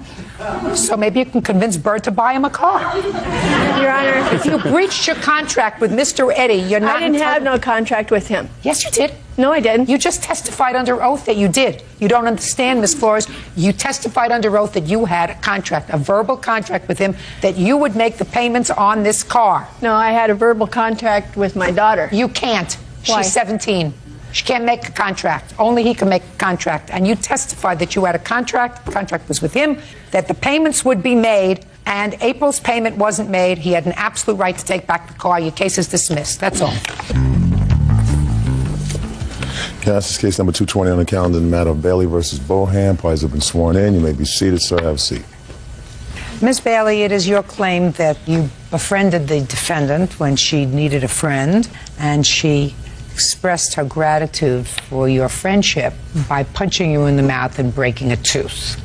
C: So maybe you can convince Bird to buy him a car.
I: Your Honor,
C: if you breached your contract with Mr. Eddie, you're not...
I: I didn't have no contract with him.
C: Yes, you did.
I: No, I didn't.
C: You just testified under oath that you did. You don't understand, Ms. Flores. You testified under oath that you had a contract, a verbal contract with him, that you would make the payments on this car.
I: No, I had a verbal contract with my daughter.
C: You can't.
I: Why?
C: She's 17. She can't make a contract. Only he can make a contract. And you testified that you had a contract. The contract was with him, that the payments would be made, and April's payment wasn't made. He had an absolute right to take back the car. Your case is dismissed. That's all.
B: This is case number 220 on the calendar in the matter of Bailey versus Bohan. Parties have been sworn in. You may be seated, sir. Have a seat.
C: Ms. Bailey, it is your claim that you befriended the defendant when she needed a friend, and she expressed her gratitude for your friendship by punching you in the mouth and breaking a tooth.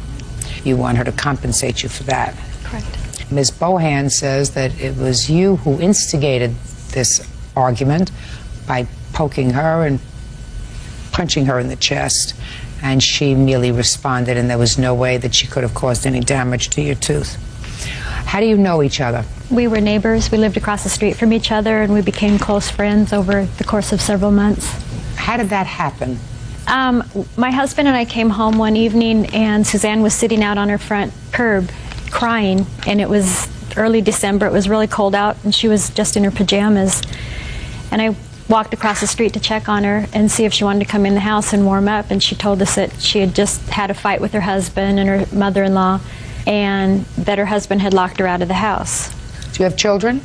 C: You want her to compensate you for that.
F: Correct.
C: Ms. Bohan says that it was you who instigated this argument by poking her and punching her in the chest, and she merely responded, and there was no way that she could have caused any damage to your tooth. How do you know each other?
F: We were neighbors. We lived across the street from each other, and we became close friends over the course of several months.
C: How did that happen?
F: My husband and I came home one evening, and Suzanne was sitting out on her front curb crying, and it was early December. It was really cold out, and she was just in her pajamas. And I walked across the street to check on her and see if she wanted to come in the house and warm up, and she told us that she had just had a fight with her husband and her mother-in-law, and that her husband had locked her out of the house.
C: Do you have children?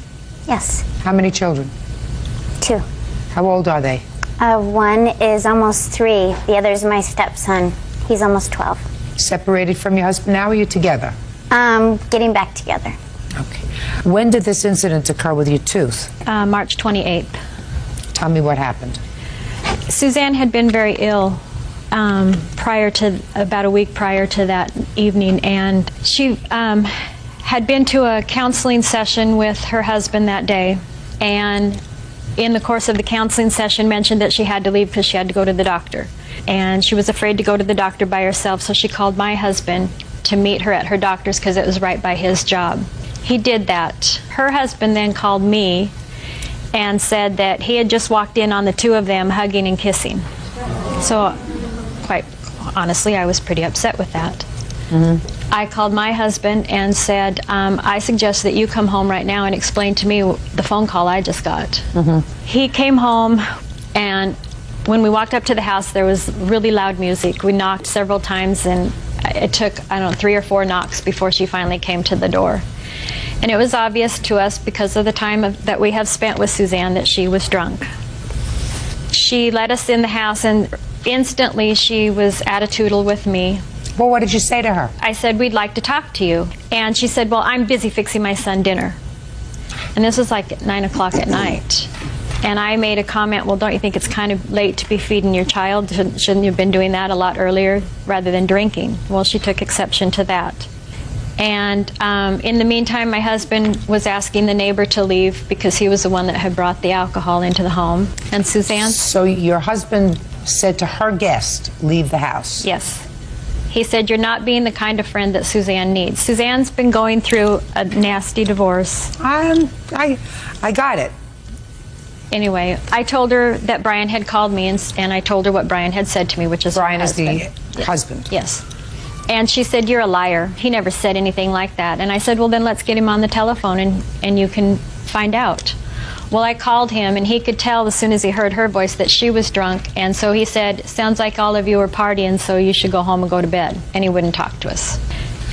L: Yes.
C: How many children?
L: 2.
C: How old are they?
L: One is almost 3. The other is my stepson. He's almost 12.
C: Separated from your husband now, or are you together?
L: Getting back together.
C: Okay. When did this incident occur with your tooth?
F: March 28th.
C: Tell me what happened.
F: Suzanne had been very ill about a week prior to that evening, and she had been to a counseling session with her husband that day, and in the course of the counseling session mentioned that she had to leave because she had to go to the doctor, and she was afraid to go to the doctor by herself, so she called my husband to meet her at her doctor's because it was right by his job. He did that. Her husband then called me and said that he had just walked in on the two of them hugging and kissing. So, quite honestly, I was pretty upset with that. Mm-hmm. I called my husband and said, I suggest that you come home right now and explain to me the phone call I just got. Mm-hmm. He came home, and when we walked up to the house, there was really loud music. We knocked several times, and it took, 3 or 4 knocks before she finally came to the door. And it was obvious to us, because of the time that we have spent with Suzanne, that she was drunk. She let us in the house, and instantly she was attitudinal with me.
C: Well, what did you say to her?
F: I said, we'd like to talk to you. And she said, well, I'm busy fixing my son dinner. And this was like at 9 o'clock at night. And I made a comment, well, don't you think it's kind of late to be feeding your child? Shouldn't you have been doing that a lot earlier rather than drinking? Well, she took exception to that. And in the meantime, my husband was asking the neighbor to leave because he was the one that had brought the alcohol into the home. And Suzanne?
C: So your husband said to her guest, leave the house?
F: Yes. He said, you're not being the kind of friend that Suzanne needs. Suzanne's been going through a nasty divorce.
C: I got it.
F: Anyway, I told her that Brian had called me, and I told her what Brian had said to me, which is
C: Brian is the husband.
F: Yes. And she said, you're a liar. He never said anything like that. And I said, well, then let's get him on the telephone and you can find out. Well, I called him, and he could tell as soon as he heard her voice that she was drunk. And so he said, sounds like all of you are partying, so you should go home and go to bed. And he wouldn't talk to us.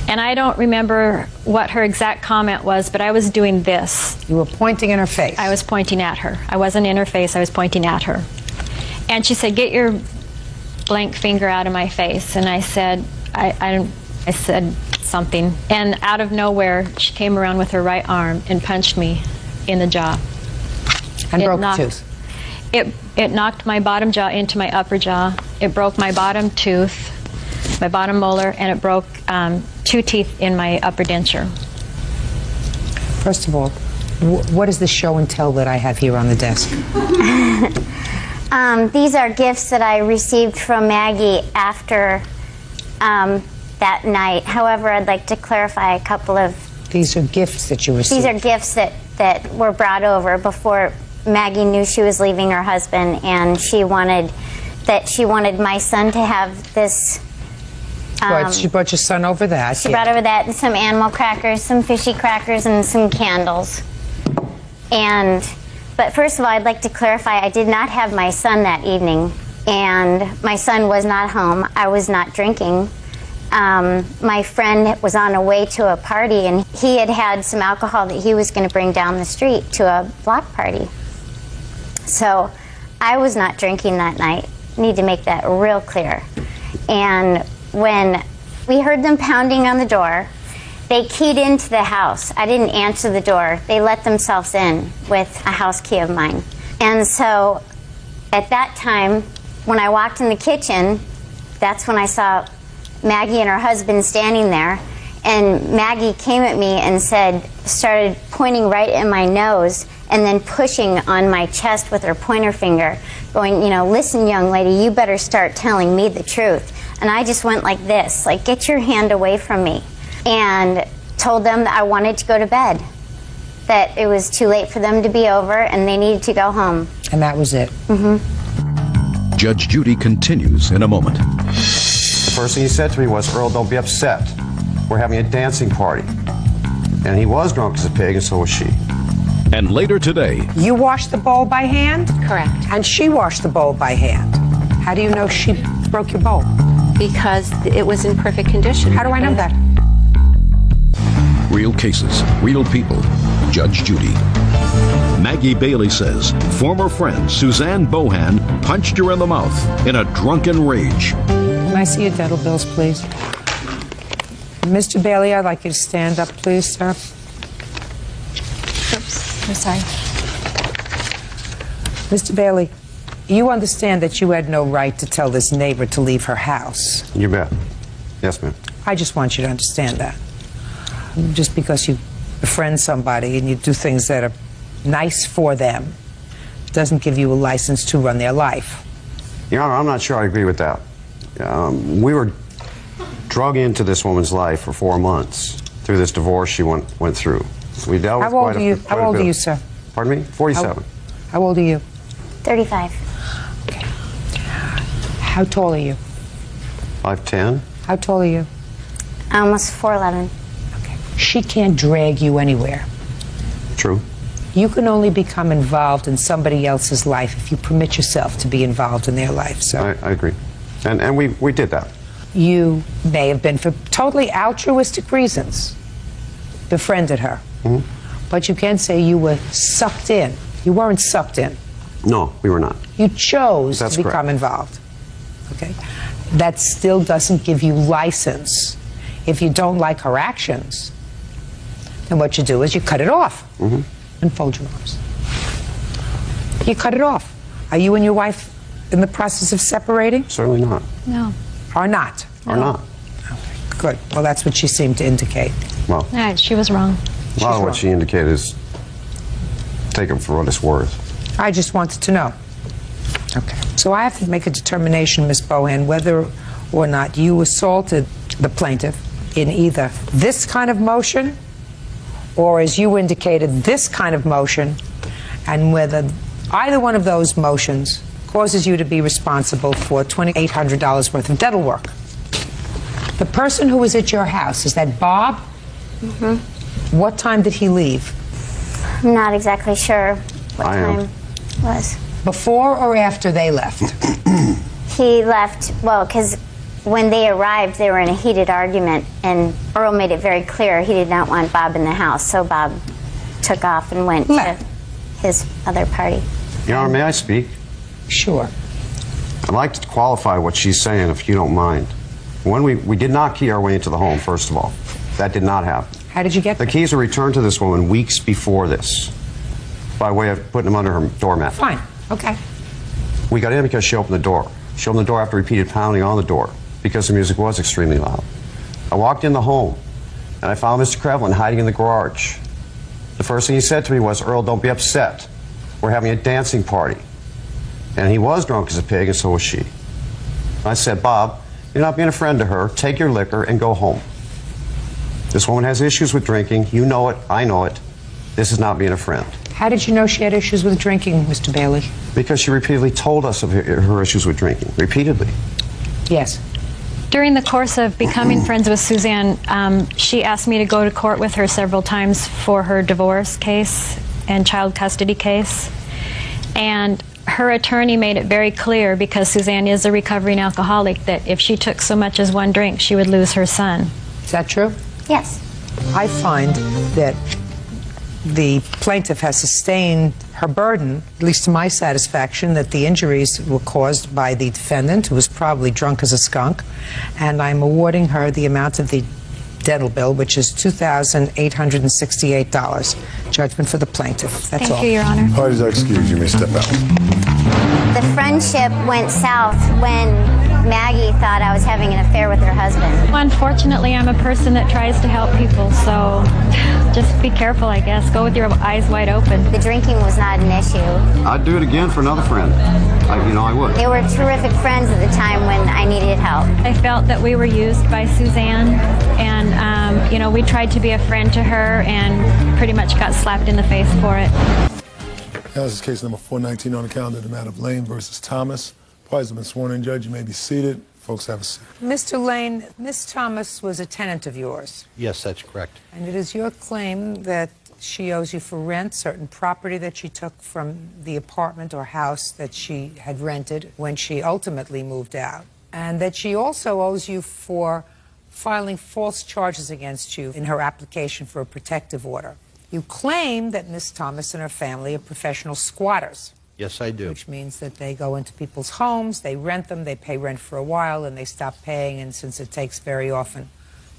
F: And I don't remember what her exact comment was, but I was doing this.
C: You were pointing in her face.
F: I was pointing at her. I wasn't in her face. I was pointing at her. And she said, get your blank finger out of my face. And I said, I said something, and out of nowhere she came around with her right arm and punched me in the jaw.
C: And broke the tooth.
F: It knocked my bottom jaw into my upper jaw. It broke my bottom tooth, my bottom molar, and it broke 2 teeth in my upper denture.
C: First of all, what is the show and tell that I have here on the desk?
L: These are gifts that I received from Maggie after that night. However, I'd like to clarify a couple of...
C: These are gifts that you received?
L: These are gifts that were brought over before Maggie knew she was leaving her husband, and she wanted my son to have this...
C: She brought your son over that.
L: She brought over that and some animal crackers, some fishy crackers, and some candles. But first of all, I'd like to clarify, I did not have my son that evening, and my son was not home. I was not drinking. My friend was on a way to a party, and he had some alcohol that he was going to bring down the street to a block party. So I was not drinking that night. Need to make that real clear. And when we heard them pounding on the door, they keyed into the house. I didn't answer the door. They let themselves in with a house key of mine. And so at that time, when I walked in the kitchen, that's when I saw Maggie and her husband standing there. And Maggie came at me and started pointing right at my nose and then pushing on my chest with her pointer finger, going, listen, young lady, you better start telling me the truth. And I just went like this, like, get your hand away from me. And told them that I wanted to go to bed, that it was too late for them to be over and they needed to go home.
C: And that was it?
L: Mm-hmm.
A: Judge Judy continues in a moment.
P: The first thing he said to me was, Earl, don't be upset. We're having a dancing party. And he was drunk as a pig, and so was she.
A: And later today...
C: You washed the bowl by hand?
S: Correct.
C: And she washed the bowl by hand. How do you know she broke your bowl?
S: Because it was in perfect condition.
C: How do I know that?
A: Real cases, real people. Judge Judy. Maggie Bailey says former friend Suzanne Bohan punched her in the mouth in a drunken rage.
C: Can I see your dental bills, please? Mr. Bailey, I'd like you to stand up, please, sir.
S: Oops, I'm sorry.
C: Mr. Bailey, you understand that you had no right to tell this neighbor to leave her house.
P: You bet. Yes, ma'am.
C: I just want you to understand that. Just because you befriend somebody and you do things that are nice for them doesn't give you a license to run their life.
P: Your Honor, I'm not sure I agree with that. We were drug into this woman's life for 4 months through this divorce she went through. We dealt with quite a bit.
C: How old are you, sir?
P: Pardon me? 47.
C: How old are you?
L: 35.
C: Okay. How tall are you?
P: 5'10".
C: How tall are you?
L: Almost 4'11".
C: Okay. She can't drag you anywhere.
P: True.
C: You can only become involved in somebody else's life if you permit yourself to be involved in their life. So
P: I agree. And we did that.
C: You may have been, for totally altruistic reasons, befriended her.
P: Mm-hmm.
C: But you can't say you were sucked in. You weren't sucked in.
P: No, we were not.
C: You chose
P: That's
C: to become
P: correct.
C: involved. Okay? That still doesn't give you license. If you don't like her actions, then what you do is you cut it off and fold your arms. You cut it off. Are you and your wife in the process of separating?
P: Certainly not.
F: No.
C: Or not?
P: Or not.
C: Okay, good. Well, that's what she seemed to indicate.
P: Well,
F: All right, she was wrong.
P: a lot of what she indicated is take it for what it's worth.
C: I just wanted to know. Okay. So I have to make a determination, Ms. Bohan, whether or not you assaulted the plaintiff in either this kind of motion or, as you indicated, this kind of motion, and whether either one of those motions causes you to be responsible for $2,800 worth of dental work. The person who was at your house, is that Bob?
L: Mm-hmm.
C: What time did he leave?
L: I'm not exactly sure what
P: I
L: time
P: am.
L: it was.
C: Before or after they left?
L: He left, well, because when they arrived, they were in a heated argument, and Earl made it very clear he did not want Bob in the house, so Bob took off and went to his other party.
P: Your Honor, may I speak?
C: Sure.
P: I'd like to qualify what she's saying, if you don't mind. When we did not key our way into the home, first of all. That did not happen.
C: How did you get
P: The
C: there?
P: keys were returned to this woman weeks before this by way of putting them under her doormat.
C: Fine. Okay.
P: We got in because she opened the door. She opened the door after repeated pounding on the door because the music was extremely loud. I walked in the home, and I found Mr. Krevlin hiding in the garage. The first thing he said to me was, "Earl, don't be upset. We're having a dancing party." And he was drunk as a pig, and so was she. I said, "Bob, you're not being a friend to her. Take your liquor and go home. This woman has issues with drinking. You know it. I know it. This is not being a friend."
C: How did you know she had issues with drinking, Mr. Bailey?
P: Because she repeatedly told us of her issues with drinking. Repeatedly.
C: Yes.
F: During the course of becoming friends with Suzanne, she asked me to go to court with her several times for her divorce case and child custody case. And her attorney made it very clear, because Suzanne is a recovering alcoholic, that if she took so much as one drink, she would lose her son.
C: Is that true?
L: Yes.
C: I find that the plaintiff has sustained her burden, at least to my satisfaction, that the injuries were caused by the defendant, who was probably drunk as a skunk, and I'm awarding her the amount of the dental bill, which is $2,868. Judgment for the plaintiff. That's all.
F: Thank you, Your Honor.
B: Parties are excused. You may step out.
L: The friendship went south when Maggie thought I was having an affair with her husband.
F: Well, unfortunately, I'm a person that tries to help people, so just be careful, I guess. Go with your eyes wide open.
L: The drinking was not an issue.
P: I'd do it again for another friend. I would.
L: They were terrific friends at the time when I needed help.
F: I felt that we were used by Suzanne, and we tried to be a friend to her and pretty much got slapped in the face for it.
B: Now, this is case number 419 on the calendar, the matter of Lane versus Thomas. Parties have been sworn in. Judge, you may be seated. Folks, have a seat.
C: Mr. Lane, Miss Thomas was a tenant of yours,
T: Yes, that's correct.
C: and it is your claim that she owes you for rent certain property that she took from the apartment or house that she had rented when she ultimately moved out, and that she also owes you for filing false charges against you in her application for a protective order. You claim that Miss Thomas and her family are professional squatters.
T: Yes, I do.
C: Which means that they go into people's homes, they rent them, they pay rent for a while, and they stop paying. And since it takes very often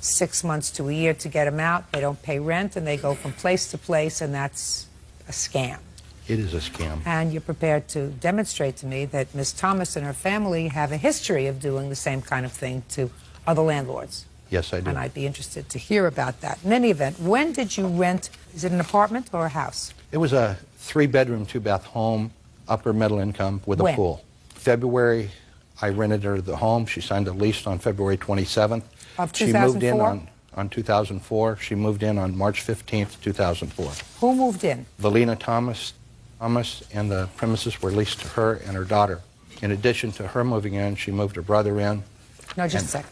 C: 6 months to a year to get them out, they don't pay rent, and they go from place to place, and that's a scam.
T: It is a scam.
C: And you're prepared to demonstrate to me that Ms. Thomas and her family have a history of doing the same kind of thing to other landlords.
T: Yes, I do.
C: And I'd be interested to hear about that. In any event, when did you rent? Is it an apartment or a house?
T: It was a 3-bedroom, 2-bath home, upper middle income with a
C: When?
T: pool. February, I rented her the home. She signed a lease on February 27th.
C: Of
T: She moved in
C: 2004?
T: on 2004. She moved in on March 15th, 2004.
C: Who moved in?
T: Valina Thomas, and the premises were leased to her and her daughter. In addition to her moving in, she moved her brother in.
C: No, just a second.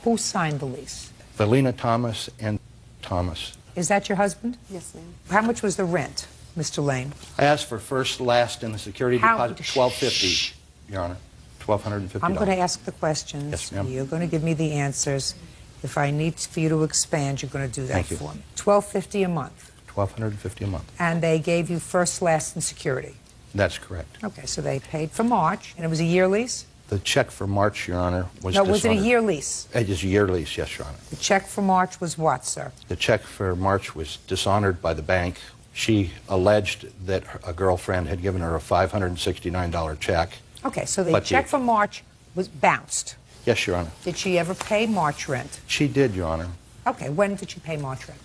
C: Who signed the lease?
T: Valina Thomas and Thomas.
C: Is that your husband?
I: Yes, ma'am.
C: How much was the rent, Mr. Lane?
T: I asked for first, last, and the security
C: How-
T: deposit, $1,250, Your Honor. $1,250.
C: I'm going to ask the questions.
T: Yes, ma'am.
C: You're going to give me the answers. If I need for you to expand, you're going to do that
T: Thank you.
C: for me. $1,250 a month.
T: $1,250 a month.
C: And they gave you first, last, and security.
T: That's correct.
C: Okay, so they paid for March, and it was a year lease?
T: The check for March, Your Honor, was
C: No, was it a
T: dishonored.
C: year lease?
T: It is a year lease, yes, Your Honor.
C: The check for March was what, sir?
T: The check for March was dishonored by the bank. She alleged that a girlfriend had given her a $569 check.
C: Okay, so the
T: But
C: check for March was bounced.
T: Yes, Your Honor.
C: Did she ever pay March rent?
T: She did, Your Honor.
C: Okay, when did she pay March rent?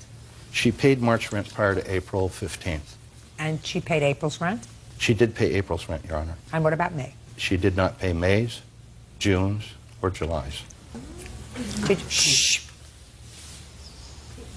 T: She paid March rent prior to April 15th.
C: And she paid April's rent?
T: She did pay April's rent, Your Honor.
C: And what about May?
T: She did not pay May's, June's, or July's.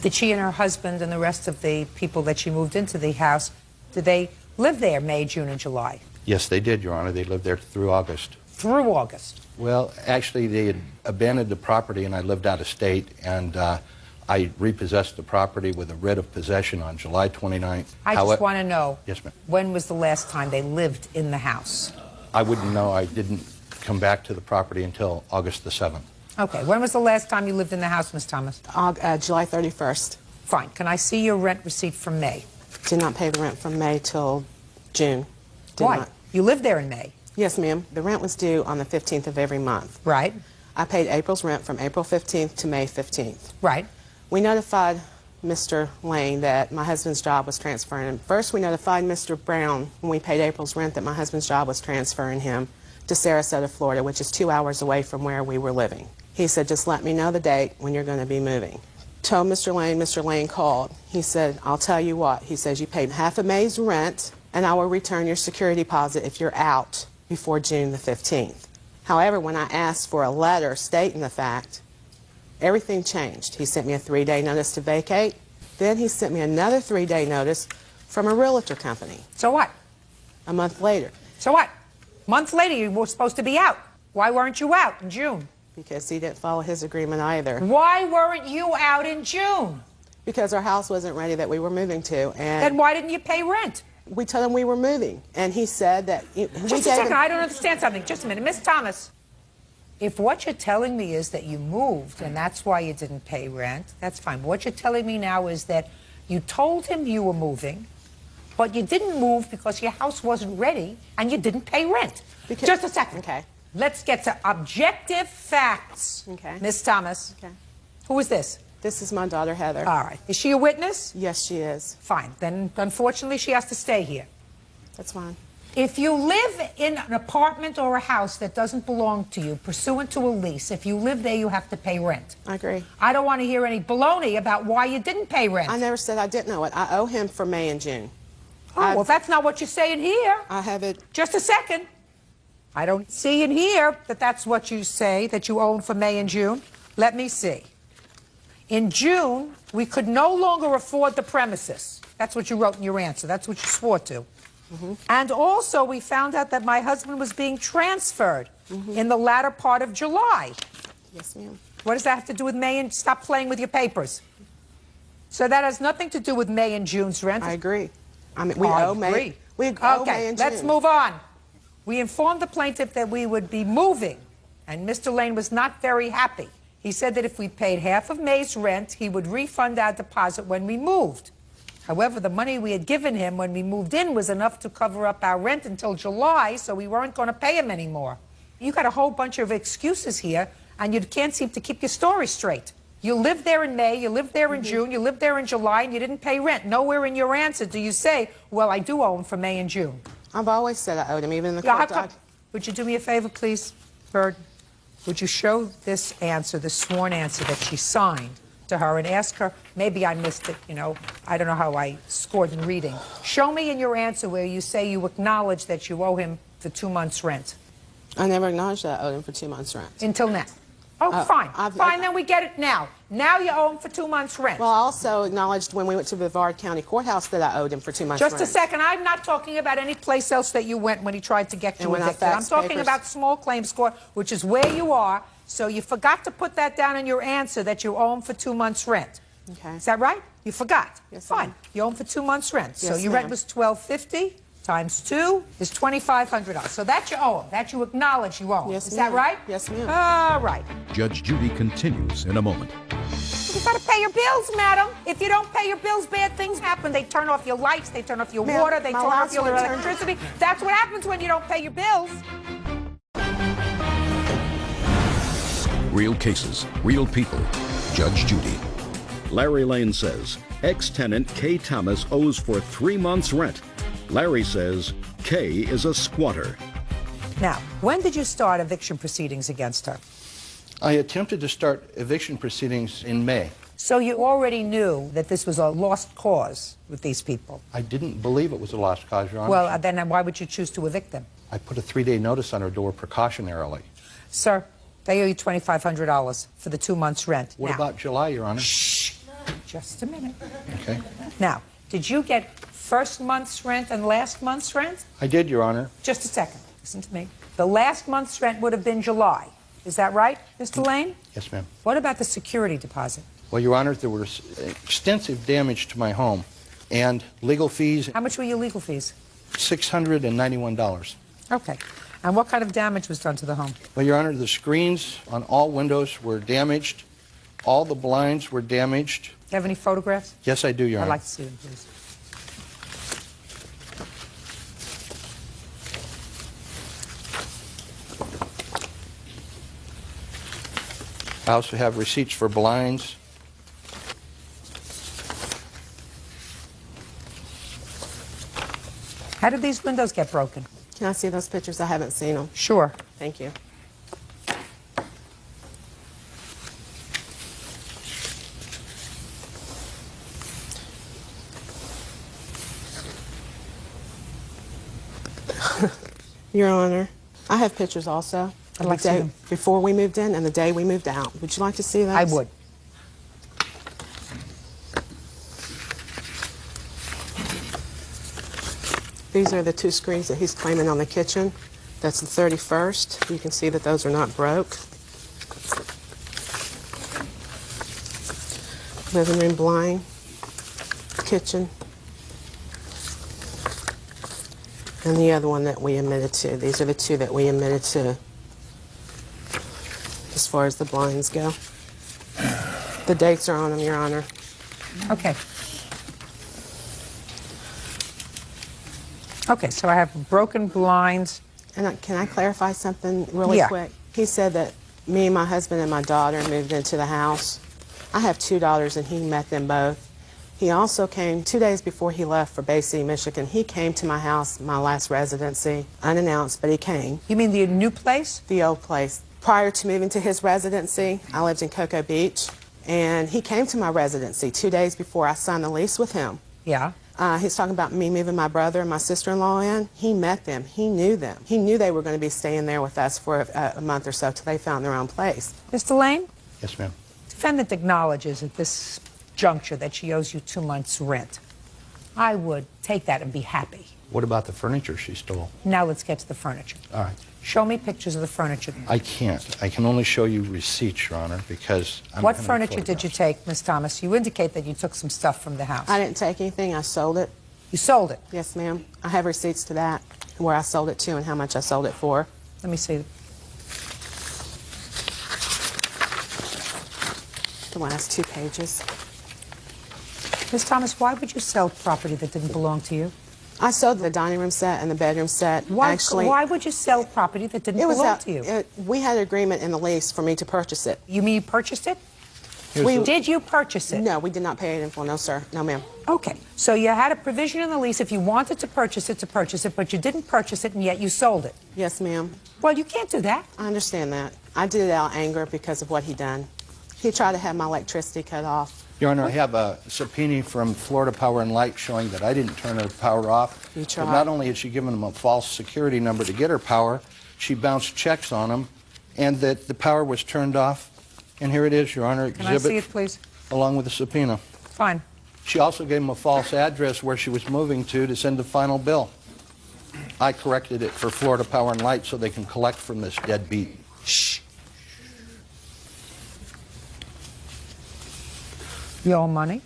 C: Did she and her husband and the rest of the people that she moved into the house, did they live there May, June, and July?
T: Yes, they did, Your Honor. They lived there through August.
C: Through August?
T: Well, actually, they had abandoned the property, and I lived out of state, and I repossessed the property with a writ of possession on July 29th.
C: I just want to know,
T: Yes, ma'am.
C: when was the last time they lived in the house?
T: I wouldn't know. I didn't come back to the property until August the 7th.
C: Okay, when was the last time you lived in the house, Ms. Thomas?
K: July 31st.
C: Fine. Can I see your rent receipt from May?
K: Did not pay the rent from May till June. Did
C: Why?
K: not.
C: You lived there in May.
K: Yes, ma'am. The rent was due on the 15th of every month.
C: Right.
K: I paid April's rent from April 15th to May 15th.
C: Right.
K: We notified Mr. Lane that my husband's job was transferring him. First, we notified Mr. Brown when we paid April's rent that my husband's job was transferring him to Sarasota, Florida, which is 2 hours away from where we were living. He said, just let me know the date when you're going to be moving. Told Mr. Lane called. He said, I'll tell you what. He says, you paid half of May's rent, and I will return your security deposit if you're out before June the 15th. However, when I asked for a letter stating the fact, everything changed. He sent me a 3-day notice to vacate. Then he sent me another 3-day notice from a realtor company.
C: So what?
K: A month later.
C: So what? Months later, you were supposed to be out. Why weren't you out in June?
K: Because he didn't follow his agreement either.
C: Why weren't you out in June?
K: Because our house wasn't ready that we were moving to. And
C: then why didn't you pay rent?
K: We told him we were moving, and he said that...
C: Just a second, I don't understand something. Just a minute. Miss Thomas, if what you're telling me is that you moved and that's why you didn't pay rent, that's fine. What you're telling me now is that you told him you were moving, but you didn't move because your house wasn't ready and you didn't pay rent. Just a second.
K: Okay.
C: Let's get to objective facts.
K: Okay.
C: Miss Thomas.
K: Okay.
C: Who is this?
K: This is my daughter, Heather.
C: All right. Is she a witness?
K: Yes, she is.
C: Fine. Then, unfortunately, she has to stay here.
K: That's fine.
C: If you live in an apartment or a house that doesn't belong to you, pursuant to a lease, if you live there, you have to pay rent.
K: I agree.
C: I don't want to hear any baloney about why you didn't pay rent.
K: I never said I didn't know it. I owe him for May and June.
C: Oh, well, that's not what you're saying here.
K: I have it.
C: Just a second. I don't see in here that that's what you say, that you own for May and June. Let me see. In June, we could no longer afford the premises. That's what you wrote in your answer. That's what you swore to. And also, we found out that my husband was being transferred in the latter part of July.
K: Yes, ma'am.
C: What does that have to do with May and... Stop playing with your papers. So that has nothing to do with May and June's rent.
K: I agree. I mean, we owe May. We owe May and June.
C: Let's move on. We informed the plaintiff that we would be moving, and Mr. Lane was not very happy. He said that if we paid half of May's rent, he would refund our deposit when we moved. However, the money we had given him when we moved in was enough to cover up our rent until July, so we weren't going to pay him anymore. You got a whole bunch of excuses here, and you can't seem to keep your story straight. You lived there in May, you lived there in June, you lived there in July, and you didn't pay rent. Nowhere in your answer do you say, well, I do owe him for May and June.
K: I've always said I owed him, even in the court doc.
C: Would you do me a favor, please, Bird? Would you show this answer, this sworn answer that she signed to her, and ask her, maybe I missed it, you know, I don't know how I scored in reading. Show me in your answer where you say you acknowledge that you owe him for 2 months' rent.
K: I never acknowledged that I owed him for 2 months' rent.
C: Until now. Oh, fine. Fine, then we get it now. Now you owe him for 2 months' rent.
K: Well, I also acknowledged when we went to Brevard County Courthouse that I owed him for 2 months' rent.
C: Just a second. I'm not talking about any place else that you went when he tried to get you evicted. I'm talking about small claims court, which is where you are. So you forgot to put that down in your answer that you owe him for 2 months' rent.
K: Okay.
C: Is that right? You forgot.
K: Yes,
C: fine. You owe him for 2 months' rent.
K: Yes,
C: so your rent was $1,250 times 2 is $2,500. So that you owe him. That you acknowledge you owe him.
K: Yes,
C: is that right?
K: Yes, ma'am.
C: All right.
A: Judge Judy continues in a moment.
C: You've got to pay your bills, madam. If you don't pay your bills, bad things happen. They turn off your lights, they turn off your water, they turn off your electricity. That's what happens when you don't pay your bills.
A: Real cases, real people. Judge Judy. Larry Lane says ex-tenant Kay Thomas owes for 3 months' rent. Larry says Kay is a squatter.
C: Now, when did you start eviction proceedings against her?
D: I attempted to start eviction proceedings in May.
C: So you already knew that this was a lost cause with these people?
D: I didn't believe it was a lost cause, Your Honor.
C: Well, then why would you choose to evict them?
D: I put a 3-day notice on her door precautionarily.
C: Sir, they owe you $2,500 for the 2 months' rent.
D: What about July, Your Honor?
C: Shh. Just a minute.
D: Okay.
C: Now, did you get first month's rent and last month's rent?
D: I did, Your Honor.
C: Just a second. Listen to me. The last month's rent would have been July. Is that right, Mr. Lane?
D: Yes, ma'am.
C: What about the security deposit?
D: Well, Your Honor, there was extensive damage to my home and legal fees.
C: How much were your legal fees?
D: $691.
C: Okay. And what kind of damage was done to the home?
D: Well, Your Honor, the screens on all windows were damaged. All the blinds were damaged.
C: Do you have any photographs?
D: Yes, I do, Your Honor.
C: I'd like to see them, please.
D: I also have receipts for blinds.
C: How did these windows get broken?
K: Can I see those pictures? I haven't seen them.
C: Sure.
K: Thank you. Your Honor, I have pictures also.
C: I'd like to see them.
K: Before we moved in and the day we moved out. Would you like to see those?
C: I would.
K: These are the 2 screens that he's claiming on the kitchen. That's the 31st. You can see that those are not broke. Living room blind, kitchen. And the other one that we admitted to. These are the 2 that we admitted to as far as the blinds go. The dates are on them, Your Honor.
C: Okay. Okay, so I have broken blinds.
K: And can I clarify something really quick? He said that me and my husband and my daughter moved into the house. I have 2 daughters and he met them both. He also came 2 days before he left for Bay City, Michigan. He came to my house, my last residency, unannounced, but he came.
C: You mean the new place?
K: The old place. Prior to moving to his residency, I lived in Cocoa Beach, and he came to my residency 2 days before I signed the lease with him.
C: Yeah.
K: He's talking about me moving my brother and my sister-in-law in. He met them. He knew them. He knew they were going to be staying there with us for a month or so till they found their own place.
C: Mr. Lane?
T: Yes, ma'am.
C: Defendant acknowledges at this juncture that she owes you 2 months' rent. I would take that and be happy.
D: What about the furniture she stole?
C: Now let's get to the furniture.
D: All right.
C: Show me pictures of the furniture.
D: I can't. I can only show you receipts, Your Honor, because I'm
C: What
D: having
C: furniture did
D: photographs.
C: you take, Miss Thomas? You indicate that you took some stuff from the house.
K: I didn't take anything. I sold it.
C: You sold it?
K: Yes, ma'am. I have receipts to that, where I sold it to and how much I sold it for.
C: Let me see.
K: The last 2 pages.
C: Miss Thomas, why would you sell property that didn't belong to you?
K: I sold the dining room set and the bedroom set.
C: Why would you sell property that didn't belong to you?
K: We had an agreement in the lease for me to purchase it.
C: You mean you purchased it? Did you purchase it?
K: No, we did not pay it in full. No, sir. No, ma'am.
C: Okay. So you had a provision in the lease if you wanted to purchase it, but you didn't purchase it, and yet you sold it.
K: Yes, ma'am.
C: Well, you can't do that.
K: I understand that. I did it out of anger because of what he done. He tried to have my electricity cut off.
D: Your Honor, I have a subpoena from Florida Power and Light showing that I didn't turn her power off.
K: You tried.
D: But not only had she given him a false security number to get her power, she bounced checks on him, and that the power was turned off. And here it is, Your Honor,
C: Can I see it, please?
D: along with the subpoena.
C: Fine.
D: She also gave him a false address where she was moving to send the final bill. I corrected it for Florida Power and Light so they can collect from this deadbeat.
C: Shh. You owe money?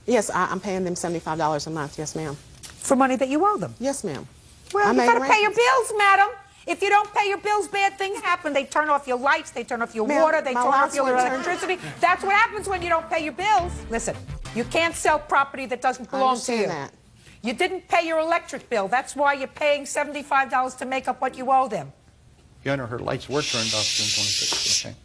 K: Yes, I'm paying them $75 a month. Yes, ma'am.
C: For money that you owe them?
K: Yes, ma'am.
C: Well, you gotta pay your bills, madam. If you don't pay your bills, bad things happen. They turn off your lights, they turn off your water, they turn off your electricity. That's what happens when you don't pay your bills. Listen, you can't sell property that doesn't belong to you.
K: That.
C: You didn't pay your electric bill. That's why you're paying $75 to make up what you owe them.
D: Your Honor, her lights were turned off June 26th. Okay.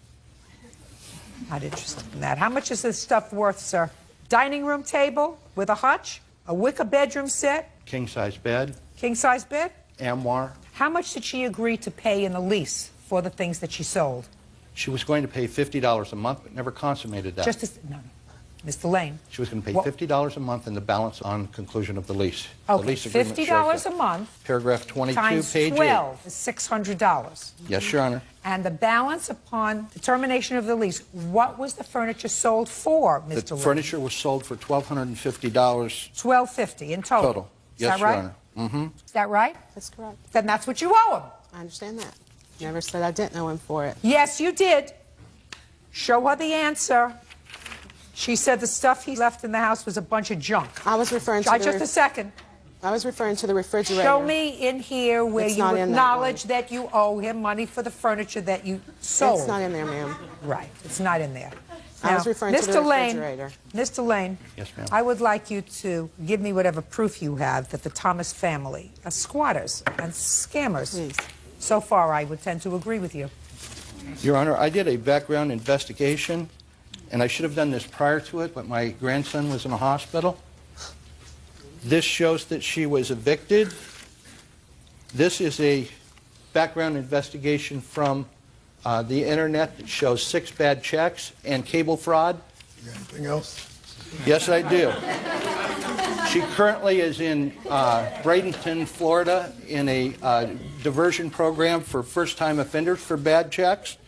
C: Not interested in that. How much is this stuff worth, sir? Dining room table with a hutch, a wicker bedroom set,
D: King-size bed,
C: king-size bed.
D: armoire.
C: How much did she agree to pay in the lease for the things that she sold?
D: She was going to pay $50 a month, but never consummated that.
C: No. Mr. Lane.
D: She was going to pay $50 a month and the balance on conclusion of the lease.
C: Okay,
D: the lease agreement shows
C: $50
D: that.
C: a month.
D: Paragraph 22,
C: Times
D: page
C: 12 is $600.
D: Yes, Your Honor.
C: And the balance upon the termination of the lease, what was the furniture sold for, Mr.
D: The
C: Lane?
D: furniture was sold for $1,250.
C: $1,250 in total.
D: Yes,
C: Is that right?
D: Your Honor. Mm-hmm.
C: Is that right?
K: That's correct.
C: Then that's what you owe him.
K: I understand that. Never said I didn't owe him for it.
C: Yes, you did. Show her the answer. She said the stuff he left in the house was a bunch of junk.
K: I was referring to
C: just a second.
K: I was referring to the refrigerator.
C: Show me in here where
K: It's
C: you
K: not in that
C: acknowledge that you owe him money for the furniture that you sold.
K: It's not in there, ma'am.
C: Right. It's not in there.
K: I was referring to the refrigerator.
C: Mr. Lane,
D: yes, ma'am.
C: I would like you to give me whatever proof you have that the Thomas family are squatters and scammers.
K: Please.
C: So far, I would tend to agree with you.
D: Your Honor, I did a background investigation, and I should have done this prior to it, but my grandson was in a hospital. This shows that she was evicted This is a background investigation from the internet that shows 6 bad checks and cable fraud.
B: You got anything else?
D: Yes, I do. She currently is in Bradenton, Florida, in a diversion program for first-time offenders for bad checks.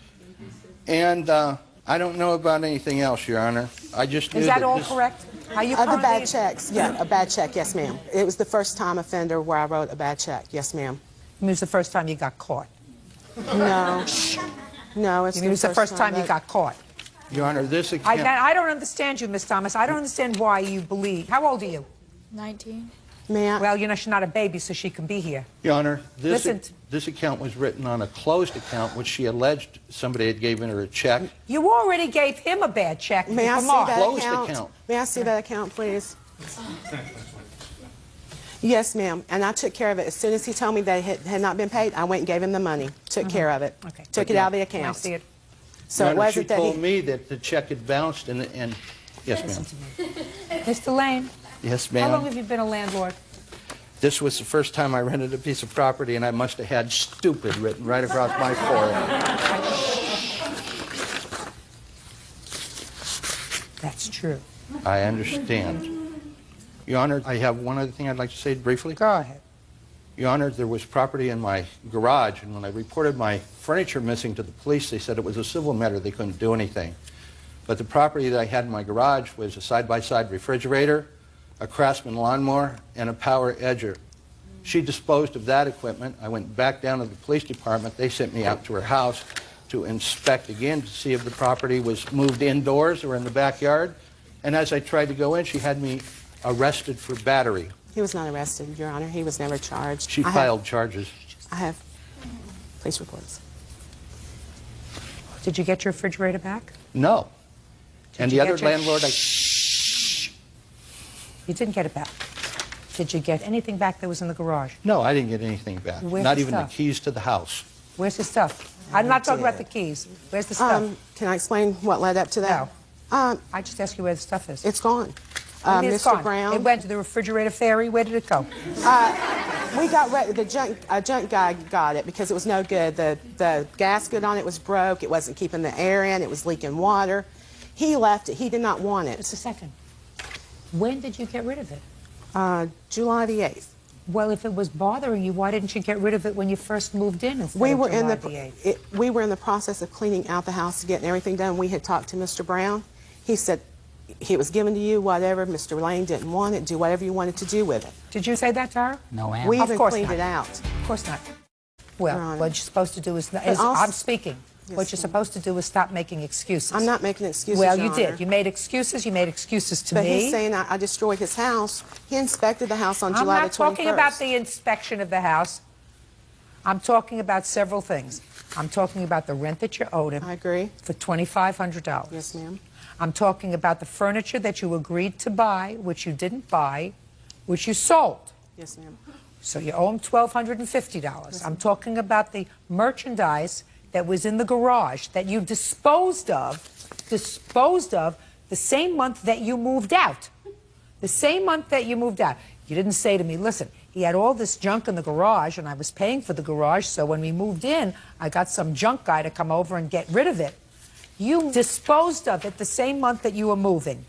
D: And I don't know about anything else, Your Honor. I just knew
C: Is that all
D: this...
C: correct? Are you
K: Other
C: currently...
K: bad checks, yeah, a bad check, yes, ma'am. It was the first-time offender where I wrote a bad check, yes, ma'am.
C: It was the first time you got caught.
K: No. No, it's
C: It was the first time you
K: that-
C: got caught.
D: Your Honor, this account...
C: I don't understand you, Miss Thomas. I don't understand why you believe. How old are you?
S: 19.
C: Well, you know, she's not a baby, so she can be here.
D: Your Honor, this
C: Listen.
D: account was written on a closed account, which she alleged somebody had given her a check.
C: You already gave him a bad check.
K: May I see
C: Come on.
K: that
D: Closed
K: account?
D: account.
K: May I see that account, please? Yes, ma'am. And I took care of it. As soon as he told me that it had not been paid, I went and gave him the money. Took care of it.
C: Okay.
K: Took it out of the
C: Can I
K: account.
C: see it?
K: So
D: Your
K: it
D: Honor,
K: wasn't
D: she
K: that
D: told
K: he...
D: me that the check had bounced and yes, ma'am.
C: Mr. Lane,
D: Yes,
C: how long
D: ma'am.
C: have you been a landlord?
D: This was the first time I rented a piece of property, and I must have had stupid written right across my forehead.
C: That's true.
D: I understand. Your Honor, I have one other thing I'd like to say briefly.
C: Go ahead.
D: Your Honor, there was property in my garage, and when I reported my furniture missing to the police, they said it was a civil matter. They couldn't do anything. But the property that I had in my garage was a side-by-side refrigerator, a Craftsman lawnmower, and a power edger. She disposed of that equipment. I went back down to the police department. They sent me out to her house to inspect again to see if the property was moved indoors or in the backyard. And as I tried to go in, she had me arrested for battery.
K: He was not arrested, Your Honor. He was never charged.
D: She filed charges.
K: I have police reports.
C: Did you get your refrigerator back?
D: No. And
C: you
D: the other
C: get your-
D: landlord,
C: You didn't get it back. Did you get anything back that was in the garage?
D: No, I didn't get anything back.
C: Where's
D: Not
C: the
D: even
C: stuff?
D: the keys to the house.
C: Where's the stuff? I'm not talking about the keys. Where's the stuff?
K: Can I explain what led up to that?
C: No. I just asked you where the stuff is.
K: It's gone.
C: What do you mean it's
K: Mr.
C: gone?
K: Brown.
C: It went to the refrigerator ferry. Where did it go?
K: We got the junk guy got it because it was no good. The gasket on it was broke. It wasn't keeping the air in. It was leaking water. He left it. He did not want it.
C: Just a second. When did you get rid of it?
K: July the 8th.
C: Well, if it was bothering you, why didn't you get rid of it when you first moved in instead
K: We
C: of
K: were in
C: July
K: the
C: the 8th?
K: we were in the process of cleaning out the house, getting everything done. We had talked to Mr. Brown. He said it was given to you, whatever. Mr. Lane didn't want it. Do whatever you wanted to do with it.
C: Did you say that to her?
E: No, ma'am.
K: We
C: Of
K: even
C: course
K: cleaned
C: not.
K: it out.
C: Of course not. Well,
K: Your Honor.
C: what you're supposed to do is
K: also-
C: I'm speaking.
K: Yes,
C: What you're
K: ma'am.
C: supposed to do is stop making excuses.
K: I'm not making excuses,
C: Well,
K: Your
C: you
K: Honor.
C: did. You made excuses. You made excuses to
K: But
C: me.
K: he's saying I destroyed his house. He inspected the house on
C: I'm
K: July
C: not
K: the 21st.
C: talking about the inspection of the house. I'm talking about several things. I'm talking about the rent that you owed him.
K: I agree.
C: For $2,500.
K: Yes, ma'am.
C: I'm talking about the furniture that you agreed to buy, which you didn't buy, which you sold.
K: Yes, ma'am.
C: So you owe him $1,250. I'm talking about the merchandise that was in the garage that you disposed of the same month that you moved out. The same month that you moved out. You didn't say to me, listen, he had all this junk in the garage and I was paying for the garage, so when we moved in, I got some junk guy to come over and get rid of it. You disposed of it the same month that you were moving.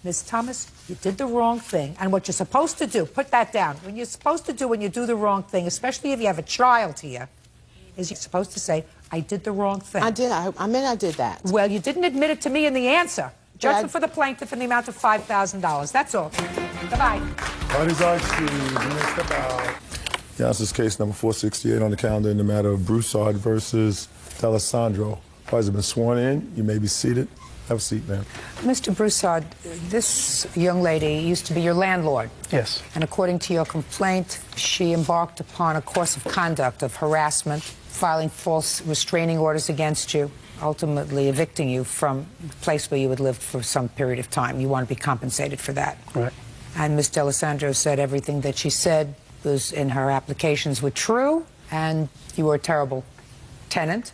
C: Ms. Thomas, you did the wrong thing. And what you're supposed to do, put that down. When you're supposed to do when you do the wrong thing, especially if you have a child here, is you're supposed to say, I did the wrong thing.
K: I did. I meant I did that.
C: Well, you didn't admit it to me in the answer. Judgment for the plaintiff in the amount of $5,000. That's all. Goodbye.
B: Parties are excused. You may step out. Yeah, this is case number 468 on the calendar in the matter of Broussard versus D'Alessandro. Parties have been sworn in. You may be seated. Have a seat, ma'am.
C: Mr. Broussard, this young lady used to be your landlord.
E: Yes.
C: And according to your complaint, she embarked upon a course of conduct of harassment, filing false restraining orders against you, ultimately evicting you from the place where you had lived for some period of time. You want to be compensated for that.
E: Right.
C: And Ms. D'Alessandro said everything that she said was in her applications were true, and you were a terrible tenant.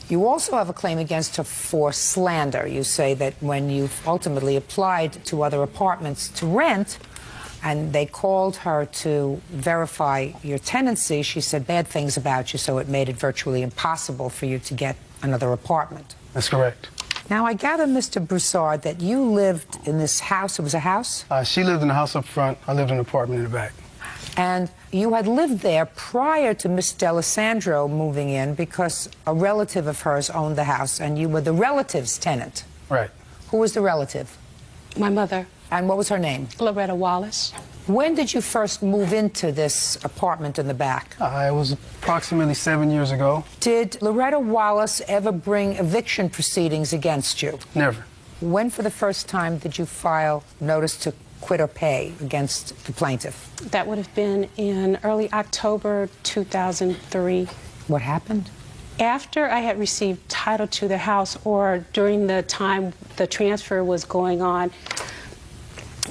C: You also have a claim against her for slander. You say that when you ultimately applied to other apartments to rent, and they called her to verify your tenancy, she said bad things about you, so it made it virtually impossible for you to get another apartment.
E: That's correct.
C: Now, I gather, Mr. Broussard, that you lived in this house. It was a house?
E: She lived in the house up front. I lived in an apartment in the back.
C: And you had lived there prior to Miss D'Alessandro moving in because a relative of hers owned the house, and you were the relative's tenant.
E: Right.
C: Who was the relative?
S: My mother.
C: And what was her name?
S: Loretta Wallace.
C: When did you first move into this apartment in the back?
E: It was approximately 7 years ago.
C: Did Loretta Wallace ever bring eviction proceedings against you?
E: Never.
C: When for the first time did you file notice to quit or pay against the plaintiff?
S: That would have been in early October 2003.
C: What happened?
S: After I had received title to the house, or during the time the transfer was going on,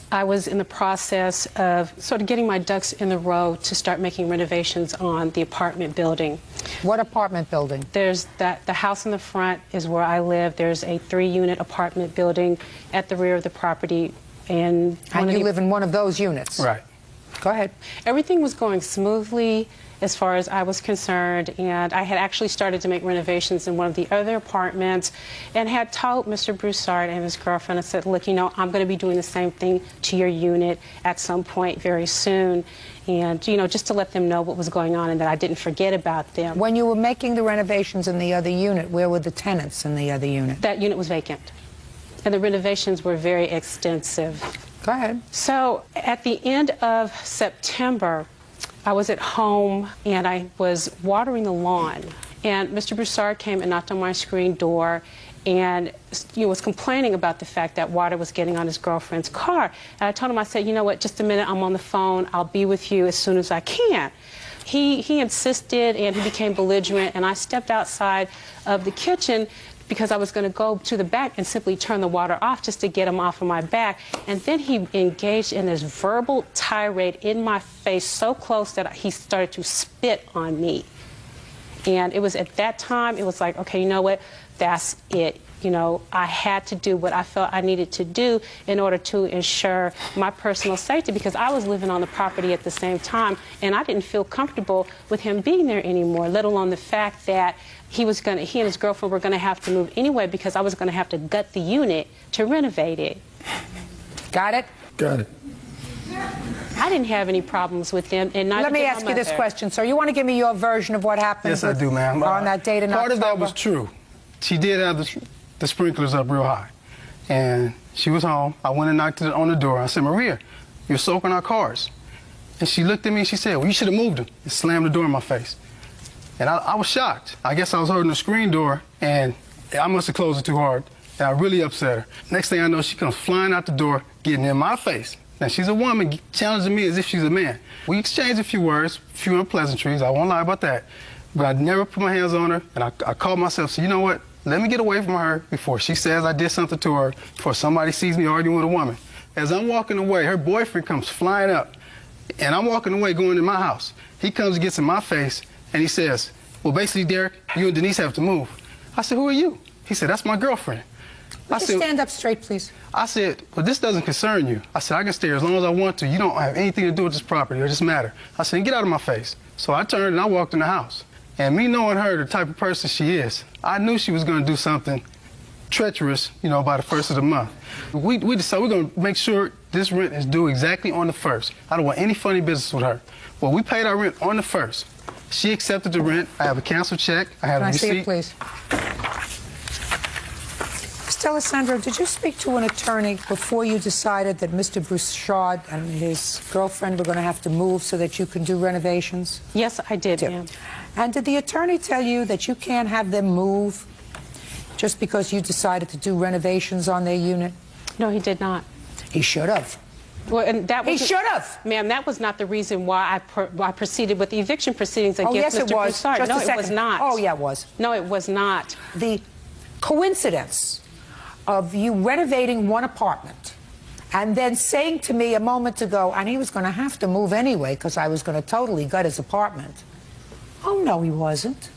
S: I was in the process of sort of getting my ducks in the row to start making renovations on the apartment building.
C: What apartment building?
S: There's the house in the front is where I live. There's a 3-unit apartment building at the rear of the property. And
C: you live in one of those units?
E: Right.
C: Go ahead.
S: Everything was going smoothly as far as I was concerned, and I had actually started to make renovations in one of the other apartments and had told Mr. Broussard and his girlfriend, I said, look, you know, I'm going to be doing the same thing to your unit at some point very soon, and, you know, just to let them know what was going on and that I didn't forget about them.
C: When you were making the renovations in the other unit, where were the tenants in the other unit?
S: That unit was vacant, and the renovations were very extensive.
C: Go ahead.
S: So at the end of September, I was at home and I was watering the lawn, and Mr. Broussard came and knocked on my screen door and was complaining about the fact that water was getting on his girlfriend's car. And I told him, I said, you know what, just a minute, I'm on the phone, I'll be with you as soon as I can. He insisted, and he became belligerent, and I stepped outside of the kitchen because I was going to go to the back and simply turn the water off just to get him off of my back. And then he engaged in this verbal tirade in my face so close that he started to spit on me. And it was at that time, it was like, okay, you know what, that's it. You know, I had to do what I felt I needed to do in order to ensure my personal safety, because I was living on the property at the same time, and I didn't feel comfortable with him being there anymore, let alone the fact that he and his girlfriend were going to have to move anyway because I was going to have to gut the unit to renovate it.
C: Got it?
B: Got it.
S: I didn't have any problems with them, and neither
C: Let me
S: did my
C: ask you this
S: mother.
C: question, sir. You want to give me your version of what happened?
E: Yes, I do, ma'am.
C: On that date in
E: Part
C: October?
E: of that was true. She did have the sprinklers up real high, and she was home. I went and knocked on the door. I said, Maria, you're soaking our cars. And she looked at me and she said, well, you should have moved them, and slammed the door in my face. And I was shocked. I guess I was holding the screen door, and I must have closed it too hard, and I really upset her. Next thing I know, she comes flying out the door, getting in my face. Now, she's a woman challenging me as if she's a man. We exchanged a few words, a few unpleasantries, I won't lie about that. But I never put my hands on her, and I called myself, so you know what? Let me get away from her before she says I did something to her, before somebody sees me arguing with a woman. As I'm walking away, her boyfriend comes flying up, and I'm walking away going to my house. He comes and gets in my face, and he says, well, basically, Derek, you and Denise have to move. I said, who are you? He said, that's my girlfriend.
C: Would you stand up straight, please?
E: I said, well, this doesn't concern you. I said, I can stay here as long as I want to. You don't have anything to do with this property or this matter. I said, get out of my face. So I turned and I walked in the house. And me knowing her, the type of person she is, I knew she was going to do something treacherous, you know, by the first of the month. We decided we're going to make sure this rent is due exactly on the 1st. I don't want any funny business with her. Well, we paid our rent on the 1st. She accepted the rent. I have a canceled check. I have a receipt.
C: Can I see it, please? Mr. Alessandro, did you speak to an attorney before you decided that Mr. Broussard and his girlfriend were going to have to move so that you can do renovations?
S: Yes, I did, ma'am.
C: And did the attorney tell you that you can't have them move just because you decided to do renovations on their unit?
S: No, he did not.
C: He should have.
S: Well, and that
C: He should have.
S: Ma'am, that was not the reason why I proceeded with the eviction proceedings against Mr. Broussard.
C: Just
S: no,
C: a second.
S: it was not.
C: Oh, yeah, it was.
S: No, it was not.
C: The coincidence of you renovating one apartment and then saying to me a moment ago, and he was going to have to move anyway because I was going to totally gut his apartment. Oh, no, he wasn't.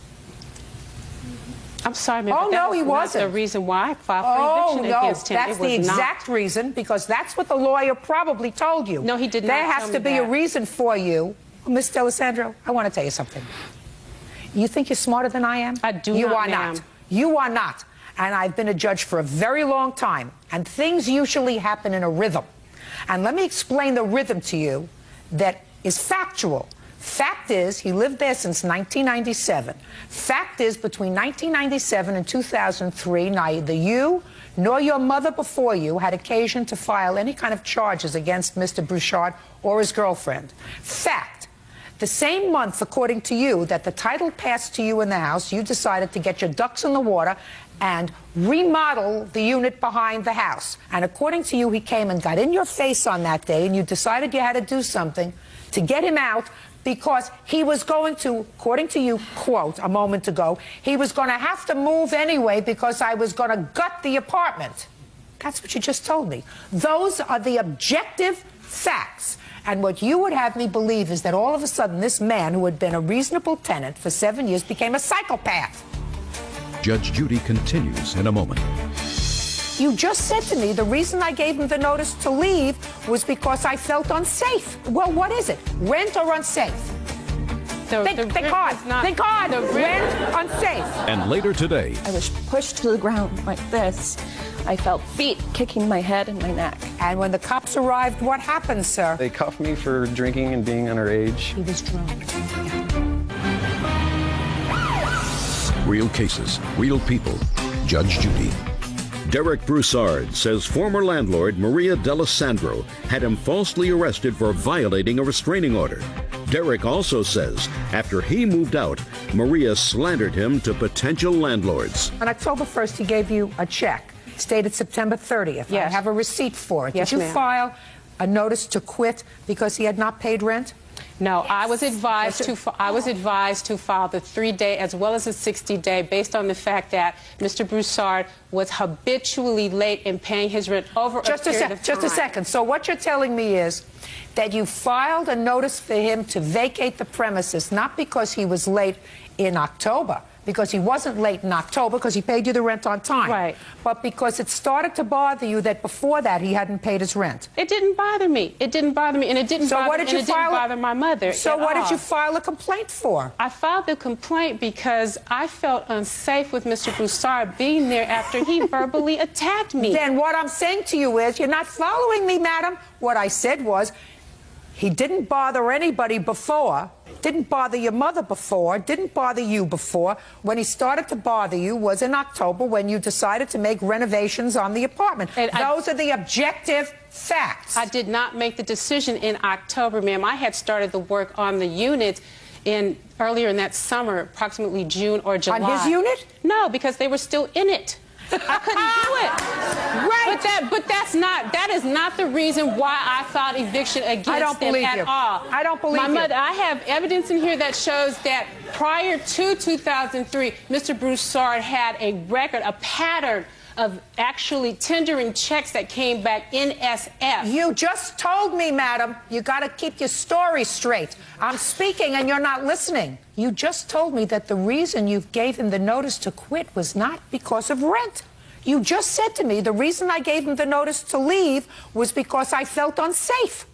S: I'm sorry, ma'am.
C: Oh,
S: but that
C: no,
S: was
C: he
S: not
C: wasn't.
S: the reason why I filed for eviction against him.
C: That's
S: It was
C: the
S: not.
C: exact reason, because that's what the lawyer probably told you.
S: No, he did not
C: There has
S: tell
C: to
S: me
C: be a
S: that.
C: reason for you. Ms. D'Alessandro, I want to tell you something. You think you're smarter than I am?
S: I do
C: you
S: not,
C: are
S: ma'am.
C: not. You are not. And I've been a judge for a very long time, and things usually happen in a rhythm. And let me explain the rhythm to you that is factual. Fact is, he lived there since 1997. Fact is, between 1997 and 2003, neither you nor your mother before you had occasion to file any kind of charges against Mr. Broussard or his girlfriend. Fact. The same month, according to you, that the title passed to you in the house, you decided to get your ducks in the water and remodel the unit behind the house. And according to you, he came and got in your face on that day, and you decided you had to do something to get him out because he was going to, according to you, quote, a moment ago, he was going to have to move anyway because I was going to gut the apartment. That's what you just told me. Those are the objective facts. And what you would have me believe is that all of a sudden this man who had been a reasonable tenant for 7 years became a psychopath.
A: Judge Judy continues in a moment.
C: You just said to me the reason I gave him the notice to leave was because I felt unsafe. Well, what is it? Rent or unsafe? Think hard. Think hard. Rent, unsafe.
A: And later today,
Q: I was pushed to the ground like this. I felt feet kicking my head and my neck.
C: And when the cops arrived, what happened, sir?
V: They cuffed me for drinking and being underage.
C: He was drunk.
A: real cases, real people. Judge Judy. Derek Broussard says former landlord Maria D'Alessandro had him falsely arrested for violating a restraining order. Derek also says after he moved out, Maria slandered him to potential landlords.
C: On October 1st, he gave you a check dated September 30th.
Q: Yes.
C: I have a receipt for it.
Q: Yes,
C: Did you
Q: ma'am.
C: file a notice to quit because he had not paid rent?
S: No, I was advised to file the 3-day as well as the 60-day based on the fact that Mr. Broussard was habitually late in paying his rent over a period of time.
C: Just a second. So what you're telling me is that you filed a notice for him to vacate the premises, not because he was late in October, because he wasn't late in October because he paid you the rent on time.
S: Right.
C: But because it started to bother you that before that he hadn't paid his rent.
S: It didn't bother me. It didn't bother me, and it didn't didn't bother my mother.
C: So what did you file a complaint for?
S: I filed the complaint because I felt unsafe with Mr. Broussard being there after he verbally attacked me.
C: Then what I'm saying to you is, you're not following me, madam. What I said was, he didn't bother anybody before, didn't bother your mother before, didn't bother you before. When he started to bother you was in October when you decided to make renovations on the apartment. Those are the objective facts.
S: I did not make the decision in October, ma'am. I had started the work on the unit earlier in that summer, approximately June or July.
C: On his unit?
S: No, because they were still in it. I couldn't do it.
C: Right.
S: But that is not the reason why I filed eviction against them at all.
C: I don't believe
S: My mother, I have evidence in here that shows that prior to 2003, Mr. Broussard had a record, a pattern of actually tendering checks that came back in SF.
C: You just told me, madam, you got to keep your story straight. I'm speaking and you're not listening. You just told me that the reason you gave him the notice to quit was not because of rent. You just said to me the reason I gave him the notice to leave was because I felt unsafe.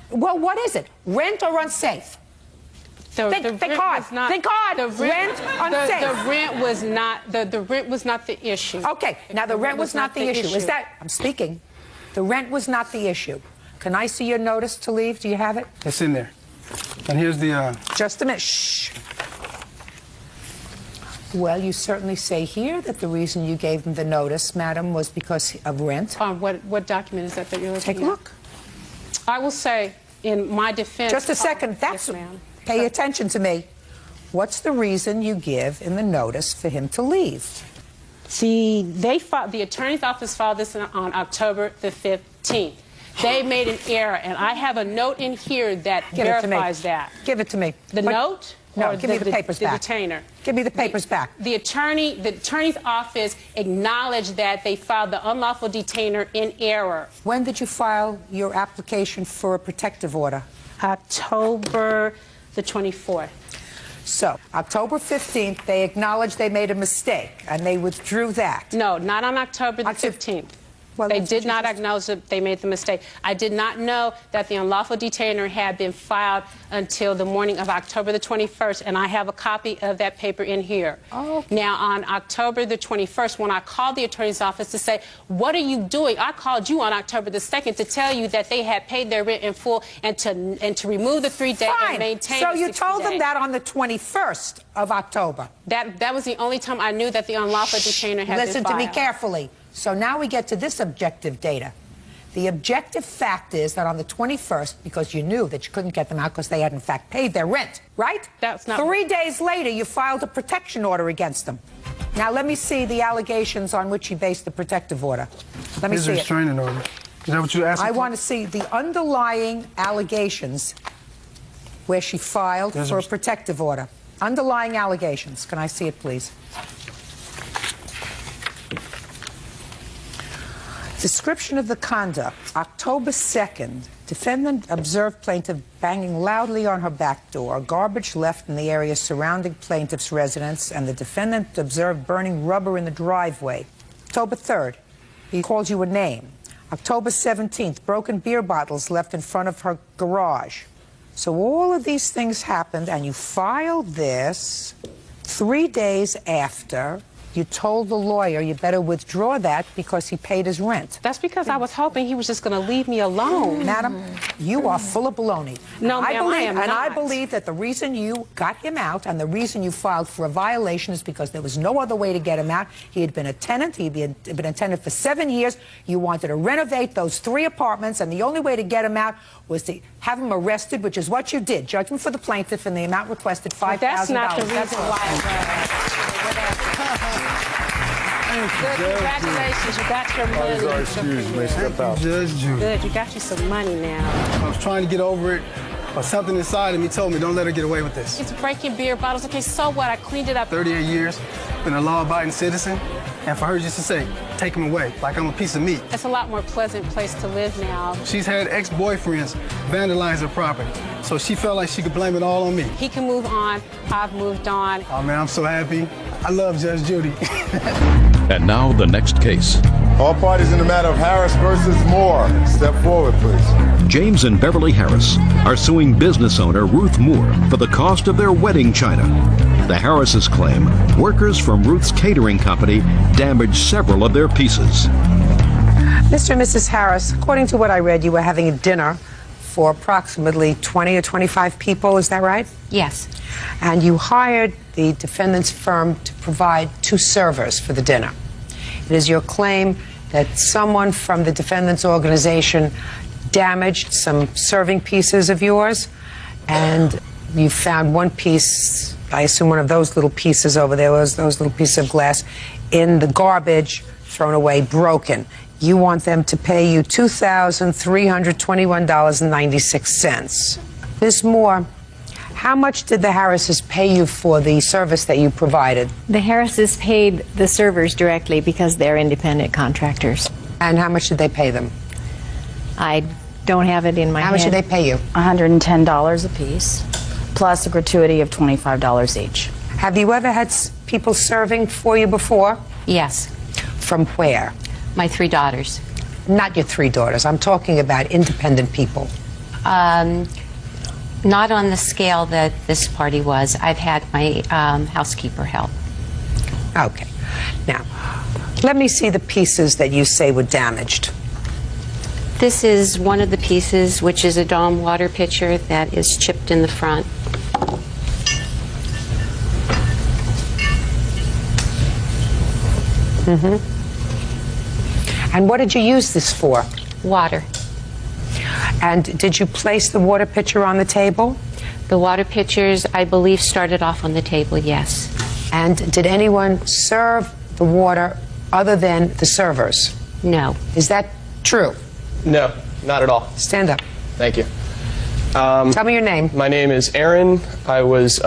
C: Well, what is it? Rent or unsafe? Think hard. Think hard. Rent, unsafe.
S: The rent was not the rent was not the issue.
C: Okay, now the rent was not the issue. Is that, I'm speaking, the rent was not the issue. Can I see your notice to leave? Do you have it?
E: It's in there. And here's the...
C: Just a minute. Shh. Well, you certainly say here that the reason you gave him the notice, madam, was because of rent.
S: What document is that you're looking at?
C: Take a look.
S: I will say, in my defense...
C: Just a second.
S: Yes, ma'am.
C: Pay attention to me. What's the reason you give in the notice for him to leave?
S: See, the attorney's office filed this on October the 15th. They made an error, and I have a note in here that verifies that.
C: Give it to me.
S: The note?
C: No,
S: or
C: give me the papers back.
S: The detainer.
C: Give me the papers back.
S: The attorney's office acknowledged that they filed the unlawful detainer in error.
C: When did you file your application for a protective order?
S: October the 24th.
C: So, October 15th, they acknowledged they made a mistake, and they withdrew that.
S: No, not on October the 15th. Well, they did not acknowledge that they made the mistake. I did not know that the unlawful detainer had been filed until the morning of October the 21st, and I have a copy of that paper in here. Oh. Now, on October the 21st, when I called the attorney's office to say, what are you doing? I called you on October the 2nd to tell you that they had paid their rent in full and to remove the 3-day and maintain
C: so
S: the 60
C: you told them
S: days.
C: that on the 21st of October.
S: That was the only time I knew that the unlawful detainer had been filed.
C: Listen to me carefully. So now we get to this objective data. The objective fact is that on the 21st, because you knew that you couldn't get them out because they had in fact paid their rent, right?
S: That's not...
C: 3 days later, you filed a protection order against them. Now let me see the allegations on which you based the protective order. Let me see it.
E: Restraining order. Is that what you're asking?
C: I want to see the underlying allegations where she filed for a protective order. Underlying allegations. Can I see it, please? Description of the conduct. October 2nd, defendant observed plaintiff banging loudly on her back door. Garbage left in the area surrounding plaintiff's residence, and the defendant observed burning rubber in the driveway. October 3rd, he called you a name. October 17th, broken beer bottles left in front of her garage. So all of these things happened, and you filed this 3 days after you told the lawyer you better withdraw that because he paid his rent.
S: That's because I was hoping he was just going to leave me alone.
C: Madam, you are full of baloney.
S: No, ma'am, I am not.
C: I believe that the reason you got him out and the reason you filed for a violation is because there was no other way to get him out. He had been a tenant. He'd been a tenant for 7 years. You wanted to renovate those 3 apartments, and the only way to get him out was to have him arrested, which is what you did. Judgment for the plaintiff, and the amount requested $5,000.
S: That's not the reason why. Congratulations, you got your money.
E: Thank you, Judge Judy.
S: Good, you got you some money now.
E: I was trying to get over it, but something inside of me told me, don't let her get away with this.
S: It's breaking beer bottles. Okay, so what? I cleaned it up.
E: 38 years, been a law-abiding citizen, and for her just to say, take him away, like I'm a piece of meat.
S: It's a lot more pleasant place to live now.
E: She's had ex-boyfriends vandalize her property, so she felt like she could blame it all on me.
S: He can move on. I've moved on.
E: Oh, man, I'm so happy. I love Judge Judy.
A: And now the next case.
B: All parties in the matter of Harris versus Moore. Step forward, please.
A: James and Beverly Harris are suing business owner Ruth Moore for the cost of their wedding china. The Harrises claim workers from Ruth's catering company damaged several of their pieces.
C: Mr. and Mrs. Harris, according to what I read, you were having a dinner for approximately 20 or 25 people, is that right?
N: Yes.
C: And you hired the defendant's firm to provide 2 servers for the dinner. It is your claim that someone from the defendant's organization damaged some serving pieces of yours, and you found one piece, I assume one of those little pieces over there, was those little pieces of glass, in the garbage, thrown away, broken. You want them to pay you $2,321.96. Ms. Moore, how much did the Harrises pay you for the service that you provided?
N: The Harrises paid the servers directly because they're independent contractors.
C: And how much did they pay them?
N: I don't have it in my head.
C: How much did they pay you?
O: $110 a piece, plus a gratuity of $25 each.
C: Have you ever had people serving for you before?
N: Yes.
C: From where?
N: My 3 daughters.
C: Not your 3 daughters. I'm talking about independent people.
N: Not on the scale that this party was. I've had my housekeeper help.
C: Okay. Now, let me see the pieces that you say were damaged.
N: This is one of the pieces, which is a Dawn water pitcher that is chipped in the front.
C: Mm-hmm. And what did you use this for?
N: Water.
C: And did you place the water pitcher on the table?
N: The water pitchers, I believe, started off on the table, yes.
C: And did anyone serve the water other than the servers?
N: No.
C: Is that true?
W: No, not at all.
C: Stand up.
W: Thank you.
C: Tell me your name.
W: My name is Aaron. I was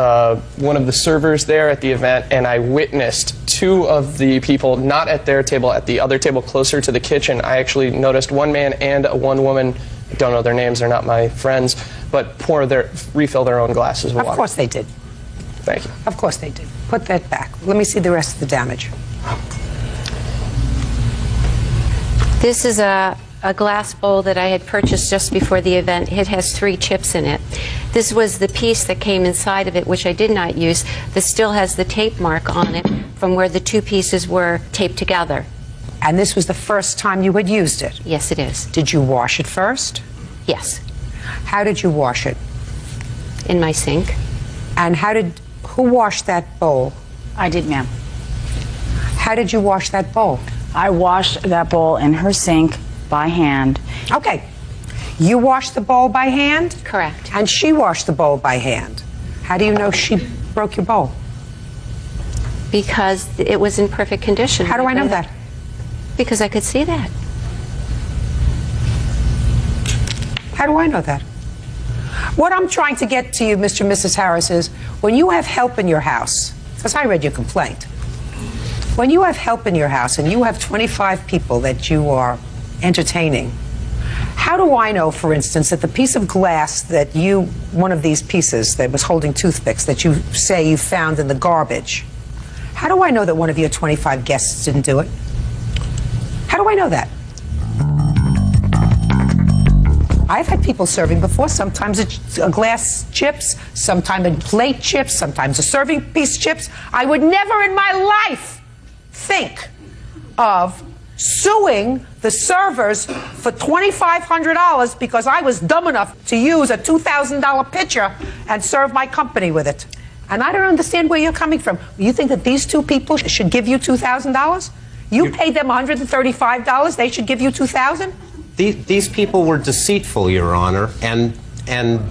W: one of the servers there at the event, and I witnessed 2 of the people not at their table, at the other table closer to the kitchen. I actually noticed one man and one woman, I don't know their names, they're not my friends, but refill their own glasses of water.
C: Of course they did.
W: Thank you.
C: Of course they did. Put that back. Let me see the rest of the damage.
N: This is a glass bowl that I had purchased just before the event. It has 3 chips in it. This was the piece that came inside of it, which I did not use. This still has the tape mark on it from where the 2 pieces were taped together.
C: And this was the first time you had used it?
N: Yes, it is.
C: Did you wash it first?
N: Yes.
C: How did you wash it?
N: In my sink.
C: And who washed that bowl?
O: I did, ma'am.
C: How did you wash that bowl?
O: I washed that bowl in her sink by hand.
C: Okay. You washed the bowl by hand?
N: Correct.
C: And she washed the bowl by hand. How do you know she broke your bowl?
N: Because it was in perfect condition.
C: How do I know that?
N: Because I could see that.
C: How do I know that? What I'm trying to get to you, Mr. and Mrs. Harris, is when you have help in your house, because I read your complaint, when you have help in your house and you have 25 people that you are entertaining, how do I know, for instance, that the piece of glass that one of these pieces that was holding toothpicks that you say you found in the garbage, how do I know that one of your 25 guests didn't do it? How do I know that? I've had people serving before. Sometimes it's a glass chips, sometimes a plate chips, sometimes a serving piece chips. I would never in my life think of suing the servers for $2,500 because I was dumb enough to use a $2,000 pitcher and serve my company with it. And I don't understand where you're coming from. You think that these 2 people should give you $2,000? You paid them $135, they should give you $2,000?
G: These people were deceitful, Your Honor, and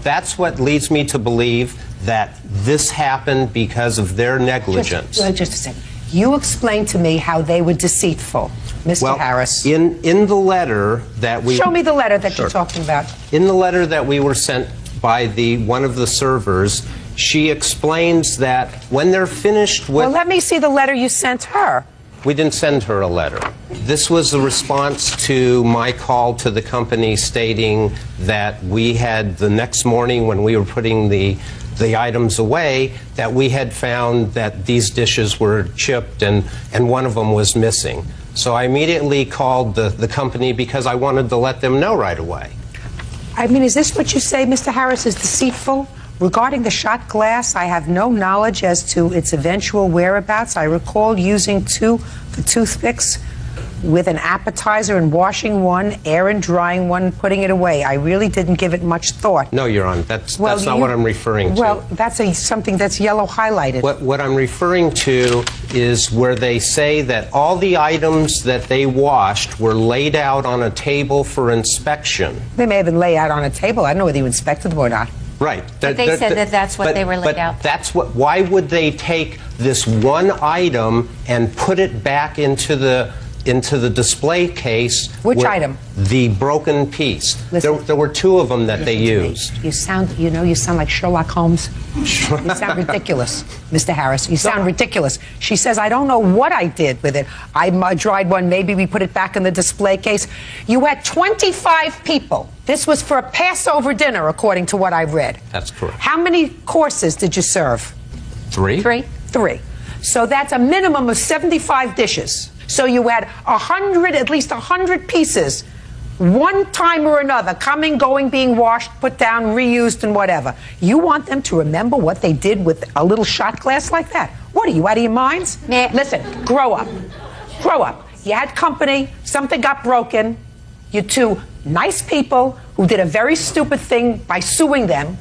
G: that's what leads me to believe that this happened because of their negligence.
C: Just a second. You explain to me how they were deceitful, Mr. Harris.
G: In the letter that we...
C: Show me the letter that you're talking about.
G: In the letter that we were sent by one of the servers, she explains that when they're finished with...
C: Well, let me see the letter you sent her.
G: We didn't send her a letter. This was a response to my call to the company stating that we had, the next morning when we were putting the items away, that we had found that these dishes were chipped and one of them was missing. So I immediately called the company because I wanted to let them know right away.
C: I mean, is this what you say, Mr. Harris, is deceitful? Regarding the shot glass, I have no knowledge as to its eventual whereabouts. I recall using 2 toothpicks with an appetizer and washing one, air and drying one, putting it away. I really didn't give it much thought.
G: No, Your Honor, that's not what I'm referring to.
C: Well, that's something that's yellow highlighted.
G: What I'm referring to is where they say that all the items that they washed were laid out on a table for inspection.
C: They may have been laid out on a table. I don't know whether you inspected them or not.
G: Right.
N: But they said that that's what they were laid out.
G: That's why would they take this one item and put it back into the display case?
C: Which item?
G: The broken piece. There were 2 of them that they used.
C: You sound like Sherlock Holmes. You sound ridiculous, Mr. Harris. You sound ridiculous. She says, I don't know what I did with it. I dried one. Maybe we put it back in the display case. You had 25 people. This was for a Passover dinner, according to what I've read.
G: That's correct.
C: How many courses did you serve?
G: 3.
C: 3. So that's a minimum of 75 dishes. So you had at least 100 pieces, one time or another, coming, going, being washed, put down, reused, and whatever. You want them to remember what they did with a little shot glass like that? What, are you out of your minds? Listen, grow up. Grow up. You had company, something got broken. You're 2 nice people who did a very stupid thing by suing them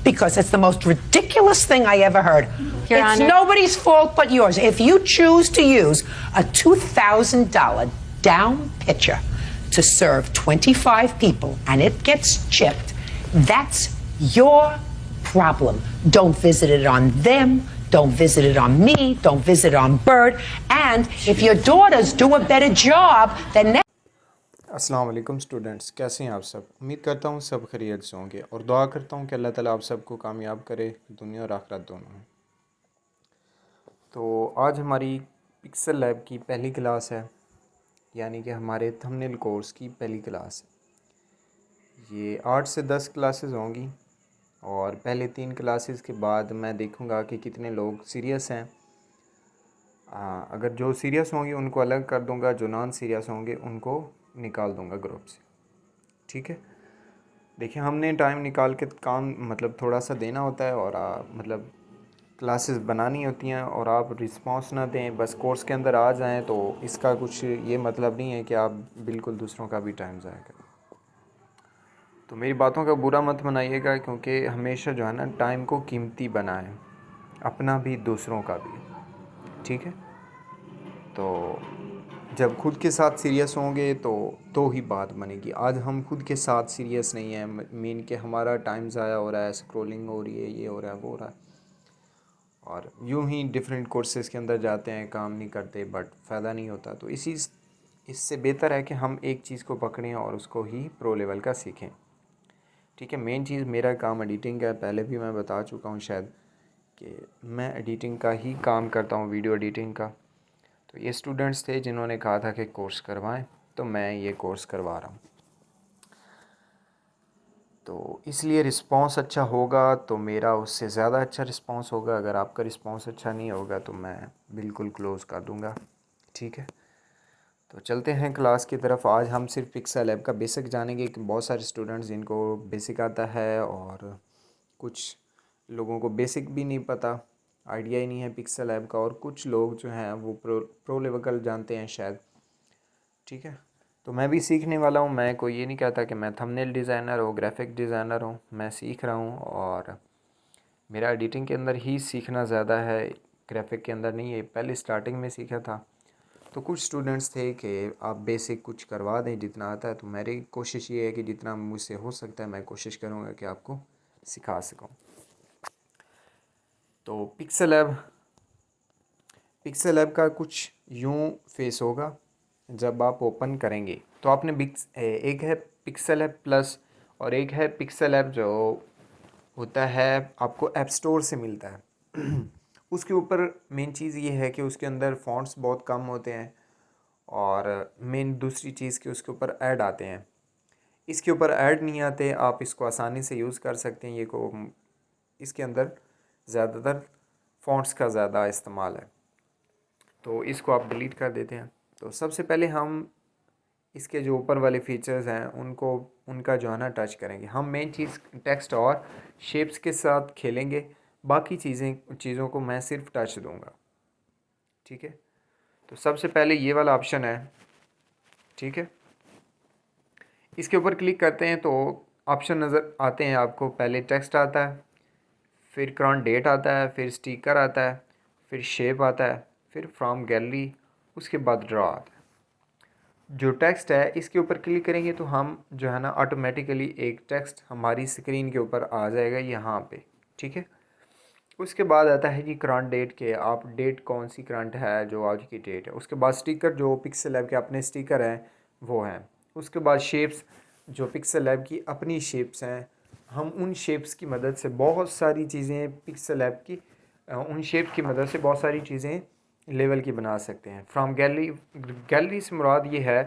C: because it's the most ridiculous thing I ever heard.
N: Your
C: It's
N: Honor.
C: nobody's fault but yours. If you choose to use a $2,000 down pitcher to serve 25 people and it gets chipped, that's your problem. Don't visit it on them. Don't visit it on me. Don't visit it on Bird. And if your daughters do a better job, then
M: अस्सलाम वालेकुम students, कैसे हैं आप सब। उम्मीद करता हूँ सब खैरियत से होंगे और दुआ करता हूँ कि अल्लाह ताला आप सबको कामयाब करे दुनिया और आखिरत दोनों। तो आज हमारी पिक्सल लैब की पहली क्लास है, यानी कि हमारे थंबनेल कोर्स की पहली क्लास है। ये 8 से 10 क्लासेस होंगी और पहले 3 क्लासेस के बाद मैं देखूंगा कि कितने लोग सीरियस हैं। अगर जो सीरियस होंगे उनको अलग कर दूंगा, जो नॉन सीरियस होंगे उनको निकाल दूंगा ग्रुप से, ठीक है। देखिए हमने टाइम निकाल के काम मतलब थोड़ा सा देना होता है और मतलब क्लासेस बनानी होती हैं, और आप रिस्पांस ना दें, बस कोर्स के अंदर आ जाएं, तो इसका कुछ ये मतलब नहीं है कि आप बिल्कुल दूसरों का भी टाइम ज़ाया करें। तो मेरी बातों का बुरा मत मनाइएगा, क्योंकि हमेशा जो है ना टाइम को कीमती बनाएं, अपना भी दूसरों का भी, ठीक है। तो जब खुद के साथ सीरियस होंगे तो ही बात बनेगी। आज हम खुद के साथ सीरियस नहीं हैं, मीन कि हमारा टाइम ज़ाया हो रहा है, स्क्रॉलिंग हो रही है, ये हो रहा है, वो हो रहा है, और यूं ही डिफरेंट कोर्सेज़ के अंदर जाते हैं, काम नहीं करते, बट फ़ायदा नहीं होता। तो इससे बेहतर है कि हम एक चीज़ को पकड़ें और उसको ही प्रो लेवल का सीखें, ठीक है। मेन चीज़ मेरा काम एडिटिंग का है, पहले भी मैं बता चुका हूँ शायद कि मैं एडिटिंग का ही काम करता हूँ, वीडियो एडिटिंग का। तो ये स्टूडेंट्स थे जिन्होंने कहा था कि कोर्स करवाएं, तो मैं ये कोर्स करवा रहा हूँ। तो इसलिए रिस्पांस अच्छा होगा तो मेरा उससे ज़्यादा अच्छा रिस्पांस होगा। अगर आपका रिस्पांस अच्छा नहीं होगा तो मैं बिल्कुल क्लोज़ कर दूँगा, ठीक है। तो चलते हैं क्लास की तरफ। आज हम सिर्फ पिक्सल ऐप का बेसिक जानेंगे कि बहुत सारे स्टूडेंट्स जिनको बेसिक आता है और कुछ लोगों को बेसिक भी नहीं पता, आइडिया ही नहीं है पिक्सल ऐप का, और कुछ लोग जो हैं वो प्रो लेवल का जानते हैं शायद, ठीक है। तो मैं भी सीखने वाला हूँ। मैं कोई ये नहीं कहता कि मैं थंबनेल डिज़ाइनर हूँ, ग्राफिक डिज़ाइनर हूँ, मैं सीख रहा हूँ, और मेरा एडिटिंग के अंदर ही सीखना ज़्यादा है, ग्राफिक के अंदर नहीं है। पहले स्टार्टिंग में सीखा था, तो कुछ स्टूडेंट्स थे कि आप बेसिक कुछ करवा दें जितना आता है। तो मेरी कोशिश ये है कि जितना मुझसे हो सकता है मैं कोशिश करूँगा कि आपको सिखा सकूँ। तो पिक्सल ऐप का कुछ यूँ फेस होगा जब आप ओपन करेंगे। तो आपने एक है पिक्सल ऐप प्लस और एक है पिक्सल ऐप जो होता है आपको ऐप स्टोर से मिलता है। उसके ऊपर मेन चीज़ ये है कि उसके अंदर फ़ॉन्ट्स बहुत कम होते हैं, और मेन दूसरी चीज़ कि उसके ऊपर ऐड आते हैं। इसके ऊपर ऐड नहीं आते, आप इसको आसानी से यूज़ कर सकते हैं। इसके अंदर ज़्यादातर फ़ॉन्ट्स का ज़्यादा इस्तेमाल है, तो इसको आप डिलीट कर देते हैं। तो सबसे पहले हम इसके जो ऊपर वाले फीचर्स हैं उनका जो है ना टच करेंगे। हम मेन चीज़ टेक्स्ट और शेप्स के साथ खेलेंगे, बाकी चीज़ों को मैं सिर्फ टच दूंगा, ठीक है। तो सबसे पहले ये वाला ऑप्शन है, ठीक है। इसके ऊपर क्लिक करते हैं तो ऑप्शन नज़र आते हैं आपको। पहले टेक्स्ट आता है, फिर करंट डेट आता है, फिर स्टिकर आता है, फिर शेप आता है, फिर फ्रॉम गैलरी, उसके बाद ड्रा आता है। जो टेक्स्ट है इसके ऊपर क्लिक करेंगे तो हम जो है ना ऑटोमेटिकली एक टेक्स्ट हमारी स्क्रीन के ऊपर आ जाएगा यहाँ पे, ठीक है। उसके बाद आता है जी करंट डेट के, आप डेट कौन सी करंट है जो आज की डेट है। उसके बाद स्टिकर, जो पिक्सल ऐप के अपने स्टिकर हैं वो हैं। उसके बाद शेप्स, जो पिक्सल ऐप की अपनी शेप्स हैं, हम उन शेप्स की मदद से बहुत सारी चीज़ें पिक्सल ऐप की उन शेप की मदद से बहुत सारी चीज़ें लेवल की बना सकते हैं। फ्रॉम गैलरी से मुराद ये है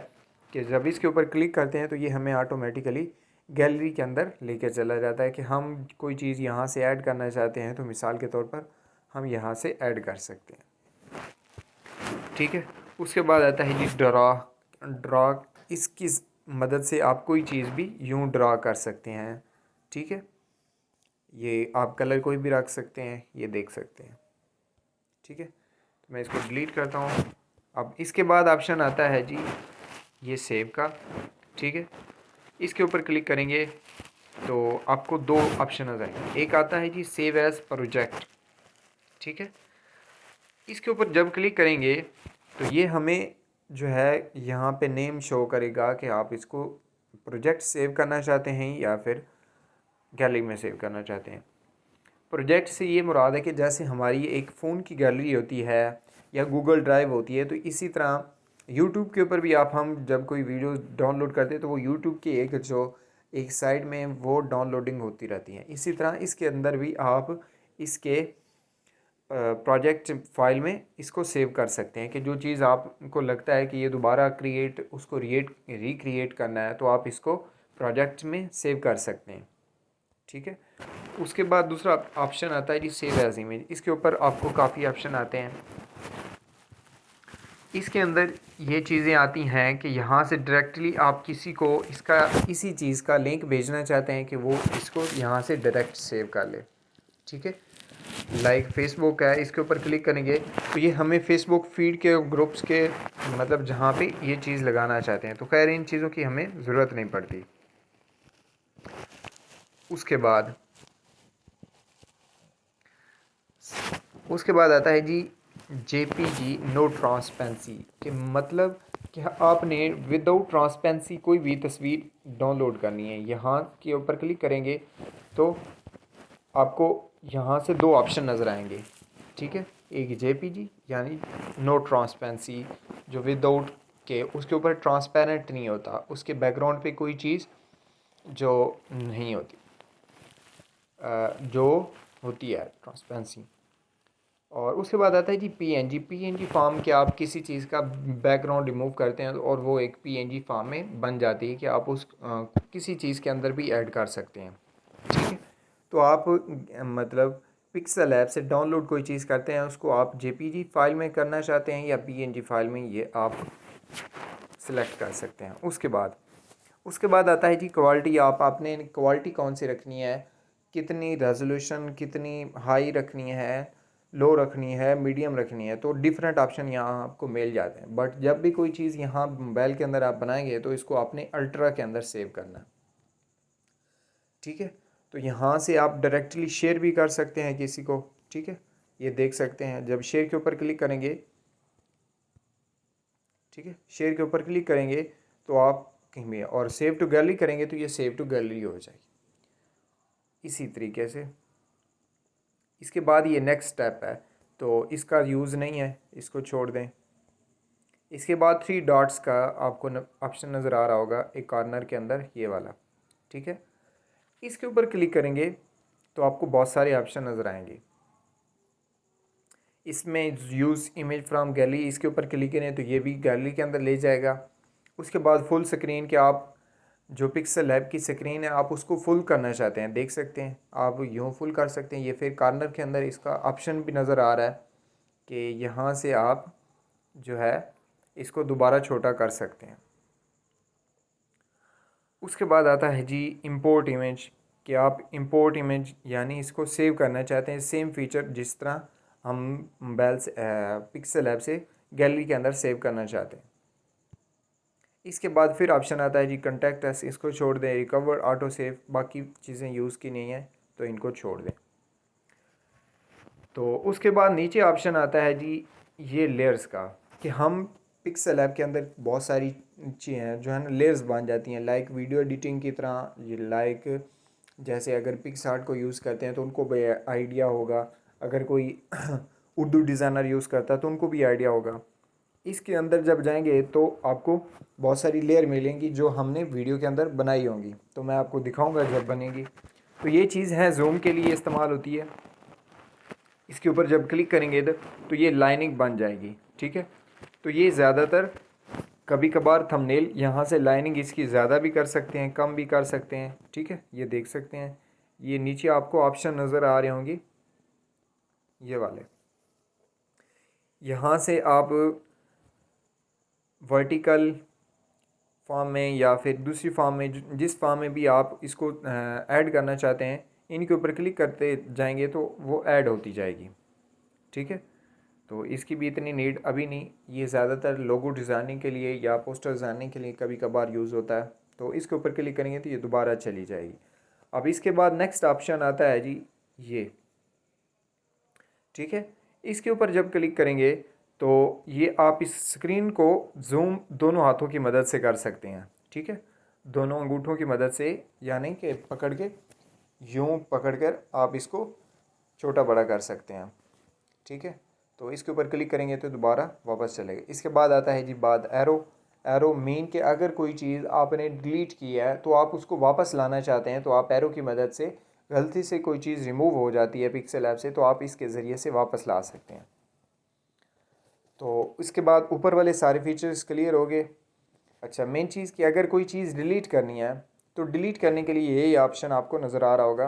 M: कि जब इसके ऊपर क्लिक करते हैं तो ये हमें ऑटोमेटिकली गैलरी के अंदर लेकर चला जाता है कि हम कोई चीज़ यहाँ से ऐड करना चाहते हैं तो मिसाल के तौर पर हम यहाँ से ऐड कर सकते हैं, ठीक है। उसके बाद आता है जी ड्रा। इसकी मदद से आप कोई चीज़ भी यूँ ड्रा कर सकते हैं, ठीक है। ये आप कलर कोई भी रख सकते हैं, ये देख सकते हैं, ठीक है। तो मैं इसको डिलीट करता हूँ। अब इसके बाद ऑप्शन आता है जी ये सेव का, ठीक है। इसके ऊपर क्लिक करेंगे तो आपको दो ऑप्शन आ जाएंगे। एक आता है जी सेव एज प्रोजेक्ट, ठीक है। इसके ऊपर जब क्लिक करेंगे तो ये हमें जो है यहाँ पे नेम शो करेगा कि आप इसको प्रोजेक्ट सेव करना चाहते हैं या फिर गैलरी में सेव करना चाहते हैं। प्रोजेक्ट से ये मुराद है कि जैसे हमारी एक फ़ोन की गैलरी होती है या गूगल ड्राइव होती है, तो इसी तरह यूट्यूब के ऊपर भी हम जब कोई वीडियो डाउनलोड करते हैं तो वो यूट्यूब की एक साइड में वो डाउनलोडिंग होती रहती है। इसी तरह इसके अंदर भी आप इसके प्रोजेक्ट फाइल में इसको सेव कर सकते हैं कि जो चीज़ आपको लगता है कि ये दोबारा रिक्रिएट करना है तो आप इसको प्रोजेक्ट में सेव कर सकते हैं, ठीक है। उसके बाद दूसरा ऑप्शन आता है जी सेव एज इमेज। इसके ऊपर आपको काफ़ी ऑप्शन आते हैं। इसके अंदर ये चीज़ें आती हैं कि यहाँ से डायरेक्टली आप किसी को इसका इसी चीज़ का लिंक भेजना चाहते हैं कि वो इसको यहाँ से डायरेक्ट सेव कर ले, ठीक है। लाइक फेसबुक है, इसके ऊपर क्लिक करेंगे तो ये हमें फेसबुक फीड के ग्रुप्स के मतलब जहाँ पे ये चीज़ लगाना चाहते हैं, तो खैर इन चीज़ों की हमें ज़रूरत नहीं पड़ती। उसके बाद आता है जी JPG नो ट्रांसपेरेंसी के मतलब कि आपने विदाउट ट्रांसपेरेंसी कोई भी तस्वीर डाउनलोड करनी है। यहाँ के ऊपर क्लिक करेंगे तो आपको यहाँ से दो ऑप्शन नज़र आएंगे, ठीक है। एक JPG यानी नो ट्रांसपेरेंसी, जो विदाउट के उसके ऊपर ट्रांसपेरेंट नहीं होता, उसके बैकग्राउंड पे कोई चीज़ जो नहीं होती, जो होती है ट्रांसपेरेंसी। और उसके बाद आता है जी PNG फॉर्म के आप किसी चीज़ का बैकग्राउंड रिमूव करते हैं और वो एक PNG फॉर्म में बन जाती है कि आप उस किसी चीज़ के अंदर भी ऐड कर सकते हैं, ठीक है। तो आप मतलब पिक्सल ऐप से डाउनलोड कोई चीज़ करते हैं, उसको आप JPG फाइल में करना चाहते हैं या PNG फाइल में, ये आप सिलेक्ट कर सकते हैं। उसके बाद आता है जी क्वालिटी। आपने क्वालिटी कौन सी रखनी है, कितनी रेजोल्यूशन, कितनी हाई रखनी है, लो रखनी है, मीडियम रखनी है, तो डिफरेंट ऑप्शन यहाँ आपको मिल जाते हैं। बट जब भी कोई चीज़ यहाँ मोबाइल के अंदर आप बनाएंगे तो इसको आपने अल्ट्रा के अंदर सेव करना है, ठीक है। तो यहाँ से आप डायरेक्टली शेयर भी कर सकते हैं किसी को, ठीक है। ये देख सकते हैं जब शेयर के ऊपर क्लिक करेंगे, ठीक है, शेयर के ऊपर क्लिक करेंगे तो आप कहीं भी, और सेव टू गैलरी करेंगे तो ये सेव टू गैलरी हो जाएगी इसी तरीके से। इसके बाद ये नेक्स्ट स्टेप है, तो इसका यूज़ नहीं है, इसको छोड़ दें। इसके बाद 3 डॉट्स का आपको ऑप्शन नज़र आ रहा होगा एक कॉर्नर के अंदर, ये वाला, ठीक है। इसके ऊपर क्लिक करेंगे तो आपको बहुत सारे ऑप्शन नज़र आएंगे। इसमें यूज़ इमेज फ्रॉम गैलरी, इसके ऊपर क्लिक करें तो ये भी गैलरी के अंदर ले जाएगा। उसके बाद फुल स्क्रीन के आप जो पिक्सल लैब की स्क्रीन है आप उसको फुल करना चाहते हैं, देख सकते हैं आप यूँ फुल कर सकते हैं। ये फिर कॉर्नर के अंदर इसका ऑप्शन भी नज़र आ रहा है कि यहाँ से आप जो है इसको दोबारा छोटा कर सकते हैं। उसके बाद आता है जी इंपोर्ट इमेज, कि आप इंपोर्ट इमेज यानी इसको सेव करना चाहते हैं, सेम फीचर जिस तरह हम मोबाइल से पिक्सल ऐप से गैलरी के अंदर सेव करना चाहते हैं। इसके बाद फिर ऑप्शन आता है जी कॉन्टैक्ट अस, इसको छोड़ दें। रिकवर, ऑटो सेव, बाकी चीज़ें यूज़ की नहीं है तो इनको छोड़ दें। तो उसके बाद नीचे ऑप्शन आता है जी ये लेयर्स का, कि हम पिक्सल ऐप के अंदर बहुत सारी चीज़ें हैं जो है ना लेयर्स बन जाती हैं, लाइक वीडियो एडिटिंग की तरह। ये लाइक जैसे अगर पिक्सआर्ट को यूज़ करते हैं तो उनको भी आइडिया होगा, अगर कोई उर्दू डिज़ाइनर यूज़ करता है तो उनको भी आइडिया होगा। इसके अंदर जब जाएंगे तो आपको बहुत सारी लेयर मिलेंगी जो हमने वीडियो के अंदर बनाई होंगी, तो मैं आपको दिखाऊंगा जब बनेगी। तो ये चीज़ है जूम के लिए इस्तेमाल होती है। इसके ऊपर जब क्लिक करेंगे तो ये लाइनिंग बन जाएगी, ठीक है। तो ये ज़्यादातर कभी कभार थंबनेल यहाँ से लाइनिंग इसकी ज़्यादा भी कर सकते हैं, कम भी कर सकते हैं, ठीक है। ये देख सकते हैं, ये नीचे आपको ऑप्शन नज़र आ रहे होंगे ये वाले। यहाँ से आप वर्टिकल फॉर्म में या फिर दूसरी फॉर्म में, जिस फॉर्म में भी आप इसको ऐड करना चाहते हैं, इनके ऊपर क्लिक करते जाएंगे तो वो ऐड होती जाएगी, ठीक है। तो इसकी भी इतनी नीड अभी नहीं, ये ज़्यादातर लोगो डिज़ाइनिंग के लिए या पोस्टर डिज़ाइनिंग के लिए कभी कभार यूज़ होता है। तो इसके ऊपर क्लिक करेंगे तो ये दोबारा चली जाएगी। अब इसके बाद नेक्स्ट ऑप्शन आता है जी ये, ठीक है। इसके ऊपर जब क्लिक करेंगे तो ये आप इस स्क्रीन को जूम दोनों हाथों की मदद से कर सकते हैं, ठीक है। दोनों अंगूठों की मदद से, यानी कि पकड़ के यूँ पकड़कर आप इसको छोटा बड़ा कर सकते हैं, ठीक है। तो इसके ऊपर क्लिक करेंगे तो दोबारा वापस चलेगा। इसके बाद आता है जी बाद एरो मीन के अगर कोई चीज़ आपने डिलीट की है तो आप उसको वापस लाना चाहते हैं तो आप एरो की मदद से, गलती से कोई चीज़ रिमूव हो जाती है पिक्सल ऐप से तो आप इसके ज़रिए से वापस ला सकते हैं। तो इसके बाद ऊपर वाले सारे फीचर्स क्लियर हो गए। अच्छा, मेन चीज़ कि अगर कोई चीज़ डिलीट करनी है तो डिलीट करने के लिए यही ऑप्शन आपको नज़र आ रहा होगा,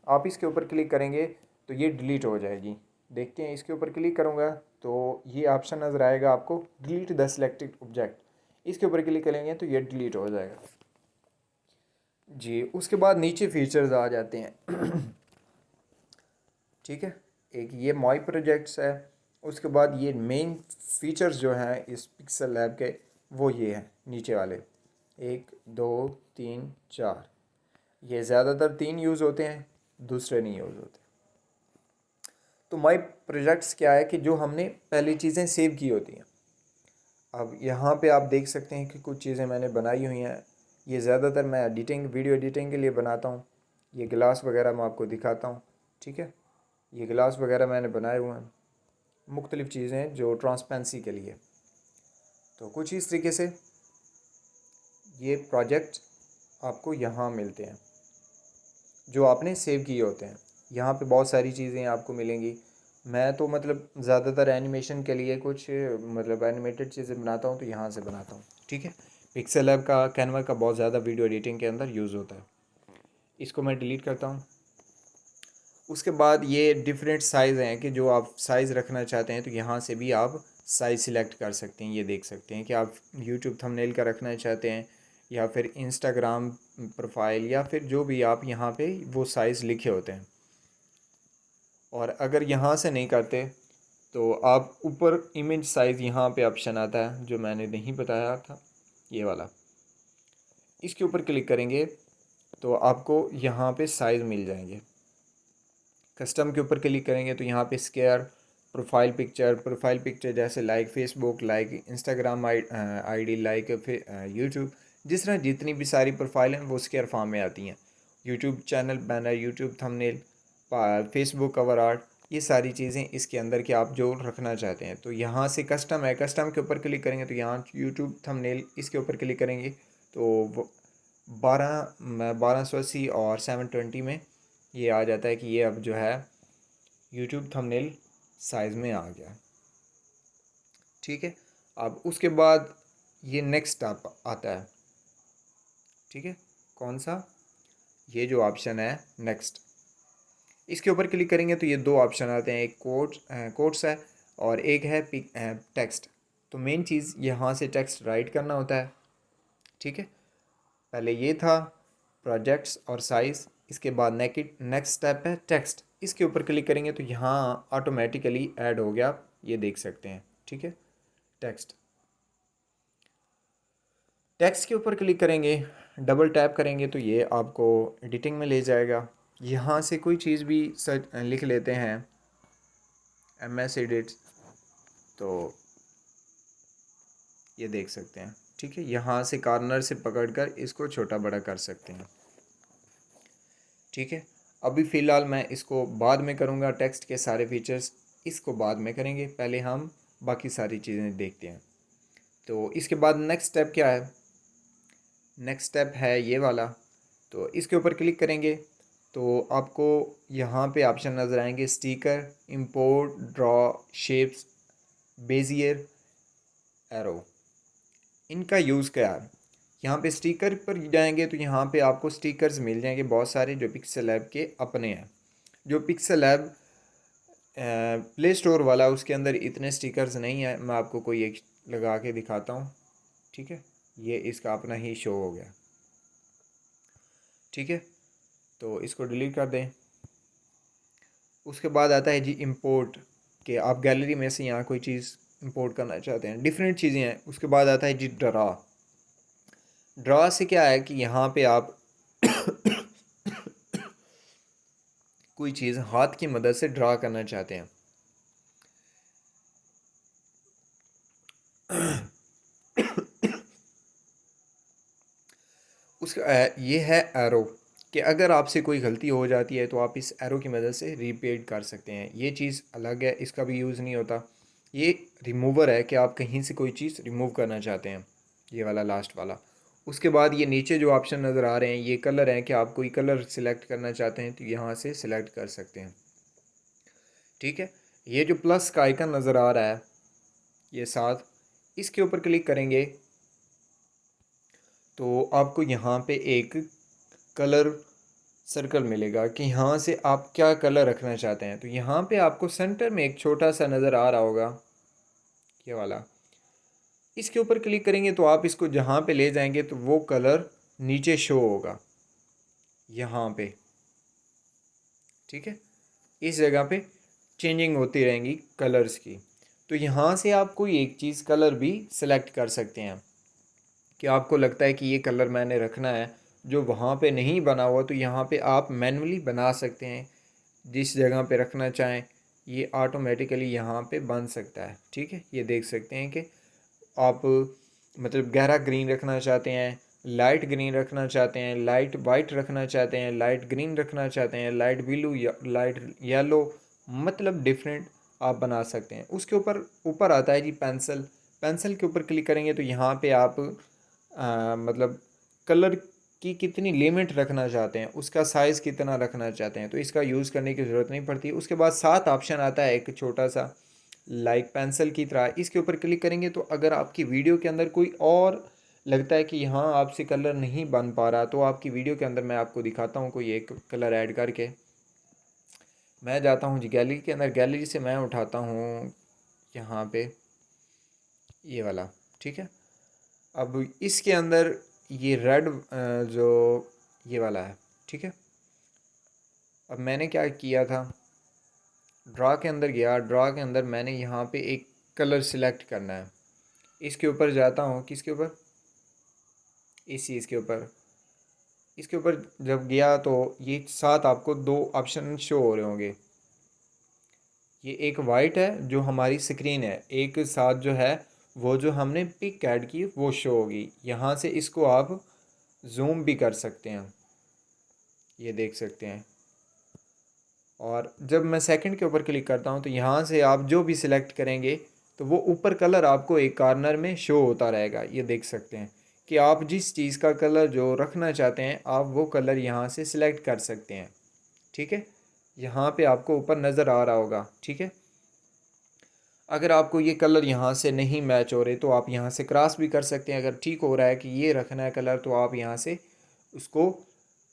M: आप इसके ऊपर क्लिक करेंगे तो ये डिलीट हो जाएगी। देखते हैं, इसके ऊपर क्लिक करूँगा तो ये ऑप्शन नज़र आएगा आपको, डिलीट द सिलेक्टेड ऑब्जेक्ट। इसके ऊपर क्लिक करेंगे तो ये डिलीट हो जाएगा जी। उसके बाद नीचे फीचर्स आ जाते हैं ठीक है, एक ये माई प्रोजेक्ट्स है। उसके बाद ये मेन फीचर्स जो हैं इस पिक्सल लैब के वो ये हैं नीचे वाले, 1 2 3 4। ये ज़्यादातर 3 यूज़ होते हैं, दूसरे नहीं यूज़ होते। तो माई प्रोजेक्ट्स क्या है कि जो हमने पहली चीज़ें सेव की होती हैं। अब यहाँ पे आप देख सकते हैं कि कुछ चीज़ें मैंने बनाई हुई हैं। ये ज़्यादातर मैं एडिटिंग, वीडियो एडिटिंग के लिए बनाता हूँ। ये गिलास वगैरह मैं आपको दिखाता हूँ, ठीक है। ये गिलास वगैरह मैंने बनाए हुए हैं, मुख्तलिफ़ चीज़ें जो ट्रांसपेरेंसी के लिए। तो कुछ इस तरीके से ये प्रोजेक्ट आपको यहाँ मिलते हैं जो आपने सेव किए होते हैं। यहाँ पे बहुत सारी चीज़ें आपको मिलेंगी। मैं तो मतलब ज़्यादातर एनिमेशन के लिए कुछ मतलब एनिमेटेड चीज़ें बनाता हूँ तो यहाँ से बनाता हूँ, ठीक है। पिक्सल लैब का, कैनवा का बहुत ज़्यादा वीडियो एडिटिंग के अंदर यूज़ होता है। इसको मैं डिलीट करता हूँ। उसके बाद ये डिफरेंट साइज़ हैं कि जो आप साइज़ रखना चाहते हैं तो यहाँ से भी आप साइज़ सिलेक्ट कर सकते हैं। ये देख सकते हैं कि आप यूट्यूब थंबनेल का रखना चाहते हैं या फिर इंस्टाग्राम प्रोफाइल या फिर जो भी, आप यहाँ पे वो साइज़ लिखे होते हैं। और अगर यहाँ से नहीं करते तो आप ऊपर इमेज साइज़ यहाँ पे ऑप्शन आता है जो मैंने नहीं बताया था, ये वाला। इसके ऊपर क्लिक करेंगे तो आपको यहाँ पे साइज़ मिल जाएंगे। कस्टम के ऊपर क्लिक करेंगे तो यहाँ पे स्केयर, प्रोफाइल पिक्चर जैसे like Facebook, like Instagram ID, like YouTube, जिस तरह जितनी भी सारी प्रोफाइल हैं वो स्केयर फॉर्म में आती हैं। YouTube channel banner, YouTube thumbnail, Facebook cover art, ये सारी चीज़ें इसके अंदर के आप जो रखना चाहते हैं। तो यहाँ से कस्टम है, कस्टम के ऊपर क्लिक करेंगे तो यहाँ यूट्यूब थंबनेल, इसके ऊपर क्लिक करेंगे तो 1280 और 720 में ये आ जाता है कि ये अब जो है यूट्यूब थंबनेल साइज़ में आ गया, ठीक है। अब उसके बाद ये नेक्स्ट स्टेप आता है, ठीक है। कौन सा? ये जो ऑप्शन है नेक्स्ट, इसके ऊपर क्लिक करेंगे तो ये दो ऑप्शन आते हैं, एक कोट्स है और एक है टेक्स्ट। तो मेन चीज़ यहाँ से टेक्स्ट राइट करना होता है, ठीक है। पहले ये था प्रोजेक्ट्स और साइज़, इसके बाद नेक्स्ट स्टेप है टेक्स्ट। इसके ऊपर क्लिक करेंगे तो यहाँ ऑटोमेटिकली ऐड हो गया, ये देख सकते हैं, ठीक है। टेक्स्ट के ऊपर क्लिक करेंगे, डबल टैप करेंगे तो ये आपको एडिटिंग में ले जाएगा। यहाँ से कोई चीज़ भी लिख लेते हैं, MS एडिट, तो ये देख सकते हैं, ठीक है। यहाँ से कॉर्नर से पकड़कर इसको छोटा बड़ा कर सकते हैं, ठीक है। अभी फ़िलहाल मैं इसको बाद में करूँगा, टेक्स्ट के सारे फीचर्स इसको बाद में करेंगे, पहले हम बाकी सारी चीज़ें देखते हैं। तो इसके बाद नेक्स्ट स्टेप क्या है? नेक्स्ट स्टेप है ये वाला। तो इसके ऊपर क्लिक करेंगे तो आपको यहाँ पे ऑप्शन नज़र आएंगे, sticker, import, draw, shapes, Bezier, arrow. इनका यूज़ क्या है? यहाँ पे स्टिकर पर जाएंगे तो यहाँ पे आपको स्टिकर्स मिल जाएंगे बहुत सारे जो पिक्सल लैब के अपने हैं। जो पिक्सल लैब प्ले स्टोर वाला उसके अंदर इतने स्टिकर्स नहीं है, मैं आपको कोई एक लगा के दिखाता हूँ, ठीक है। ये इसका अपना ही शो हो गया, ठीक है। तो इसको डिलीट कर दें। उसके बाद आता है जी इंपोर्ट, कि आप गैलरी में से यहाँ कोई चीज़ इंपोर्ट करना चाहते हैं, डिफरेंट चीज़ें हैं। उसके बाद आता है जी ड्रा। ड्रा से क्या है कि यहाँ पे आप कोई चीज़ हाथ की मदद से ड्रा करना चाहते हैं। उसका ये है एरो, कि अगर आपसे कोई गलती हो जाती है तो आप इस एरो की मदद से रिपेड कर सकते हैं। ये चीज़ अलग है, इसका भी यूज़ नहीं होता। ये रिमूवर है कि आप कहीं से कोई चीज़ रिमूव करना चाहते हैं, ये वाला लास्ट वाला। उसके बाद ये नीचे जो ऑप्शन नज़र आ रहे हैं ये कलर हैं, कि आप कोई कलर सिलेक्ट करना चाहते हैं तो यहाँ से सिलेक्ट कर सकते हैं, ठीक है। ये जो प्लस का आइकन नज़र आ रहा है ये साथ, इसके ऊपर क्लिक करेंगे तो आपको यहाँ पे एक कलर सर्कल मिलेगा कि यहाँ से आप क्या कलर रखना चाहते हैं। तो यहाँ पे आपको सेंटर में एक छोटा सा नज़र आ रहा होगा, ये वाला। इसके ऊपर क्लिक करेंगे तो आप इसको जहाँ पे ले जाएंगे तो वो कलर नीचे शो होगा यहाँ पे, ठीक है। इस जगह पे चेंजिंग होती रहेंगी कलर्स की। तो यहाँ से आप कोई एक चीज़ कलर भी सिलेक्ट कर सकते हैं कि आपको लगता है कि ये कलर मैंने रखना है जो वहाँ पे नहीं बना हुआ, तो यहाँ पे आप मैन्युअली बना सकते हैं। जिस जगह पे रखना चाहें ये ऑटोमेटिकली यहाँ पे बन सकता है, ठीक है। ये देख सकते हैं कि आप मतलब गहरा ग्रीन रखना चाहते हैं, लाइट ग्रीन रखना चाहते हैं, लाइट वाइट रखना चाहते हैं, लाइट ग्रीन रखना चाहते हैं, लाइट ब्लू या लाइट येलो, मतलब डिफरेंट आप बना सकते हैं। उसके ऊपर आता है जी पेंसिल। पेंसिल के ऊपर क्लिक करेंगे तो यहाँ पे आप मतलब कलर की कितनी लिमिट रखना चाहते हैं, उसका साइज़ कितना रखना चाहते हैं, तो इसका यूज़ करने की ज़रूरत नहीं पड़ती। उसके बाद 7 ऑप्शन आता है एक छोटा सा लाइक पेंसिल की तरह। इसके ऊपर क्लिक करेंगे तो अगर आपकी वीडियो के अंदर कोई और लगता है कि यहाँ आपसे कलर नहीं बन पा रहा, तो आपकी वीडियो के अंदर मैं आपको दिखाता हूँ कोई एक कलर ऐड करके। मैं जाता हूँ जी गैलरी के अंदर, गैलरी से मैं उठाता हूँ यहाँ पे ये वाला, ठीक है। अब इसके अंदर ये रेड जो ये वाला है, ठीक है। अब मैंने क्या किया था, ड्रा के अंदर गया, ड्रा के अंदर मैंने यहाँ पे एक कलर सिलेक्ट करना है। इसके ऊपर जाता हूँ, किसके ऊपर, इस चीज़ के ऊपर। इसके ऊपर जब गया तो ये 7 आपको 2 ऑप्शन शो हो रहे होंगे। ये एक वाइट है जो हमारी स्क्रीन है, एक साथ जो है वो जो हमने पिक ऐड की वो शो होगी। यहाँ से इसको आप जूम भी कर सकते हैं, ये देख सकते हैं। और जब मैं सेकंड के ऊपर क्लिक करता हूँ तो यहाँ से आप जो भी सिलेक्ट करेंगे तो वो ऊपर कलर आपको एक कॉर्नर में शो होता रहेगा। ये देख सकते हैं कि आप जिस चीज़ का कलर जो रखना चाहते हैं आप वो कलर यहाँ से सिलेक्ट कर सकते हैं, ठीक है। यहाँ पे आपको ऊपर नज़र आ रहा होगा, ठीक है। अगर आपको ये कलर यहाँ से नहीं मैच हो रहे तो आप यहाँ से क्रॉस भी कर सकते हैं। अगर ठीक हो रहा है कि ये रखना है कलर तो आप यहाँ से उसको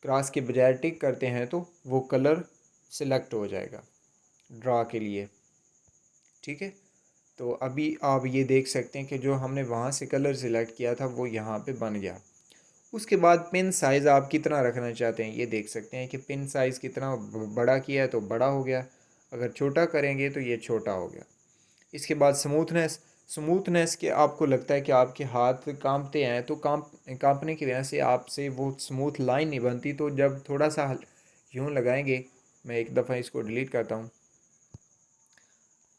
M: क्रॉस के बजाय टिक करते हैं तो वो कलर सिलेक्ट हो जाएगा ड्रा के लिए, ठीक है। तो अभी आप ये देख सकते हैं कि जो हमने वहाँ से कलर सिलेक्ट किया था वो यहाँ पे बन गया। उसके बाद पिन साइज़ आप कितना रखना चाहते हैं ये देख सकते हैं कि पिन साइज़ कितना बड़ा किया है तो बड़ा हो गया, अगर छोटा करेंगे तो ये छोटा हो गया। इसके बाद स्मूथनेस के आपको लगता है कि आपके हाथ कांपते हैं तो कांपने की वजह से आपसे वो स्मूथ लाइन नहीं बनती, तो जब थोड़ा सा यूँ लगाएंगे, मैं एक दफ़ा इसको डिलीट करता हूँ,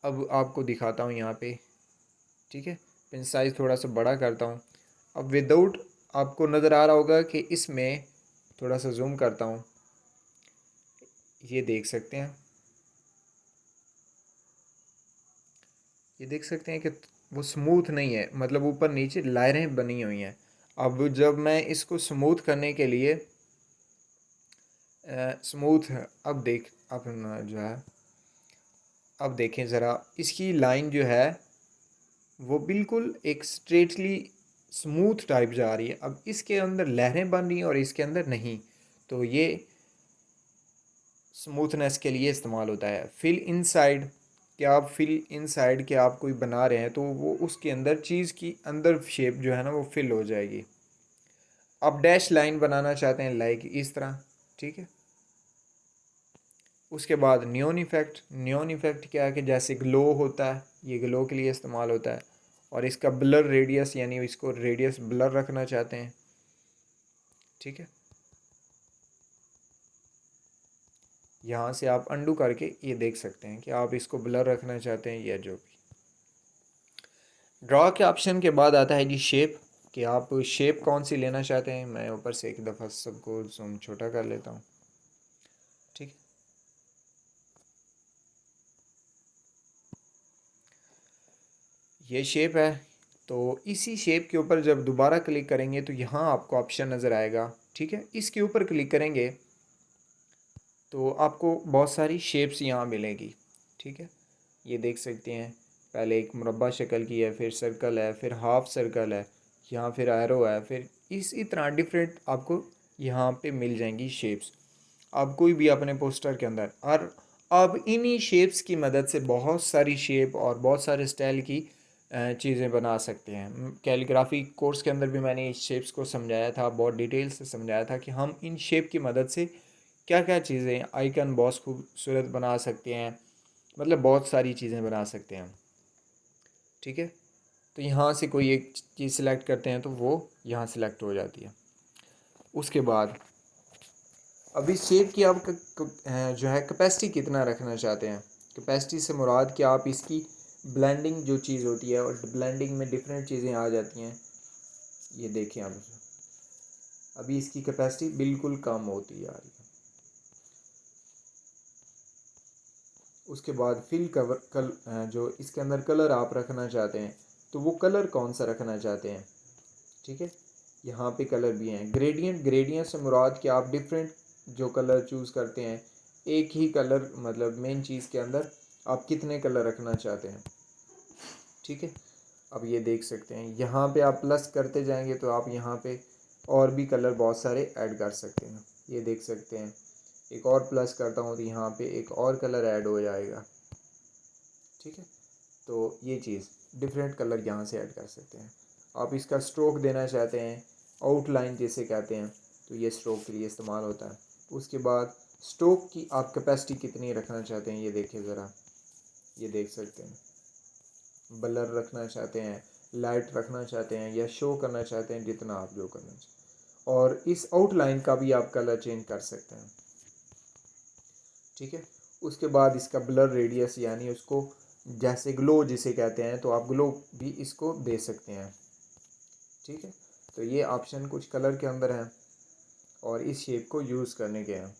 M: अब आपको दिखाता हूँ यहाँ पे, ठीक है। पिन साइज़ थोड़ा सा बड़ा करता हूँ। अब विदाउट आपको नज़र आ रहा होगा कि इसमें थोड़ा सा जूम करता हूँ, ये देख सकते हैं, ये देख सकते हैं कि वो स्मूथ नहीं है, मतलब ऊपर नीचे लाइनें बनी हुई हैं। अब जब मैं इसको स्मूथ करने के लिए स्मूथ अब जो है अब देखें ज़रा, इसकी लाइन जो है वो बिल्कुल एक स्ट्रेटली स्मूथ टाइप जा रही है। अब इसके अंदर लहरें बन रही हैं और इसके अंदर नहीं, तो ये स्मूथनेस के लिए इस्तेमाल होता है। फिल इनसाइड कि आप फिल इनसाइड के आप कोई बना रहे हैं तो वो उसके अंदर चीज़ की अंदर शेप जो है ना वो फिल हो जाएगी। आप डैश लाइन बनाना चाहते हैं लाइक इस तरह, ठीक है। उसके बाद नियॉन इफ़ेक्ट क्या है कि जैसे ग्लो होता है, ये ग्लो के लिए इस्तेमाल होता है। और इसका ब्लर रेडियस, यानी इसको रेडियस ब्लर रखना चाहते हैं, ठीक है। यहाँ से आप अंडू करके ये देख सकते हैं कि आप इसको ब्लर रखना चाहते हैं या जो भी। ड्रॉ के ऑप्शन के बाद आता है जी शेप, कि आप शेप कौन सी लेना चाहते हैं। मैं ऊपर से एक दफ़ा सबको जूम छोटा कर लेता हूँ, ठीक है। ये शेप है, तो इसी शेप के ऊपर जब दोबारा क्लिक करेंगे तो यहाँ आपको ऑप्शन नज़र आएगा, ठीक है। इसके ऊपर क्लिक करेंगे तो आपको बहुत सारी शेप्स यहाँ मिलेगी, ठीक है। ये देख सकते हैं, पहले एक मुरब्बा शक्ल की है, फिर सर्कल है, फिर हाफ सर्कल है, यहाँ फिर एरो है, फिर इसी तरह डिफरेंट आपको यहाँ पे मिल जाएंगी शेप्स। आप कोई भी अपने पोस्टर के अंदर, और अब इन्हीं शेप्स की मदद से बहुत सारी शेप और बहुत सारे स्टाइल की चीज़ें बना सकते हैं। कैलीग्राफी कोर्स के अंदर भी मैंने इस शेप्स को समझाया था, बहुत डिटेल से समझाया था कि हम इन शेप की मदद से क्या क्या चीज़ें, आइकन बहुत खूबसूरत बना सकते हैं, मतलब बहुत सारी चीज़ें बना सकते हैं। ठीक है, तो यहाँ से कोई एक चीज़ सिलेक्ट करते हैं तो वो यहाँ सिलेक्ट हो जाती है। उसके बाद अब इस शेप की आप जो है कैपेसिटी कितना रखना चाहते हैं। कैपेसिटी से मुराद कि आप इसकी ब्लेंडिंग जो चीज़ होती है, और ब्लेंडिंग में डिफरेंट चीज़ें आ जाती हैं। ये देखें आप, अभी इसकी कैपेसिटी बिल्कुल कम होती जा रही है। उसके बाद फिल जो इसके अंदर कलर आप रखना चाहते हैं, तो वो कलर कौन सा रखना चाहते हैं। ठीक है, यहाँ पे कलर भी हैं। ग्रेडियंट से मुराद कि आप डिफरेंट जो कलर चूज़ करते हैं, एक ही कलर मतलब मेन चीज़ के अंदर आप कितने कलर रखना चाहते हैं। ठीक है, अब ये देख सकते हैं, यहाँ पे आप प्लस करते जाएंगे तो आप यहाँ पे और भी कलर बहुत सारे ऐड कर सकते हैं। ये देख सकते हैं, एक और प्लस करता हूँ तो यहाँ पे एक और कलर ऐड हो जाएगा। ठीक है, तो ये चीज़ डिफरेंट कलर यहाँ से ऐड कर सकते हैं। आप इसका स्ट्रोक देना चाहते हैं, आउटलाइन जिसे कहते हैं, तो ये स्ट्रोक के लिए इस्तेमाल होता है। उसके बाद स्ट्रोक की आप कैपेसिटी कितनी रखना चाहते हैं, ये देखिए ज़रा, ये देख सकते हैं। ब्लर रखना चाहते हैं, लाइट रखना चाहते हैं, या शो करना चाहते हैं, जितना आप जो करना चाहते हैं। और इस आउटलाइन का भी आप कलर चेंज कर सकते हैं। ठीक है, उसके बाद इसका ब्लर रेडियस, यानी उसको जैसे ग्लो जिसे कहते हैं, तो आप ग्लो भी इसको दे सकते हैं। ठीक है, तो ये ऑप्शन कुछ कलर के अंदर हैं और इस शेप को यूज़ करने के हैं।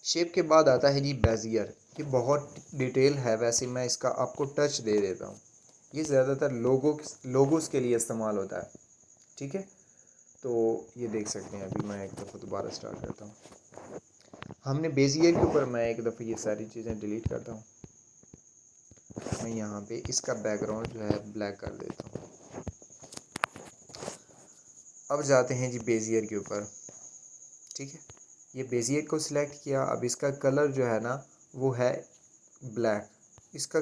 M: शेप के बाद आता है जी बेजियर। ये बहुत डिटेल है, वैसे मैं इसका आपको टच दे देता हूँ। ये ज़्यादातर लोगोस के लिए इस्तेमाल होता है। ठीक है, तो ये देख सकते हैं। अभी मैं एक दफ़ा दोबारा स्टार्ट करता हूँ। हमने बेजियर के ऊपर मैं एक दफ़ा ये सारी चीज़ें डिलीट करता हूँ। मैं यहाँ पे इसका बैकग्राउंड जो है ब्लैक कर देता हूँ। अब जाते हैं जी बेजियर के ऊपर। ठीक है, ये बेजियर को सिलेक्ट किया। अब इसका कलर जो है ना, वो है ब्लैक। इसका